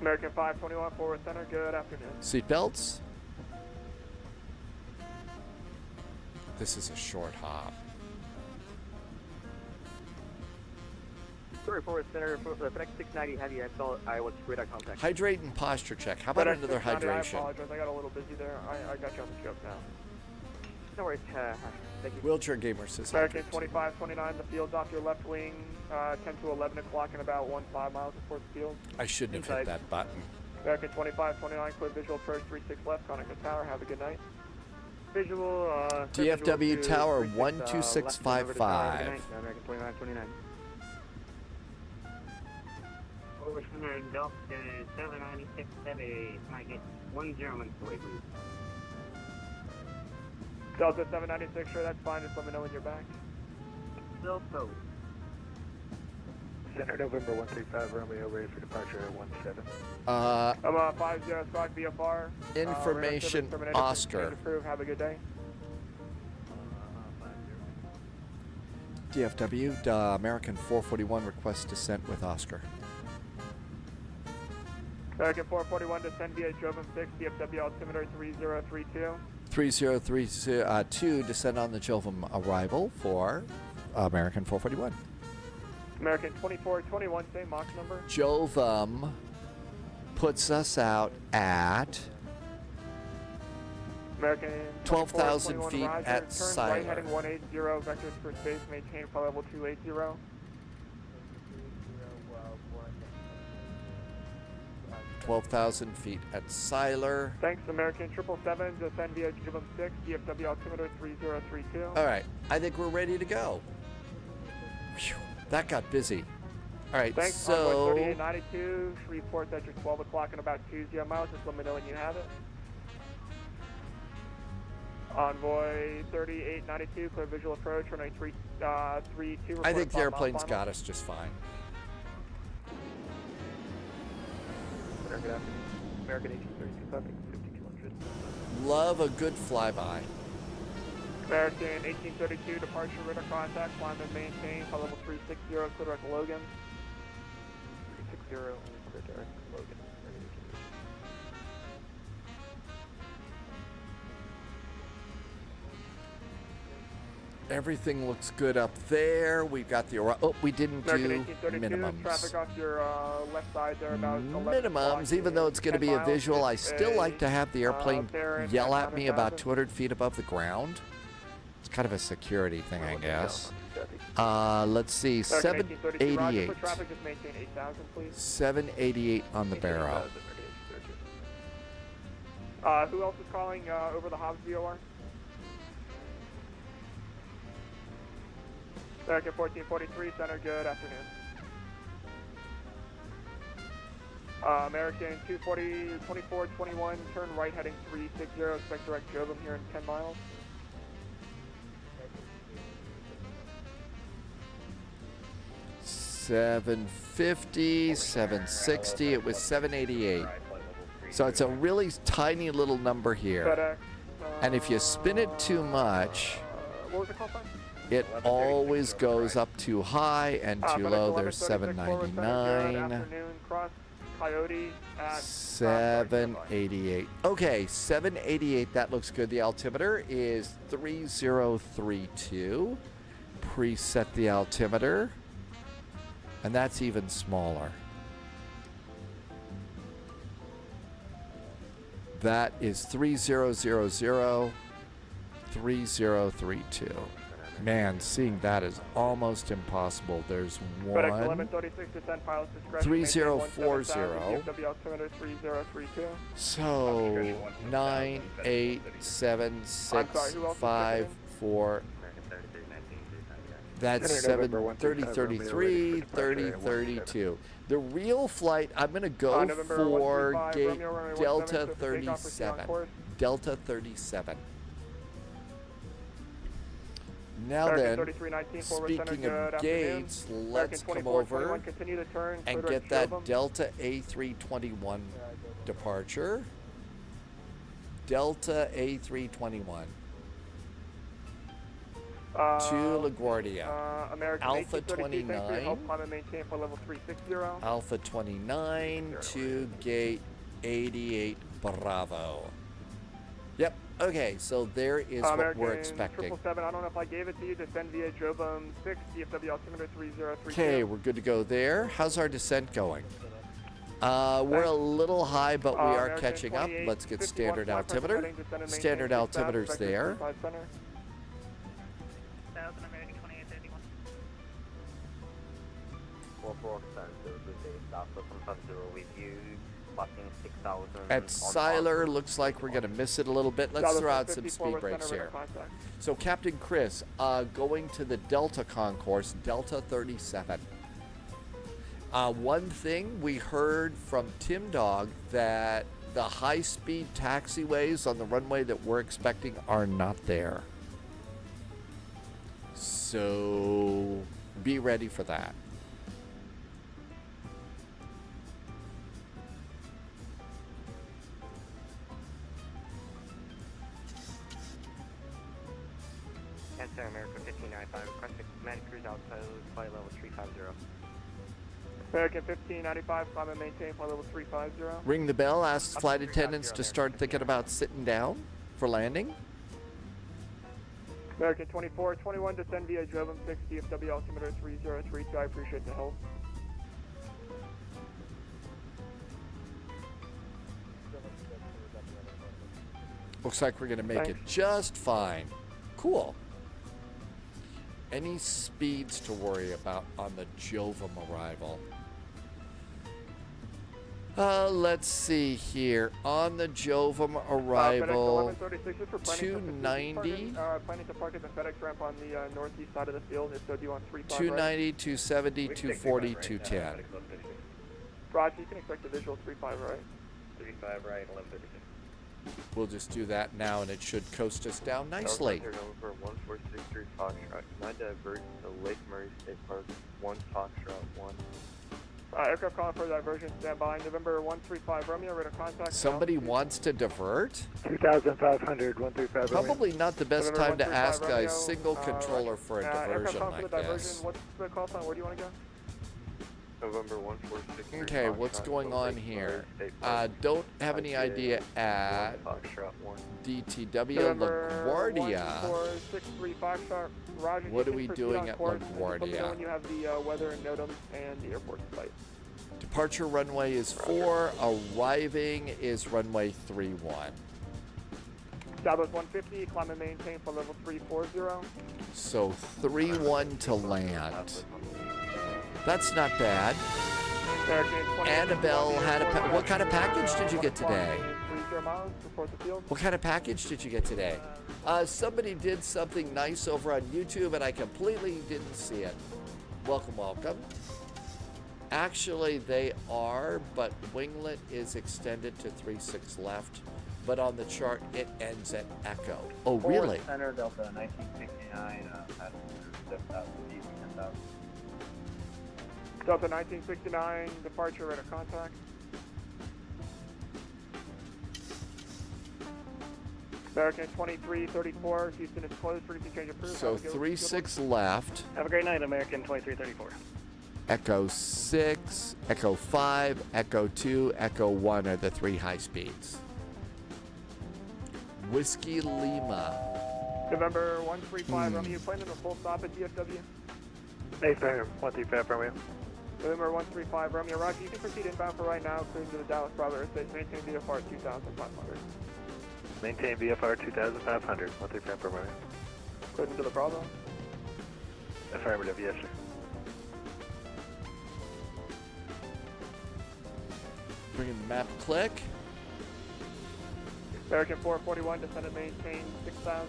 American 521, Forward Center, good afternoon. Seatbelts. This is a short hop. Sorry, Forward Center, for the FedEx 690 heavy, I saw Iowa radar contact. Hydrate and posture check. How about another I hydration? apologize, I got a little busy there. I got you on the joke now. No worries, thank you. Wheelchair Gamer says American hydrate. 2529, the field's off your left wing, 10 to 11 o'clock in about 15 miles before the field. I shouldn't have hit that button. American 2529, clear visual approach 36 left, Conoco Tower, have a good night. Visual, DFW Tower 12655. American 2929. Over Center, Delta 796 heavy, might get 101 away, please. Delta 796, sure, that's fine, just let me know when you're back. Delta. Center November 135, Romeo, ready for departure at 17. I'm 50 Squawk VFR. Information Oscar. Approved. Have a good day. DFW, American 441 requests descent with Oscar. American 441, descend via Jovan 6, DFW altimeter 3032. 3032, descend on the Jovem arrival for American 441. American 2421, same Mach number. Jovem puts us out at American 12,000 feet Roger, at turn Siler. right heading 180, vectors for space, maintain flight level 280. 12,000 feet at Siler. Thanks, American 777, descend via Jovan 6, DFW altimeter 3032. All right, I think we're ready to go. Whew, that got busy. All right, Thanks, so Envoy 3892, report that you're 12 o'clock in about 20 miles. Just let me know when you have it. Envoy 3892, clear visual approach, runway 32. I think the airplane's got us just fine. American 1832, copy, 5200. Love a good flyby. American 1832, departure radar contact, climb and maintain, flight level 360, clear direct Logan. 360, clear direct Logan. Everything looks good up there. We've got the we didn't do American 1832, minimums. traffic off your left side there about 11 Minimums, even though it's going to be a visual, I still like to have the airplane there yell at at me about 200 feet above the ground. It's kind of a security thing, I guess. Let's see, 788. For traffic, just maintain 8,000, please. 788 on the barrel. Who else is calling over the Hobbs VOR? American 1443, center, good afternoon. American 240, 2421, turn right heading 360, expect direct Jobim here in 10 miles. $750, 760, it was 788. So it's a really tiny little number here. FedEx, And if you spin it too much, what was the call sign? it always goes up too high and too low. There's 799. 799. Afternoon, cross Coyote at 788. Okay, 788, that looks good. The altimeter is 3032. Preset the altimeter. And that's even smaller. That is 3000, 3032. Man, seeing that is almost impossible. There's FedEx one. 1136, descent pilots discretion. 3040. DFW altimeter 3032. So 98765 That's 3033, 3032. The real flight, I'm going to go for gate Delta 37. Delta 37. Now then, speaking of gates, let's come over and get that Delta A321 departure. Delta A321. To LaGuardia. Alpha 29. Alpha 29 to gate 88 Bravo. Yep. Okay, so there is what we're expecting. 777, I don't know if I gave it to you. Descend via Jobim 6, DFW altimeter 3032. Okay, we're good to go there. How's our descent going? We're a little high, but we are catching up. Let's get standard altimeter. Standard altimeter's there. At Siler, looks like we're going to miss it a little bit. Let's throw out some speed brakes here. So Captain Chris, going to the Delta concourse, Delta 37. One thing we heard from Tim Dog that the high-speed taxiways on the runway that we're expecting are not there. So be ready for that. Answer America 1595, requesting command cruise altitude, flight level 350. American 1595, climb and maintain flight level 350. Ring the bell, ask flight attendants to start thinking about sitting down for landing. American 2421, descend via Jobim 6, DFW altimeter 3032. I appreciate the help. Looks like we're going to make it just fine. Cool. Any speeds to worry about on the Jovim arrival? Let's see here. On the Jovim arrival, 290. Planning to park at the FedEx ramp on the northeast side of the field. If so, do you want 35 290, 270, 240, 210. Roger, you can expect a visual 35 right. 35 right, 1156. We'll just do that now, and it should coast us down nicely. Over 1463 Foxtrot. Can I divert to Lake Murray State Park? 1 Foxtrot 1. Aircraft calling for diversion. Stand by. November 135 Romeo. Ready to contact. Somebody wants to divert? 2500, 135 Probably not the best time to ask a single controller for a diversion like this. What's the call sign? Where do you want to go? November 146. Okay, what's going on here? Don't have any idea at DTW LaGuardia. What are we doing at LaGuardia? When you have the weather and NOTAM and the airport site. Departure runway is 4. Arriving is runway 31. Southwest 150, climb and maintain for level 340. So 31 to land. That's not bad. Annabelle had a what kind of package did you get today? miles, report the field. What kind of package did you get today? Somebody did something nice over on YouTube, and I completely didn't see it. Welcome, welcome. Actually, they are, but winglet is extended to 36 left, but on the chart, it ends at Echo. Oh, really? Center, Delta 1969, passenger 7,000 feet, 10,000. Delta 1969, departure rate of contact. American 2334, Houston is closed, frequency change approved. So 36 left. Have a great night, American 2334. Echo 6, Echo 5, Echo 2, Echo 1 are the 3 high speeds. Whiskey Lima. November 135, Romeo, planning a full stop at DFW. Base American 135 Romeo. November 135, Romeo, roger. You can proceed inbound for right now, clearing to the Dallas Bravo airspace. Maintain VFR 2500. Maintain VFR 2500, 135 Romeo. Clearing to the Bravo. Affirmative, yes, sir. Bringing the map click. American 441, descend and maintain 6,000.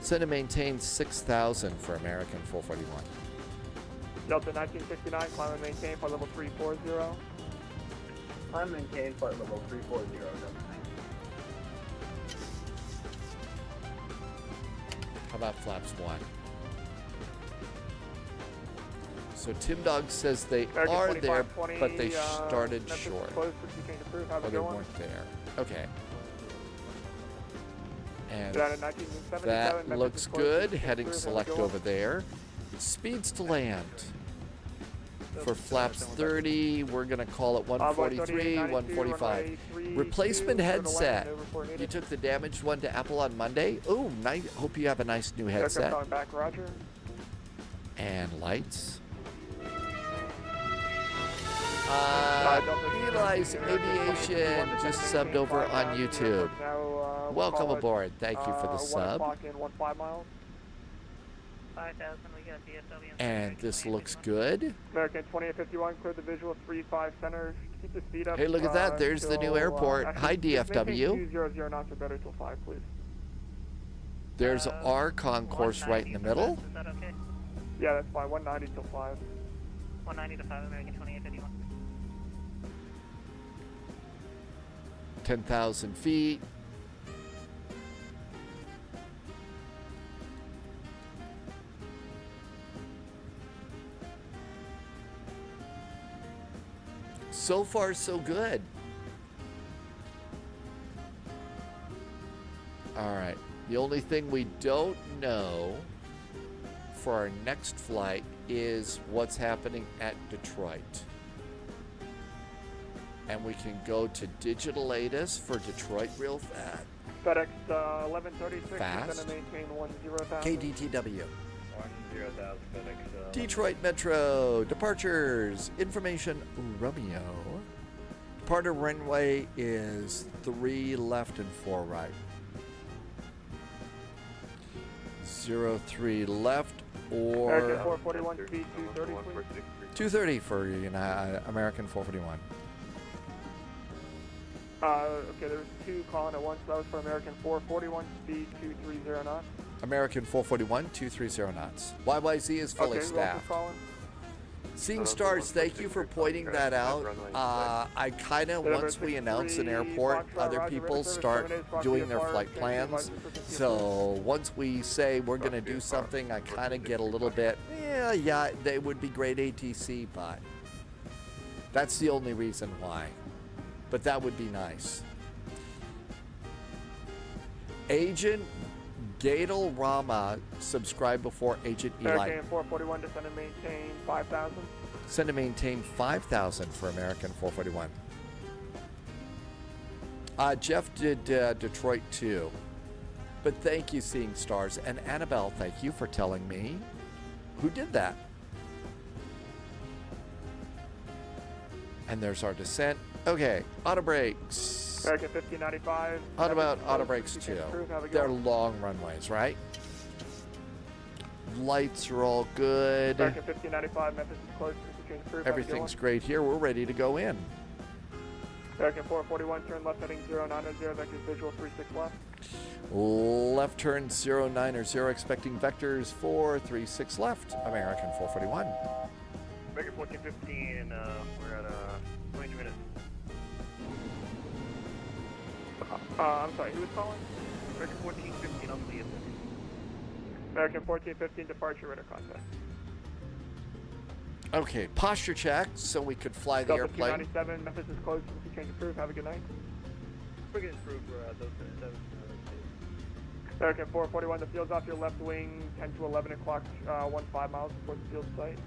Send and maintain 6,000 for American 441. Delta 1969, climb and maintain flight level 340. Climb and maintain flight level 340, Delta 19. How about flaps 1? So Tim Dog says they are there, but they started short. Oh, they weren't there. Okay. And that looks good. Heading select over there. Speeds to land. For flaps 30, we're going to call it 143, 145. Replacement headset. You took the damaged one to Apple on Monday. Oh, nice. Hope you have a nice new headset. And lights. Eli's Aviation just subbed over on YouTube. Welcome aboard. Thank you for the sub. 5,000, we got DFW. And this looks good. American 2851, clear the visual 35 center. Keep the speed up. Hey, look at that. There's the new airport. Hi, DFW. 200 knots or better till 5, please. There's our concourse right in the middle. Is that okay? Yeah, that's fine. 190 till 5. 190 to 5, American 2851. 10,000 feet. So far, so good. All right. The only thing we don't know for our next flight is what's happening at Detroit. And we can go to Digital ATIS for Detroit real fast. FedEx 1136, fast. going to maintain 10,000. KDTW. 10,000 FedEx. Detroit Metro departures. Information Romeo. Departure runway is 3 left and 4 right. 03 left or American 441 speed 230, please. 230 for American 441. Okay, there was 2 calling at once. That was for American 441 speed 230 knots. American 441, 230 knots. YYZ is fully okay, staffed. Seeing Stars, thank you for pointing that out. I kind of, once we announce an airport, other people start doing their flight plans. So once we say we're going to do something, I kind of get a little bit, yeah, they would be great ATC, but that's the only reason why. But that would be nice. Agent Gadel Rama, subscribe before Agent Eli. American 441 to send and maintain 5,000. Send and maintain 5,000 for American 441. Jeff did Detroit too. But thank you, Seeing Stars. And Annabelle, thank you for telling me who did that. And there's our descent. Okay, auto brakes. American 1595. How about auto brakes too? They're long runways, right? Lights are all good. American 1595, Memphis is closed. Everything's great here. We're ready to go in. American 441, turn left heading 090, vectors visual 36 left. Left turn 090, expecting vectors 436 left. American 441. American 1415, we're at 22 minutes. I'm sorry, who was calling? American 1415 on the American 1415, departure radar contact. Okay, posture check so we could fly the Delta airplane. 297, Memphis is closed, change approved, have a good night. We're getting approved for those 7. American 441, the field's off your left wing, 10 to 11 o'clock, 15 miles towards the field site.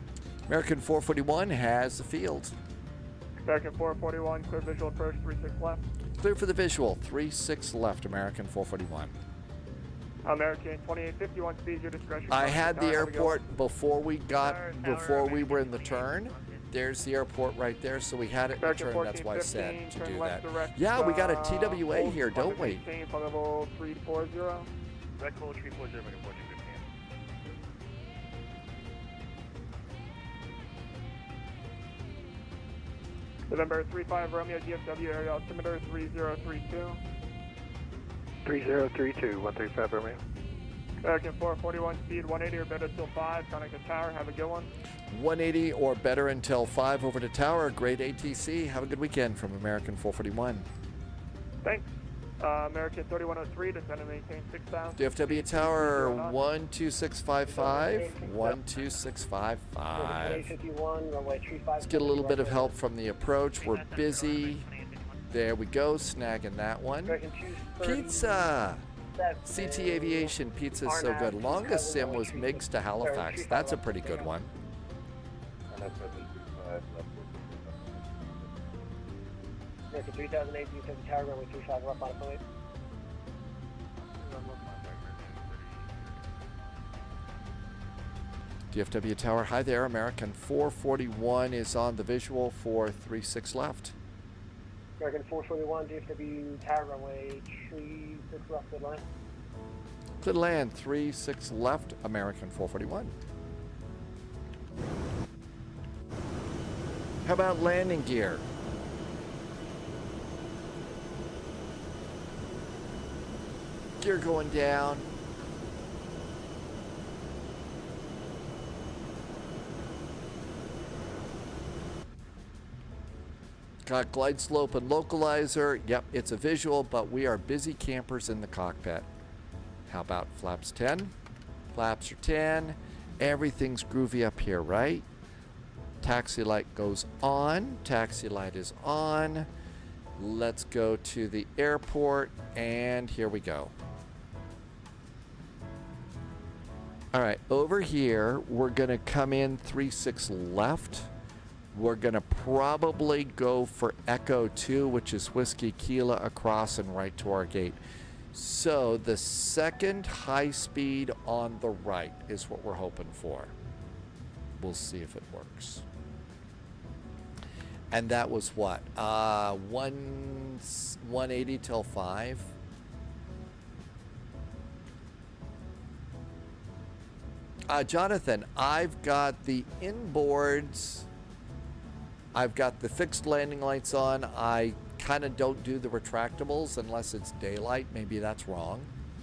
American 441 has the field. American 441, clear visual approach, 36 left. Clear for the visual, 36 left, American 441. American 2851, speed your discretion. I had the airport before we were in the turn. There's the airport right there, so we had it in the turn. That's why I said to do that. Yeah, we got a TWA here, don't we? Level 340. Red Coal 340, American 1415. November 35 Romeo DFW area altimeter 3032. 3032, 135 Romeo. American 441, speed 180 or better till 5, contact the tower, have a good one. 180 or better until 5 over to tower. Great ATC. Have a good weekend from American 441. Thanks. American 3103, descend and maintain 6,000. DFW tower 12655. 12655. Let's get a little bit of help from the approach. We're busy. There we go, snagging that one. Pizza. CT Aviation pizza is so good. Longest sim was Miggs to Halifax. That's a pretty good one. American 3008, you take the tower, runway 35 left on plate. DFW tower, hi there. American 441 is on the visual for 36 left. American 441, DFW tower, runway 36 left, good line. Clear to land, 36 left, American 441. How about landing gear? Gear going down. Got glide slope and localizer. Yep, it's a visual, but we are busy campers in the cockpit. How about flaps 10? Flaps are 10. Everything's groovy up here, right? Taxi light goes on. Taxi light is on. Let's go to the airport, and here we go. All right, over here, we're gonna come in 36 left. We're gonna probably go for Echo 2, which is Whiskey Kilo across and right to our gate. So the second high speed on the right is what we're hoping for. We'll see if it works. And that was what? 180 till 5. Jonathan, I've got the inboards. I've got the fixed landing lights on. I kind of don't do the retractables unless it's daylight. Maybe that's wrong.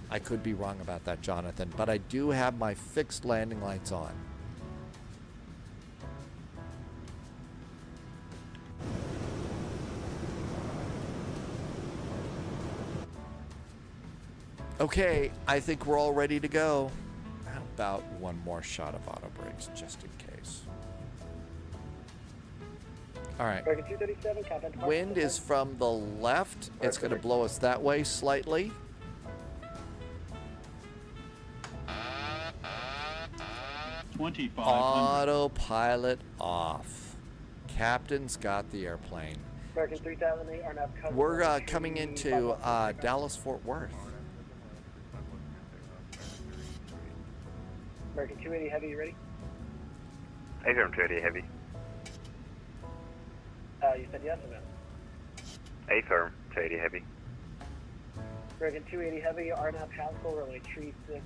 I could be wrong about that, Jonathan. But I do have my fixed landing lights on. Okay, I think we're all ready to go. How about one more shot of auto brakes, just in case? All right. Wind is from the left. It's going to blow us that way slightly. Autopilot off. Captain's got the airplane. American 3008, RNAV cover. We're coming into Dallas-Fort Worth. American 280 heavy, you ready? A-firm 280 heavy. You said yes or no? A-firm 280 heavy. American 280 heavy, RNAV Haskell, runway 36,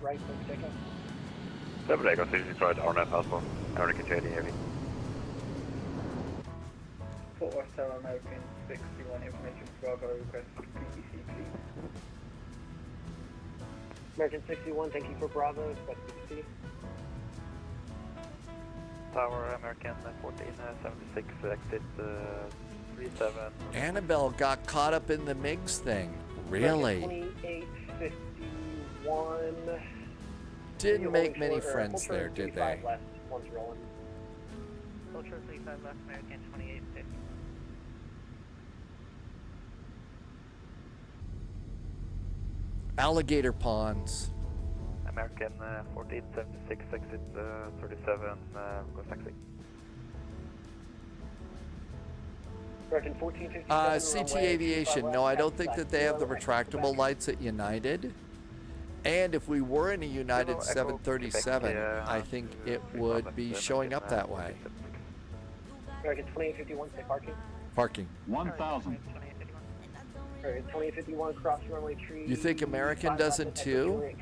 right for takeoff. Double Echo 66 right, RNAV Haskell, American 280 heavy. Fort Worth Tower American 61 information Bravo request PTC please. American 61, thank you for Bravo, expect PTC. Tower American 1476 exit 37. Annabelle got caught up in the MiGs thing. Really? 2851. Didn't make many friends there, did they? Left, one's rolling. Culture 35 left, American 2850. Alligator ponds. American 1476 exit 37 request taxi. American 1457. CT Aviation. No, I don't think that they have the retractable lights at United. And if we were in a United 737, I think it would be showing up that way. American 2851, say parking. Parking. 1,000. American 2851, cross runway tree. You think American doesn't too?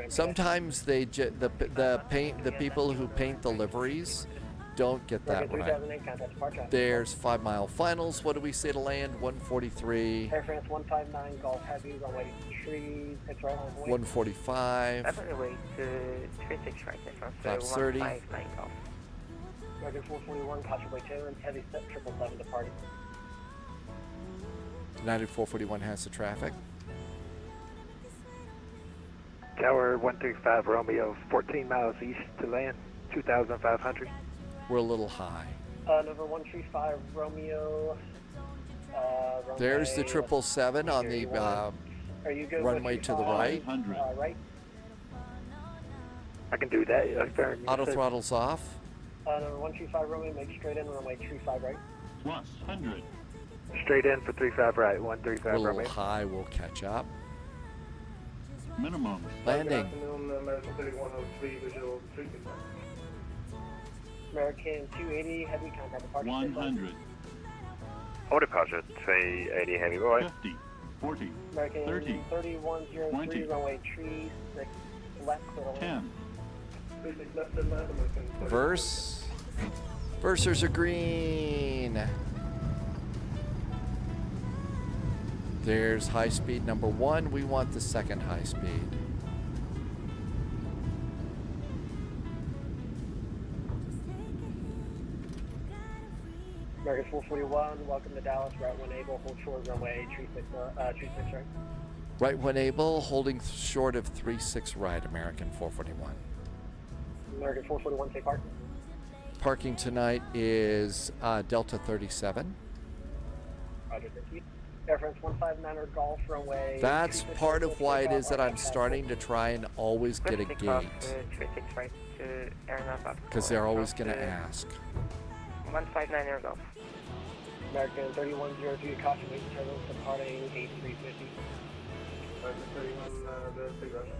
Sometimes they the people who paint the liveries don't get that right. There's 5 mile finals. What do we say to land? 143. Air France 159, Golf Heavy, runway tree, pitch right on the way. 145. That's on the way to 36 right there. Flaps 30. 159 Golf. American 441, Control 2, and heavy set 777 departing. United 441 has the traffic. Tower 135 Romeo 14 miles east to land 2,500. We're a little high. Number 135 Romeo. There's the 777 on the runway to the right. Right. I can do that. Auto throttle's off. Number 135 Romeo, make straight in, runway 35 right. Plus 100. Straight in for 35 right, 135 We're a little Romeo. high, we'll catch up. Minimum. Landing. American 3103 visual 3 American 280 heavy, contact departure. 100. All departure 380 heavy boy. 50. 40. American 30. 3103 20. runway tree 6 left. 10. Verse. Versers are green. There's high speed number 1. We want the second high speed. American 441, welcome to Dallas, right when able, hold short runway 36 right. Right when able, holding short of 36 right, American 441. American 441, say park. Parking tonight is Delta 37. Roger, thank you. Air France 159 or Golf runway. That's part of why it is that I'm starting to try and always get a gate. 36 right to Aeronaut. Because they're always going to ask. 159 Air Golf. American 3103, caution waiting turbulence departing 8350. American 31 Russia.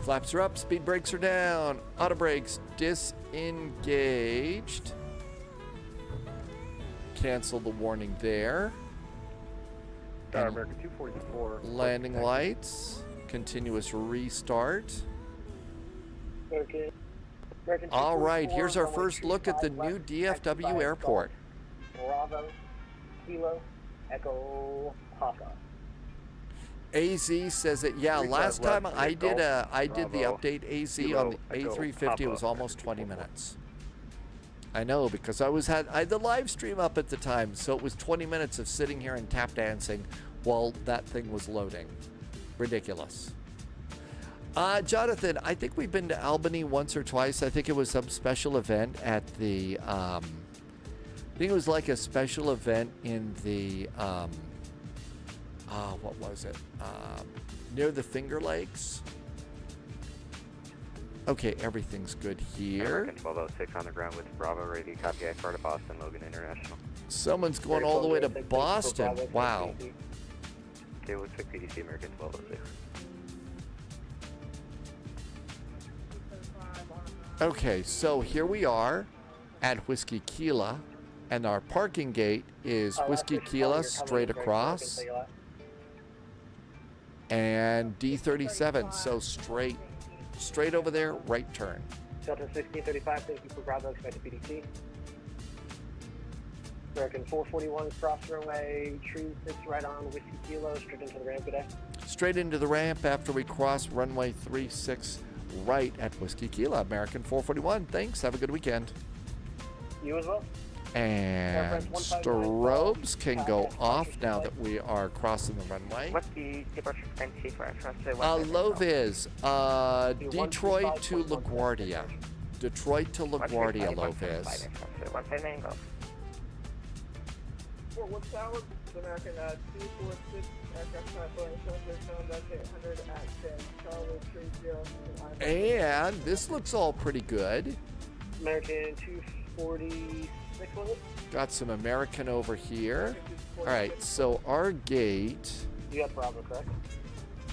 Flaps are up, speed brakes are down, auto brakes disengaged. Cancel the warning there. American 244. Landing lights, continuous restart. American All right, here's our first look at the new DFW airport. Bravo, Kilo, Echo, Papa. AZ says that, yeah, last time I did the update AZ on the A350, it was almost 20 minutes. I know, because I had the live stream up at the time, so it was 20 minutes of sitting here and tap dancing while that thing was loading. Ridiculous. Jonathan, I think we've been to Albany once or twice. I think it was some special event at the, I think it was like a special event in the, what was it? Near the Finger Lakes. Okay, everything's good here. American 1206 on the ground with Bravo ready to copy I to Boston, Logan International. Someone's going all the way to Boston. Wow. Okay, we'll check PDC American 1206. Okay, so here we are at Whiskey Kila, and our parking gate is Whiskey Kila straight across, and D37, so straight Straight over there, right turn. Delta 1635, thank you for Bravo, expected PDT. American 441, cross runway, tree 6 right on, Whiskey Kilo, straight into the ramp today. Straight into the ramp after we cross runway 36 right at Whiskey Kilo. American 441, thanks. Have a good weekend. You as well. And strobes can go off now that we are crossing the runway. What's the departure frequency for Low vis, Detroit to LaGuardia. Detroit to LaGuardia, low vis. Fort Worth Tower, American 246, aircraft type Boeing 737-800 at 10, Charlie 30. And this looks all pretty good. American 246, was it? Got some American over here. All right, so our gate. You got Bravo, correct?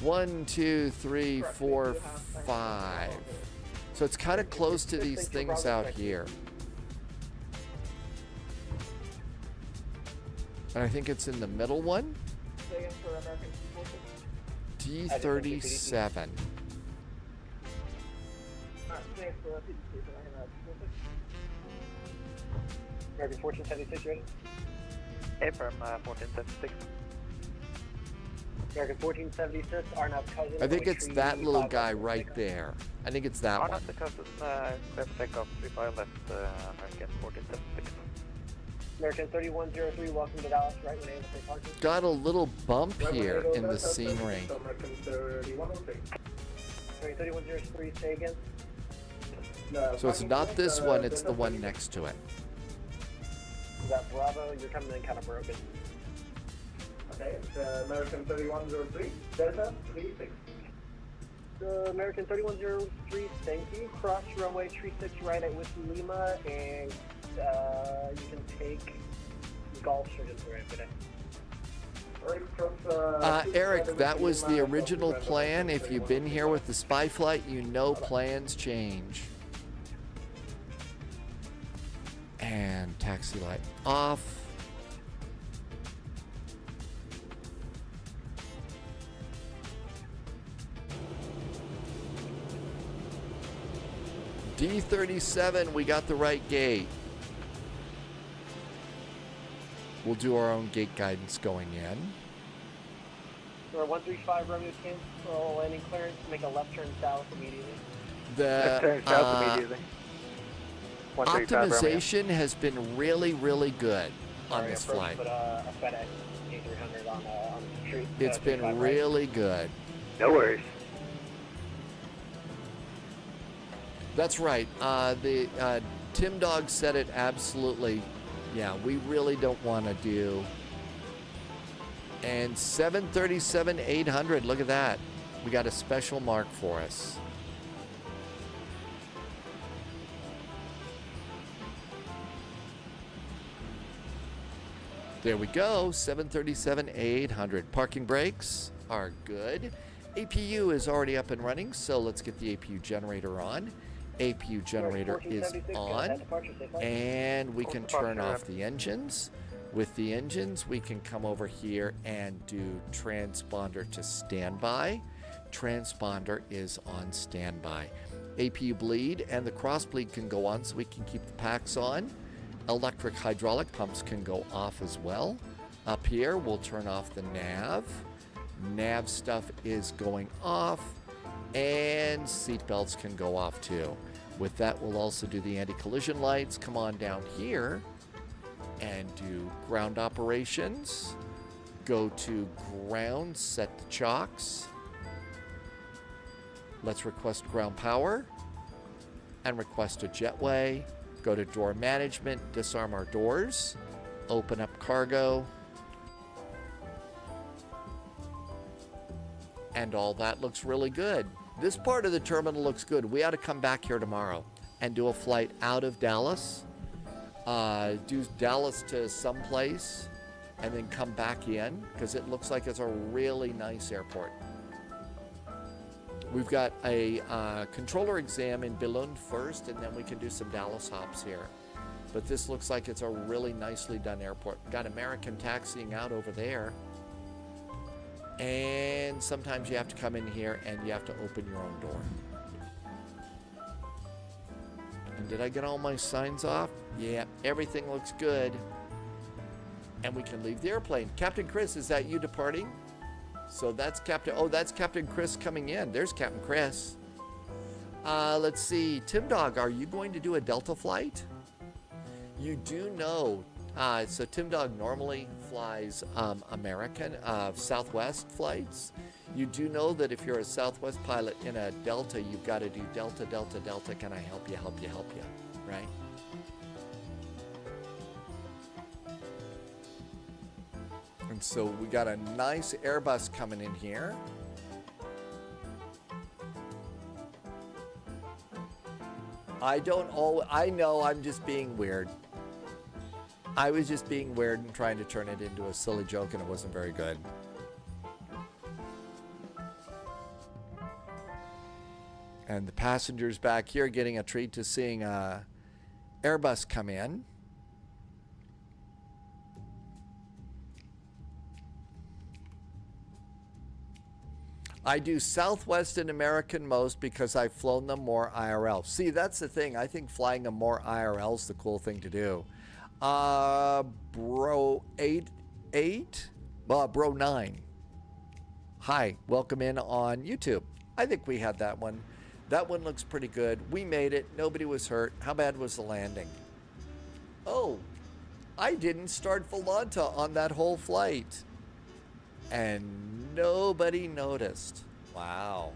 1, 2, 3, 4, 5. So it's kind of close to these things out here. And I think it's in the middle one. D37. American 1476, ready? Affirm, 1476. American 1476, Arnav Cousin. I think it's that little guy right there. I think it's that one. Arnav Cousin, clear for takeoff, 35 left, American 1476. American 3103, welcome to Dallas, right when able to take parking. Got a little bump here in the scenery. American 3103, say again. So it's not this one, it's the one next to it. Is that Bravo? You're coming in kind of broken. Okay, it's American 3103, Delta 36. American 3103, thank you. Cross runway 36 right at Whiskey Lima, and you can take Golf straight into the ramp today. Eric, that was the original plan. If you've been here with the spy flight, you know plans change. And taxi light off. D37, we got the right gate. We'll do our own gate guidance going in. So 135 Romeo cancel landing clearance, make a left turn south immediately. The turn south immediately. optimization has been really, really good on this flight. Put a FedEx A300 on the street. It's been really good. No worries. That's right. Tim Dog said it absolutely. Yeah, we really don't want to do. And 737-800, look at that. We got a special mark for us. There we go, 737-800. Parking brakes are good. APU is already up and running, so let's get the APU generator on. APU generator is on, and we can turn off the engines. With the engines, we can come over here and do transponder to standby. Transponder is on standby. APU bleed and the cross bleed can go on, so we can keep the packs on. Electric hydraulic pumps can go off as well. Up here, we'll turn off the nav. Nav stuff is going off, and seat belts can go off too. With that, we'll also do the anti-collision lights. Come on down here and do ground operations. Go to ground, set the chocks. Let's request ground power and request a jetway. Go to door management, disarm our doors, open up cargo, and all that looks really good. This part of the terminal looks good. We ought to come back here tomorrow and do a flight out of Dallas, do Dallas to someplace, and then come back in, because it looks like it's a really nice airport. We've got a controller exam in Billund first, and then we can do some Dallas hops here. But this looks like it's a really nicely done airport. Got American taxiing out over there. And sometimes you have to come in here and you have to open your own door. And did I get all my signs off? Yeah, everything looks good. And we can leave the airplane. Captain Chris, is that you departing? So that's Captain, oh, that's Captain Chris coming in. There's Captain Chris. Let's see, Tim Dog, are you going to do a Delta flight? You do know, so Tim Dog normally flies American, Southwest flights. You do know that if you're a Southwest pilot in a Delta, you've got to do Delta, Delta, Delta. Can I help you, help you, help you, right? And so we got a nice Airbus coming in here. I know I'm just being weird. I was just being weird and trying to turn it into a silly joke, and it wasn't very good. And the passengers back here getting a treat to seeing Airbus come in. I do Southwest and American most because I've flown them more IRL. See, that's the thing. I think flying them more IRL is the cool thing to do. Bro 9. Hi, welcome in on YouTube. I think we had that one. That one looks pretty good. We made it. Nobody was hurt. How bad was the landing? Oh, I didn't start Volanta on that whole flight. And nobody noticed. Wow.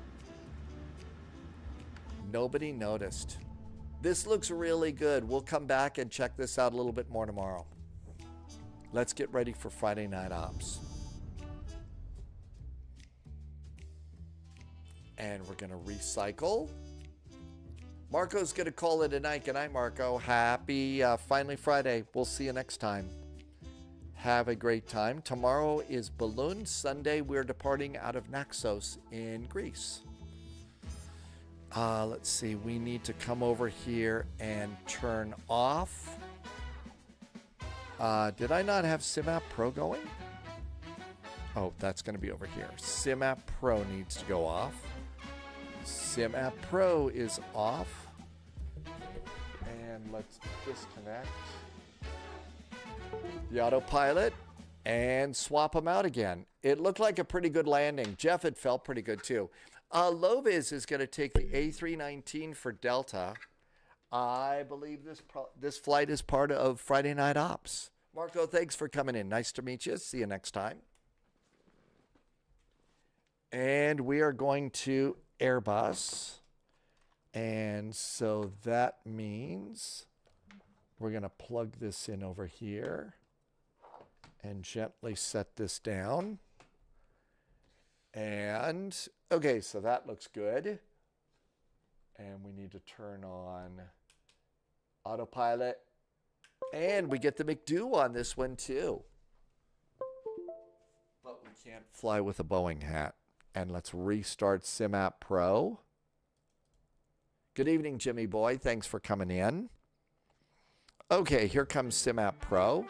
Nobody noticed. This looks really good. We'll come back and check this out a little bit more tomorrow. Let's get ready for Friday Night Ops. And we're going to recycle. Marco's going to call it a night. Good night, Marco. Happy finally Friday. We'll see you next time. Have a great time. Tomorrow is Balloon. Sunday, we're departing out of Naxos in Greece. Let's see. We need to come over here and turn off. Did I not have SimApp Pro going? Oh, that's going to be over here. SimApp Pro needs to go off. SimApp Pro is off. And let's disconnect the autopilot and swap them out again. It looked like a pretty good landing. Jeff, it felt pretty good too. Loviz is going to take the A319 for Delta. I believe this flight is part of Friday Night Ops. Marco, thanks for coming in. Nice to meet you. See you next time. And we are going to Airbus. And so that means we're going to plug this in over here and gently set this down. And, okay, so that looks good. And we need to turn on autopilot. And we get the McDo on this one too. But we can't fly with a Boeing hat. And let's restart SimApp Pro. Good evening, Jimmy boy. Thanks for coming in. Okay, here comes SimApp Pro.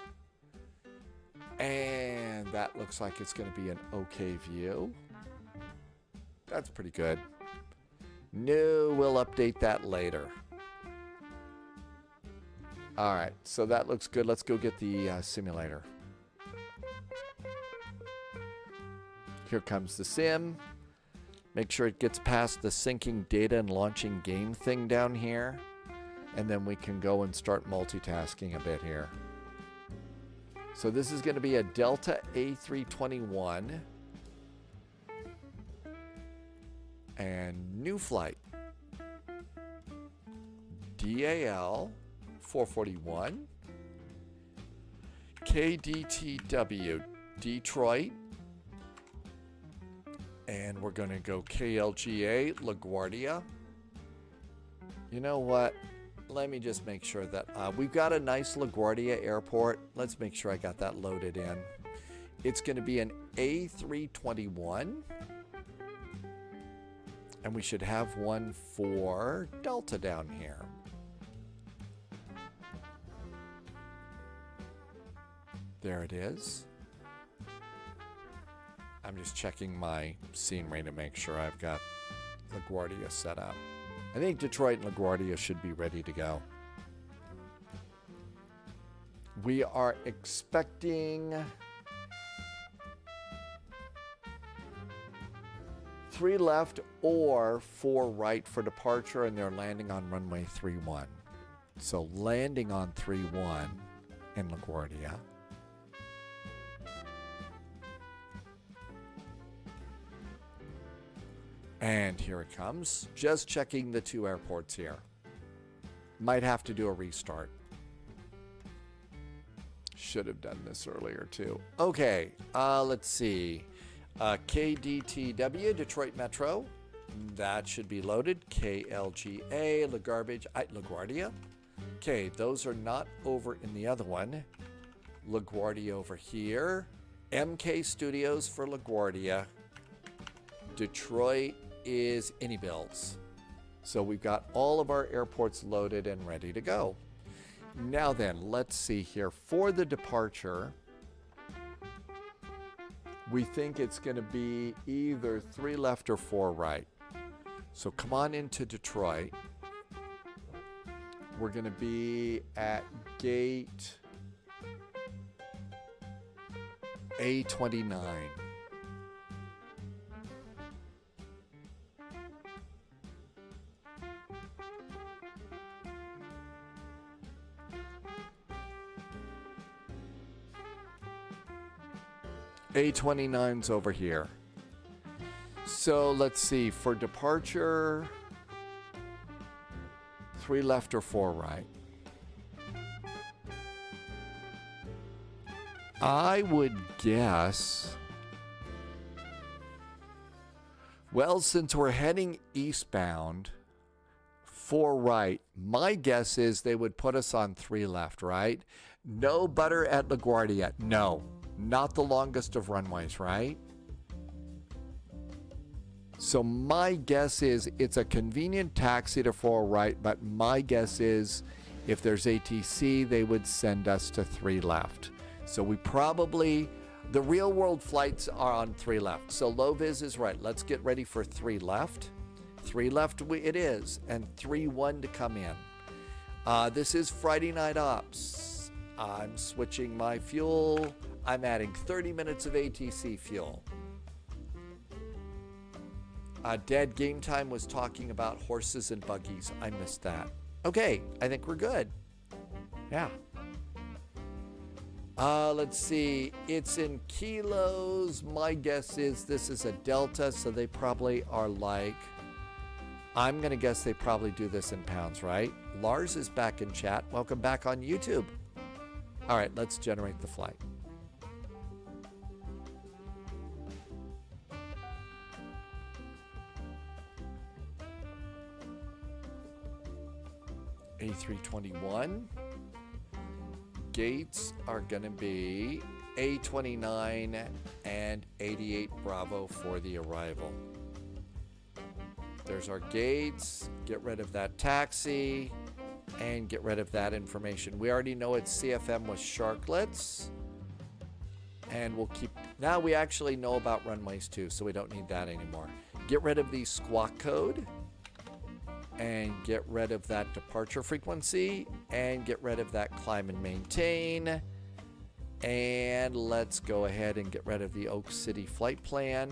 And that looks like it's going to be an okay view. That's pretty good. No, we'll update that later. All right, so that looks good. Let's go get the simulator. Here comes the sim. Make sure it gets past the syncing data and launching game thing down here. And then we can go and start multitasking a bit here. So this is going to be a Delta A321. And new flight. DAL 441. KDTW Detroit. And we're going to go KLGA LaGuardia. You know what? Let me just make sure that we've got a nice LaGuardia airport. Let's make sure I got that loaded in. It's going to be an A321. And we should have one for Delta down here. There it is. I'm just checking my scenery to make sure I've got LaGuardia set up. I think Detroit and LaGuardia should be ready to go. We are expecting 3 left or 4 right for departure, and they're landing on runway 31. So landing on 31 in LaGuardia. And here it comes. Just checking the 2 airports here. Might have to do a restart. Should have done this earlier too. Okay, let's see. KDTW, Detroit Metro. That should be loaded. KLGA, LaGuardia. Okay, those are not over in the other one. LaGuardia over here. MK Studios for LaGuardia. Detroit is Anybills. So we've got all of our airports loaded and ready to go. Now then, let's see here. For the departure, we think it's going to be either 3 left or 4 right. So come on into Detroit. We're going to be at gate A29. A29's over here. So let's see, for departure, 3 left or 4 right. I would guess, well, since we're heading eastbound, 4 right, my guess is they would put us on 3 left, right? No butter at LaGuardia. No, not the longest of runways, right? So my guess is it's a convenient taxi to 4 right, but my guess is if there's ATC, they would send us to 3 left. So we probably, the real world flights are on 3 left. So low vis is right. Let's get ready for 3 left. 3 left it is, and 3-1 to come in. This is Friday Night Ops. I'm switching my fuel. I'm adding 30 minutes of ATC fuel. Dead Game Time was talking about horses and buggies. I missed that. Okay, I think we're good. Yeah. Let's see. It's in kilos. My guess is this is a Delta, so they probably are like, I'm going to guess they probably do this in pounds, right? Lars is back in chat. Welcome back on YouTube. All right, let's generate the flight. A321. Gates are going to be A29 and 88 Bravo for the arrival. There's our gates. Get rid of that taxi and get rid of that information. We already know it's CFM with sharklets. And we'll keep, now we actually know about runways too, so we don't need that anymore. Get rid of the squawk code. And get rid of that departure frequency, and get rid of that climb and maintain. And let's go ahead and get rid of the Oak City flight plan.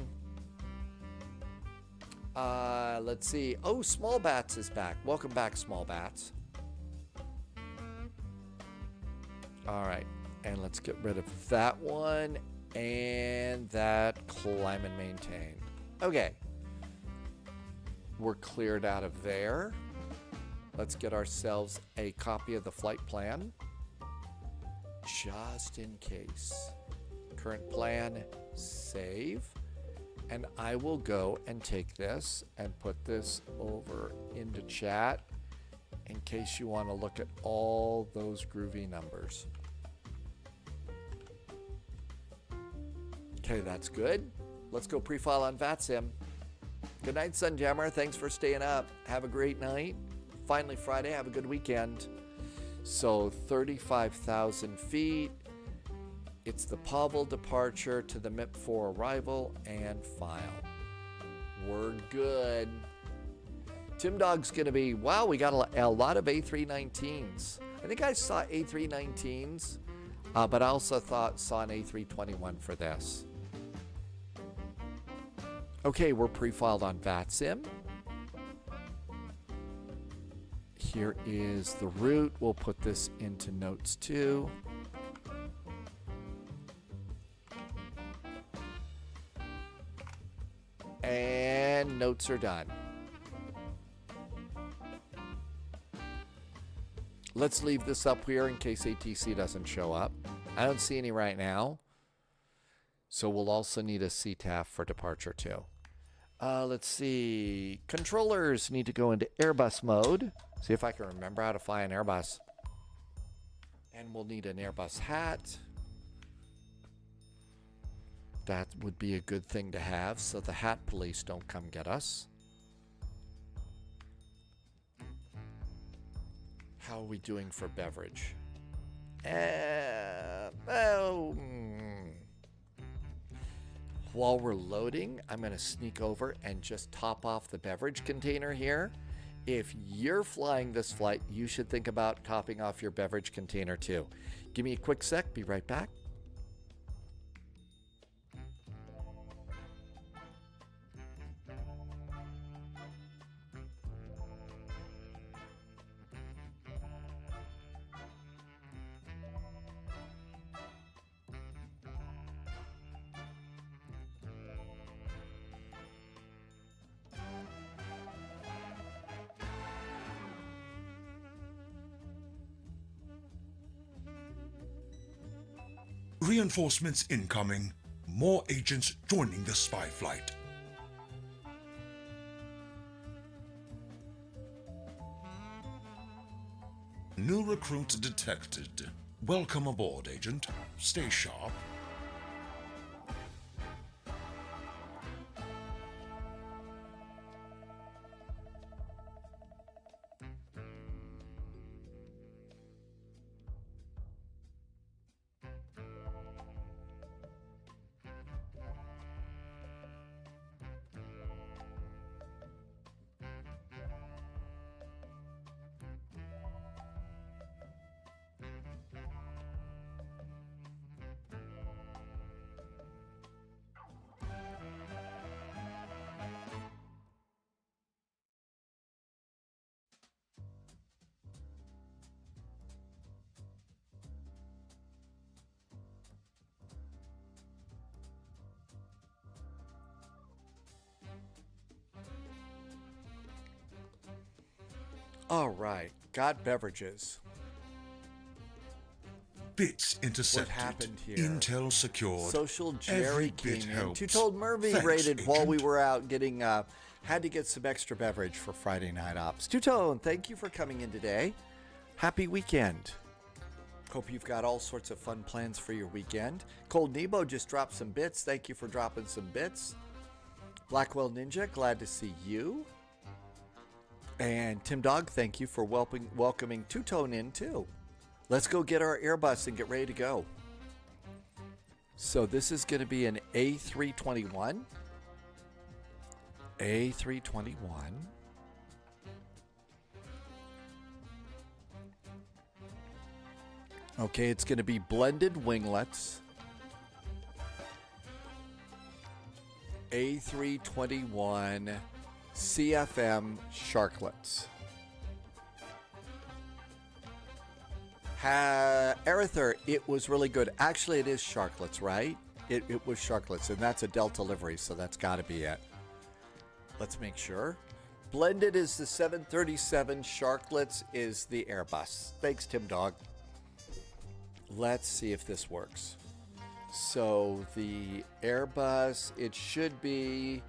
Let's see. Oh, Small Bats is back. Welcome back, Small Bats. All right, and let's get rid of that one and that climb and maintain. Okay. We're cleared out of there. Let's get ourselves a copy of the flight plan, just in case. Current plan, save. And I will go and take this and put this over into chat in case you want to look at all those groovy numbers. Okay, that's good. Let's go pre-file on VATSIM. Good night, Sunjammer. Thanks for staying up. Have a great night. Finally Friday. Have a good weekend. So 35,000 feet. It's the Pavel departure to the MIP4 arrival and file. We're good. Tim Dog's going to be, wow, we got a lot of A319s. I think I saw A319s, but I also saw an A321 for this. Okay, we're pre-filed on VATSIM. Here is the route. We'll put this into notes too. And notes are done. Let's leave this up here in case ATC doesn't show up. I don't see any right now. So we'll also need a CTAF for departure too. Let's see. Controllers need to go into Airbus mode. See if I can remember how to fly an Airbus. And we'll need an Airbus hat. That would be a good thing to have so the hat police don't come get us. How are we doing for beverage? While we're loading, I'm going to sneak over and just top off the beverage container here. If you're flying this flight, you should think about topping off your beverage container too. Give me a quick sec, be right back. Reinforcements incoming. More agents joining the spy flight. New recruits detected. Welcome aboard, Agent. Stay sharp. All right, got beverages. Bits intercepted. What happened here? Intel secured. Social Every Jerry bit came in. helps. Two-told Murphy Thanks, rated Agent. while we were out getting, had to get some extra beverage for Friday Night Ops. Two-tone, thank you for coming in today. Happy weekend. Hope you've got all sorts of fun plans for your weekend. Cold Nebo just dropped some bits. Thank you for dropping some bits. Blackwell Ninja, glad to see you. And Tim Dog, thank you for welcoming Two-Tone in too. Let's go get our Airbus and get ready to go. So this is going to be an A321. A321. Okay, it's going to be blended winglets. A321 CFM sharklets. Arether, it was really good. Actually, it is sharklets, right? It was sharklets, and that's a Delta livery, so that's got to be it. Let's make sure. Blended is the 737, sharklets is the Airbus. Thanks, Tim Dog. Let's see if this works. So the Airbus, it should be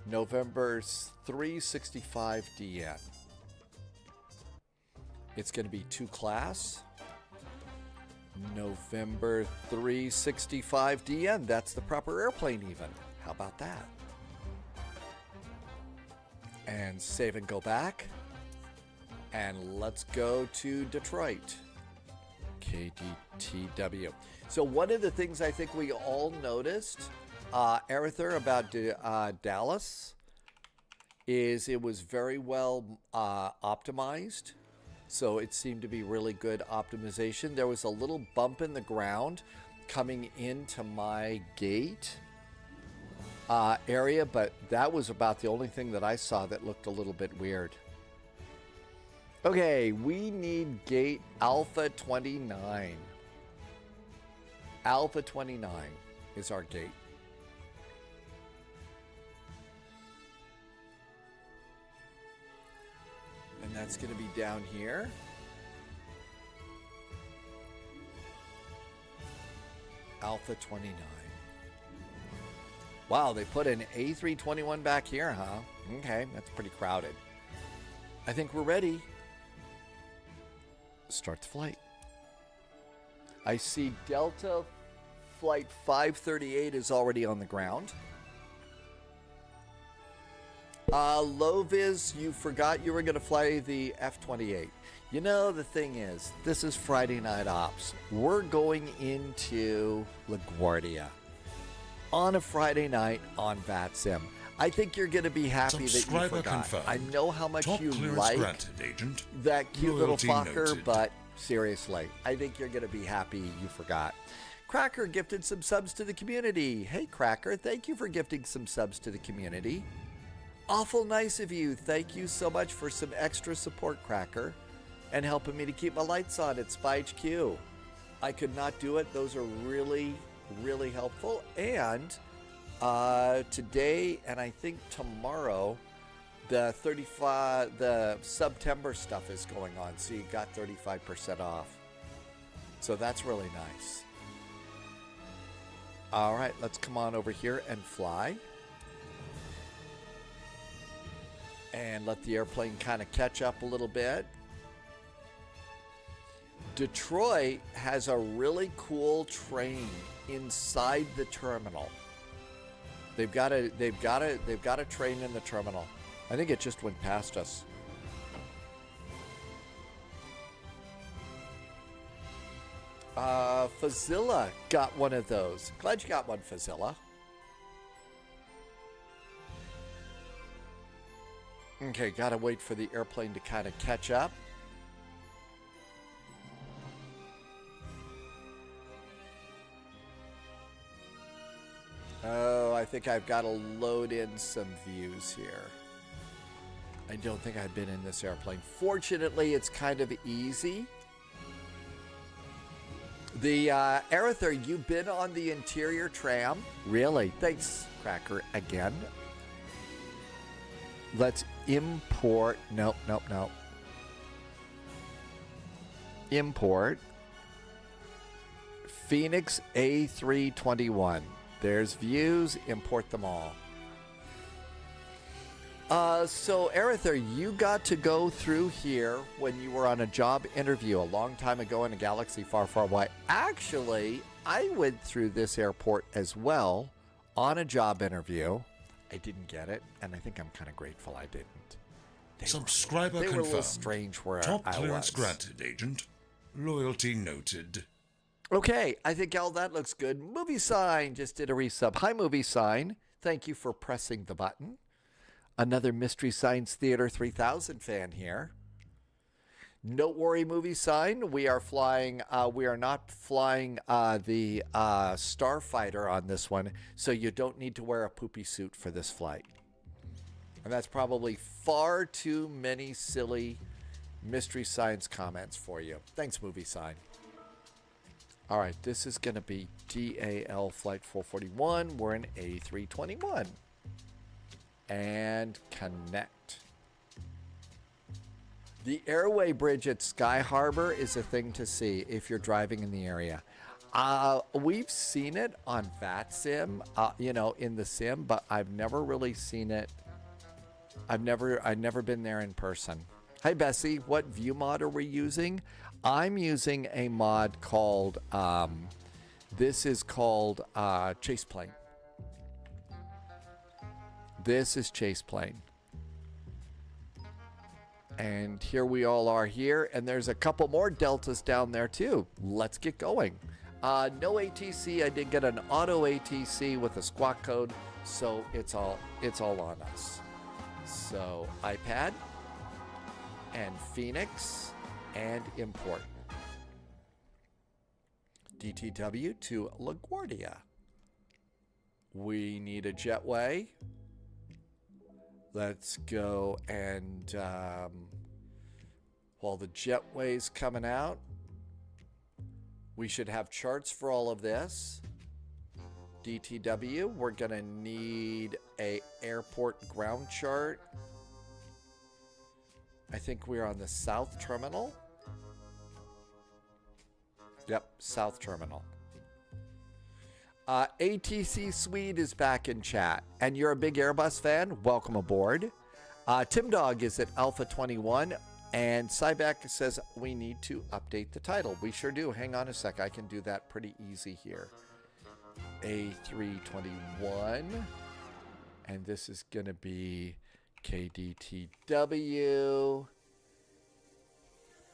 November 365 DN. It's going to be 2 class. November 365 DN. That's the proper airplane even. How about that? And save and go back. And let's go to Detroit. KDTW. So one of the things I think we all noticed, Arether, about Dallas is it was very well optimized. So it seemed to be really good optimization. There was a little bump in the ground coming into my gate area, but that was about the only thing that I saw that looked a little bit weird. Okay, we need gate Alpha 29. Alpha 29 is our gate. And that's going to be down here. Alpha 29. Wow, they put an A321 back here, huh? Okay, that's pretty crowded. I think we're ready. Start the flight. I see Delta Flight 538 is already on the ground. Low-vis, you forgot you were going to fly the F-28. You know, the thing is, this is Friday Night Ops. We're going into LaGuardia on a Friday night on VATSIM. I think you're going to be happy that you forgot. Confirmed. I know how much Top you clearance like granted, Agent. that cute Loyalty little fucker, noted. but seriously, I think you're going to be happy you forgot. Cracker gifted some subs to the community. Hey, Cracker, thank you for gifting some subs to the community. Awful nice of you. Thank you so much for some extra support, Cracker, and helping me to keep my lights on at Spy HQ. I could not do it. Those are really, really helpful. And today and I think tomorrow, the September stuff is going on, so you got 35% off. So that's really nice. All right, let's come on over here and fly. And let the airplane kind of catch up a little bit. Detroit has a really cool train inside the terminal. They've got a train in the terminal. I think it just went past us. Fazilla got one of those. Glad you got one, Fazilla. Okay, gotta wait for the airplane to kind of catch up. Oh, I think I've got to load in some views here. I don't think I've been in this airplane. Fortunately, it's kind of easy. The Arether, you've been on the interior tram? Really? Thanks, Cracker, again. Let's import. Nope. Import Phoenix A321. There's views. Import them all. So, Arether, you got to go through here when you were on a job interview a long time ago in a galaxy far, far away. Actually, I went through this airport as well on a job interview. I didn't get it, and I think I'm kind of grateful I didn't. Subscriber they confirmed. were a little strange where Top I clearance was. granted, Agent. Loyalty noted. Okay, I think all that looks good. Movie Sign just did a resub. Hi, Movie Sign. Thank you for pressing the button. Another Mystery Science Theater 3000 fan here. Don't worry, Movie Sign. We are flying. We are not flying the Starfighter on this one, so you don't need to wear a poopy suit for this flight. And that's probably far too many silly Mystery Science comments for you. Thanks, Movie Sign. All right, this is going to be DAL Flight 441. We're in A321. And connect. The airway bridge at Sky Harbor is a thing to see if you're driving in the area. We've seen it on VATSIM, in the sim, but I've never really seen it. I've never been there in person. Hi, Bessie. What view mod are we using? I'm using a mod called, this is called Chase Plane. This is Chase Plane. And here we all are here, and there's a couple more Deltas down there too. Let's get going. No ATC. I did get an auto ATC with a squawk code, so it's all on us. So iPad and Phoenix and import. DTW to LaGuardia. We need a jetway. Let's go and while the jetway's coming out, we should have charts for all of this. DTW, we're gonna need a airport ground chart. I think we're on the south terminal. Yep, south terminal. ATC Swede is back in chat, and you're a big Airbus fan. Welcome aboard. Tim Dog is at Alpha 21, and Cybeck says we need to update the title. We sure do. Hang on a sec. I can do that pretty easy here. A321, and this is going to be KDTW,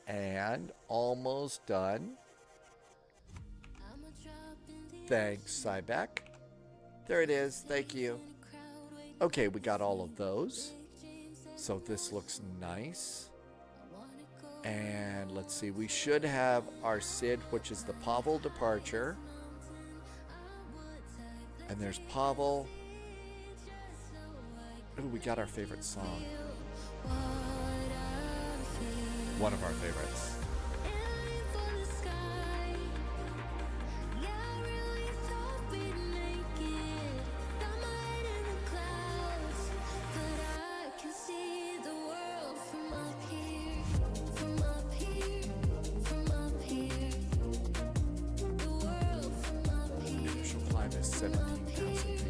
and almost done. Thanks, Cybeck. There it is. Thank you. Okay, we got all of those. So this looks nice. And let's see. We should have our SID, which is the Pavel departure. And there's Pavel. Ooh, we got our favorite song. One of our favorites. Initial climb is 17,000 feet.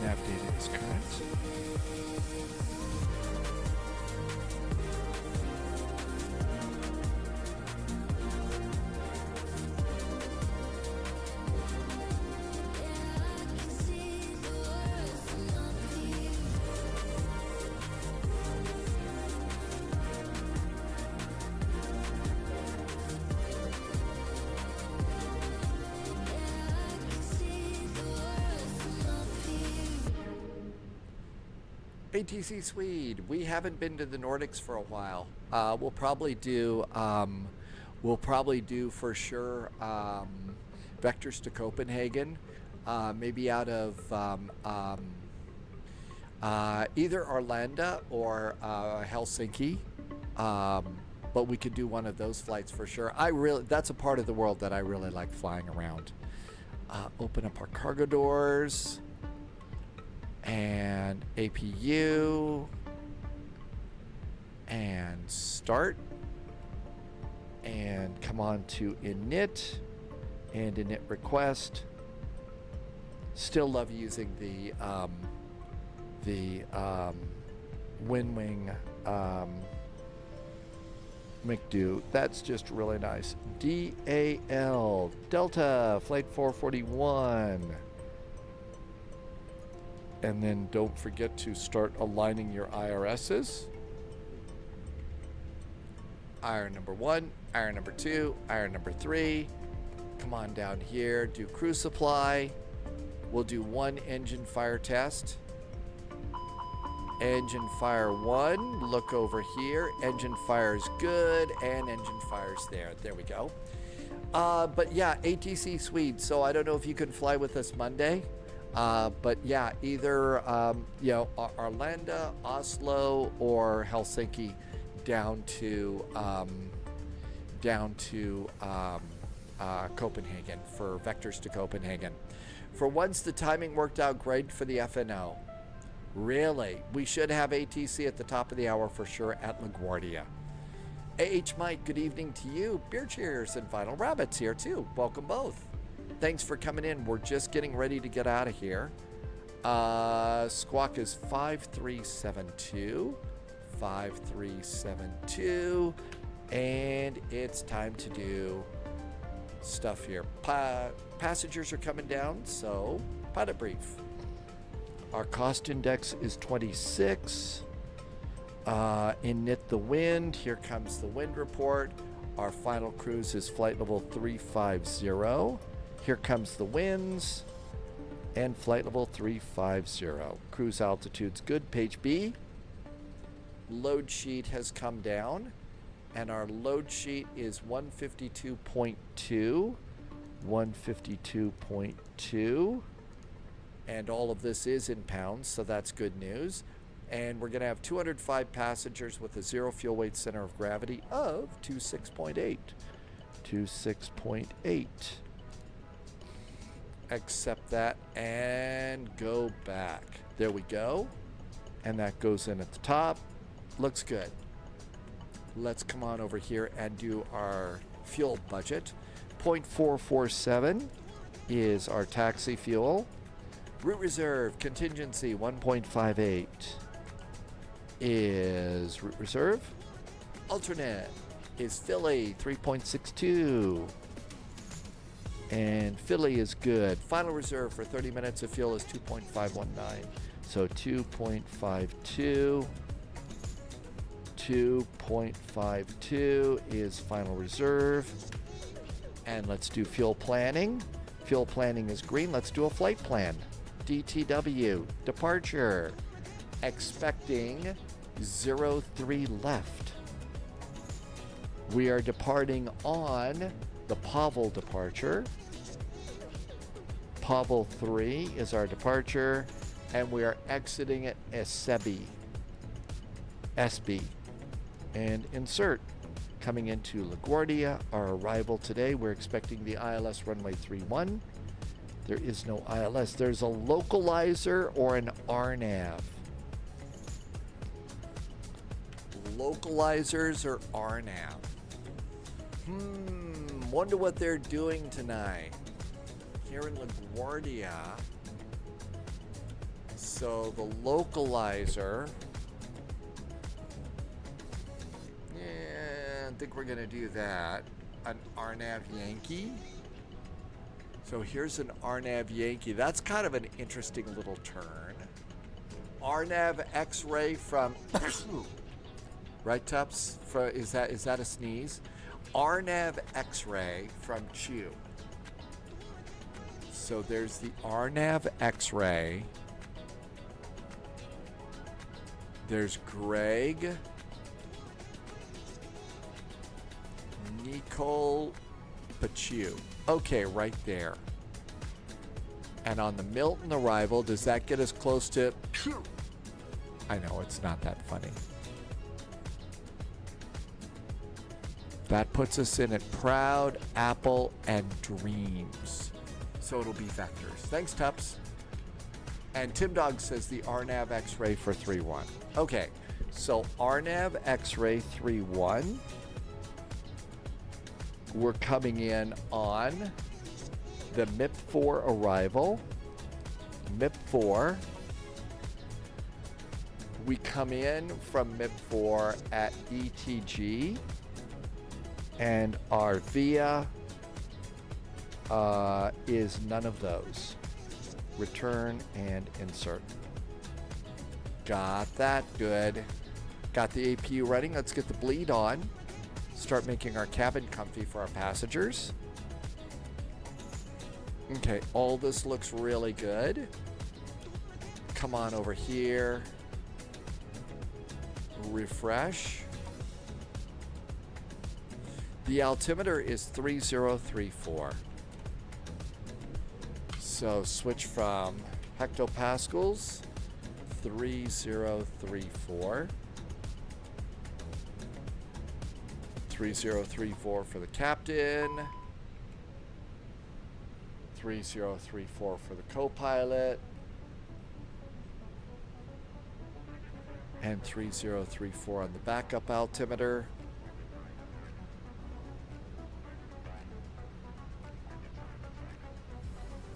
Nav data is current. ATC Swede. We haven't been to the Nordics for a while. We'll probably do for sure vectors to Copenhagen, maybe out of either Arlanda or Helsinki. But we could do one of those flights for sure. That's a part of the world that I really like flying around. Open up our cargo doors. And APU, and start, and come on to init, and init request, Still love using the WinWing McDo. That's just really nice. DAL Delta Flight 441. And then don't forget to start aligning your IRSs. Iron number 1, iron number 2, iron number 3. Come on down here, do crew supply. We'll do 1 engine fire test. Engine fire 1, look over here. Engine fire's good, and engine fire's there. There we go. But yeah, ATC Swede. So I don't know if you can fly with us Monday. But yeah, either you know, Arlanda, Oslo, or Helsinki down to Copenhagen for vectors to Copenhagen. For once, the timing worked out great for the FNO. Really, we should have ATC at the top of the hour for sure at LaGuardia. Mike, good evening to you. Beer cheers and Final Rabbits here too. Welcome both. Thanks for coming in. We're just getting ready to get out of here. Squawk is 5372. 5372. And it's time to do stuff here. Passengers are coming down, so pilot brief. Our cost index is 26. Init the wind. Here comes the wind report. Our final cruise is flight level 350. Here comes the winds. And flight level 350. Cruise altitude's good. Page B. Load sheet has come down. And our load sheet is 152.2. 152.2. And all of this is in pounds, so that's good news. And we're going to have 205 passengers with a zero fuel weight center of gravity of 26.8. 26.8. Accept that and go back. There we go. And that goes in at the top. Looks good. Let's come on over here and do our fuel budget. 0.447 is our taxi fuel. Route reserve contingency 1.58 is route reserve. Alternate is Philly 3.62. And Philly is good. Final reserve for 30 minutes of fuel is 2.519. So 2.52. 2.52 is final reserve. And let's do fuel planning. Fuel planning is green. Let's do a flight plan. DTW, departure. Expecting 03 left. We are departing on the Pavel departure. Pavel 3 is our departure. And we are exiting at SB. And insert. Coming into LaGuardia, our arrival today, we're expecting the ILS runway 31. There is no ILS. There's a localizer or an RNAV. Localizers or RNAV. Wonder what they're doing tonight. Here in LaGuardia. So the localizer. I think we're going to do that. An RNAV Yankee. So here's an RNAV Yankee. That's kind of an interesting little turn. RNAV X-ray from... right, Tups? Is that a sneeze? RNAV X-ray from Chew. So there's the RNAV X-ray. There's Greg... Nicole Pachew. Okay, right there. And on the Milton arrival, does that get us close to... I know, it's not that funny. That puts us in at Proud, Apple, and Dreams. So it'll be vectors. Thanks, Tups. And Tim Dog says the RNAV X-ray for 3-1. Okay, so RNAV X-ray 3-1. We're coming in on the MIP4 arrival. MIP 4. We come in from MIP 4 at ETG, and our VIA is none of those. Return and insert. Got that, good. Got the APU running. Let's get the bleed on. Start making our cabin comfy for our passengers. Okay, all this looks really good. Come on over here. Refresh. The altimeter is 3034. So switch from hectopascals, 3034. 3034 for the captain. 3034 for the co-pilot. And 3034 on the backup altimeter.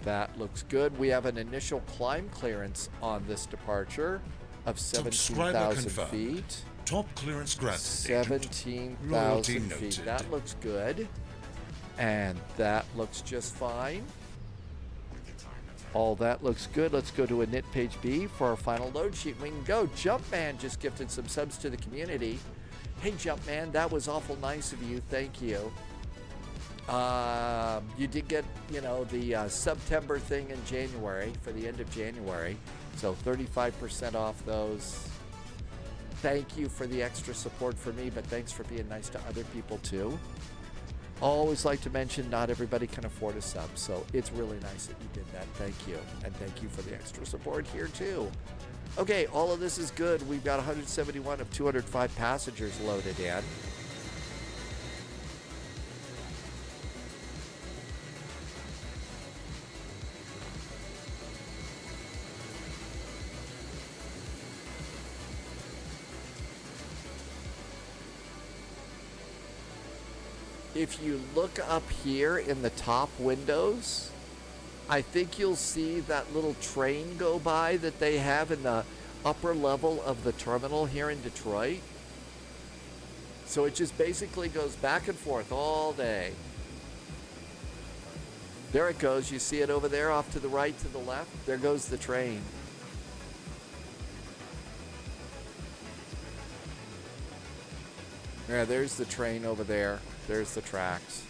That looks good. We have an initial climb clearance on this departure of 17,000 feet. Top clearance granted. 17,000 feet. That looks good. And that looks just fine. All that looks good. Let's go to init page B for our final load sheet. We can go. Jumpman just gifted some subs to the community. Hey, Jumpman, that was awful nice of you. Thank you. You did get, the September thing in January for the end of January. So 35% off those. Thank you for the extra support for me, but thanks for being nice to other people too. Always like to mention not everybody can afford a sub, so it's really nice that you did that. Thank you. And thank you for the extra support here too. Okay, all of this is good. We've got 171 of 205 passengers loaded in. If you look up here in the top windows, I think you'll see that little train go by that they have in the upper level of the terminal here in Detroit. So it just basically goes back and forth all day. There it goes. You see it over there off to the right, to the left. There goes the train. Yeah, there's the train over there. There's the tracks.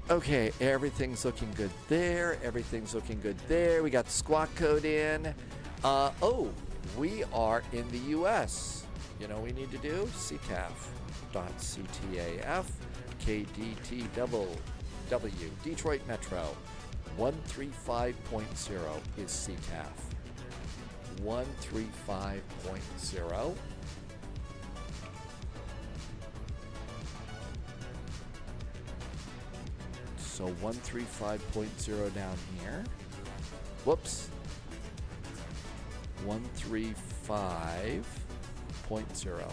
Okay, everything's looking good there. Everything's looking good there. We got the squawk code in. Oh, we are in the U.S. You know what we need to do? CTAF.CTAF KDTW Detroit Metro 135.0 is CTAF. 135.0. So 135.0 down here. Whoops. 135.0.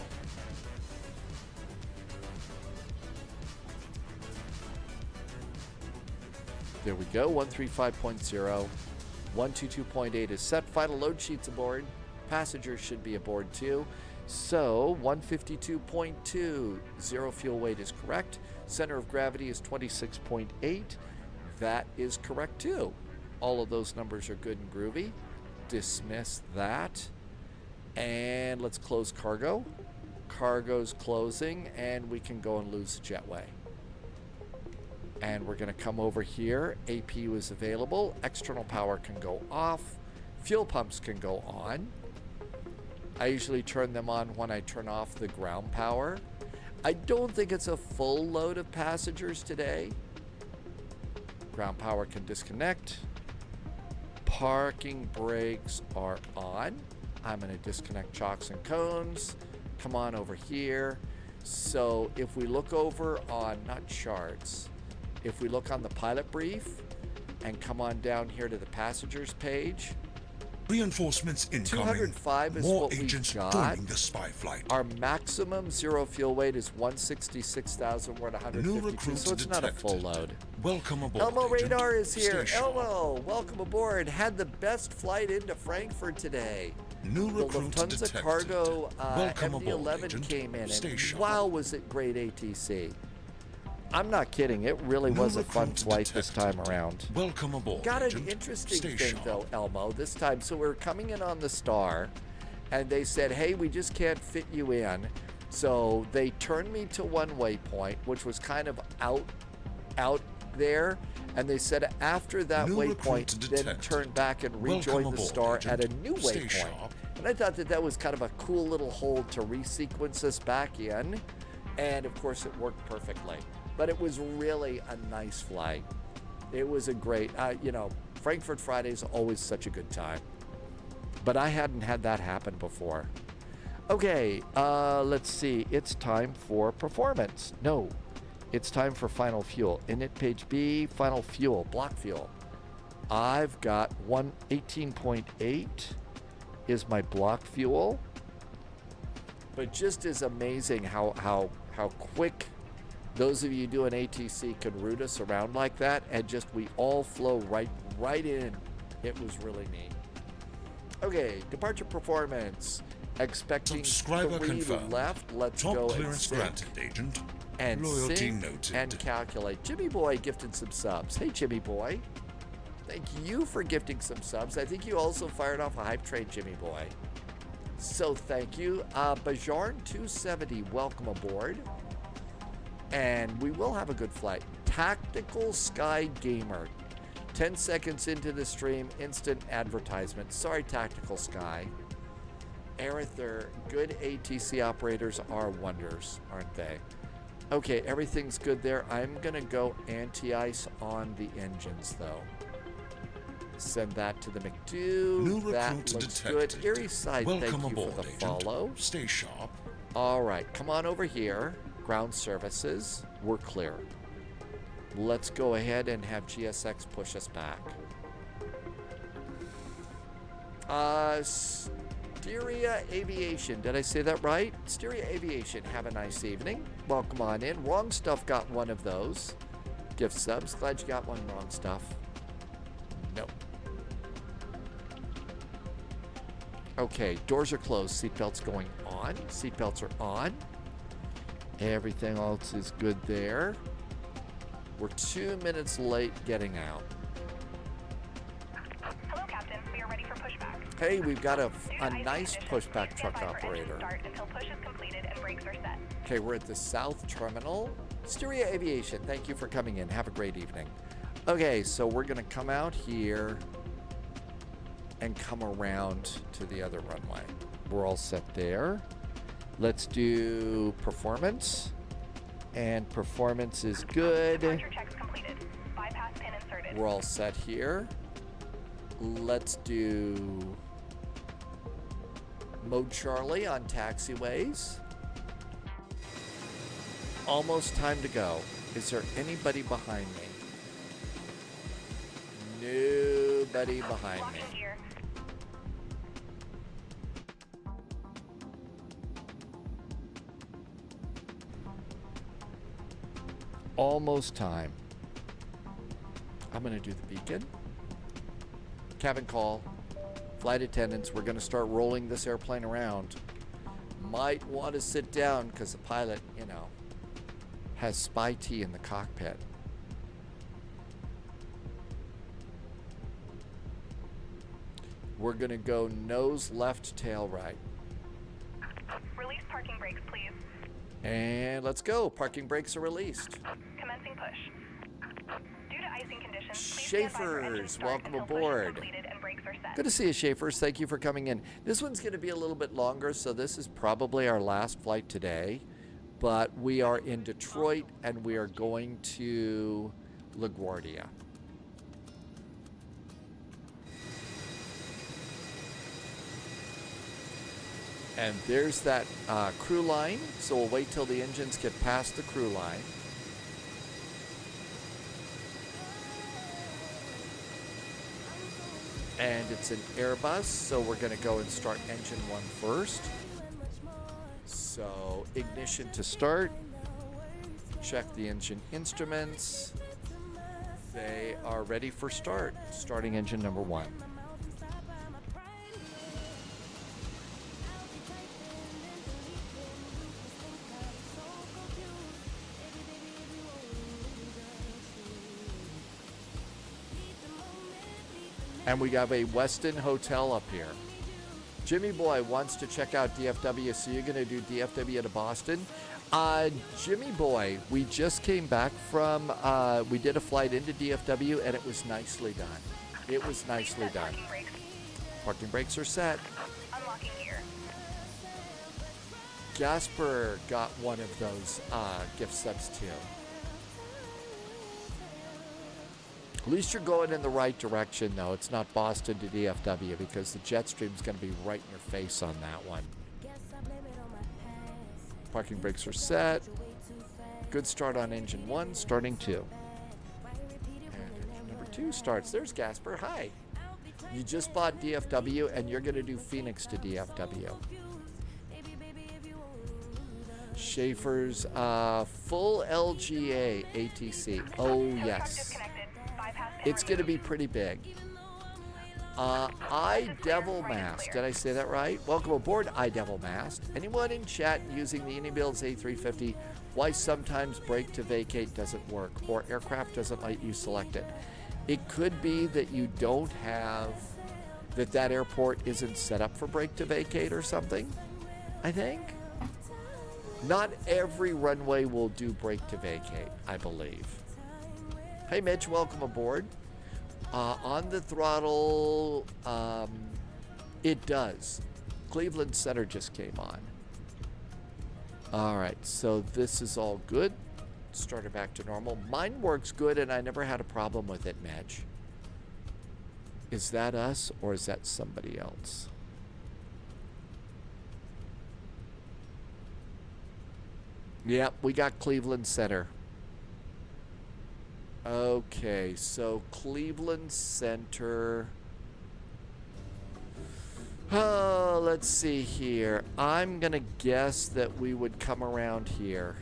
There we go. 135.0. 122.8 is set. Final load sheets aboard. Passengers should be aboard too. So 152.2. Zero fuel weight is correct. Center of gravity is 26.8. That is correct too. All of those numbers are good and groovy. Dismiss that. And let's close cargo. Cargo's closing, and we can go and lose the jetway. And we're going to come over here. APU is available. External power can go off. Fuel pumps can go on. I usually turn them on when I turn off the ground power. I don't think it's a full load of passengers today. Ground power can disconnect. Parking brakes are on. I'm going to disconnect chocks and cones. Come on over here. So if we look over on, not charts, if we look on the pilot brief and come on down here to the passengers page, Reinforcements incoming. 205 is More what we agents got. joining the spy flight. Our maximum zero fuel weight is 166,000. We're at 152, so it's not a full load. Welcome aboard. Elmo agent. Radar is here. Stay sharp. Elmo, welcome aboard. Had the best flight into Frankfurt today. New The recruit Lufthansa detected. Cargo Welcome aboard, MD11 agent. came in, Stay and sharp. wow, was it great ATC. I'm not kidding. It really New was a fun recruit flight this time detected. around. Welcome aboard. Got an agent. interesting Stay thing sharp. though, Elmo, this time. So we're coming in on the Star, and they said, hey, we just can't fit you in. So they turned me to one waypoint, which was kind of out there. And they said after that New recruit waypoint, then detected. turn back and Welcome rejoin the aboard, Star agent. at a new Stay waypoint. sharp. And I thought that that was kind of a cool little hold to resequence us back in. And of course, it worked perfectly. But it was really a nice flight. It was a great, Frankfurt Friday is always such a good time. But I hadn't had that happen before. Okay, let's see. It's time for performance. No, it's time for final fuel. Init page B, final fuel, block fuel. I've got 118.8 is my block fuel. But just as amazing how quick those of you doing ATC can route us around like that, and just we all flow right in. It was really neat. Okay, departure performance. Expecting Subscriber 3 confirmed. left. Let's Top go and clearance sync granted, agent. and Loyalty sync noted. and calculate. Jimmy Boy gifted some subs. Hey, Jimmy Boy. Thank you for gifting some subs. I think you also fired off a hype train, Jimmy Boy. So thank you. Bajarn270, welcome aboard. And we will have a good flight. Tactical Sky Gamer. 10 seconds into the stream, instant advertisement. Sorry, Tactical Sky. Arether, good ATC operators are wonders, aren't they? Okay, everything's good there. I'm going to go anti-ice on the engines, though. Send that to the McDo. New That recruit looks detected. good. Erie Side, Welcome thank you aboard, for the agent. follow. Stay sharp. All right, come on over here. Ground services, we're clear. Let's go ahead and have GSX push us back. Styria Aviation, did I say that right? Styria Aviation, have a nice evening. Welcome on in. Wrong Stuff got one of those. Gift subs, glad you got one, Wrong Stuff. No. Okay, doors are closed, seatbelts going on. Seatbelts are on. Everything else is good there. We're 2 minutes late getting out. Hello, Captain. We are ready for pushback. Hey, we've got a Due to icing nice conditions, pushback please truck stand by for engine operator. start until push is completed and brakes are set. Okay, we're at the South Terminal. Styria Aviation, thank you for coming in. Have a great evening. Okay, so we're going to come out here and come around to the other runway. We're all set there. Let's do performance. And performance is good. Departure checks completed. Bypass pin inserted. We're all set here. Let's do mode Charlie on taxiways. Almost time to go. Is there anybody behind me? Nobody behind me. Locking gear. Almost time. I'm going to do the beacon. Cabin call. Flight attendants, we're going to start rolling this airplane around. Might want to sit down because the pilot, has spy tea in the cockpit. We're going to go nose left, tail right. Release parking brakes, please. And let's go. Parking brakes are released. Commencing push. Due to icing conditions, please stand by for engine Schaefer's, start welcome until push is aboard. completed and brakes are set. Good to see you, Schaefer's. Thank you for coming in. This one's going to be a little bit longer, so this is probably our last flight today. But we are in Detroit, and we are going to LaGuardia. And there's that crew line, so we'll wait till the engines get past the crew line. And it's an Airbus, so we're going to go and start engine 1 first. So ignition to start. Check the engine instruments. They are ready for start. Starting engine number 1. And we have a Westin Hotel up here. Jimmy Boy wants to check out DFW, so you're going to do DFW to Boston. Jimmy Boy, we just came back from, we did a flight into DFW, and it was nicely done. It was nicely done. Parking brakes are set. Unlocking here. Gasper got one of those gift subs too. At least you're going in the right direction, though. It's not Boston to DFW, because the jet stream's going to be right in your face on that one. Parking brakes are set. Good start on engine 1, starting 2. And engine number 2 starts. There's Gasper. Hi. You just bought DFW, and you're going to do Phoenix to DFW. Schaefer's full LGA ATC. Oh, yes. It's going to be pretty big. iDevilMask. Did I say that right? Welcome aboard, iDevilMask. Anyone in chat using the Unibuilds A350, why sometimes brake to vacate doesn't work, or aircraft doesn't let you select it? It could be that you don't have, that airport isn't set up for brake to vacate or something, I think. Not every runway will do brake to vacate, I believe. Hey Mitch, welcome aboard. On the throttle, it does. Cleveland Center just came on. All right, so this is all good. Started back to normal. Mine works good, and I never had a problem with it, Mitch. Is that us, or is that somebody else? Yep, we got Cleveland Center. Okay, so Cleveland Center. Oh, let's see here. I'm going to guess that we would come around here.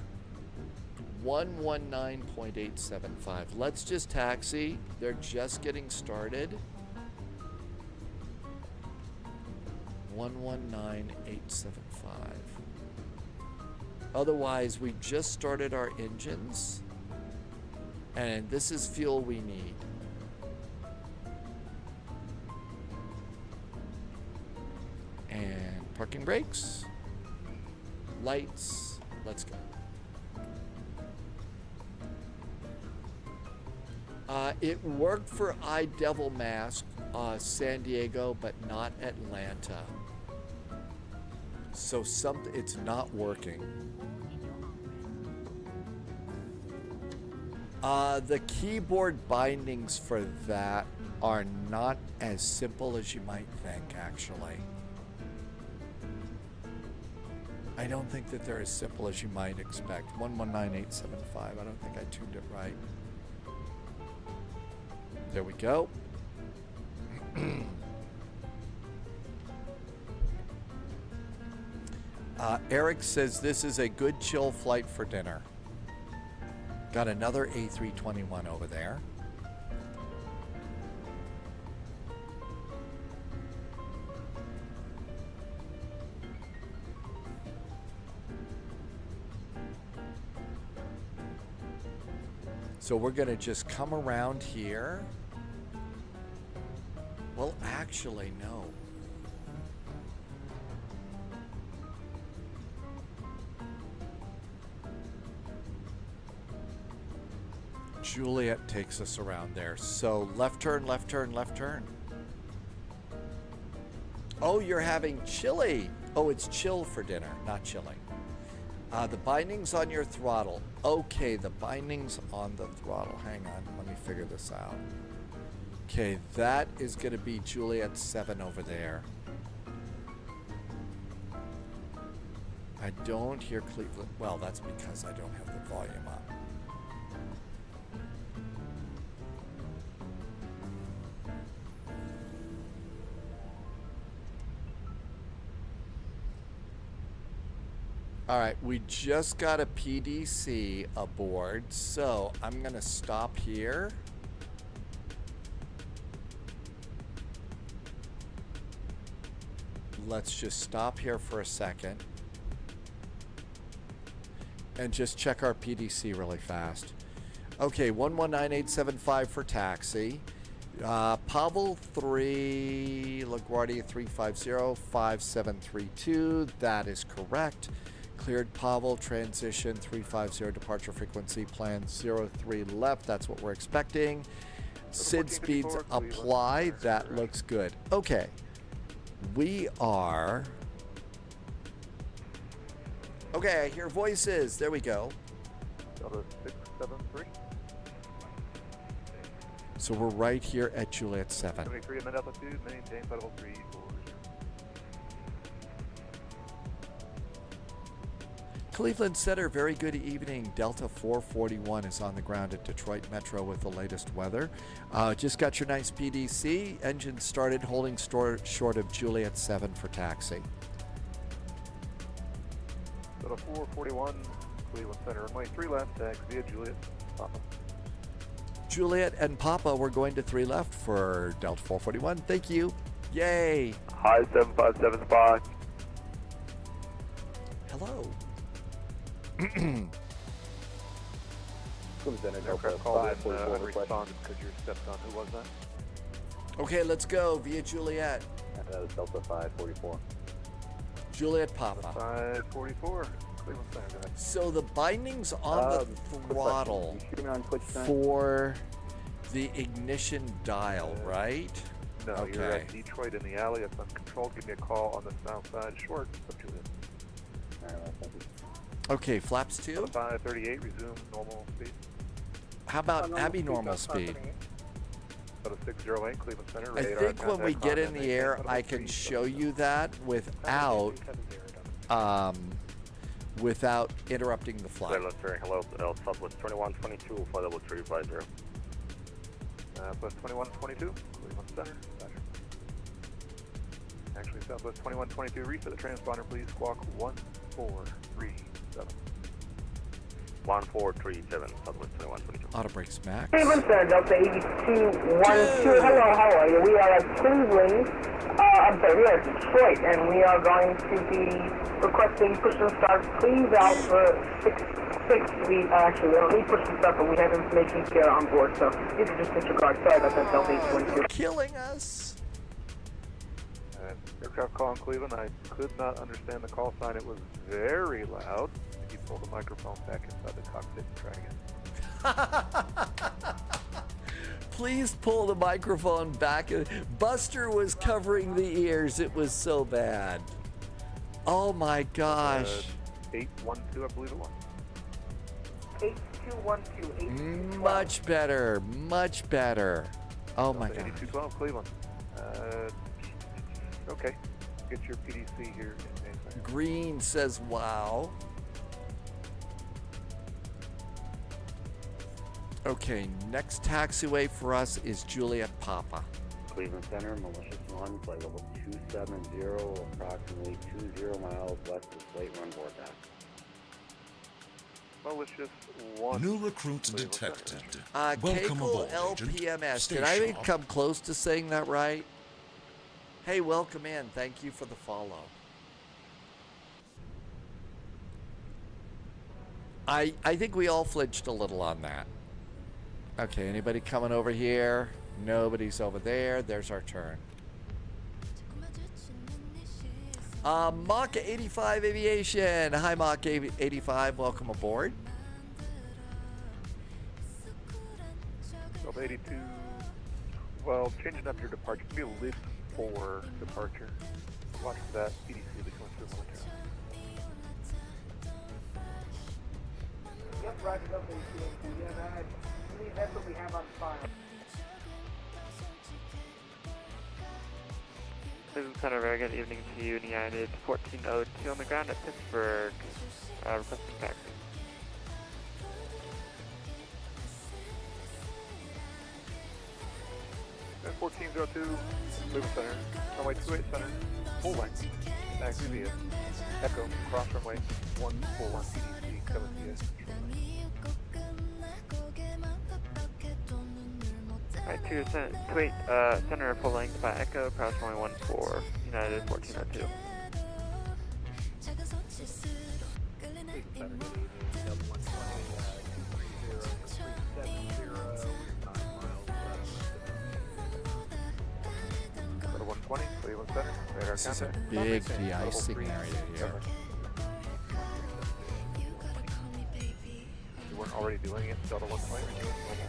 119.875. Let's just taxi. They're just getting started. 119.875. Otherwise, we just started our engines. And this is fuel we need. And parking brakes. Lights. Let's go. It worked for iDevilMask, San Diego, but not Atlanta. So it's not working. The keyboard bindings for that are not as simple as you might think, actually. I don't think that they're as simple as you might expect. 119.875. I don't think I tuned it right. There we go. Eric says this is a good chill flight for dinner. Got another A321 over there. So we're going to just come around here. Well, actually, no. Juliet takes us around there. So left turn, left turn, left turn. Oh, you're having chili. Oh, it's chill for dinner, not chilling. The bindings on your throttle. Okay, the bindings on the throttle. Hang on, let me figure this out. Okay, that is going to be Juliet 7 over there. I don't hear Cleveland. Well, that's because I don't have the volume up. All right, we just got a PDC aboard, so I'm gonna stop here. Let's just stop here for a second and just check our PDC really fast. Okay, 119875 for taxi. Pavel 3, LaGuardia 350, 5732. That is correct. Cleared Pavel, transition 350, departure frequency plan 03 left. That's what we're expecting. SID speeds apply. That looks good. Okay. We are... Okay, I hear voices. There we go. Delta 673. So we're right here at Juliet 7. 73 at mid-altitude, maintain level 340. Cleveland Center, very good evening. Delta 441 is on the ground at Detroit Metro with the latest weather. Just got your nice PDC. Engine started, holding short of Juliet 7 for taxi. Delta 441, Cleveland Center, runway 3 left, taxi via Juliet, Papa. Juliet and Papa, we're going to 3 left for Delta 441. Thank you. Yay. Hi, 757 spot. Hello. Aircraft called in unresponded because you're stepped on. Who was that? Okay, let's go via Juliet. That was Delta 544. Juliet Papa. 544. Cleveland Center, go ahead. So the bindings on the throttle for the ignition dial, right? No, okay. You're at Detroit in the alley. It's uncontrolled. Give me a call on the south side short of Juliet. Okay, flaps 2. 538, resume normal speed. How about Abby normal speed? Delta 608, Cleveland Center. I think when we get in the air, I can show you that without without interrupting the flight. Hello, Southwest 2122, flight level 350. Plus 2122, Cleveland Center. Actually, Southwest 2122, reset the transponder, please. Squawk 1437. 1437, Southwest 2122. Auto brakes max. Cleveland Center, Delta 8212. Hello, how are you? We are at Cleveland. We are at Detroit, and we are going to be requesting push and start. Please out for 6. We don't need push and start, but we have information here on board, so you can just disregard. Sorry about that, Delta 8212. Killing us. Aircraft call in Cleveland. I could not understand the call sign. It was very loud. If you pull the microphone back inside the cockpit and try again. Please pull the microphone back. Buster was covering the ears. It was so bad. Oh my gosh. 812, I believe it was. 8212. Much better. Much better. Oh my god. 8212, Cleveland. Okay. Get your PDC here. Green says wow. Okay, next taxiway for us is Juliet Papa. Cleveland Center, Malicious 1, flight level 270, approximately 20 miles west of Slate Runboard Dock. Malicious 1. New recruit detected. Welcome aboard, LPMS. Did I even come close to saying that right? Hey, welcome in. Thank you for the follow. I think we all flinched a little on that. Okay, anybody coming over here? Nobody's over there. There's our turn. Mach 85 Aviation. Hi, Mach 85. Welcome aboard. 82. Well, changing up your departure. Give me a lid for departure. Watch that PDC that comes through momentarily. Yep, right, lovely. Yeah, I believe that's what we have on file. Cleveland Center, very good evening to you. United 1402 on the ground at Pittsburgh. Requesting taxi. At 1402, Cleveland Center, runway 28 center, full length, taxi via Echo, cross runway 14, PDC, 7 Alright, 28, center full length by Echo, cross runway 14, United 1402. Go to 120, Cleveland Center, radar This is a contact. big Maintain de-icing level area 3, here. You weren't already doing it, Delta 120, or doing normal?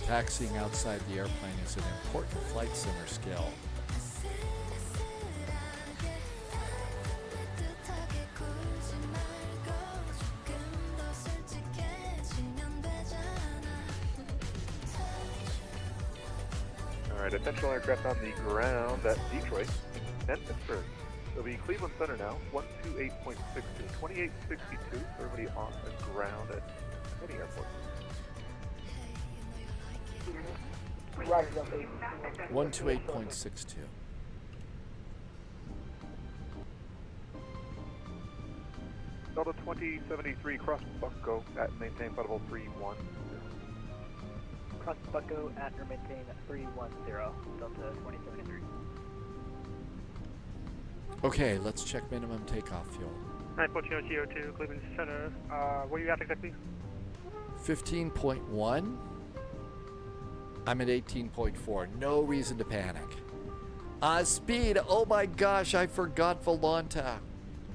Taxiing outside the airplane is an important flight simmer skill. Alright, attention aircraft on the ground at Detroit and Pittsburgh. It'll be Cleveland Center now, 128.62, 2862 for everybody on the ground at any airport. 128.62. Delta 2073 cross Bucko at maintain flight level 310. Cross Bucko at or maintain 310, Delta 2073. Okay, let's check minimum takeoff fuel. 9.02, Cleveland Center. Where are you at exactly? 15.1. I'm at 18.4. No reason to panic. Speed. Oh my gosh, I forgot Volanta.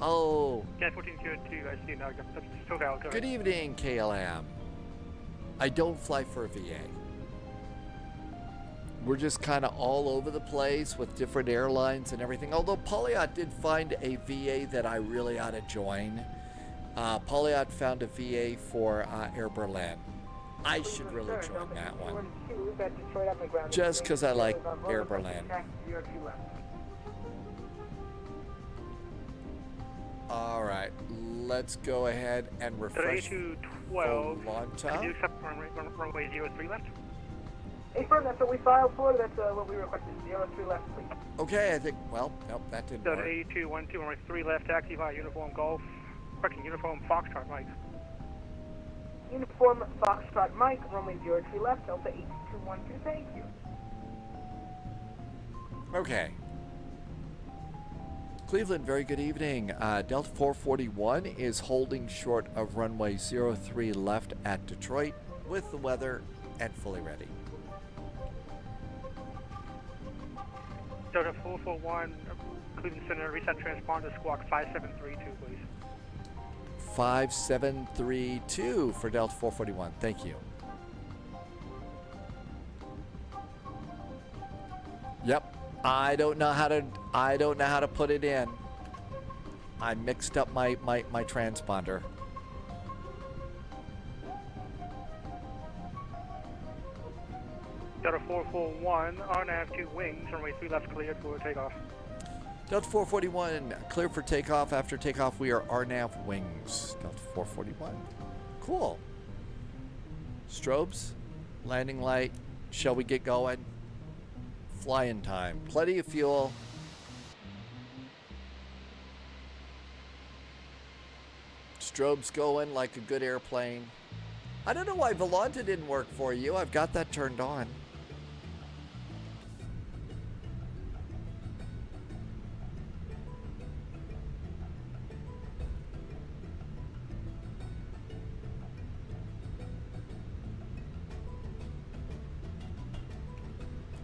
Oh. Yeah, 1402, I see now. That's still valid. Good evening, KLM. I don't fly for a VA. We're just kind of all over the place with different airlines and everything. Although Polyot did find a VA that I really ought to join. Polyot found a VA for Air Berlin. I should really join that one. Just because I like Air Berlin. All right, let's go ahead and refresh Volanta. Can you accept runway 03 left? Affirm, that's what we filed for. That's what we requested. 03 left, please. Okay, I think, well, nope, that didn't work. 8212, runway 3 left, taxi via Uniform Golf. Correcting, Uniform Foxtrot, Mike. Uniform Foxtrot Mike, runway 03 left, Delta 8212, thank you. Okay. Cleveland, very good evening. Delta 441 is holding short of runway 03 left at Detroit with the weather and fully ready. Delta 441, Cleveland Center, reset transponder, squawk 5732, please. 5732 for Delta 441. Thank you. Yep. I don't know how to put it in. I mixed up my transponder. Delta 441, RNAV 2 wings, runway 3 left cleared for takeoff. Delta 441 cleared for takeoff. After takeoff, we are RNAV wings. Delta 441. Cool. Strobes, landing light. Shall we get going? Flying time. Plenty of fuel. Strobes going like a good airplane. I don't know why Volanta didn't work for you. I've got that turned on.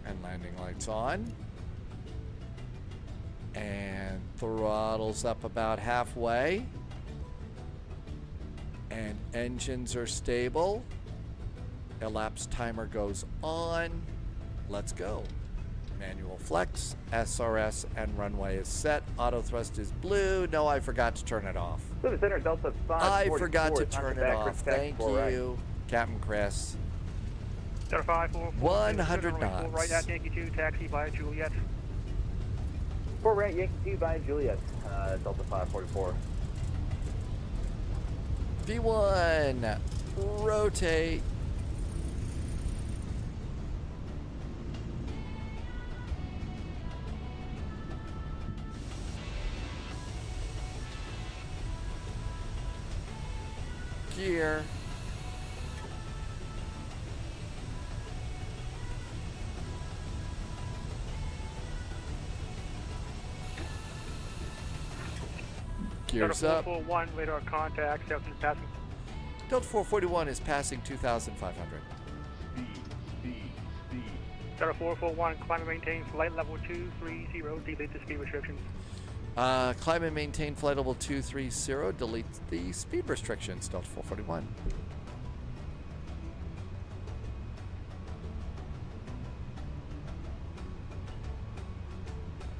And landing lights on. And throttles up about halfway. And engines are stable. Elapsed timer goes on. Let's go. Manual flex, SRS, and runway is set. Auto thrust is blue. No, I forgot to turn it off. Center Delta 544. I forgot to time turn for it back, off. Chris, taxi Thank for right. you, Captain Chris. Delta 544. 100 knots. Right at Yankee 2, taxi by Juliet. 4 right, Yankee 2 by Juliet. Delta 544. V1, rotate. Gear. Gears Delta up. 441, radar contact, Delta is passing. Delta 441 is passing 2,500. Delta 441, climb and maintain flight level 230, delete the speed restrictions. Climb and maintain flight level 230, delete the speed restrictions, Delta 441.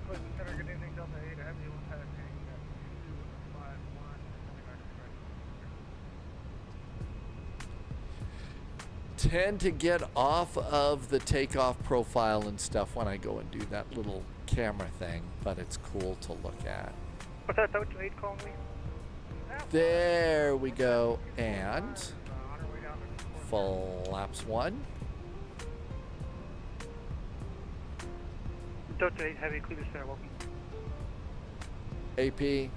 Good evening, Delta 8, heavy passing 251. Tend to get off of the takeoff profile and stuff when I go and do that little camera thing, but it's cool to look at. What's that, Delta 8 calling me? There we go, and flaps 1. Delta 8, heavy, Cleveland Center, welcome. AP.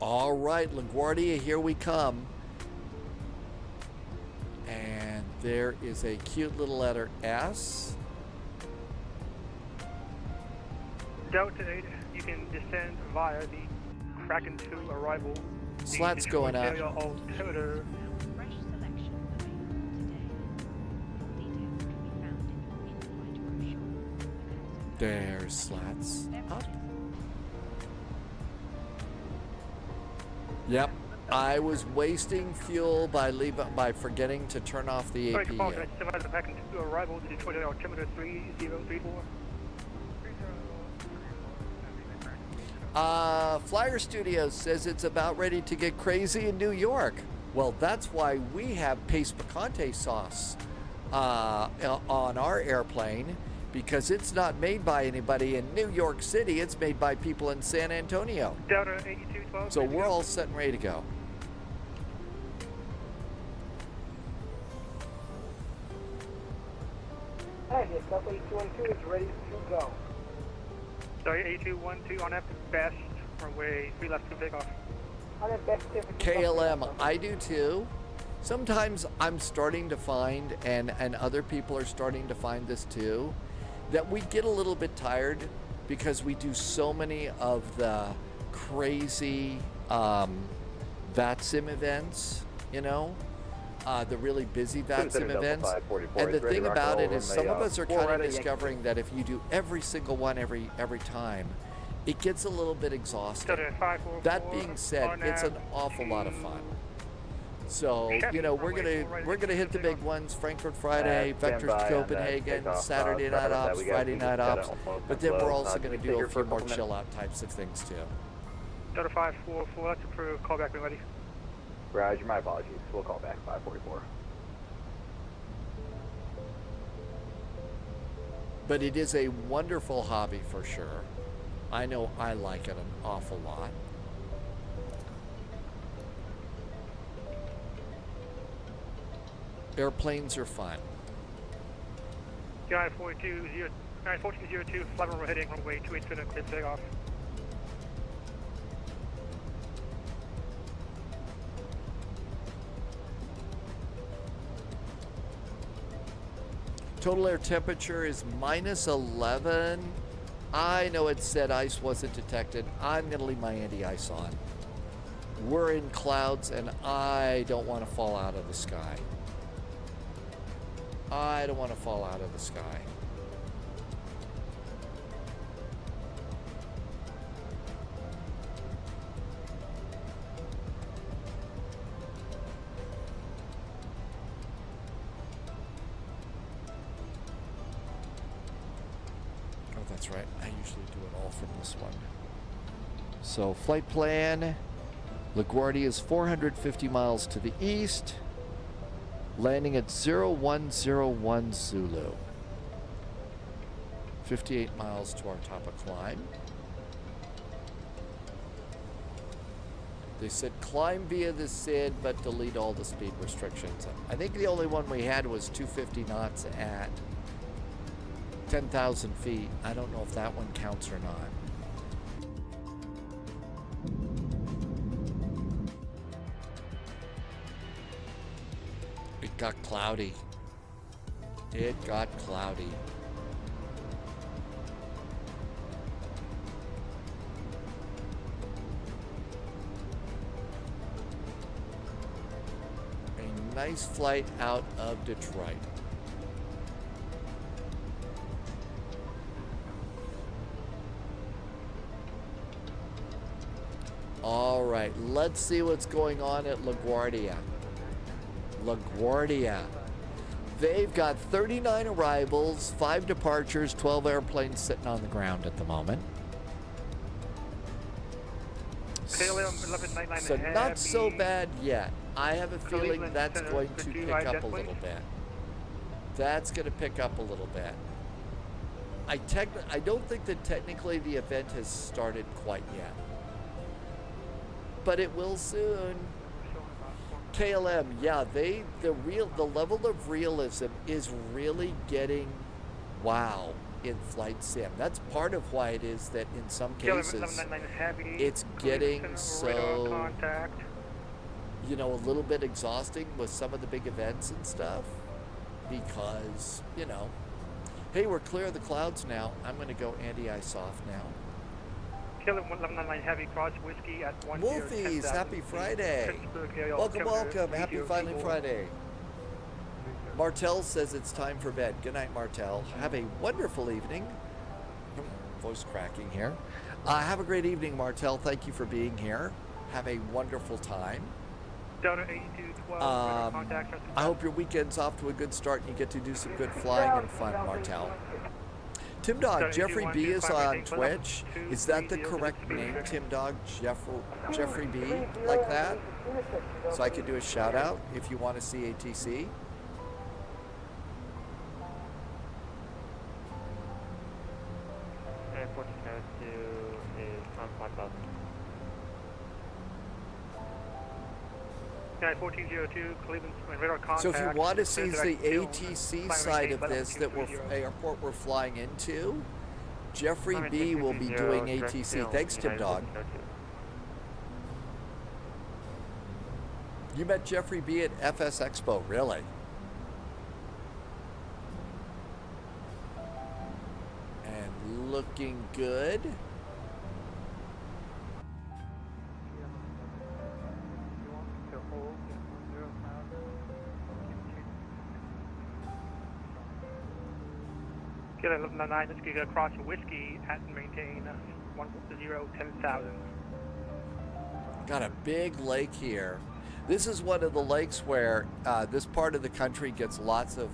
All right, LaGuardia, here we come. And there is a cute little letter S. Delta 8, you can descend via the Kraken 2 arrival. Slats going up. Altimeter. There's slats up. Yep, I was wasting fuel by forgetting to turn off the Sorry, AP. come on, can I just advise the Kraken 2 arrival, the Detroit altimeter 3034. Flyer Studios says it's about ready to get crazy in New York. Well, that's why we have paste picante sauce on our airplane, because it's not made by anybody in New York City. It's made by people in San Antonio. Delta 8212. So we're all set and ready to go. Hi, yes, Delta 8212 is ready to go. Sorry, 8212 on F, best, runway 3 left to takeoff. On that best KLM, I do too. Sometimes I'm starting to find, and other people are starting to find this too, that we get a little bit tired because we do so many of the crazy VATSIM events, you know, the really busy VATSIM events. And the thing about it is some of us are kind of discovering that if you do every single one every time, it gets a little bit exhausting. That being said, it's an awful lot of fun. So, you know, we're gonna hit the big ones: Frankfurt Friday, Vectors to Copenhagen, Saturday night ops, Friday night ops. But then we're also gonna do a few more chill out types of things too. Delta 544, that's approved. Call back when ready. Roger, my apologies. We'll call back 544. But it is a wonderful hobby for sure. I know I like it an awful lot. Airplanes are fun. 1402, flight runway heading, runway 28 clear takeoff. Total air temperature is -11. I know it said ice wasn't detected. I'm going to leave my anti-ice on. We're in clouds and I don't want to fall out of the sky. I don't want to fall out of the sky. that's right. I usually do it all from this one. So flight plan, LaGuardia is 450 miles to the east, landing at 0101 Zulu. 58 miles to our top of climb. They said climb via the SID, but delete all the speed restrictions. I think the only one we had was 250 knots at 10,000 feet. I don't know if that one counts or not. It got cloudy. It got cloudy. A nice flight out of Detroit. All right, let's see what's going on at LaGuardia. LaGuardia. They've got 39 arrivals, 5 departures, 12 airplanes sitting on the ground at the moment. So not so bad yet. I have a feeling that's going to pick up a little bit. That's going to pick up a little bit. I don't think that technically the event has started quite yet, but it will soon. KLM, yeah, the level of realism is really getting wow in flight sim. That's part of why it is that in some cases it's getting so, you know, a little bit exhausting with some of the big events and stuff, because, you know, hey, we're clear of the clouds now. I'm going to go anti-ice off now. Heavy cross whiskey at 1 Wolfies, happy Friday. Welcome, welcome. Happy finally Friday. Martel says it's time for bed. Good night, Martel. Have a wonderful evening. Voice cracking here. Have a great evening, Martel. Thank you for being here. Have a wonderful time. Delta 8212, I hope your weekend's off to a good start and you get to do some good flying and fun, Martel. Tim Dog, Jeffrey B is on Twitch. Is that the correct name, Tim Dog? Jeffrey B, like that? So I could do a shout out if you want to see ATC. So if you want to see the ATC side of this that airport we're flying into, Jeffrey B will be doing ATC. Thanks, Tim Dog. You met Jeffrey B at FS Expo, really? And looking good. Kilo 9, let's get across whiskey and maintain 10,000. Got a big lake here. This is one of the lakes where this part of the country gets lots of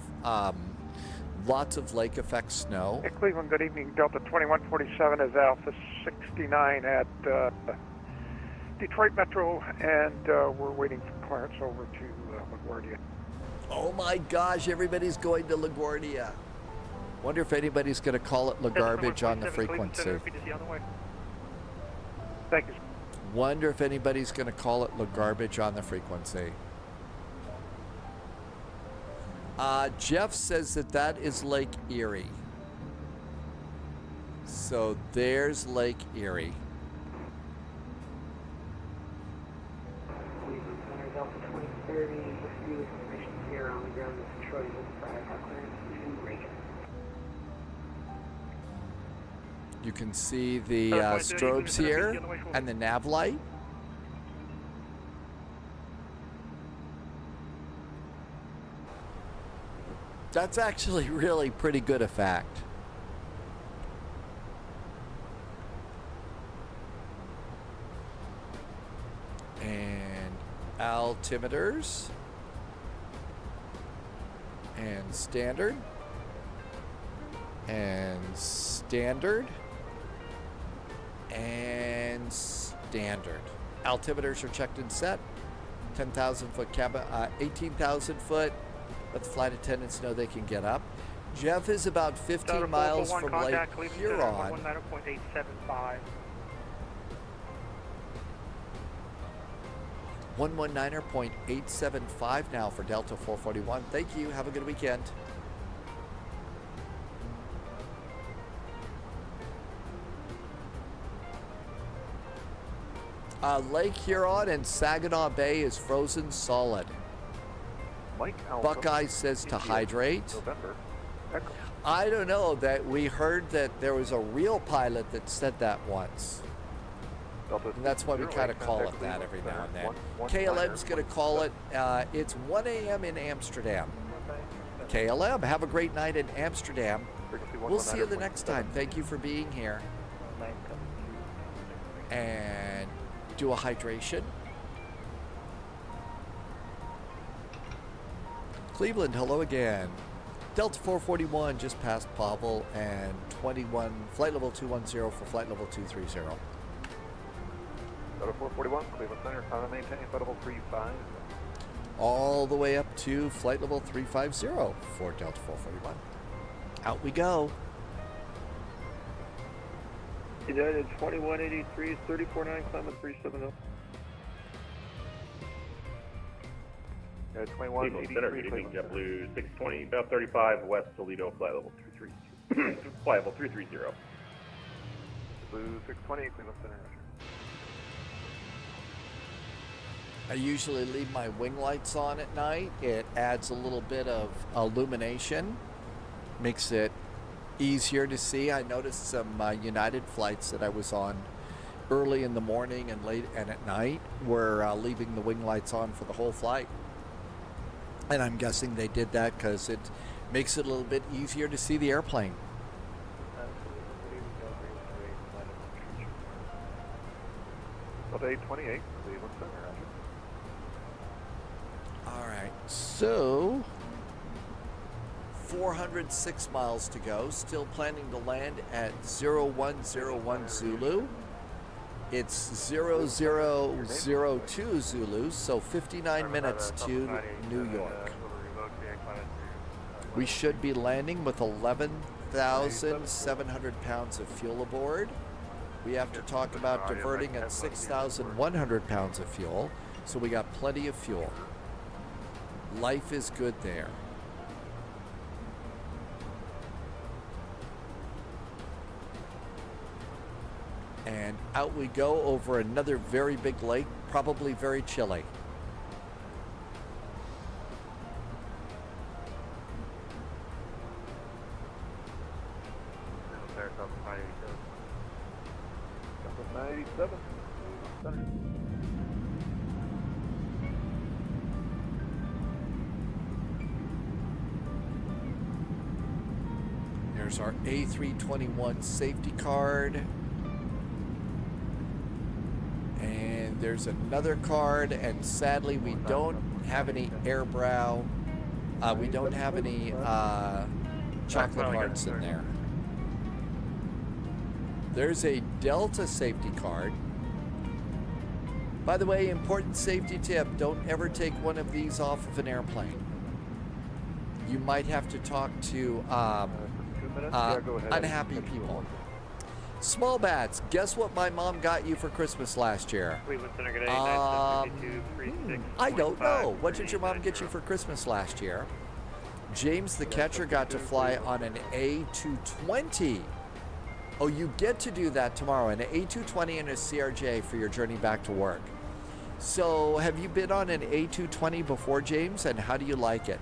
lake effect snow. Hey, Cleveland, good evening. Delta 2147 is Alpha 69 at Detroit Metro, and we're waiting for clearance over to LaGuardia. Oh my gosh, everybody's going to LaGuardia. Wonder if anybody's going to call it LaGarbage on the frequency. Thank you. Wonder if anybody's going to call it LaGarbage on the frequency. Jeff says that is Lake Erie. So there's Lake Erie. Center Delta 2030, with new information here on the ground in Detroit with prior clearance to Reagan. You can see the strobes here and the nav light. That's actually really pretty good effect. And altimeters and standard. And standard. And standard. Altimeters are checked and set. 10,000 foot cabin, 18,000 foot. Let the flight attendants know they can get up. Jeff is about 15 miles from Lake Huron. 119.875. 119.875 now for Delta 441. Thank you. Have a good weekend. Lake Huron and Saginaw Bay is frozen solid. Mike Alpha, Buckeye says to hydrate. November. Echo. I don't know, that we heard that there was a real pilot that said that once. And that's why we kind of call it that every now and then. KLM's going to call it, it's 1 a.m. in Amsterdam. KLM, have a great night in Amsterdam. We'll see you the next time. Thank you for being here. And do a hydration. Cleveland, hello again. Delta 441 just passed Pavel and 21, flight level 210 for flight level 230. Delta 441, Cleveland Center, final maintain, flight level 35. All the way up to flight level 350 for Delta 441. Out we go. United 2183, 349, climate 370. Yeah, 2183, Cleveland JetBlue 620, about 35 West Toledo, flight level 23, flight level 330. Blue 620, Cleveland Center. I usually leave my wing lights on at night. It adds a little bit of illumination, makes it easier to see. I noticed some United flights that I was on early in the morning and late and at night were leaving the wing lights on for the whole flight. And I'm guessing they did that because it makes it a little bit easier to see the airplane. Delta 828, Cleveland Center. All right, so 406 miles to go. Still planning to land at 0101 Zulu. It's 0002 Zulu, so 59 minutes to New York. We should be landing with 11,700 pounds of fuel aboard. We have to talk about diverting at 6,100 pounds of fuel, so we got plenty of fuel. Life is good there. And out we go over another very big lake, probably very chilly. Delta 97, Center. There's our A321 safety card. And there's another card, and sadly we don't have any air brow. We don't have any chocolate hearts in there. There's a Delta safety card. By the way, important safety tip, don't ever take one of these off of an airplane. You might have to talk to unhappy people. Small bats, guess what my mom got you for Christmas last year? Cleveland Center, good day, I don't know. What did your mom get you for Christmas last year? James the catcher got to fly on an A220. Oh, you get to do that tomorrow, an A220 and a CRJ for your journey back to work. So have you been on an A220 before, James, and how do you like it?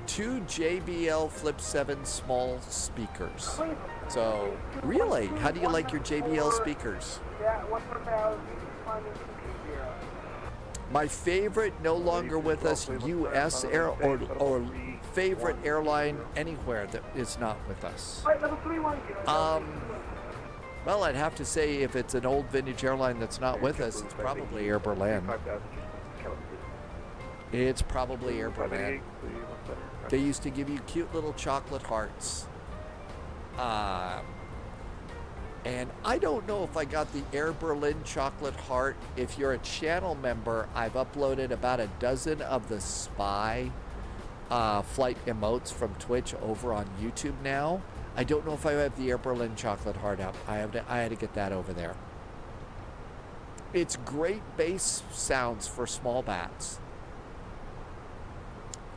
2 JBL Flip 7 small speakers. So, really, how do you like your JBL speakers? My favorite, no longer with us, U.S. air or favorite airline anywhere that is not with us. Well, I'd have to say if it's an old vintage airline that's not with us, it's probably Air Berlin. It's probably Air Berlin. They used to give you cute little chocolate hearts. And I don't know if I got the Air Berlin chocolate heart. If you're a channel member, I've uploaded about a dozen of the spy flight emotes from Twitch over on YouTube now. I don't know if I have the Air Berlin chocolate heart up. I had to get that over there. It's great bass sounds for small bats.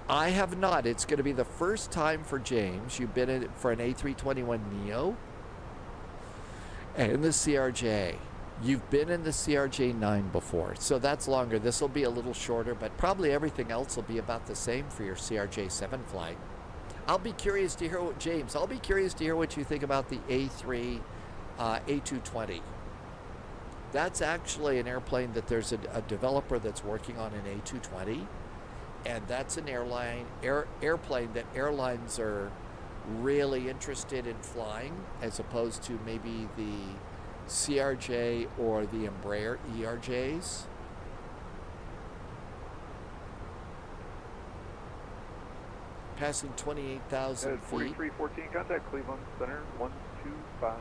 I have not. It's going to be the first time for James. You've been in it for an A321neo and the CRJ. You've been in the CRJ9 before, so that's longer. This will be a little shorter, but probably everything else will be about the same for your CRJ7 flight. I'll be curious to hear what, James, I'll be curious to hear what you think about the A3 A220. That's actually an airplane that there's a developer that's working on an A220, and that's an airplane that airlines are really interested in flying, as opposed to maybe the CRJ or the Embraer ERJs. Passing 28,000 feet. 4314, contact Cleveland Center 125.42.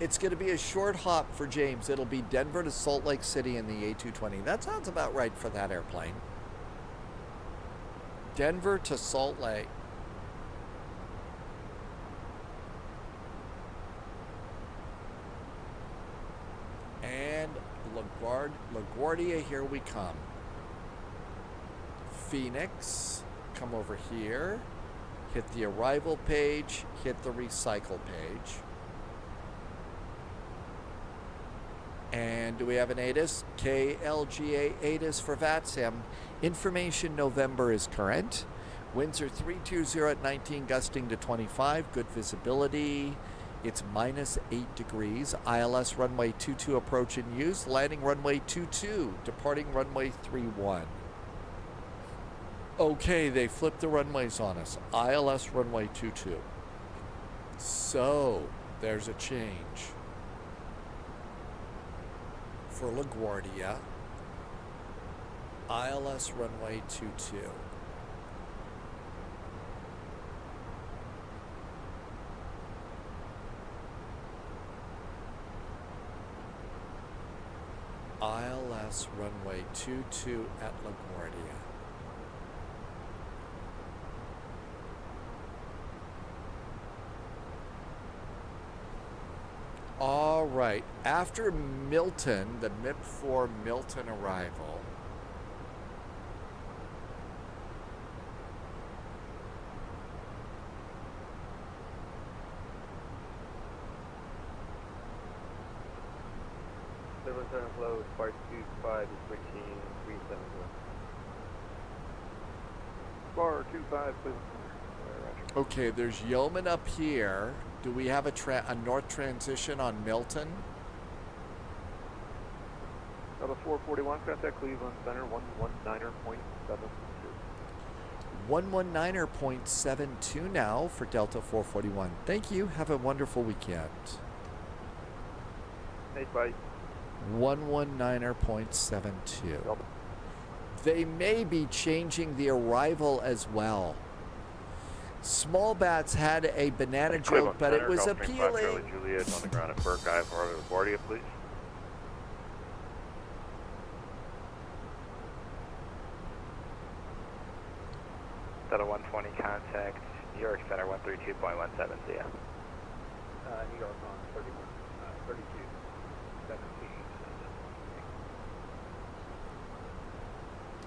It's going to be a short hop for James. It'll be Denver to Salt Lake City in the A220. That sounds about right for that airplane. Denver to Salt Lake. And LaGuardia, here we come. Phoenix, come over here. Hit the arrival page, hit the recycle page. And do we have an ATIS? KLGA ATIS for VATSIM. Information November is current. Winds are 320 at 19, gusting to 25. Good visibility. It's -8 degrees. ILS runway 22 approach in use. Landing runway 22. Departing runway 31. Okay, they flipped the runways on us. ILS runway 22. So, there's a change. For LaGuardia, ILS runway 22. ILS runway 22 at LaGuardia. All right, after Milton, the MIP-4 Milton arrival, Cleveland Center flow, Spark 25 is switching 370. Bar 25, Cleveland Center. okay, there's Yeoman up here. Do we have a north transition on Milton? Delta 441, contact Cleveland Center 119.72. 119.72 now for Delta 441. Thank you. Have a wonderful weekend. Hey, bye. 119.72. They may be changing the arrival as well. Small Bats had a banana joke, but it was appealing. Juliet on the ground at Burke Eye for LaGuardia, please. Delta 120, contact New York Center 132.17, see ya. New York on 32, 17.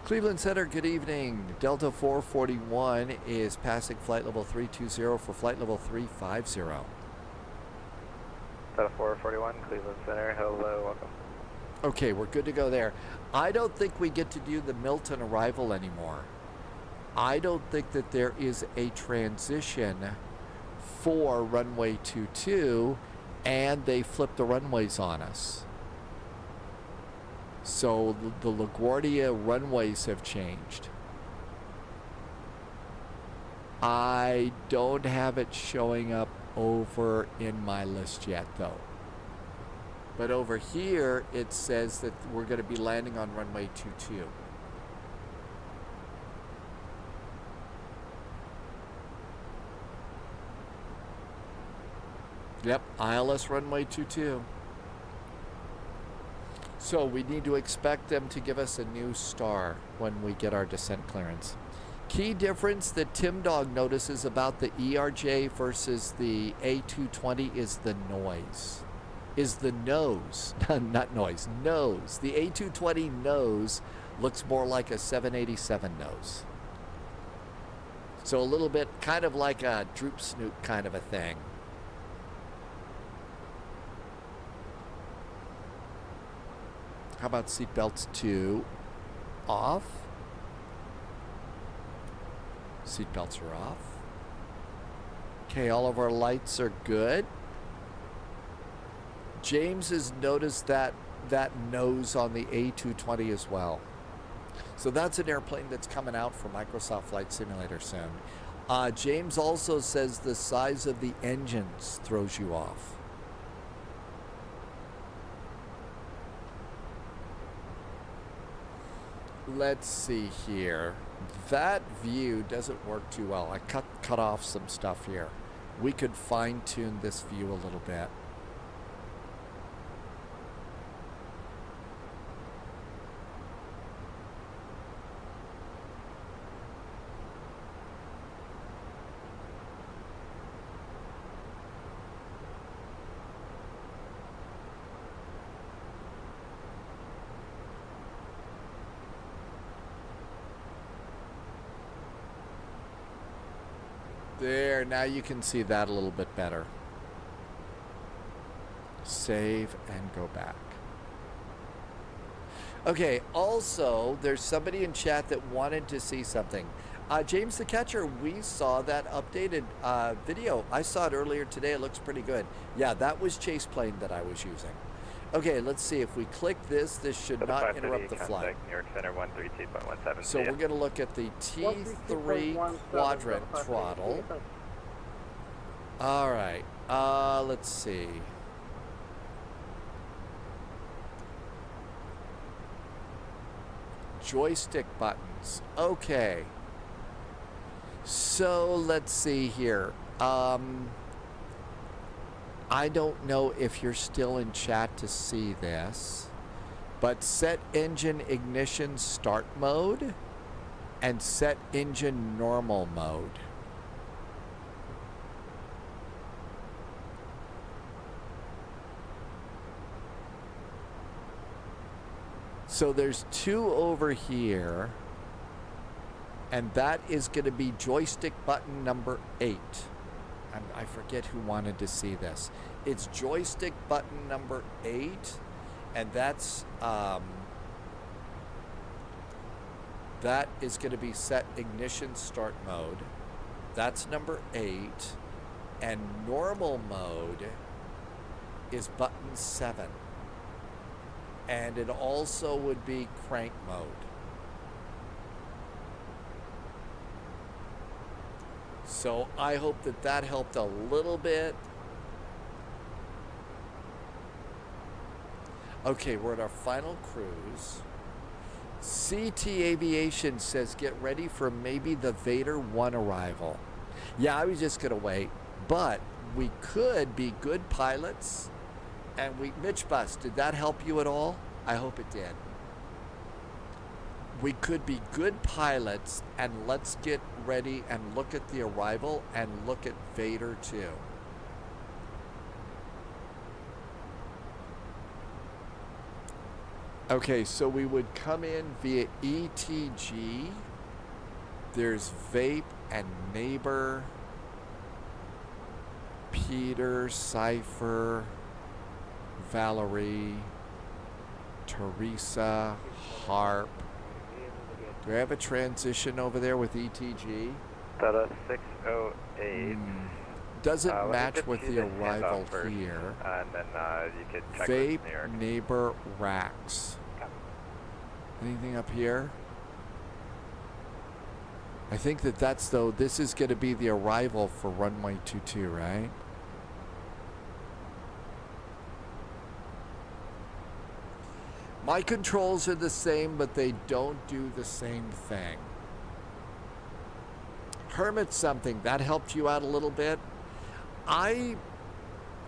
Cleveland Center, good evening. Delta 441 is passing flight level 320 for flight level 350. Delta 441, Cleveland Center, hello, welcome. Okay, we're good to go there. I don't think we get to do the Milton arrival anymore. I don't think that there is a transition for runway 22, and they flipped the runways on us. So the LaGuardia runways have changed. I don't have it showing up over in my list yet, though. But over here, it says that we're going to be landing on runway 22. Yep, ILS runway 22. So we need to expect them to give us a new star when we get our descent clearance. Key difference that Tim Dog notices about the ERJ versus the A220 is the noise. Is the nose, not noise, nose. The A220 nose looks more like a 787 nose. So a little bit kind of like a droop snoop kind of a thing. How about seatbelts 2 off? Seatbelts are off. Okay, all of our lights are good. James has noticed that nose on the A220 as well. So that's an airplane that's coming out for Microsoft Flight Simulator soon. James also says the size of the engines throws you off. Let's see here. That view doesn't work too well. I cut off some stuff here. We could fine-tune this view a little bit. There, now you can see that a little bit better. Save and go back. Okay, also, there's somebody in chat that wanted to see something. James the Catcher, we saw that updated video. I saw it earlier today. It looks pretty good. Yeah, that was Chase Plane that I was using. Okay, let's see. If we click this, this should not interrupt the flight. New York Center 132.17. So we're going to look at the T3 quadrant throttle. All right. Let's see. Joystick buttons. Okay. So let's see here. I don't know if you're still in chat to see this, but set engine ignition start mode and set engine normal mode. So there's 2 over here, and that is going to be joystick button number 8. I forget who wanted to see this. It's joystick button number 8, and that's that is going to be set ignition start mode. That's number 8, and normal mode is button 7, and it also would be crank mode. So I hope that that helped a little bit. Okay, we're at our final cruise. CT Aviation says get ready for maybe the Vader 1 arrival. Yeah, I was just going to wait. But we could be good pilots. And Mitch Bus, did that help you at all? I hope it did. We could be good pilots, and let's get ready and look at the arrival and look at Vader 2. Okay, so we would come in via ETG. There's Vape and Neighbor, Peter, Cypher, Valerie, Teresa, Harp. Do we have a transition over there with ETG? Data 608. Doesn't match with the arrival here. And then you could check Vape, with New York. Neighbor, Rax. Anything up here? I think that's though, this is going to be the arrival for runway 22, right? My controls are the same, but they don't do the same thing. Hermit something, that helped you out a little bit. I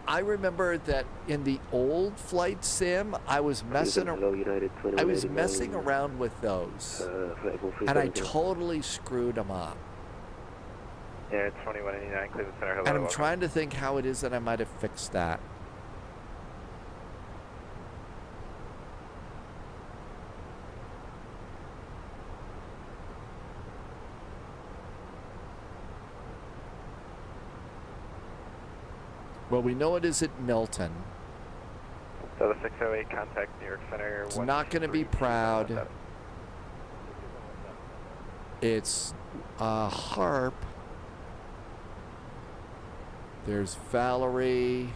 I remember that in the old flight sim, I was messing around with those, and I totally screwed them up. Yeah, 2189 Cleveland Center. Hello. And I'm trying to think how it is that I might have fixed that. Well, we know it is at Milton. So the 608 contact New York Center. It's not going to be Proud. It's Harp. There's Valerie.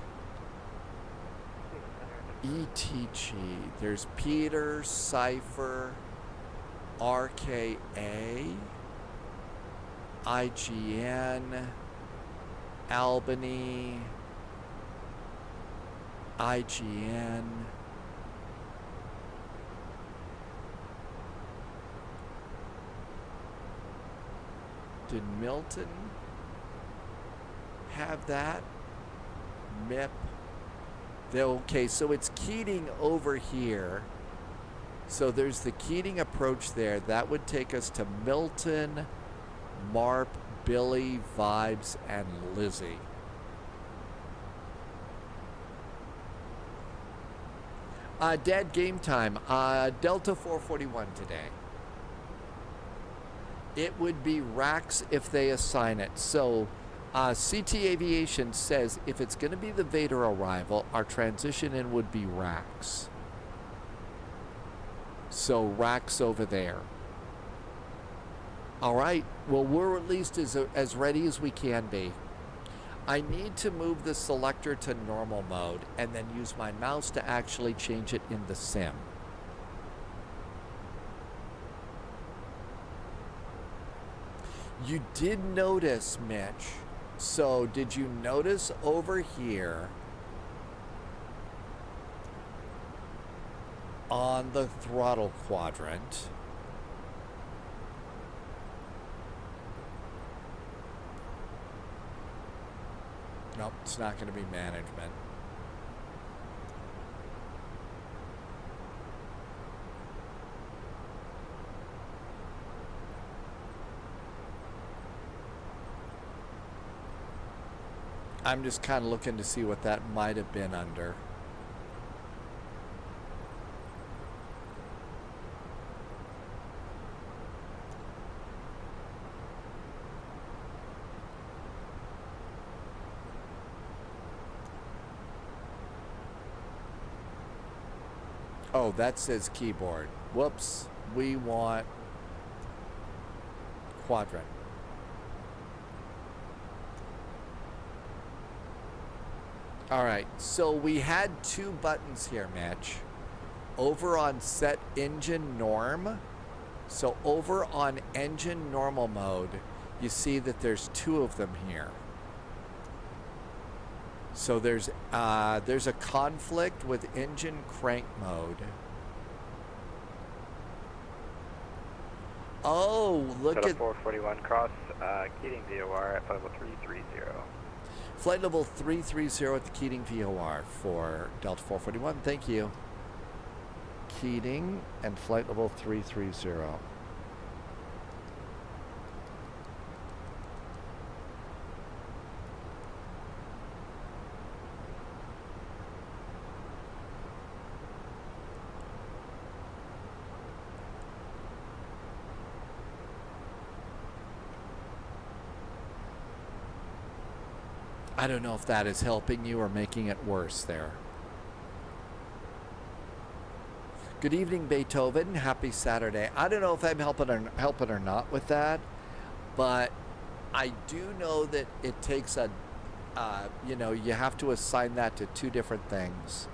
ETG. There's Peter, Cypher, RKA, IGN, Albany, IGN, did Milton have that? MIP. Okay, so it's Keating over here. So there's the Keating approach there. That would take us to Milton, Marp, Billy, Vibes, and Lizzie. Dad, game time. Delta 441 today. It would be racks if they assign it. So CT Aviation says if it's going to be the Vader arrival, our transition in would be racks. So racks over there. All right. Well, we're at least as ready as we can be. I need to move the selector to normal mode and then use my mouse to actually change it in the sim. You did notice, Mitch. So did you notice over here on the throttle quadrant? Nope, it's not going to be management. I'm just kind of looking to see what that might have been under. Oh, that says keyboard. Whoops. We want quadrant. All right, so we had two buttons here, Mitch. Over on set engine norm. So over on engine normal mode, you see that there's two of them here. So there's a conflict with engine crank mode. Oh, look at 441 cross Keating VOR at level 330. Flight level 330 at the Keating VOR for Delta 441. Thank you. Keating and flight level 330. I don't know if that is helping you or making it worse there. Good evening, Beethoven. Happy Saturday. I don't know if I'm helping or not with that, but I do know that it takes a, you have to assign that to two different things.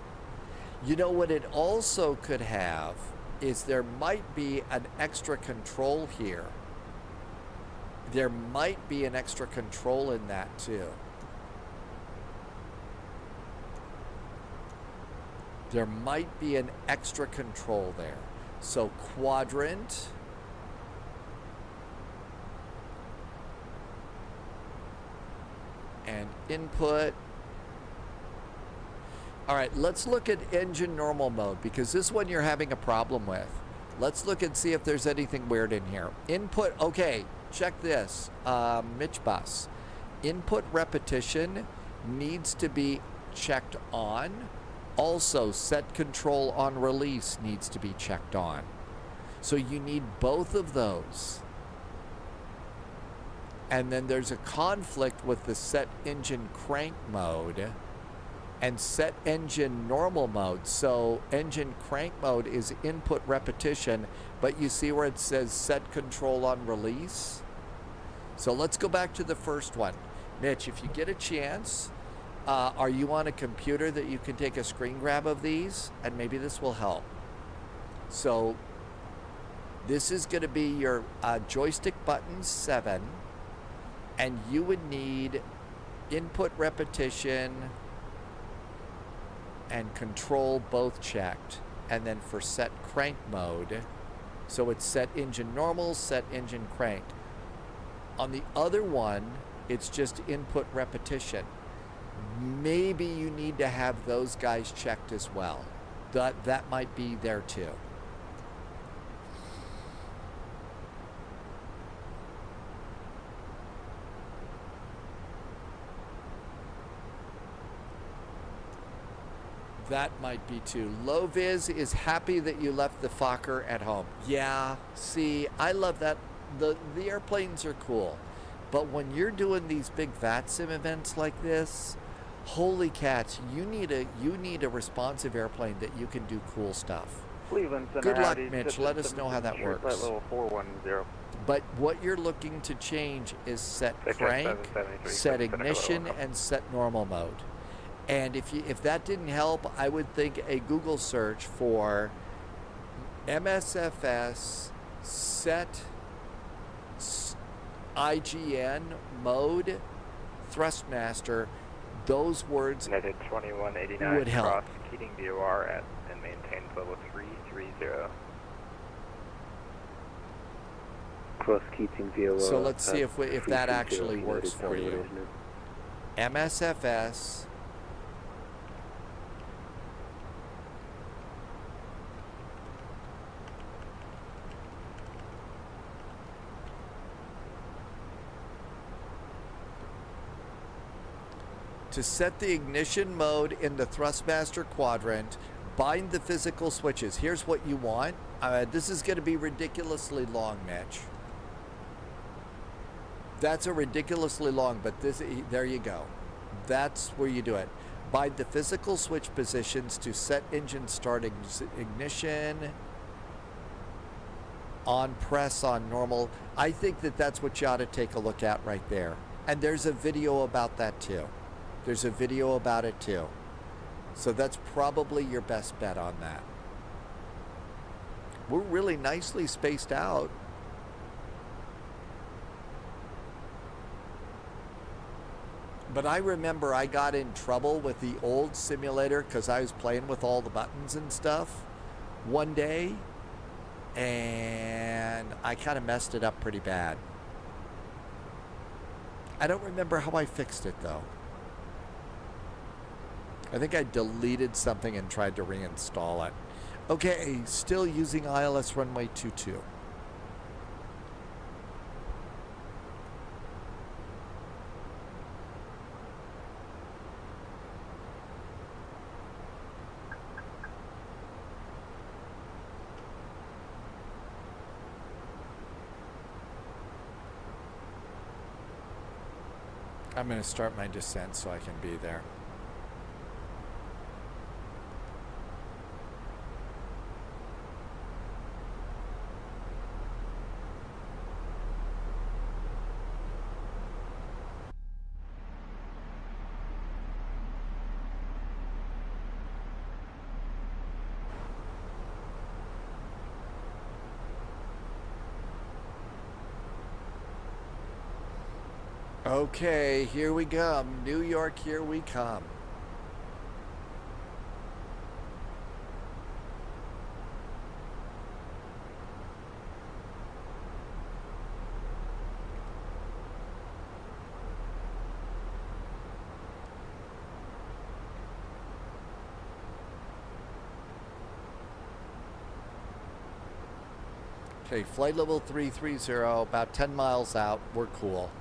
You know what it also could have is there might be an extra control here. There might be an extra control in that too. There might be an extra control there. So quadrant. And input. All right, let's look at engine normal mode because this one you're having a problem with. Let's look and see if there's anything weird in here. Input, okay, check this, Mitch Bus. Input repetition needs to be checked on. Also, set control on release needs to be checked on. So you need both of those. And then there's a conflict with the set engine crank mode and set engine normal mode. So engine crank mode is input repetition, but you see where it says set control on release? So let's go back to the first one. Mitch, if you get a chance, are you on a computer that you can take a screen grab of these? And maybe this will help. So this is going to be your joystick button 7, and you would need input repetition and control both checked, and then for set crank mode, so it's set engine normal, set engine cranked. On the other one, it's just input repetition. Maybe you need to have those guys checked as well. That might be there too. That might be too. Low Viz is happy that you left the Fokker at home. Yeah, see, I love that. The airplanes are cool. But when you're doing these big VATSIM events like this, holy cats, you need a responsive airplane that you can do cool stuff. Cleveland Center, good luck, howdy. Mitch. Let us know how that works. Flight level 410. But what you're looking to change is set crank, set ignition, and set normal mode. And if that didn't help, I would think a Google search for MSFS set IGN mode thrustmaster. Those words United 2189 would help. Cross Keating VOR at and maintain level 330. Cross Keating VOR. So let's see if that actually works for you. MSFS. To set the ignition mode in the thrustmaster quadrant, bind the physical switches. Here's what you want. This is going to be ridiculously long, Mitch. That's a ridiculously long, but there you go. That's where you do it. Bind the physical switch positions to set engine start ignition. On press on normal. I think that's what you ought to take a look at right there. And there's a video about that too. There's a video about it too. So that's probably your best bet on that. We're really nicely spaced out. But I remember I got in trouble with the old simulator because I was playing with all the buttons and stuff one day, and I kind of messed it up pretty bad. I don't remember how I fixed it though. I think I deleted something and tried to reinstall it. Okay, still using ILS runway 22. I'm going to start my descent so I can be there. Okay, here we come. New York, here we come. Okay, flight level 330, about 10 miles out. We're cool.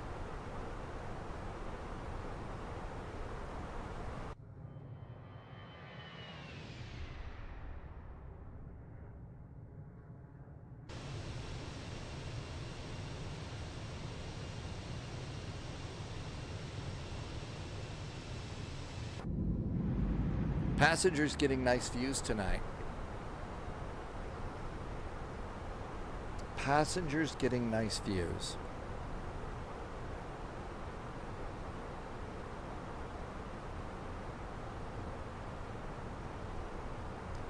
Passengers getting nice views tonight. Passengers getting nice views.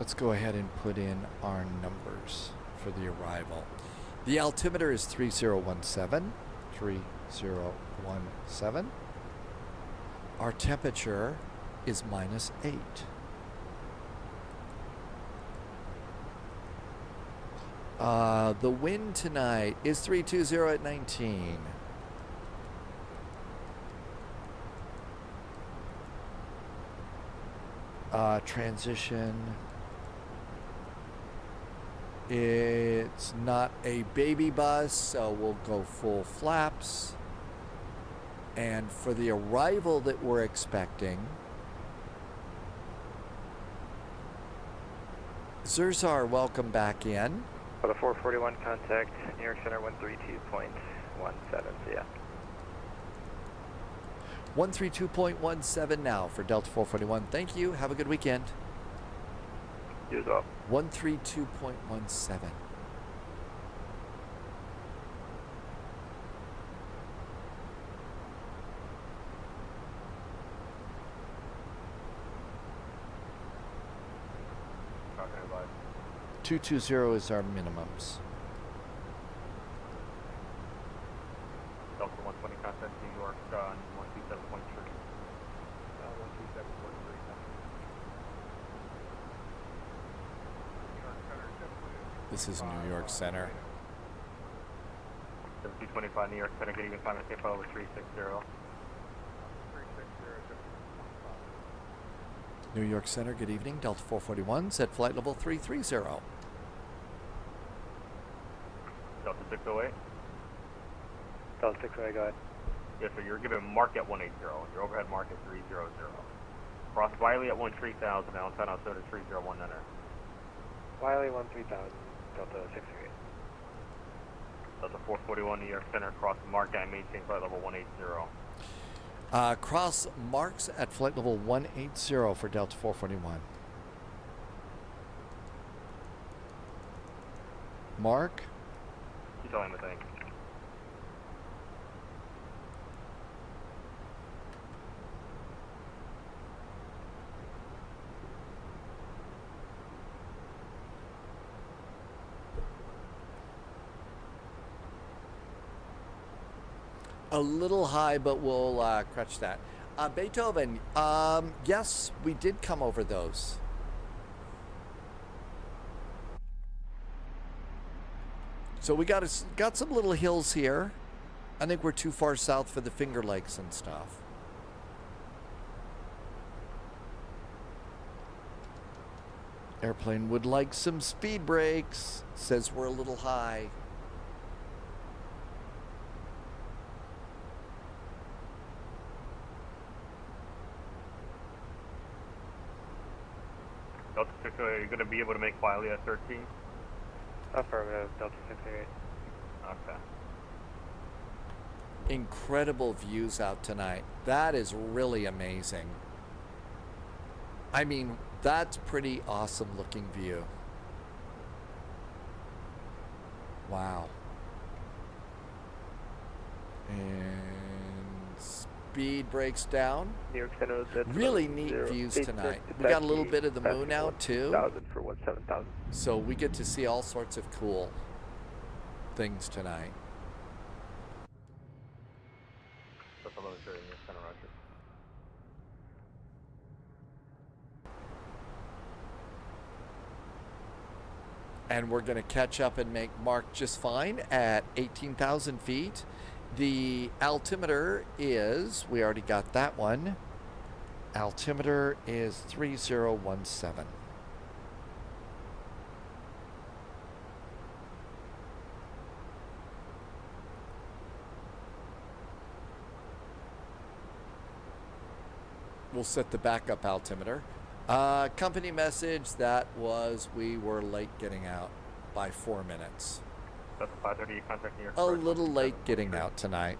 Let's go ahead and put in our numbers for the arrival. The altimeter is 3017. 3017. Our temperature is -8. The wind tonight is 320 at 19. Transition. It's not a baby bus, so we'll go full flaps. And for the arrival that we're expecting, Zerzar, welcome back in. For the 441 contact, New York Center 132.17, yeah. 132.17 now for Delta 441. Thank you. Have a good weekend. You as well. 132.17. Okay, bye. 220 is our minimums. Delta 120 contact New York 127.3. 127.3. This is New York Center. 225 New York Center, good evening, climate safe over 360. New York Center, good evening. Delta 441, set flight level 330. Delta 608. Delta 608, go ahead. Yes, sir, you're given mark at 180. Your overhead mark at 300. Cross Wiley at 13,000, Allentown outside at 301 enter. Wiley 13,000, Delta 608. Delta 441 New York Center, cross mark and maintain flight level 180. Cross marks at flight level 180 for Delta 441. Mark. You tell him the thing. A little high, but we'll crutch that. Beethoven, yes, we did come over those. So we got some little hills here. I think we're too far south for the Finger Lakes and stuff. Airplane would like some speed brakes. Says we're a little high. Delta 608, are you going to be able to make Wiley at 13? Affirmative, Delta 608. Okay. Incredible views out tonight. That is really amazing. I mean, that's pretty awesome looking view. Wow. And speed breaks down. New York Center is at really neat views tonight. We got a little bit of the moon out too. 1,000 for 17,000. So we get to see all sorts of cool things tonight. That's another New York Center, roger. And we're going to catch up and make mark just fine at 18,000 feet. The altimeter is, we already got that one. Altimeter is 3017. We'll set the backup altimeter. Company message, that was we were late getting out by 4 minutes. That's a 530 contact New York. A little late getting out tonight.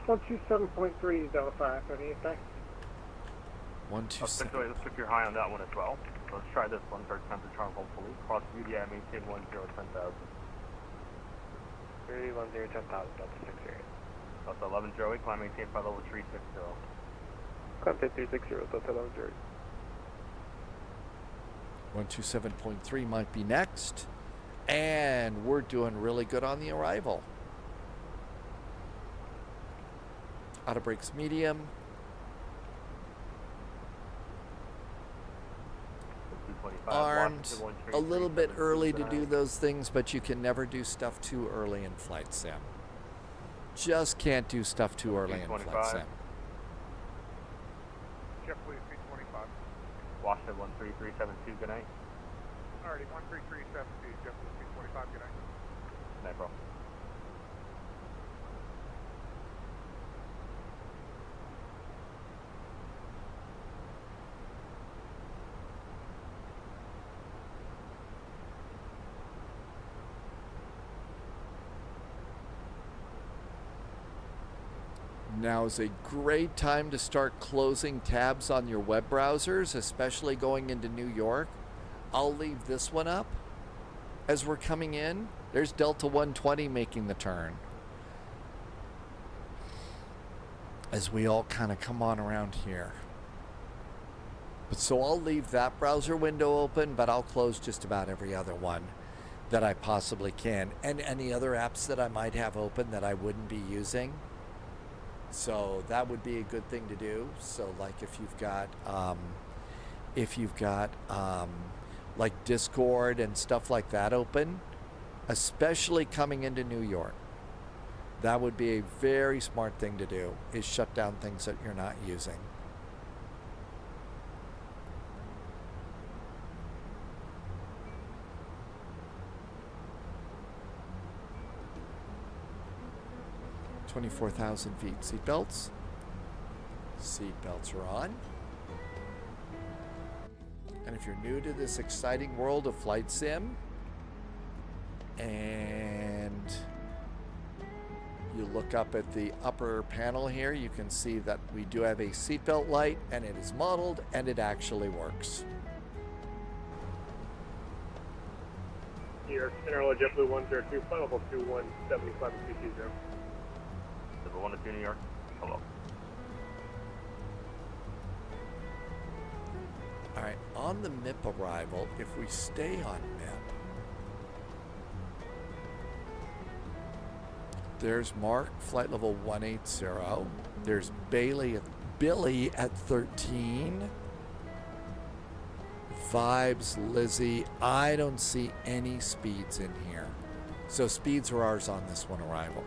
127.3 Delta 530, thanks. 127. Let's pick your high on that one as well. Let's try this one for temperature charm hopefully. Cross VDI, maintain 10,000. 310, 10,000, Delta 68. Delta 1108, climb maintain flight level 360. Contact 360, Delta 1108. 127.3 might be next. And we're doing really good on the arrival. Auto brakes medium. Armed. A little bit early to do those things, but you can never do stuff too early in flight sim. Just can't do stuff too early in flight sim. JetBlue 325. Washington 13372, good night. Alrighty, 13372, JetBlue 325, good night. Night, bro. Now is a great time to start closing tabs on your web browsers, especially going into New York. I'll leave this one up as we're coming in. There's Delta 120 making the turn. As we all kind of come on around here. But so I'll leave that browser window open, but I'll close just about every other one that I possibly can. And any other apps that I might have open that I wouldn't be using. So that would be a good thing to do. So like if you've got like Discord and stuff like that open, especially coming into New York, that would be a very smart thing to do, is shut down things that you're not using. $24,000 feet. Seatbelts. Seatbelts are on. And if you're new to this exciting world of flight sim, and you look up at the upper panel here, you can see that we do have a seatbelt light, and it is modeled, and it actually works. New York, Center JetBlue 102, flight level 2175 220. 102 New York. Hello. All right, on the MIP arrival, if we stay on MIP, there's Mark, flight level 180. There's Billy at 13. Vibes, Lizzie. I don't see any speeds in here. So speeds are ours on this one arrival.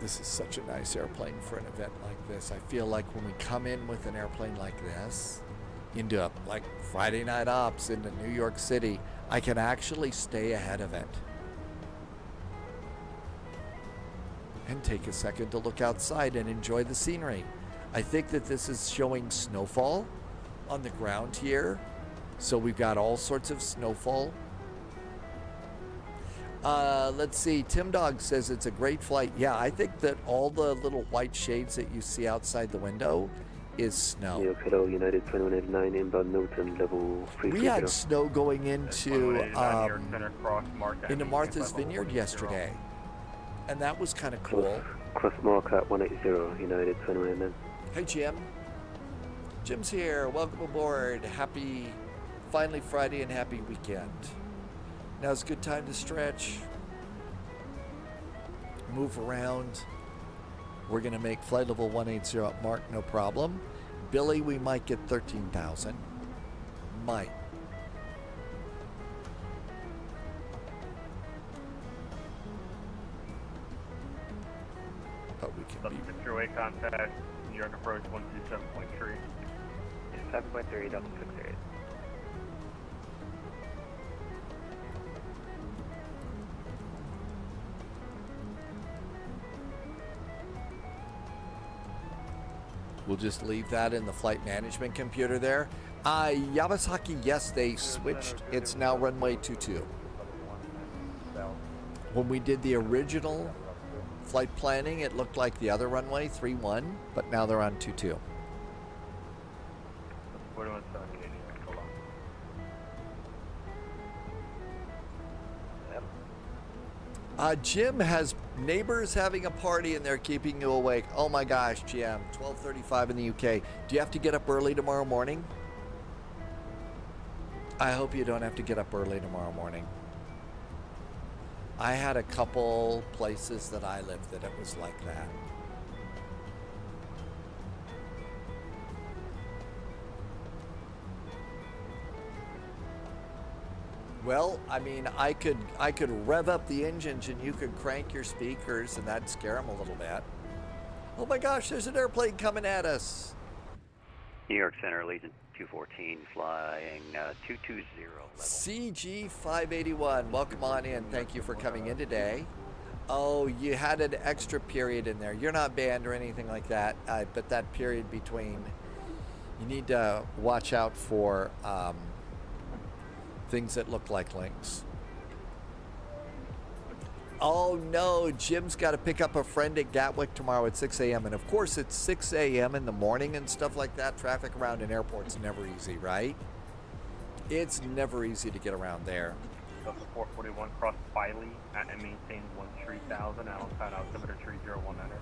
This is such a nice airplane for an event like this. I feel like when we come in with an airplane like this into like Friday night ops into New York City, I can actually stay ahead of it and take a second to look outside and enjoy the scenery. I think that this is showing snowfall on the ground here. So we've got all sorts of snowfall. Let's see. Tim Dog says it's a great flight. Yeah, I think that all the little white shades that you see outside the window is snow. New York, hello, United 2189, inbound Milton, level 3. We had snow going into Martha's Vineyard yesterday, and that was kind of cool. Cross mark at 180, United 2189. Hey, Jim. Jim's here. Welcome aboard. Happy, finally Friday and happy weekend. Now's a good time to stretch, move around. We're going to make flight level 180 up Mark, no problem. Billy, we might get 13,000. Might. we can be. Through contact, New York approach 127.3. 7.3, Delta 68. We'll just leave that in the flight management computer there. Yamazaki, yes, they switched. It's now runway 22. When we did the original flight planning, it looked like the other runway, 31, but now they're on 22. Jim has neighbors having a party and they're keeping you awake. Oh my gosh, Jim, 12:35 in the UK. Do you have to get up early tomorrow morning? I hope you don't have to get up early tomorrow morning. I had a couple places that I lived that it was like that. Well, I mean, I could rev up the engines and you could crank your speakers and that'd scare them a little bit. Oh my gosh, there's an airplane coming at us. New York Center, Legion 214, flying 220 level. CG 581, welcome on in. Thank you for coming in today. Oh, you had an extra period in there. You're not banned or anything like that, but that period between, you need to watch out for things that look like links. Oh no, Jim's got to pick up a friend at Gatwick tomorrow at 6 a.m. And of course it's 6 a.m. in the morning and stuff like that. Traffic around an airport's never easy, right? It's never easy to get around there. Delta 441 cross Filey and maintain 13,000 outside altimeter 3019.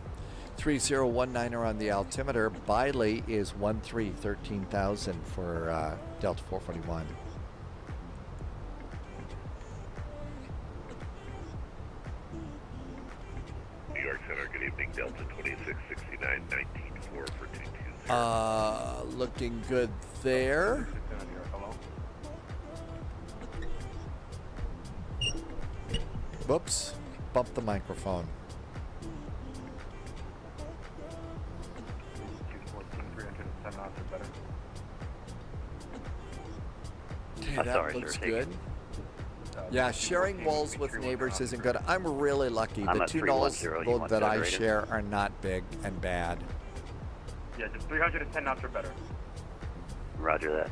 3019 on the altimeter. Biley is 13,000 for Delta 441. New York Center, good evening, Delta 2669, 19-4 for 220. Looking good there. Whoops, bumped the microphone. 310 knots or better. Okay, that looks good. Yeah, sharing walls with neighbors isn't good. I'm really lucky. The two walls that I share are not big and bad. Yeah, just 310 knots or better. Roger that.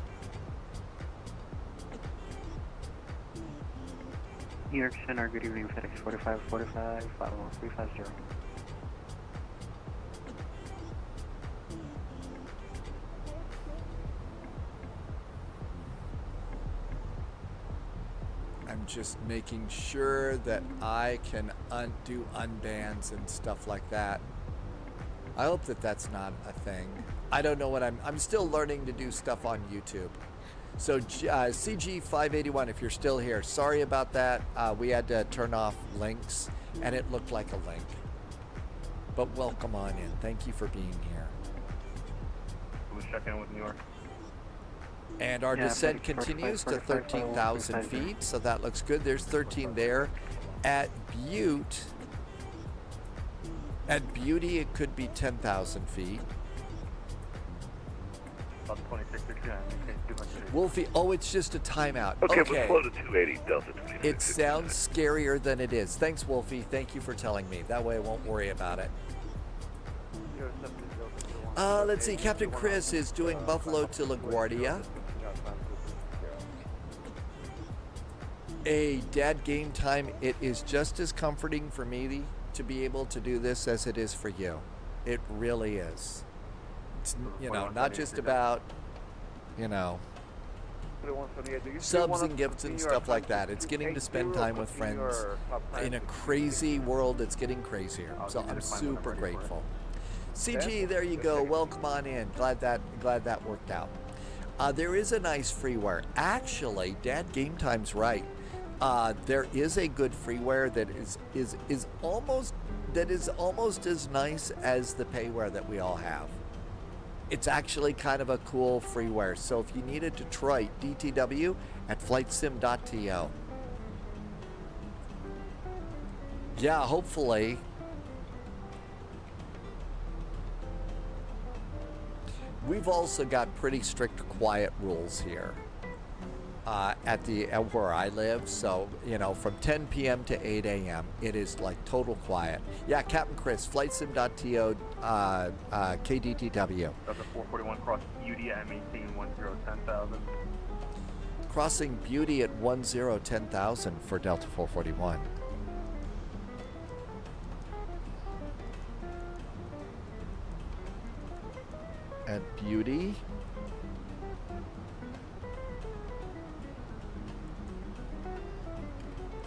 New York Center, good evening, FedEx 4545, 51350. I'm just making sure that I can do unbans and stuff like that. I hope that that's not a thing. I don't know what I'm still learning to do stuff on YouTube. So CG581, if you're still here, sorry about that. We had to turn off links and it looked like a link. But welcome on in. Thank you for being here. We'll check in with New York. And our descent continues to 13,000 feet, so that looks good. There's 13 there. At Butte, at Beauty, it could be 10,000 feet. Wolfie, oh, it's just a timeout. Okay, we'll flow to 280, Delta 26. It sounds scarier than it is. Thanks, Wolfie. Thank you for telling me. That way I won't worry about it. Let's see. Captain Chris is doing Buffalo to LaGuardia. Dad, game time. It is just as comforting for me to be able to do this as it is for you. It really is. It's, you know, not just about, you know, subs and gifts and stuff like that. It's getting to spend time with friends. In a crazy world, it's getting crazier. So I'm super grateful. CG, there you go. Welcome on in. Glad that worked out. There is a nice freeware. Actually, Dad, game time's right. There is a good freeware that is almost as nice as the payware that we all have. It's actually kind of a cool freeware. So if you need a Detroit DTW at flightsim.to. Yeah, hopefully We've also got pretty strict quiet rules here at where I live. So, you know, from 10 p.m. to 8 a.m., it is like total quiet. Yeah, Captain Chris, FlightSim.to, KDTW. Delta 441 cross Beauty at maintain 10,000. Crossing Beauty at 10,000 for Delta 441. At Beauty.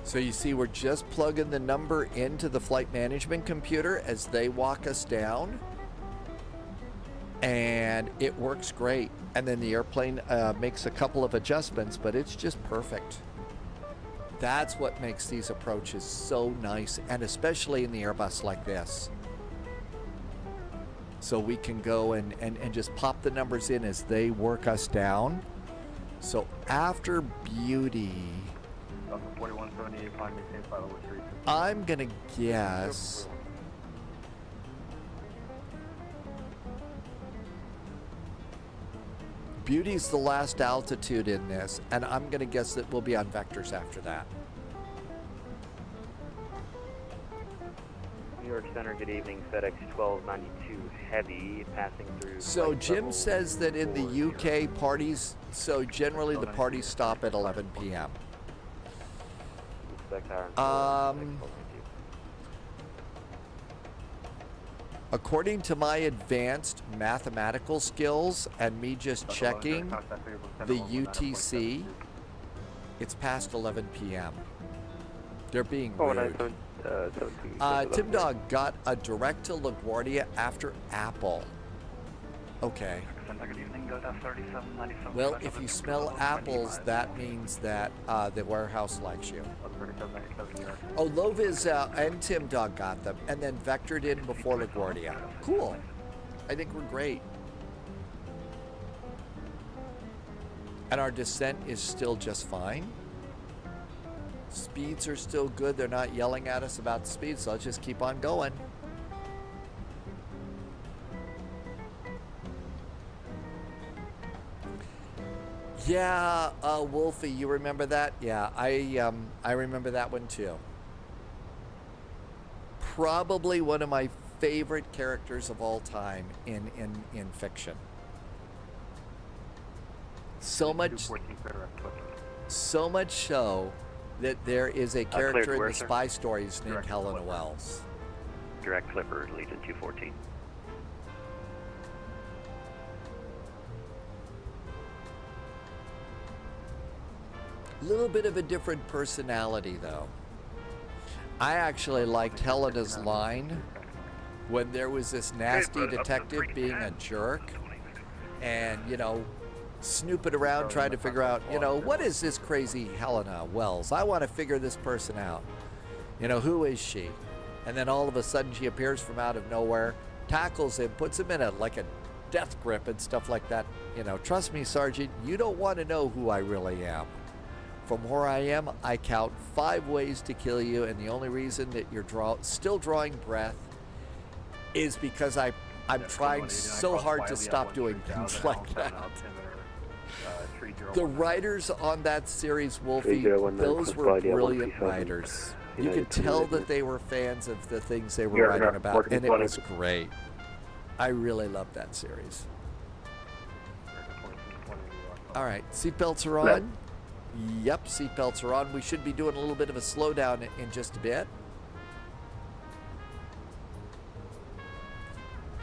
So you see, we're just plugging the number into the flight management computer as they walk us down. And it works great. And then the airplane makes a couple of adjustments, but it's just perfect. That's what makes these approaches so nice, and especially in the Airbus like this. So we can go and just pop the numbers in as they work us down. So after Beauty, I'm gonna guess Beauty's the last altitude in this, and I'm gonna guess that we'll be on vectors after that. New York Center, good evening. FedEx 1292 Heavy passing through. So Jim says that in the UK parties, so generally the parties stop at 11 p.m. According to my advanced mathematical skills and me just checking the UTC, it's past 11 p.m. They're being rude. Tim Dog got a direct to LaGuardia after Apple. Okay. Well, if you smell apples, that means that the warehouse likes you. Oh, Loviz and Tim Dog got them, and then vectored in before LaGuardia. Cool. I think we're great. And our descent is still just fine. Speeds are still good. They're not yelling at us about the speed, so let's just keep on going. Yeah, Wolfie, you remember that? Yeah, I remember that one too. Probably one of my favorite characters of all time in fiction. So much so that there is a character in the spy stories named Helena Wells. Direct Clipper, Legion 214. Little bit of a different personality, though. I actually liked Helena's line when there was this nasty detective being a jerk and, you know, snooping around trying to figure out, you know, what is this crazy Helena Wells? I want to figure this person out. You know, who is she? And then all of a sudden she appears from out of nowhere, tackles him, puts him in a death grip and stuff like that. You know, trust me, Sergeant, you don't want to know who I really am. From where I am, I count 5 ways to kill you, and the only reason that you're still drawing breath is because I'm trying so hard to stop doing things like that. The writers on that series, Wolfie, those were brilliant writers. You could tell that they were fans of the things they were writing about, and it was great. I really loved that series. All right, seatbelts are on. Yep, seatbelts are on. We should be doing a little bit of a slowdown in just a bit.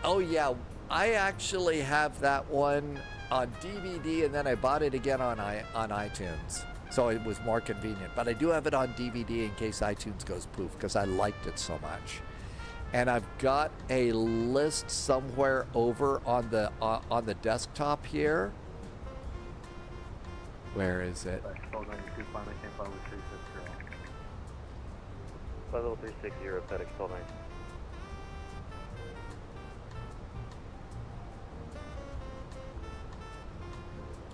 Oh yeah, I actually have that one on DVD, and then I bought it again on iTunes. So it was more convenient. But I do have it on DVD in case iTunes goes poof, because I liked it so much. And I've got a list somewhere over on the desktop here. Where is it? Level 360, FedEx 1290.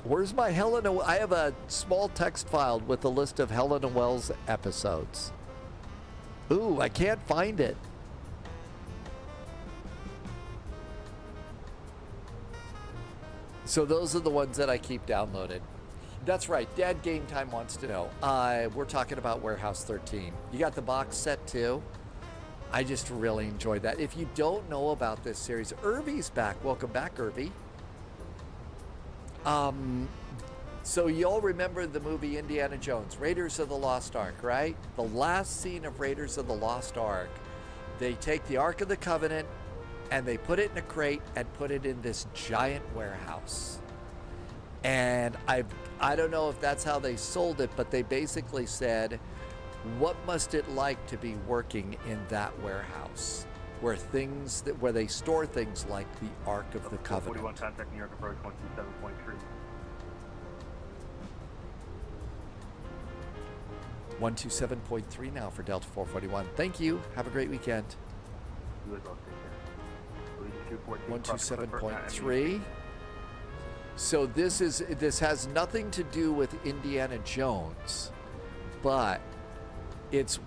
Where's my Helena? I have a small text file with a list of Helena Wells episodes. Ooh, I can't find it. So those are the ones that I keep downloaded. That's right. Dad Game Time wants to know. We're talking about Warehouse 13. You got the box set too? I just really enjoyed that. If you don't know about this series, Irvy's back. Welcome back, Irvy. So you all remember the movie Indiana Jones, Raiders of the Lost Ark, right? The last scene of Raiders of the Lost Ark, they take the Ark of the Covenant and they put it in a crate and put it in this giant warehouse. And I don't know if that's how they sold it, but they basically said, what must it like to be working in that warehouse where they store things like the Ark of the Covenant? 41 contact New York approach 127.3. 127.3 now for Delta 441. Thank you. Have a great weekend. 127.3. So this has nothing to do with Indiana Jones, but it's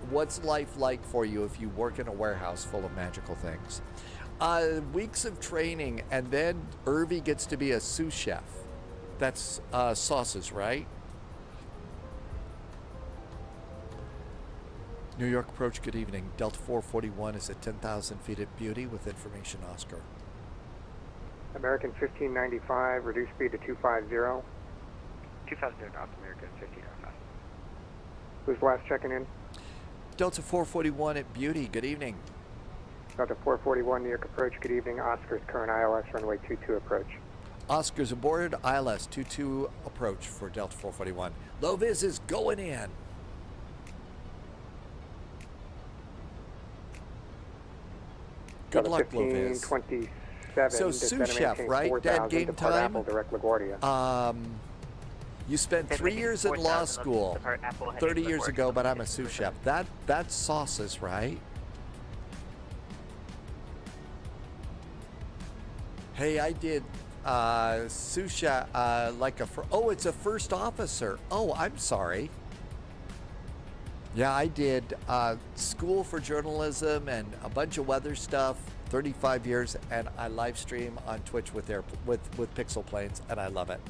what's life like for you if you work in a warehouse full of magical things. Weeks of training, and then Irvy gets to be a sous chef. That's sauces, right? New York approach, good evening. Delta 441 is at 10,000 feet at Beauty with information, Oscar. American 1595, reduce speed to 250. 250 North American 1505. Who's last checking in? Delta 441 at Beauty, good evening. Delta 441, New York approach, good evening. Oscar's current ILS, runway 22 approach. Oscar's aboard, ILS 22 approach for Delta 441. Low vis is going in. Good luck, Low vis. 27. So sous chef, right? Dad Game Time. Direct LaGuardia. You spent 3 years in law school 30 years ago, but I'm a sous chef. That's sauces, right? Hey, I did sous chef it's a first officer. Oh, I'm sorry. Yeah, I did school for journalism and a bunch of weather stuff, 35 years, and I live stream on Twitch with Pixel Planes, and I love it.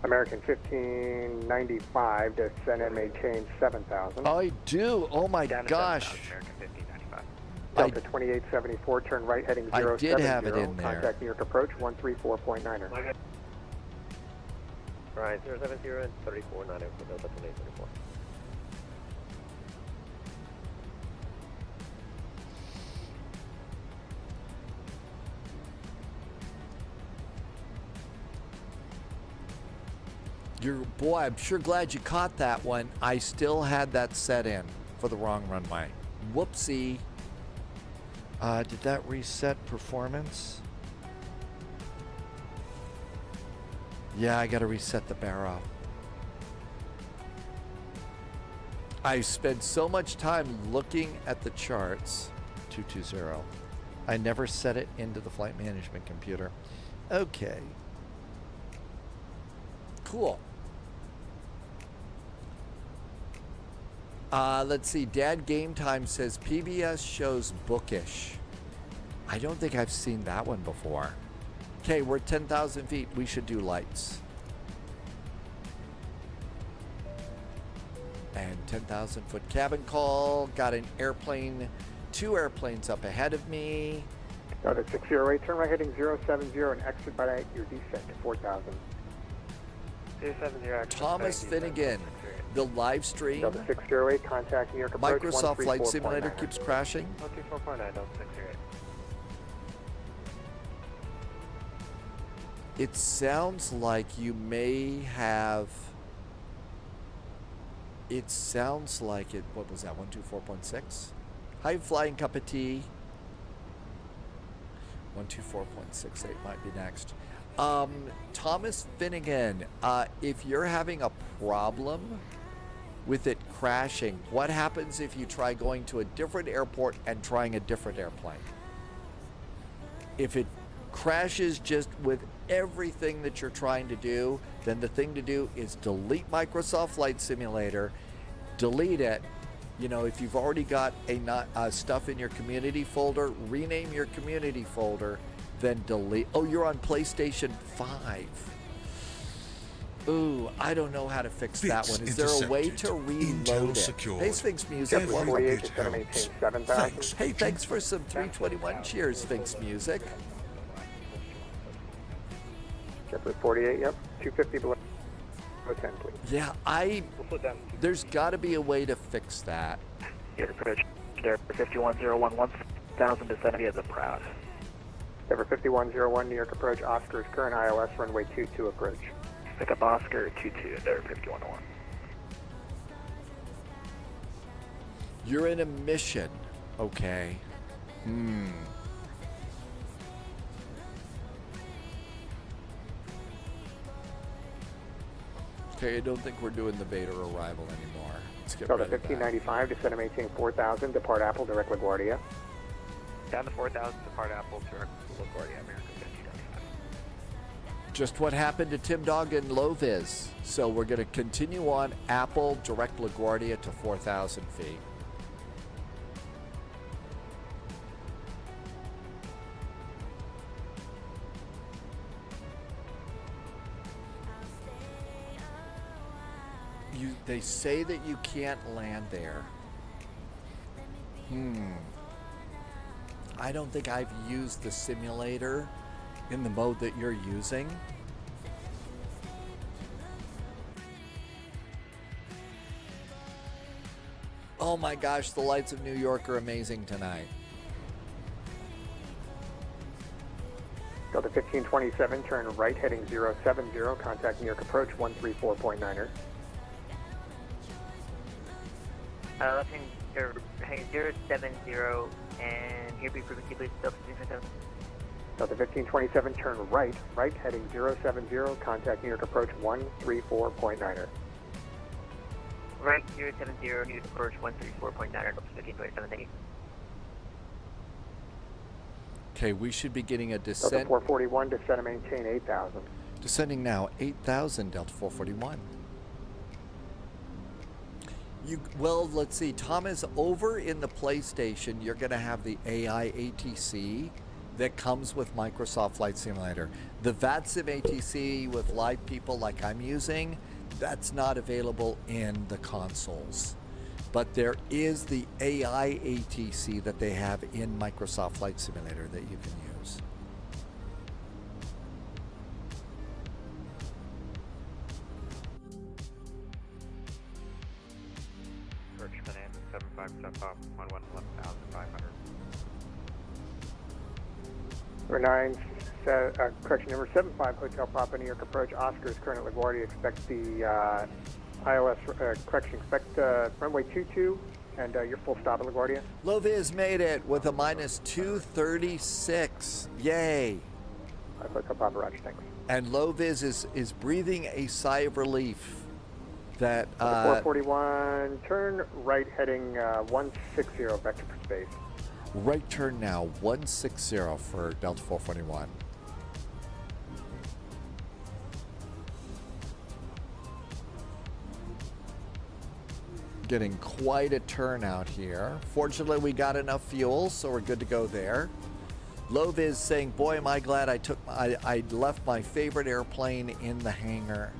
American 1595 to send and maintain 7,000. I do. Oh my gosh. American 1595. Delta 2874, turn right heading 070. I did have it in there. Contact New York approach 134.9er. Right, 070 and 3490 for Delta 2874. Boy, I'm sure glad you caught that one. I still had that set in for the wrong runway. Whoopsie. Did that reset performance? Yeah, I gotta reset the barrow. I spent so much time looking at the charts. 220. I never set it into the flight management computer. Okay. Cool. Let's see. Dad Game Time says PBS shows bookish. I don't think I've seen that one before. Okay, we're 10,000 feet. We should do lights. And 10,000 foot cabin call. Got an airplane, 2 airplanes up ahead of me. Delta 608, turn right heading 070 and exit by your descent to 4,000. 270. Thomas Finnegan, the live stream. Delta 608, contact New York approach. Microsoft Flight Simulator keeps crashing. 124.9, Delta 608. It sounds like you may have. It sounds like it. What was that? 124.6. High flying cup of tea. 124.68 might be next. Thomas Finnegan, if you're having a problem with it crashing, what happens if you try going to a different airport and trying a different airplane? If it crashes just with everything that you're trying to do, then the thing to do is delete Microsoft Flight Simulator, delete it, You know, if you've already got stuff in your community folder, rename your community folder, then delete. Oh, you're on PlayStation 5. Ooh, I don't know how to fix that one. Is there a way to reload it? Hey, Sphinx Music. Hey, thanks for some 321 cheers, Sphinx Music. JetBlue 48, yep. 250 below 10, please. Yeah, there's got to be a way to fix that. Your approach, Denver 51011, 1000 to 70 as a proud. Denver 5101, New York approach, Oscar's current ILS, runway 22 approach. Pick up Oscar 22, Denver 5101. You're in a mission. Okay. Okay, I don't think we're doing the Vader arrival anymore. Let's get rid of that. 1595, descend and maintain 4000, depart Apple, direct LaGuardia. Down to 4,000, depart Apple, direct LaGuardia, America. Just what happened to Tim Dog and Loviz. So we're going to continue on Apple, direct LaGuardia to 4,000 feet. They say that you can't land there. I don't think I've used the simulator in the mode that you're using. Oh my gosh, the lights of New York are amazing tonight. Delta 1527, turn right heading 070, contact New York approach 134.9er. Left heading 070, and here be frequency, please, Delta 1527. Delta 1527, turn right heading 070, contact New York approach 134.9er. Right 070, New York approach 134.9er, Delta 1527, thank you. Okay, we should be getting a descent. Delta 441, descend and maintain 8,000. Descending now, 8,000, Delta 441. Well, let's see. Thomas, over in the PlayStation, you're going to have the AI ATC that comes with Microsoft Flight Simulator. The VATSIM ATC with live people like I'm using, that's not available in the consoles. But there is the AI ATC that they have in Microsoft Flight Simulator that you can use. Command 75 off, 11,500. Number 75, Hotel Papa, New York approach, Oscar's current at LaGuardia, expect the ILS, expect runway 22 and your full stop at LaGuardia. Loviz made it with a minus 236. Yay. Hotel Papa, roger, thanks. And Loviz is breathing a sigh of relief that 441, turn right heading 160, vector for space. Right turn now, 160 for Delta 441. Getting quite a turnout here. Fortunately, we got enough fuel, so we're good to go there. Loviz saying, boy, am I glad I left my favorite airplane in the hangar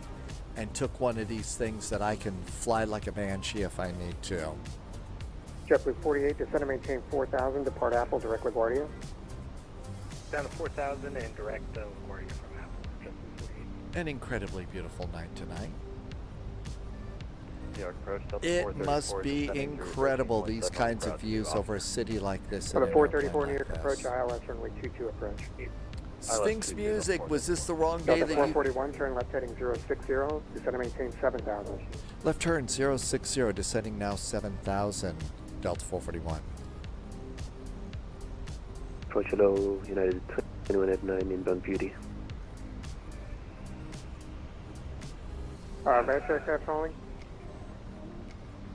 and took one of these things that I can fly like a banshee if I need to. JetBlue 48, descend and maintain 4,000, depart Apple, direct LaGuardia. Down to 4,000 and direct LaGuardia from Apple, JetBlue 48. An incredibly beautiful night tonight. New York approach, It must be incredible, these kinds of views over a city like this. Delta 434, New York approach, ILS runway 22 approach. Sphinx Music, was this the wrong day Delta that 441, turn left heading 060, descend and maintain 7,000. Left turn 060, descending now 7,000, Delta 441. Approach hello, United 2189, inbound Beauty. Advanced aircraft calling.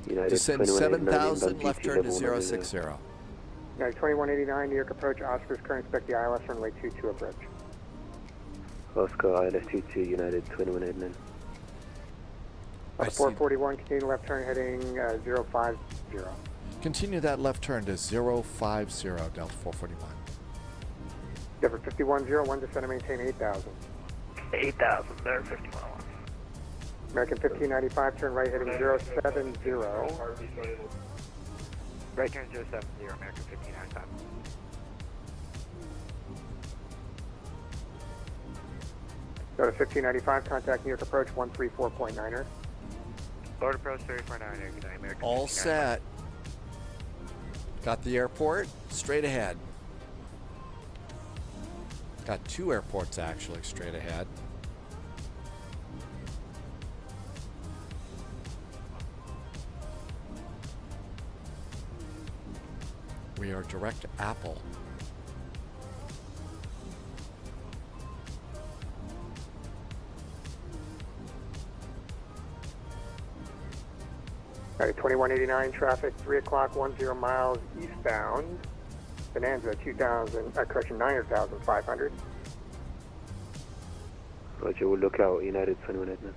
United Descend 7,000, left turn to 060. United 2189, New York approach, Oscar's current expect the ILS runway 22 approach. Oscar ILS 22, United 2189. I see. 441, continue left turn heading 050. Continue that left turn to 050, Delta 441. Denver 5101, descend and maintain 8,000. 8,000, there, 5101. American 1595, turn right heading 070. Right turn 070, American 1595. Go to 1595, contact New York approach 134.9er. Lord approach 349, good night, American. All set. Got the airport, straight ahead. Got two airports actually straight ahead. We are direct Apple. All right, 2189 traffic, 3 o'clock, 10 miles eastbound. Bonanza 9,500. Roger, we'll look out, United 21 Edmund.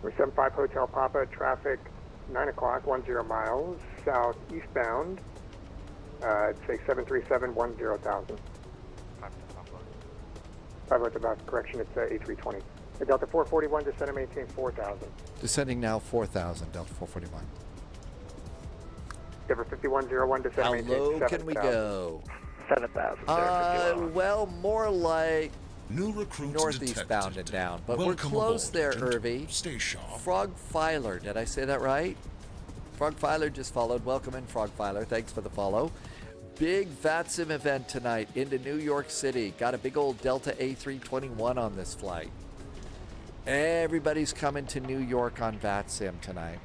We're 75 Hotel Papa, traffic 9 o'clock, 10 miles southeastbound. It's a 73710,000. 5 Hotel Papa, correction, it's A320. Delta 441, descend and maintain 4,000. Descending now 4,000, Delta 441. Denver 5101, descend How and maintain low 7,000. can we go? 7,000. Well, more like New recruit northeast bound and down, but Welcome we're close aboard, there, Agent. Irvy. Stay sharp. Frog Filer, did I say that right? Frog Filer just followed. Welcome in, Frog Filer. Thanks for the follow. Big VATSIM event tonight into New York City. Got a big old Delta A321 on this flight. Everybody's coming to New York on VATSIM tonight.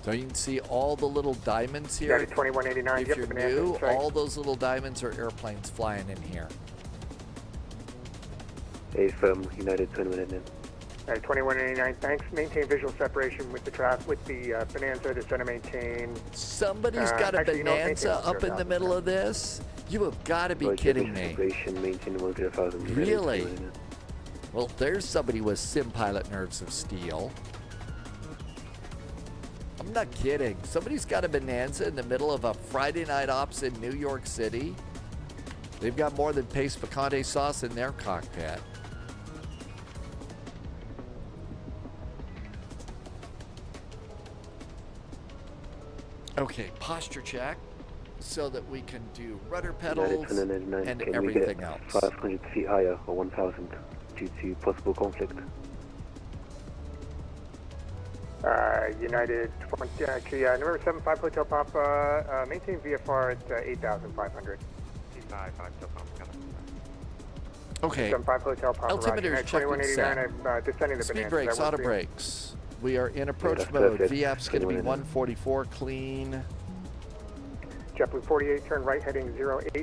So you can see all the little diamonds here. United 2189, If yep, you're Bonanza new, in sight. all those little diamonds are airplanes flying in here. AFM, United 21 Edmund. All right, 2189, thanks. Maintain visual separation with the Bonanza, descend and maintain. Somebody's got a actually, you know, Bonanza maintain up in the middle of this? You have got to be Roger, kidding visual me. separation, maintain 1,000. United Really? 21 Edmund. Well, there's somebody with sim pilot nerves of steel. I'm not kidding. Somebody's got a Bonanza in the middle of a Friday night ops in New York City. They've got more than paste picante sauce in their cockpit. Okay, posture check so that we can do rudder pedals United 21 and can we everything get else. 500 feet higher or 1,000 due to possible conflict? United 20, actually, number 75 Hotel Papa, maintain VFR at 8,500. Okay. 75 Hotel Papa, Altimeter's checked and 2189, set. I'm descending the Speed Bonanza. brakes, That auto works. brakes. We are in approach that's mode. perfect. VAP's going to be 21. 144 clean. JetBlue 48, turn right heading 080, contact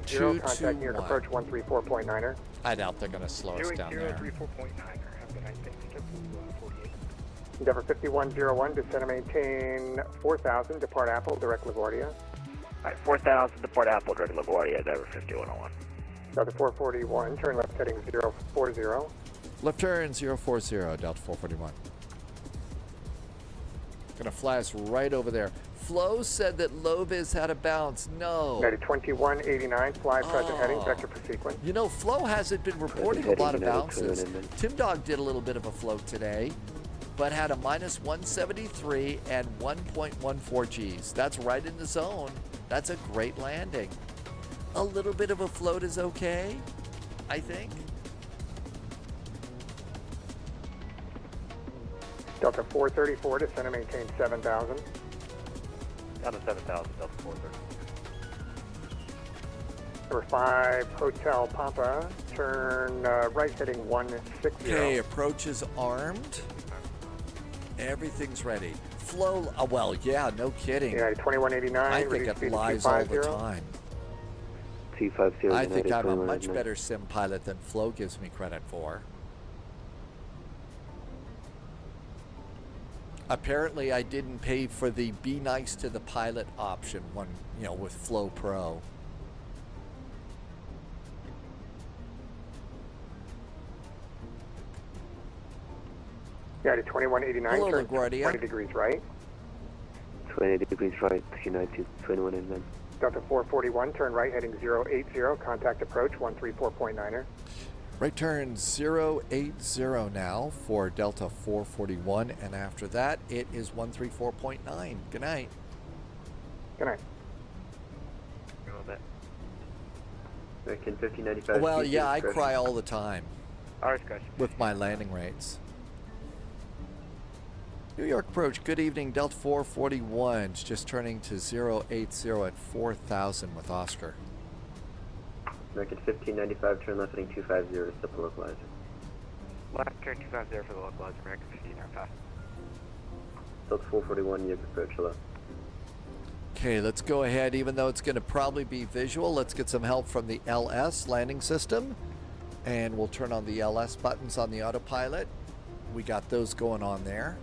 New York 221. approach 134.9er. I doubt they're going to slow us down there. 34.9er, have a good night, thanks, JetBlue 48. Endeavor 5101, descend and maintain 4,000, depart Apple, direct LaGuardia. Alright, 4,000, depart Apple, direct LaGuardia, Denver 5101. Delta 441, turn left heading 040. Left turn 040, Delta 441. Going to fly us right over there. Flo said that Lovis had a bounce. No. United 2189, fly present heading, vector per sequence. You know, Flo hasn't been reporting a lot of bounces. Tim Dog did a little bit of a float today, but had a minus 173 and 1.14 Gs. That's right in the zone. That's a great landing. A little bit of a float is okay, I think. Delta 434, descend and maintain 7,000. Down to 7,000, Delta 430. Number 5, Hotel Papa, turn right heading 160. Okay, approach is armed. Everything's ready. Flow, well, yeah, no kidding. United 2189, I think reduce it speed to lies all the 250. time. 250, I think United I'm a 21 much Edmund. better sim pilot than Flo gives me credit for. Apparently, I didn't pay for the be nice to the pilot option one, you know, with Flow Pro. United 2189, Hello, turn LaGuardia. 20 degrees right. 20 degrees right, United 2189. Delta 441, turn right heading 080, contact approach 134.9er. Right turn 080 now for Delta 441, and after that it is 134.9. Good night. Good night. American 1595. Well, yeah, I cry all the time Ours, guys. with my landing rates. New York approach, good evening, Delta 441. It's just turning to 080 at 4,000 with Oscar. American 1595, turn left heading 250 to step the localizer. Left turn 250 for the localizer, American 1595. Delta 441, New York approach, hello. Okay, let's go ahead. Even though it's going to probably be visual, let's get some help from the LS landing system. And we'll turn on the LS buttons on the autopilot. We got those going on there.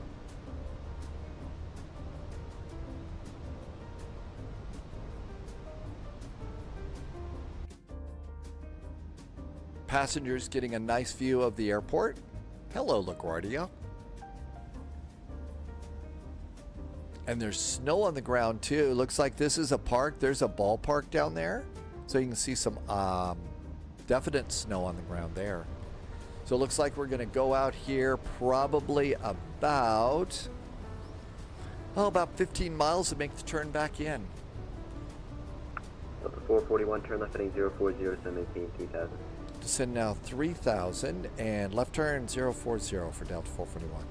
Passengers getting a nice view of the airport. Hello, LaGuardia. And there's snow on the ground too. Looks like this is a park. There's a ballpark down there. So you can see some definite snow on the ground there. So it looks like we're going to go out here probably about 15 miles and make the turn back in. Delta 441, turn left heading 040 to 17,3000. Descend now 3,000 and left turn 040 for Delta 441.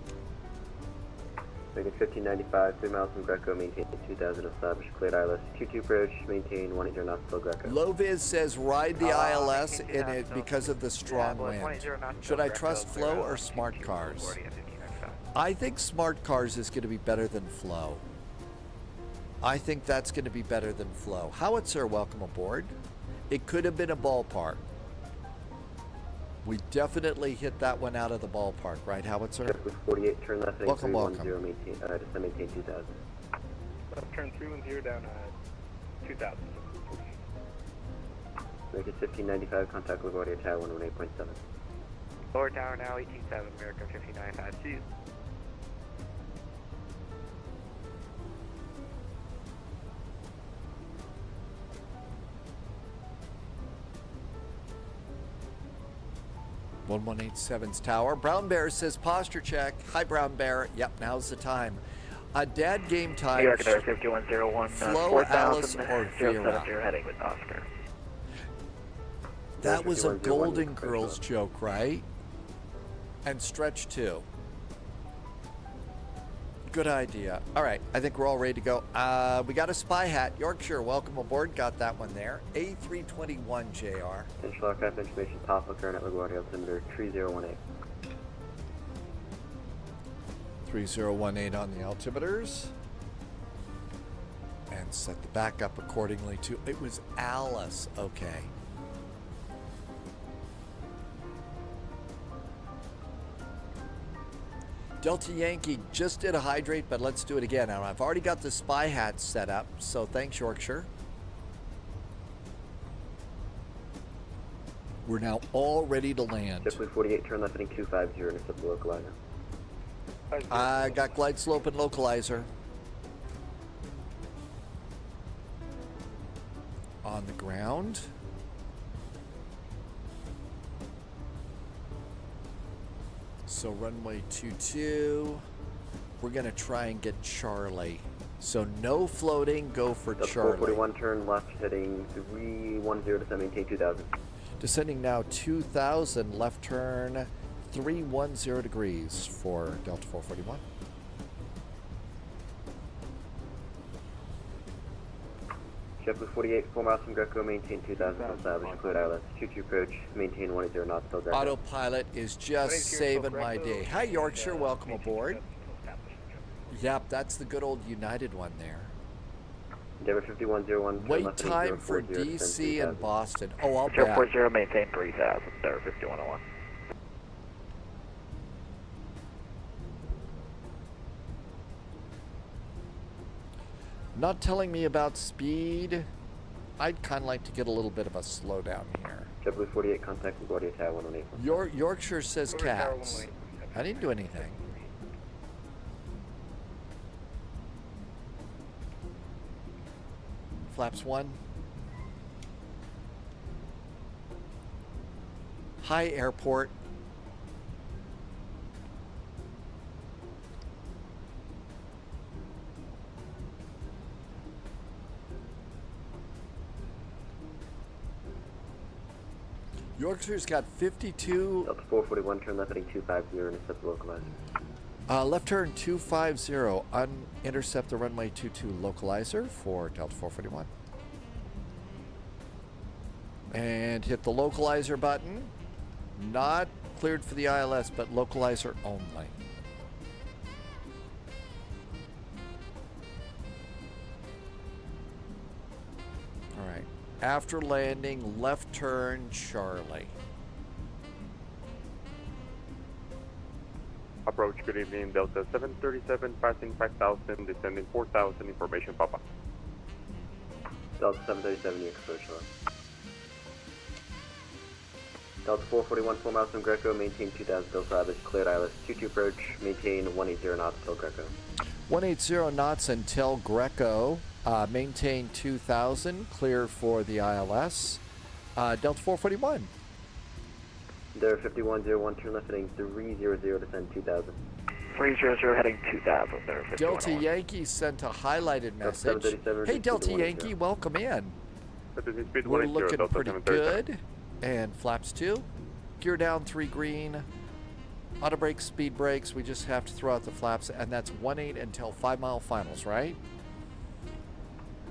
American 1595, 3 miles from Greco, maintain 2000, establish cleared ILS 22 approach, maintain 180 knots till Greco. Low Viz says ride the ILS in it because of the strong wind. Should I trust flow or smart cars? I think smart cars is going to be better than flow. I think that's going to be better than flow. Howitzer, welcome aboard. It could have been a ballpark. We definitely hit that one out of the ballpark, right, Howitzer? With 48, turn left heading Welcome, 310, maintain, descend maintain 2000. Left turn 310 down 2000. American 1595, contact LaGuardia Tower 118.7. Lower tower now 187, American 1595. See you. .118.7's tower. Brown Bear says posture check. Hi, Brown Bear. Yep, now's the time. Dad game time. New York Air 5101. Flow, Alice, or Vera. Heading with Oscar. That was a Golden Girls joke, right? And stretch too. Good idea. All right, I think we're all ready to go. We got a spy hat. Yorkshire, welcome aboard. Got that one there. A321 JR. Potential aircraft information, Papa, current at LaGuardia, altimeter 3018. 3018 on the altimeters. And set the backup accordingly to, it was Alice. Okay. Delta Yankee just did a hydrate, but let's do it again. Now, I've already got the spy hat set up, so thanks, Yorkshire. We're now all ready to land. JetBlue 48, turn left heading 250 and accept the localizer. I got glide slope and localizer. On the ground. So runway 22, we're gonna try and get Charlie. So no floating, go for Charlie. 441, turn left heading 310 to maintain 2000. Descending now 2,000, left turn 310 degrees for Delta 441. JetBlue 48, 4 miles from Greco, maintain 2000, establish cleared ILS 22 approach, maintain 180 knots till Greco. Autopilot is just saving my day. Hi Yorkshire, welcome aboard. Yep, that's the good old United one there. Endeavour 5101. Wait time for DC and Boston. Oh, I'll bet. 040, maintain 3000, Endeavour 5101. Not telling me about speed. I'd kind of like to get a little bit of a slowdown here. JetBlue 48, contact LaGuardia Tower 118. Yorkshire says cats. I didn't do anything. Flaps 1. Hi, airport. Yorkshire's got 52. Delta 441, turn left heading 250 and accept the localizer. Left turn 250, intercept the runway 22 localizer for Delta 441. And hit the localizer button. Not cleared for the ILS, but localizer only. All right. After landing, left turn Charlie. Approach, good evening, Delta 737, passing 5,000, descending 4,000, information, Papa. Delta 737, you approach left. Delta 441, 4 miles from Greco, maintain 2,000 Delta Travis, cleared ILS 22 approach, maintain 180 knots until Greco. 180 knots until Greco, maintain 2,000, clear for the ILS. Delta 441. There 5101, turn left heading 300, descend 2,000. 300 heading 2,000 there. Delta Yankee sent a highlighted message. Hey, Delta Yankee, welcome in. We're looking pretty good. And flaps 2. Gear down 3 green. Auto brakes, speed brakes. We just have to throw out the flaps, and that's 1-8 until 5 mile finals, right?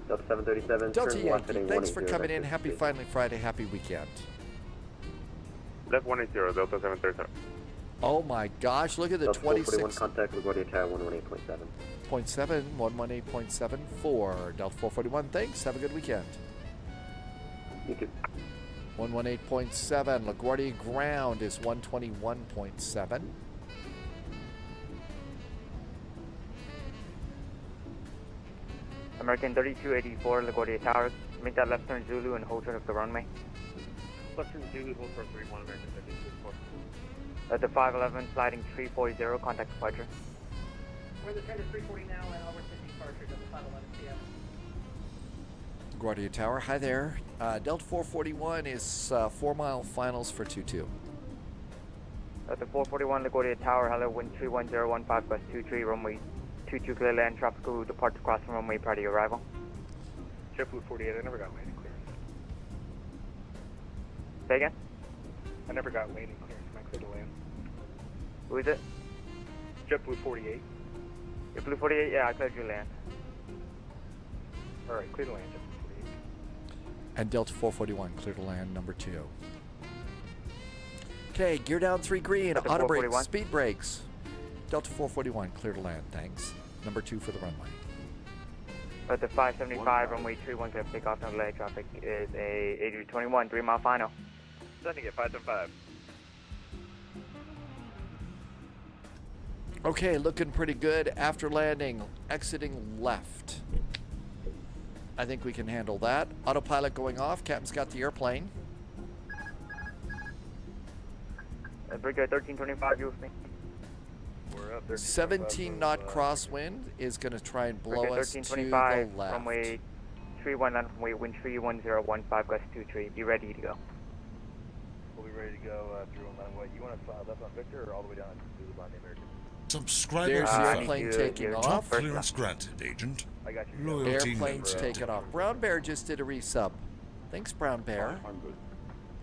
Delta 737, Delta turn left Yankee, heading thanks for 180, coming in. Happy Finally Friday. Happy weekend. Left 180, Delta 737. Oh my gosh, look at the Delta 26. 441, contact LaGuardia Tower 118.7. 118.74. Delta 441, thanks. Have a good weekend. You too. 118.7. LaGuardia ground is 121.7. American 3284, LaGuardia Tower. Make that left turn Zulu and hold turn of the runway. Left turn Zulu, hold for 31, American 3284. At the 511, sliding 340, contact departure. We're the trend is 340 now and over 50 departure, Delta 511 CM. LaGuardia Tower, hi there. Delta 441 is 4 mile finals for 22. At the 441, LaGuardia Tower, hello, wind 31015, gust 23, runway 22 clear land, tropical depart across the runway prior to your arrival. JetBlue 48, I never got landing clearance. Say again? I never got landing clearance. Am I clear to land? Who is it? JetBlue 48. JetBlue 48, yeah, I cleared you land. Alright, clear to land, JetBlue 48. And Delta 441, clear to land, number 2. Okay, gear down 3 green, Delta auto brakes, 441. speed brakes. Delta 441, clear to land, thanks. Number 2 for the runway. At the 575, runway 31, clear takeoff, no delay, traffic is a 8221, 3 mile final. Sending it 575. Okay, looking pretty good. After landing, exiting left. I think we can handle that. Autopilot going off. Captain's got the airplane. Brigade 1325, you with me? We're up there. 17 knot crosswind is going to try and blow Brigade us to the 1325, left. runway 31, runway wind 31015, gust 23. Be ready to go. We'll be ready to go through on runway. You want to fly left on Victor or all the way down to the Bond American? Subscriber There's the verified. airplane taking Top off. clearance granted, Agent. I got you. Loyalty Airplane's noted. taking off. Brown Bear just did a resub. Thanks, Brown Bear.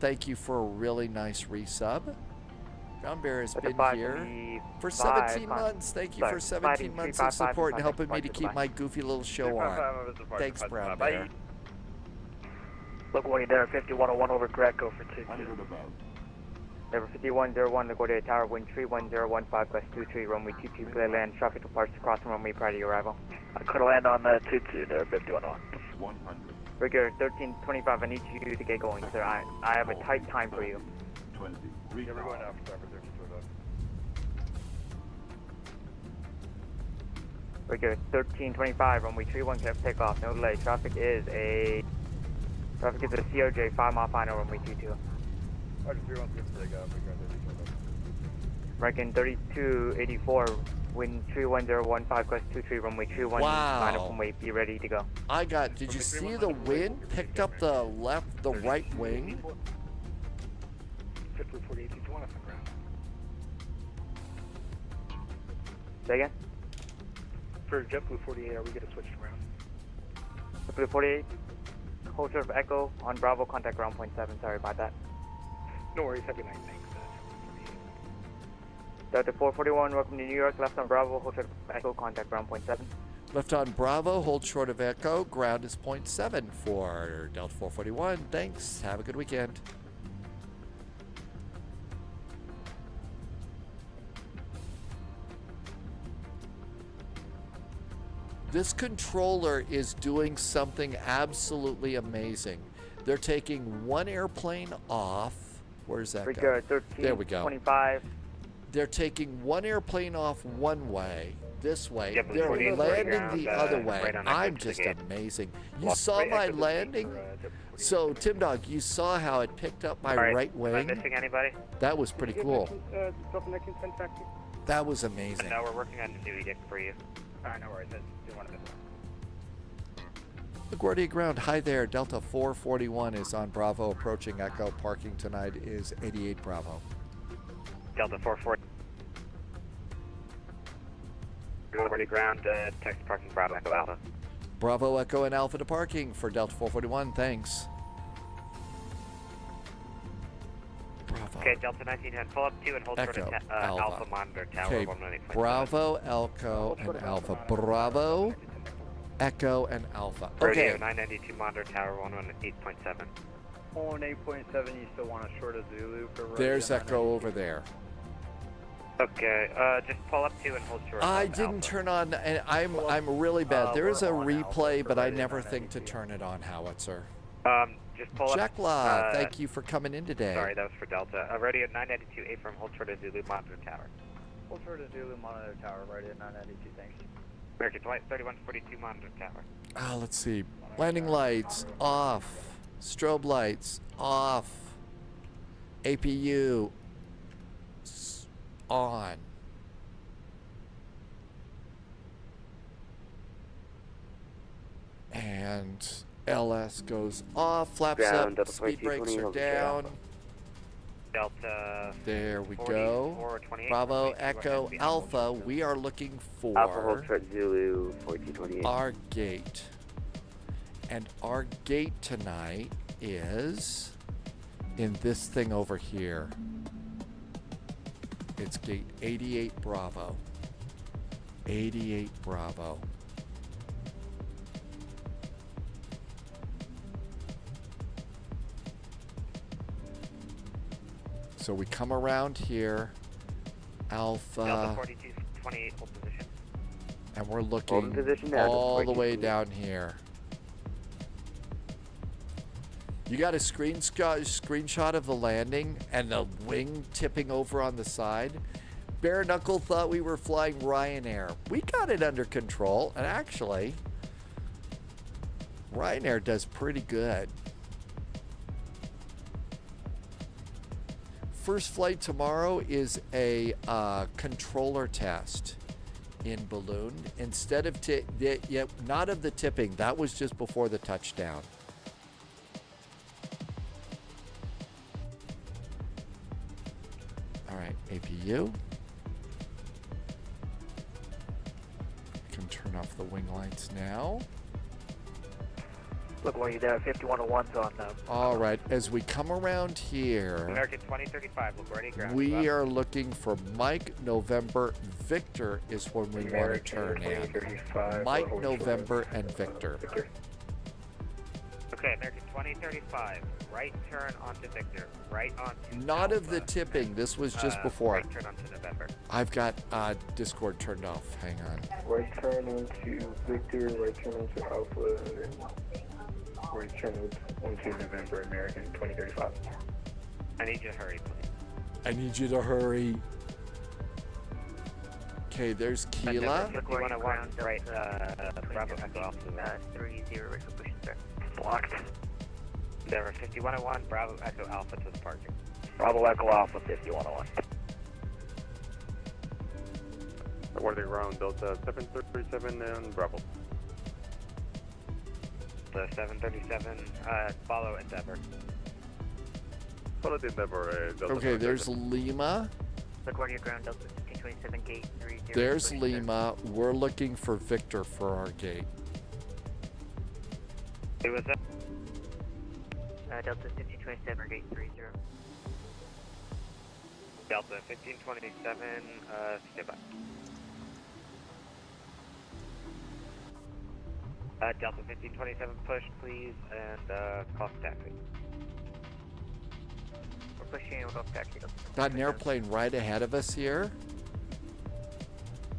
Thank you for a really nice resub. Brown Bear has been here for 17 months. Thank you for 17 months of support and helping me to keep my goofy little show on. Thanks, Brown Bear. LaGuardia Tower 5101 over Greco for 22. Number 5101, LaGuardia Tower, wind 31015, gust 23, runway 22, clear land, traffic departs across the runway prior to your arrival. I could land on 22 there, 5101. 100. Brigade 1325, I need you to get going, sir. I have a tight time for you. 20. Yeah, we're going out for 1325. Brigade 1325, runway 31, clear for takeoff, no delay. Traffic is a CRJ, 5 mile final, runway 22. Roger, 313 for takeoff. American 3284, Wind 31015, quest 23, runway 21, line up runway, be ready to go. Did you see the wind picked up the right wing? JetBlue 48, you want us on ground. Say again? For JetBlue 48, are we going to switch to ground? JetBlue 48, hold short of Echo on Bravo, contact ground point 7, sorry about that. No worries, happy night, thanks. Delta 441, welcome to New York, left on Bravo, hold short of Echo, contact ground point 7. Left on Bravo, hold short of Echo, ground is point 7 for Delta 441. Thanks, have a good weekend. This controller is doing something absolutely amazing. They're taking one airplane off. Where's that go? 13, there we go. 25. They're taking one airplane off one way, this way. Yep, They're landing ground, the other way. right on I'm exit to just the gate. amazing. You saw my landing? So, Tim Dog, you saw how it picked up my right wing? Am I missing anybody? That was pretty cool. Taxi. That was amazing. No, we're working on the new edict for you. No worries, I do want to miss it. LaGuardia ground, hi there. Delta 441 is on Bravo, approaching Echo. Parking tonight is 88 Bravo. Delta 440. LaGuardia ground, text parking Bravo Echo Alpha. Bravo, Echo, and Alpha to parking for Delta 441. Thanks. Bravo. Okay, Delta 1910, pull up 2 and hold short Echo, of Alpha. Alpha monitor tower Okay, 118.7. Bravo, Echo, and Alpha. Bravo, Echo, and Alpha. Radio Okay. 992 monitor tower 118.7. 118.7, you still want a short of Zulu for radio There's 992? Echo over there. Okay, just pull up 2 and hold short I of didn't Alpha. turn on, and I'm really bad. There is a replay, but I never think to turn it on, Howitzer. Just pull up. Jekla, thank you for coming in today. Sorry, that was for Delta. Radio 992 A from hold short of Zulu monitor tower. Hold short of Zulu monitor tower, radio 992, thanks. American Flight 3142 monitor tower. Let's see. Landing lights off. Strobe lights off. APU on. And LS goes off. Flaps Ground, up. Delta Speed 42, brakes are 20, down. Delta. There we 40, go. 428, Bravo, 42, Echo, Alpha. We are looking for Alpha hold short Zulu 4228. our gate. And our gate tonight is in this thing over here. It's gate 88 Bravo. 88 Bravo. So we come around here, Alpha, Delta 4228 hold position. and we're looking position now, all the way 42. down here. You got a screenshot of the landing and the wing tipping over on the side? Bare Knuckle thought we were flying Ryanair. We got it under control, and actually, Ryanair does pretty good. First flight tomorrow is a controller test in balloon. Instead of not of the tipping, that was just before the touchdown. All right, APU. I can turn off the wing lights now. Look, while you're there, 5101's on All right, as we come around here, American 2035 LaGuardia ground. we are looking for Mike November. Victor is when we want to turn in. Mike November and Victor. Okay, American 2035. Right turn onto Victor. Right onto Not Alpha. of the tipping. This was just before. Right turn onto November. I've got Discord turned off. Hang on. Right turn onto Victor, right turn onto Alpha, and then right turn onto November, American 2035. I need you to hurry, please. I need you to hurry. Okay, there's Keela. 5101, right, Bravo Echo Alpha. 30 right for pushing, sir. Blocked. There are 5101, Bravo Echo Alpha to the parking. Bravo Echo Alpha 5101. LaGuardia ground, Delta 737 and Bravo. The 737, follow Endeavor. Follow the Endeavor, Delta. Okay, there's Lima. LaGuardia ground, Delta 1527, gate 30. There's Lima. We're looking for Victor for our gate. Who was that? Delta 1527, gate 30. Delta 1527, stand by. Delta 1527, push please, and call for taxi. We're pushing in with off taxi. Got an airplane right ahead of us here.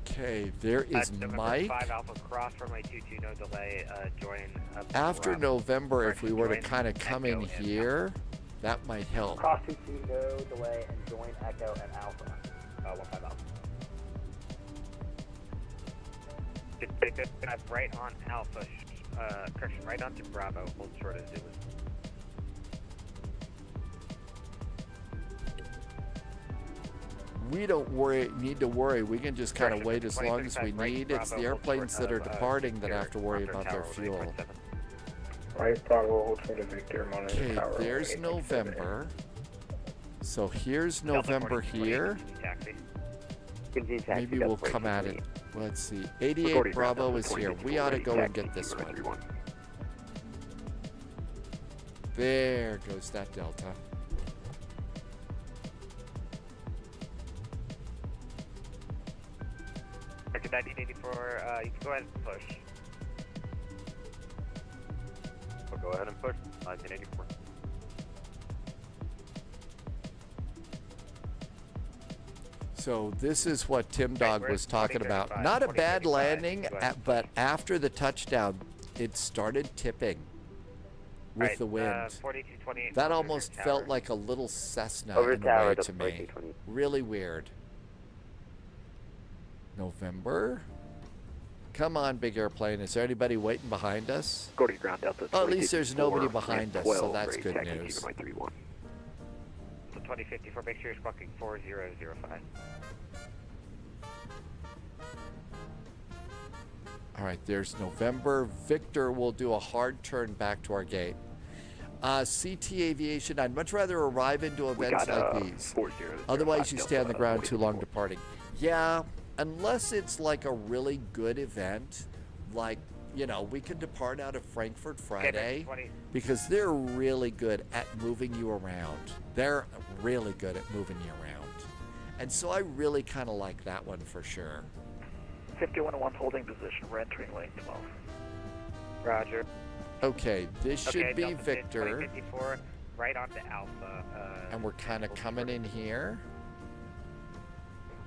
Okay, there is November Mike. 5 Alpha cross runway 22, no delay, join. After November, if we were to kind of come in here, that might help. Cross 22, no delay, and join Echo and Alpha. 15 Alpha. Right on Alpha, correction, right onto Bravo, hold short of Zulu. We don't need to worry. We can just kind of wait as long as we need. It's the airplanes that are departing that have to worry about their fuel. Right, Bravo, hold short of Victor, monitor Okay, tower. there's November. So here's November here. Maybe we'll come at it. Let's see. 88 Bravo is here. We ought to go and get this one. There goes that Delta. Record 1984, you can go ahead and push. We'll go ahead and push 1984. So this is what Tim Dog was talking about. Not a bad landing, but after the touchdown, it started tipping with the wind. That almost felt like a little Cessna in a way to me. Really weird. November? Come on, big airplane. Is there anybody waiting behind us? Go to your ground, Delta. Oh, at least there's nobody behind us, so that's good news. So 2054, make sure you're squawking 4005. All right, there's November. Victor will do a hard turn back to our gate. CT Aviation, I'd much rather arrive into events like these. Otherwise, you stay on the ground too long departing. Yeah, unless it's like a really good event, like, you know, we could depart out of Frankfurt Friday because they're really good at moving you around. They're really good at moving you around. And so I really kind of like that one for sure. 51-1 holding position. We're entering lane 12. Roger. Okay, this should be Delta Victor. 2054, right onto Alpha. And we're kind of coming in here.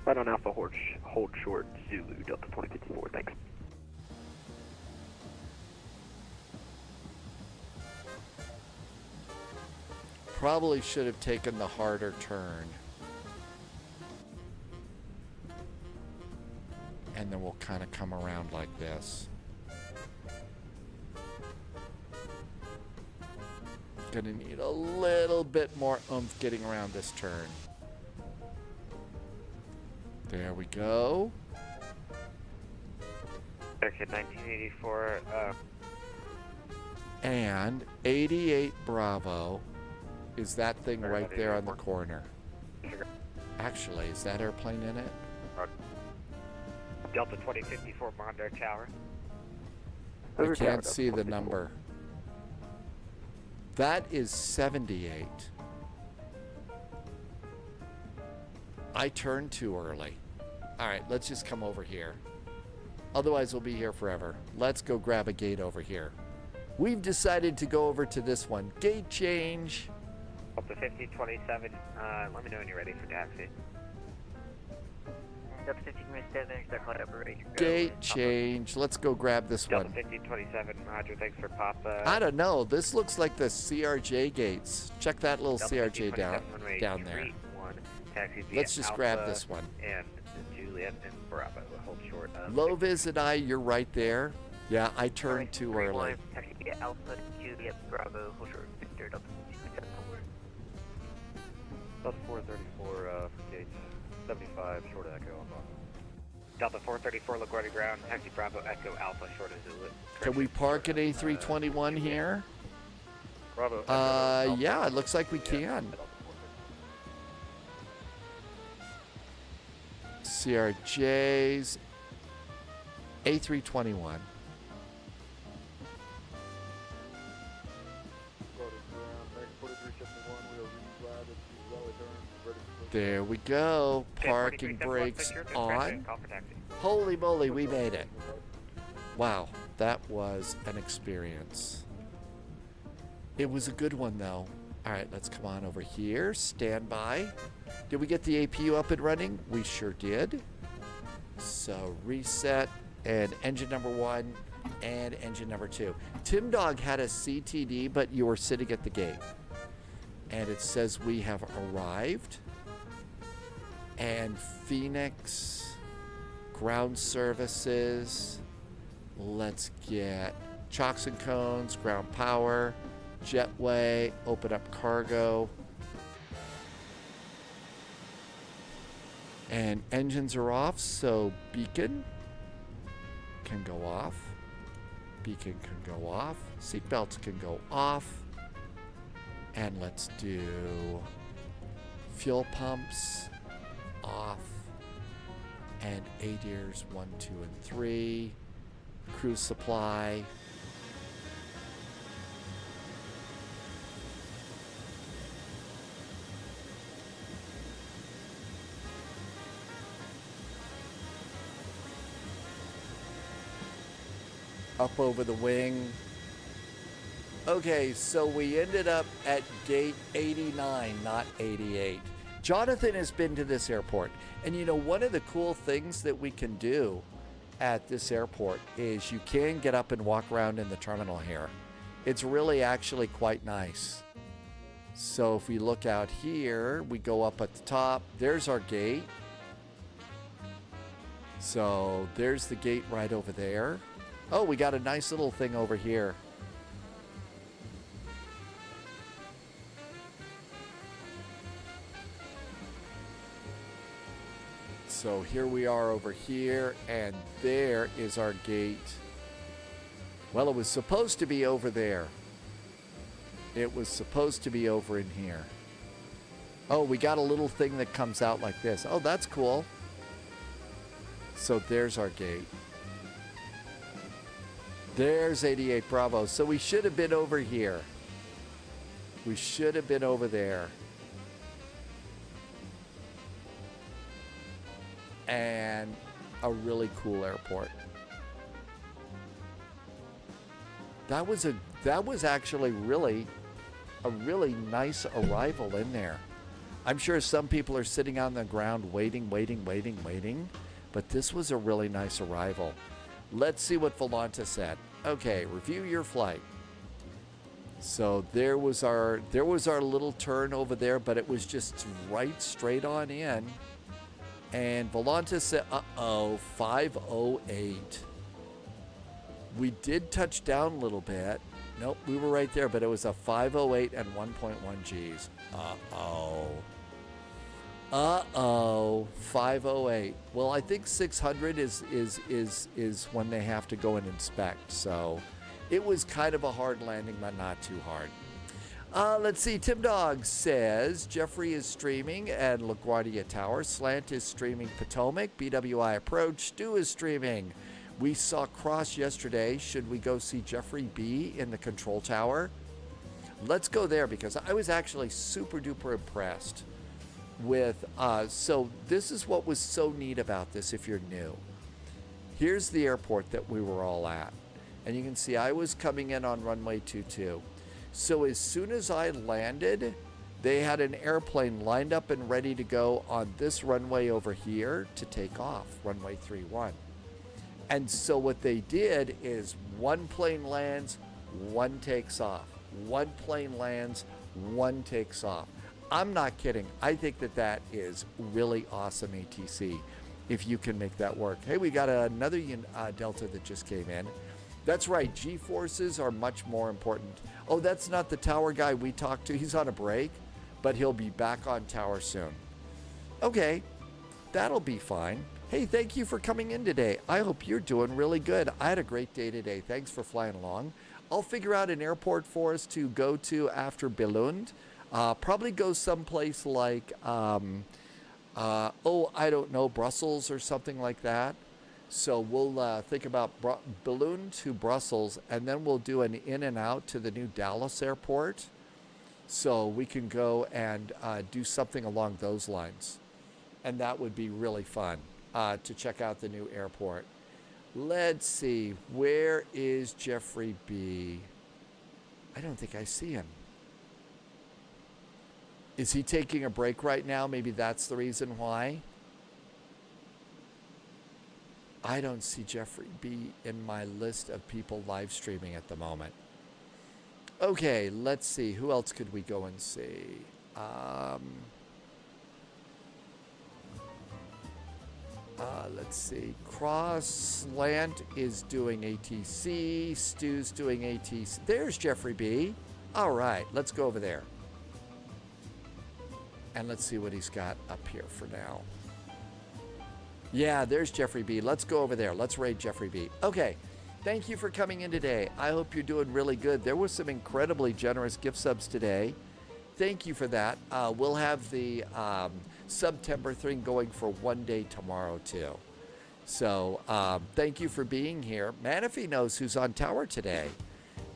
Right on Alpha, hold short, Zulu, Delta 2054, thanks. Probably should have taken the harder turn. And then we'll kind of come around like this. Gonna need a little bit more oomph getting around this turn. There we go. Okay, 1984. And 88 Bravo is that thing right there on the corner. Actually, is that airplane in it? Delta 2054, Mondar Tower. I can't see the number. That is 78. I turned too early. All right, let's just come over here. Otherwise, we'll be here forever. Let's go grab a gate over here. We've decided to go over to this one. Gate change. Delta 1527, let me know when you're ready for taxi. Delta 1527, start cloud operation. Gate change. Let's go grab this Delta one. 1527, Roger, thanks for pop. I don't know. This looks like the CRJ gates. Check that little CRJ down there. Let's just grab this one. And Juliet and Bravo, hold short. Loviz and I, you're right there. Yeah, I turned too early. Taxi Alpha, Juliet, Bravo, hold short, Victor, Delta 1527. Delta 434, gate 75, short echo on Bravo. Delta 434 LaGuardia ground, taxi Bravo Echo Alpha short of Zulu. Can we park an A321 here? Bravo. Yeah, it looks like we can. CRJs, A321. There we go. Parking brakes on. Holy moly, we made it. Wow, that was an experience. It was a good one, though. All right, let's come on over here. Stand by. Did we get the APU up and running? We sure did. So reset and engine number 1 and engine number 2. Tim Dog had a CTD, but you were sitting at the gate. And it says we have arrived. And Phoenix, ground services. Let's get chocks and cones, ground power, jetway, open up cargo. And engines are off, so beacon can go off. Beacon can go off. Seatbelts can go off. And let's do fuel pumps off. And ADIRS 1, 2, and 3. Cruise supply. Up over the wing. Okay, so we ended up at gate 89, not 88. Jonathan has been to this airport. And you know, one of the cool things that we can do at this airport is you can get up and walk around in the terminal here. It's really actually quite nice. So if we look out here, we go up at the top. There's our gate. So there's the gate right over there. Oh, we got a nice little thing over here. So here we are over here, and there is our gate. Well, it was supposed to be over there. It was supposed to be over in here. Oh, we got a little thing that comes out like this. Oh, that's cool. So there's our gate. There's 88 Bravo. So we should have been over here. We should have been over there. And a really cool airport. That was actually a really nice arrival in there. I'm sure some people are sitting on the ground waiting, but this was a really nice arrival. Let's see what Volanta said. Okay, review your flight. So there was our little turn over there, but it was just right straight on in. And Volanta said, uh-oh, 508. We did touch down a little bit. Nope, we were right there, but it was a 508 and 1.1 Gs. Uh-oh. Uh-oh, 508. Well, I think 600 is when they have to go and inspect. So it was kind of a hard landing, but not too hard. Let's see. Tim Dog says Jeffrey is streaming at LaGuardia Tower. Slant is streaming Potomac. BWI approach. Stu is streaming. We saw Cross yesterday. Should we go see Jeffrey B in the control tower? Let's go there because I was actually super duper impressed with. So this is what was so neat about this if you're new. Here's the airport that we were all at. And you can see I was coming in on runway 22. So as soon as I landed, they had an airplane lined up and ready to go on this runway over here to take off, runway 31. And so what they did is one plane lands, one takes off. One plane lands, one takes off. I'm not kidding. I think that is really awesome ATC if you can make that work. Hey, we got another Delta that just came in. That's right. GeForces are much more important. Oh, that's not the tower guy we talked to. He's on a break, but he'll be back on tower soon. Okay, that'll be fine. Hey, thank you for coming in today. I hope you're doing really good. I had a great day today. Thanks for flying along. I'll figure out an airport for us to go to after Billund. Probably go someplace like, I don't know, Brussels or something like that. So we'll think about Billund to Brussels, and then we'll do an in and out to the new Dallas airport. So we can go and do something along those lines. And that would be really fun to check out the new airport. Let's see, where is Jeffrey B? I don't think I see him. Is he taking a break right now? Maybe that's the reason why. I don't see Jeffrey B in my list of people live streaming at the moment. Okay, let's see. Who else could we go and see? Let's see. Crossland is doing ATC. Stu's doing ATC. There's Jeffrey B. All right, let's go over there. And let's see what he's got up here for now. Yeah, there's Jeffrey B. Let's go over there. Let's raid Jeffrey B. Okay, thank you for coming in today. I hope you're doing really good. There were some incredibly generous gift subs today. Thank you for that. We'll have the September thing going for one day tomorrow, too. So thank you for being here. Manafee knows who's on tower today.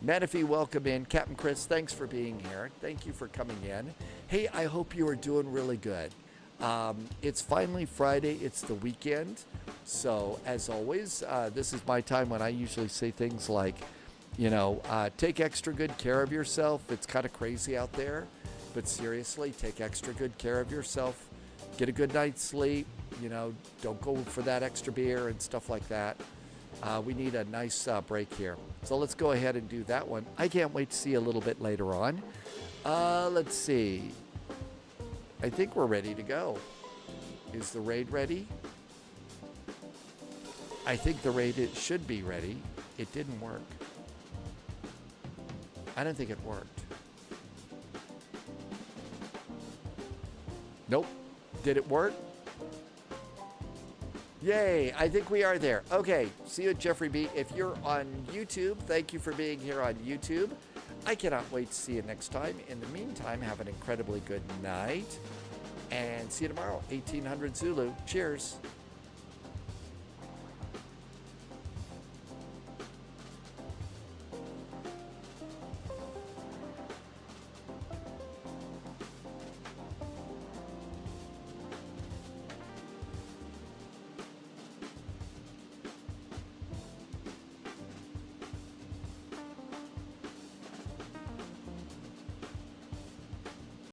Manafee, welcome in. Captain Chris, thanks for being here. Thank you for coming in. Hey, I hope you are doing really good. It's finally Friday. It's the weekend. So as always, this is my time when I usually say things like, you know, take extra good care of yourself. It's kind of crazy out there. But seriously, take extra good care of yourself. Get a good night's sleep. You know, don't go for that extra beer and stuff like that. We need a nice break here. So let's go ahead and do that one. I can't wait to see you a little bit later on. Let's see. I think we're ready to go. Is the raid ready? I think the raid should be ready. It didn't work. I don't think it worked. Nope. Did it work? Yay, I think we are there. Okay, see you at Jeffrey B. If you're on YouTube, thank you for being here on YouTube. I cannot wait to see you next time. In the meantime, have an incredibly good night. And see you tomorrow, 1800 Zulu. Cheers.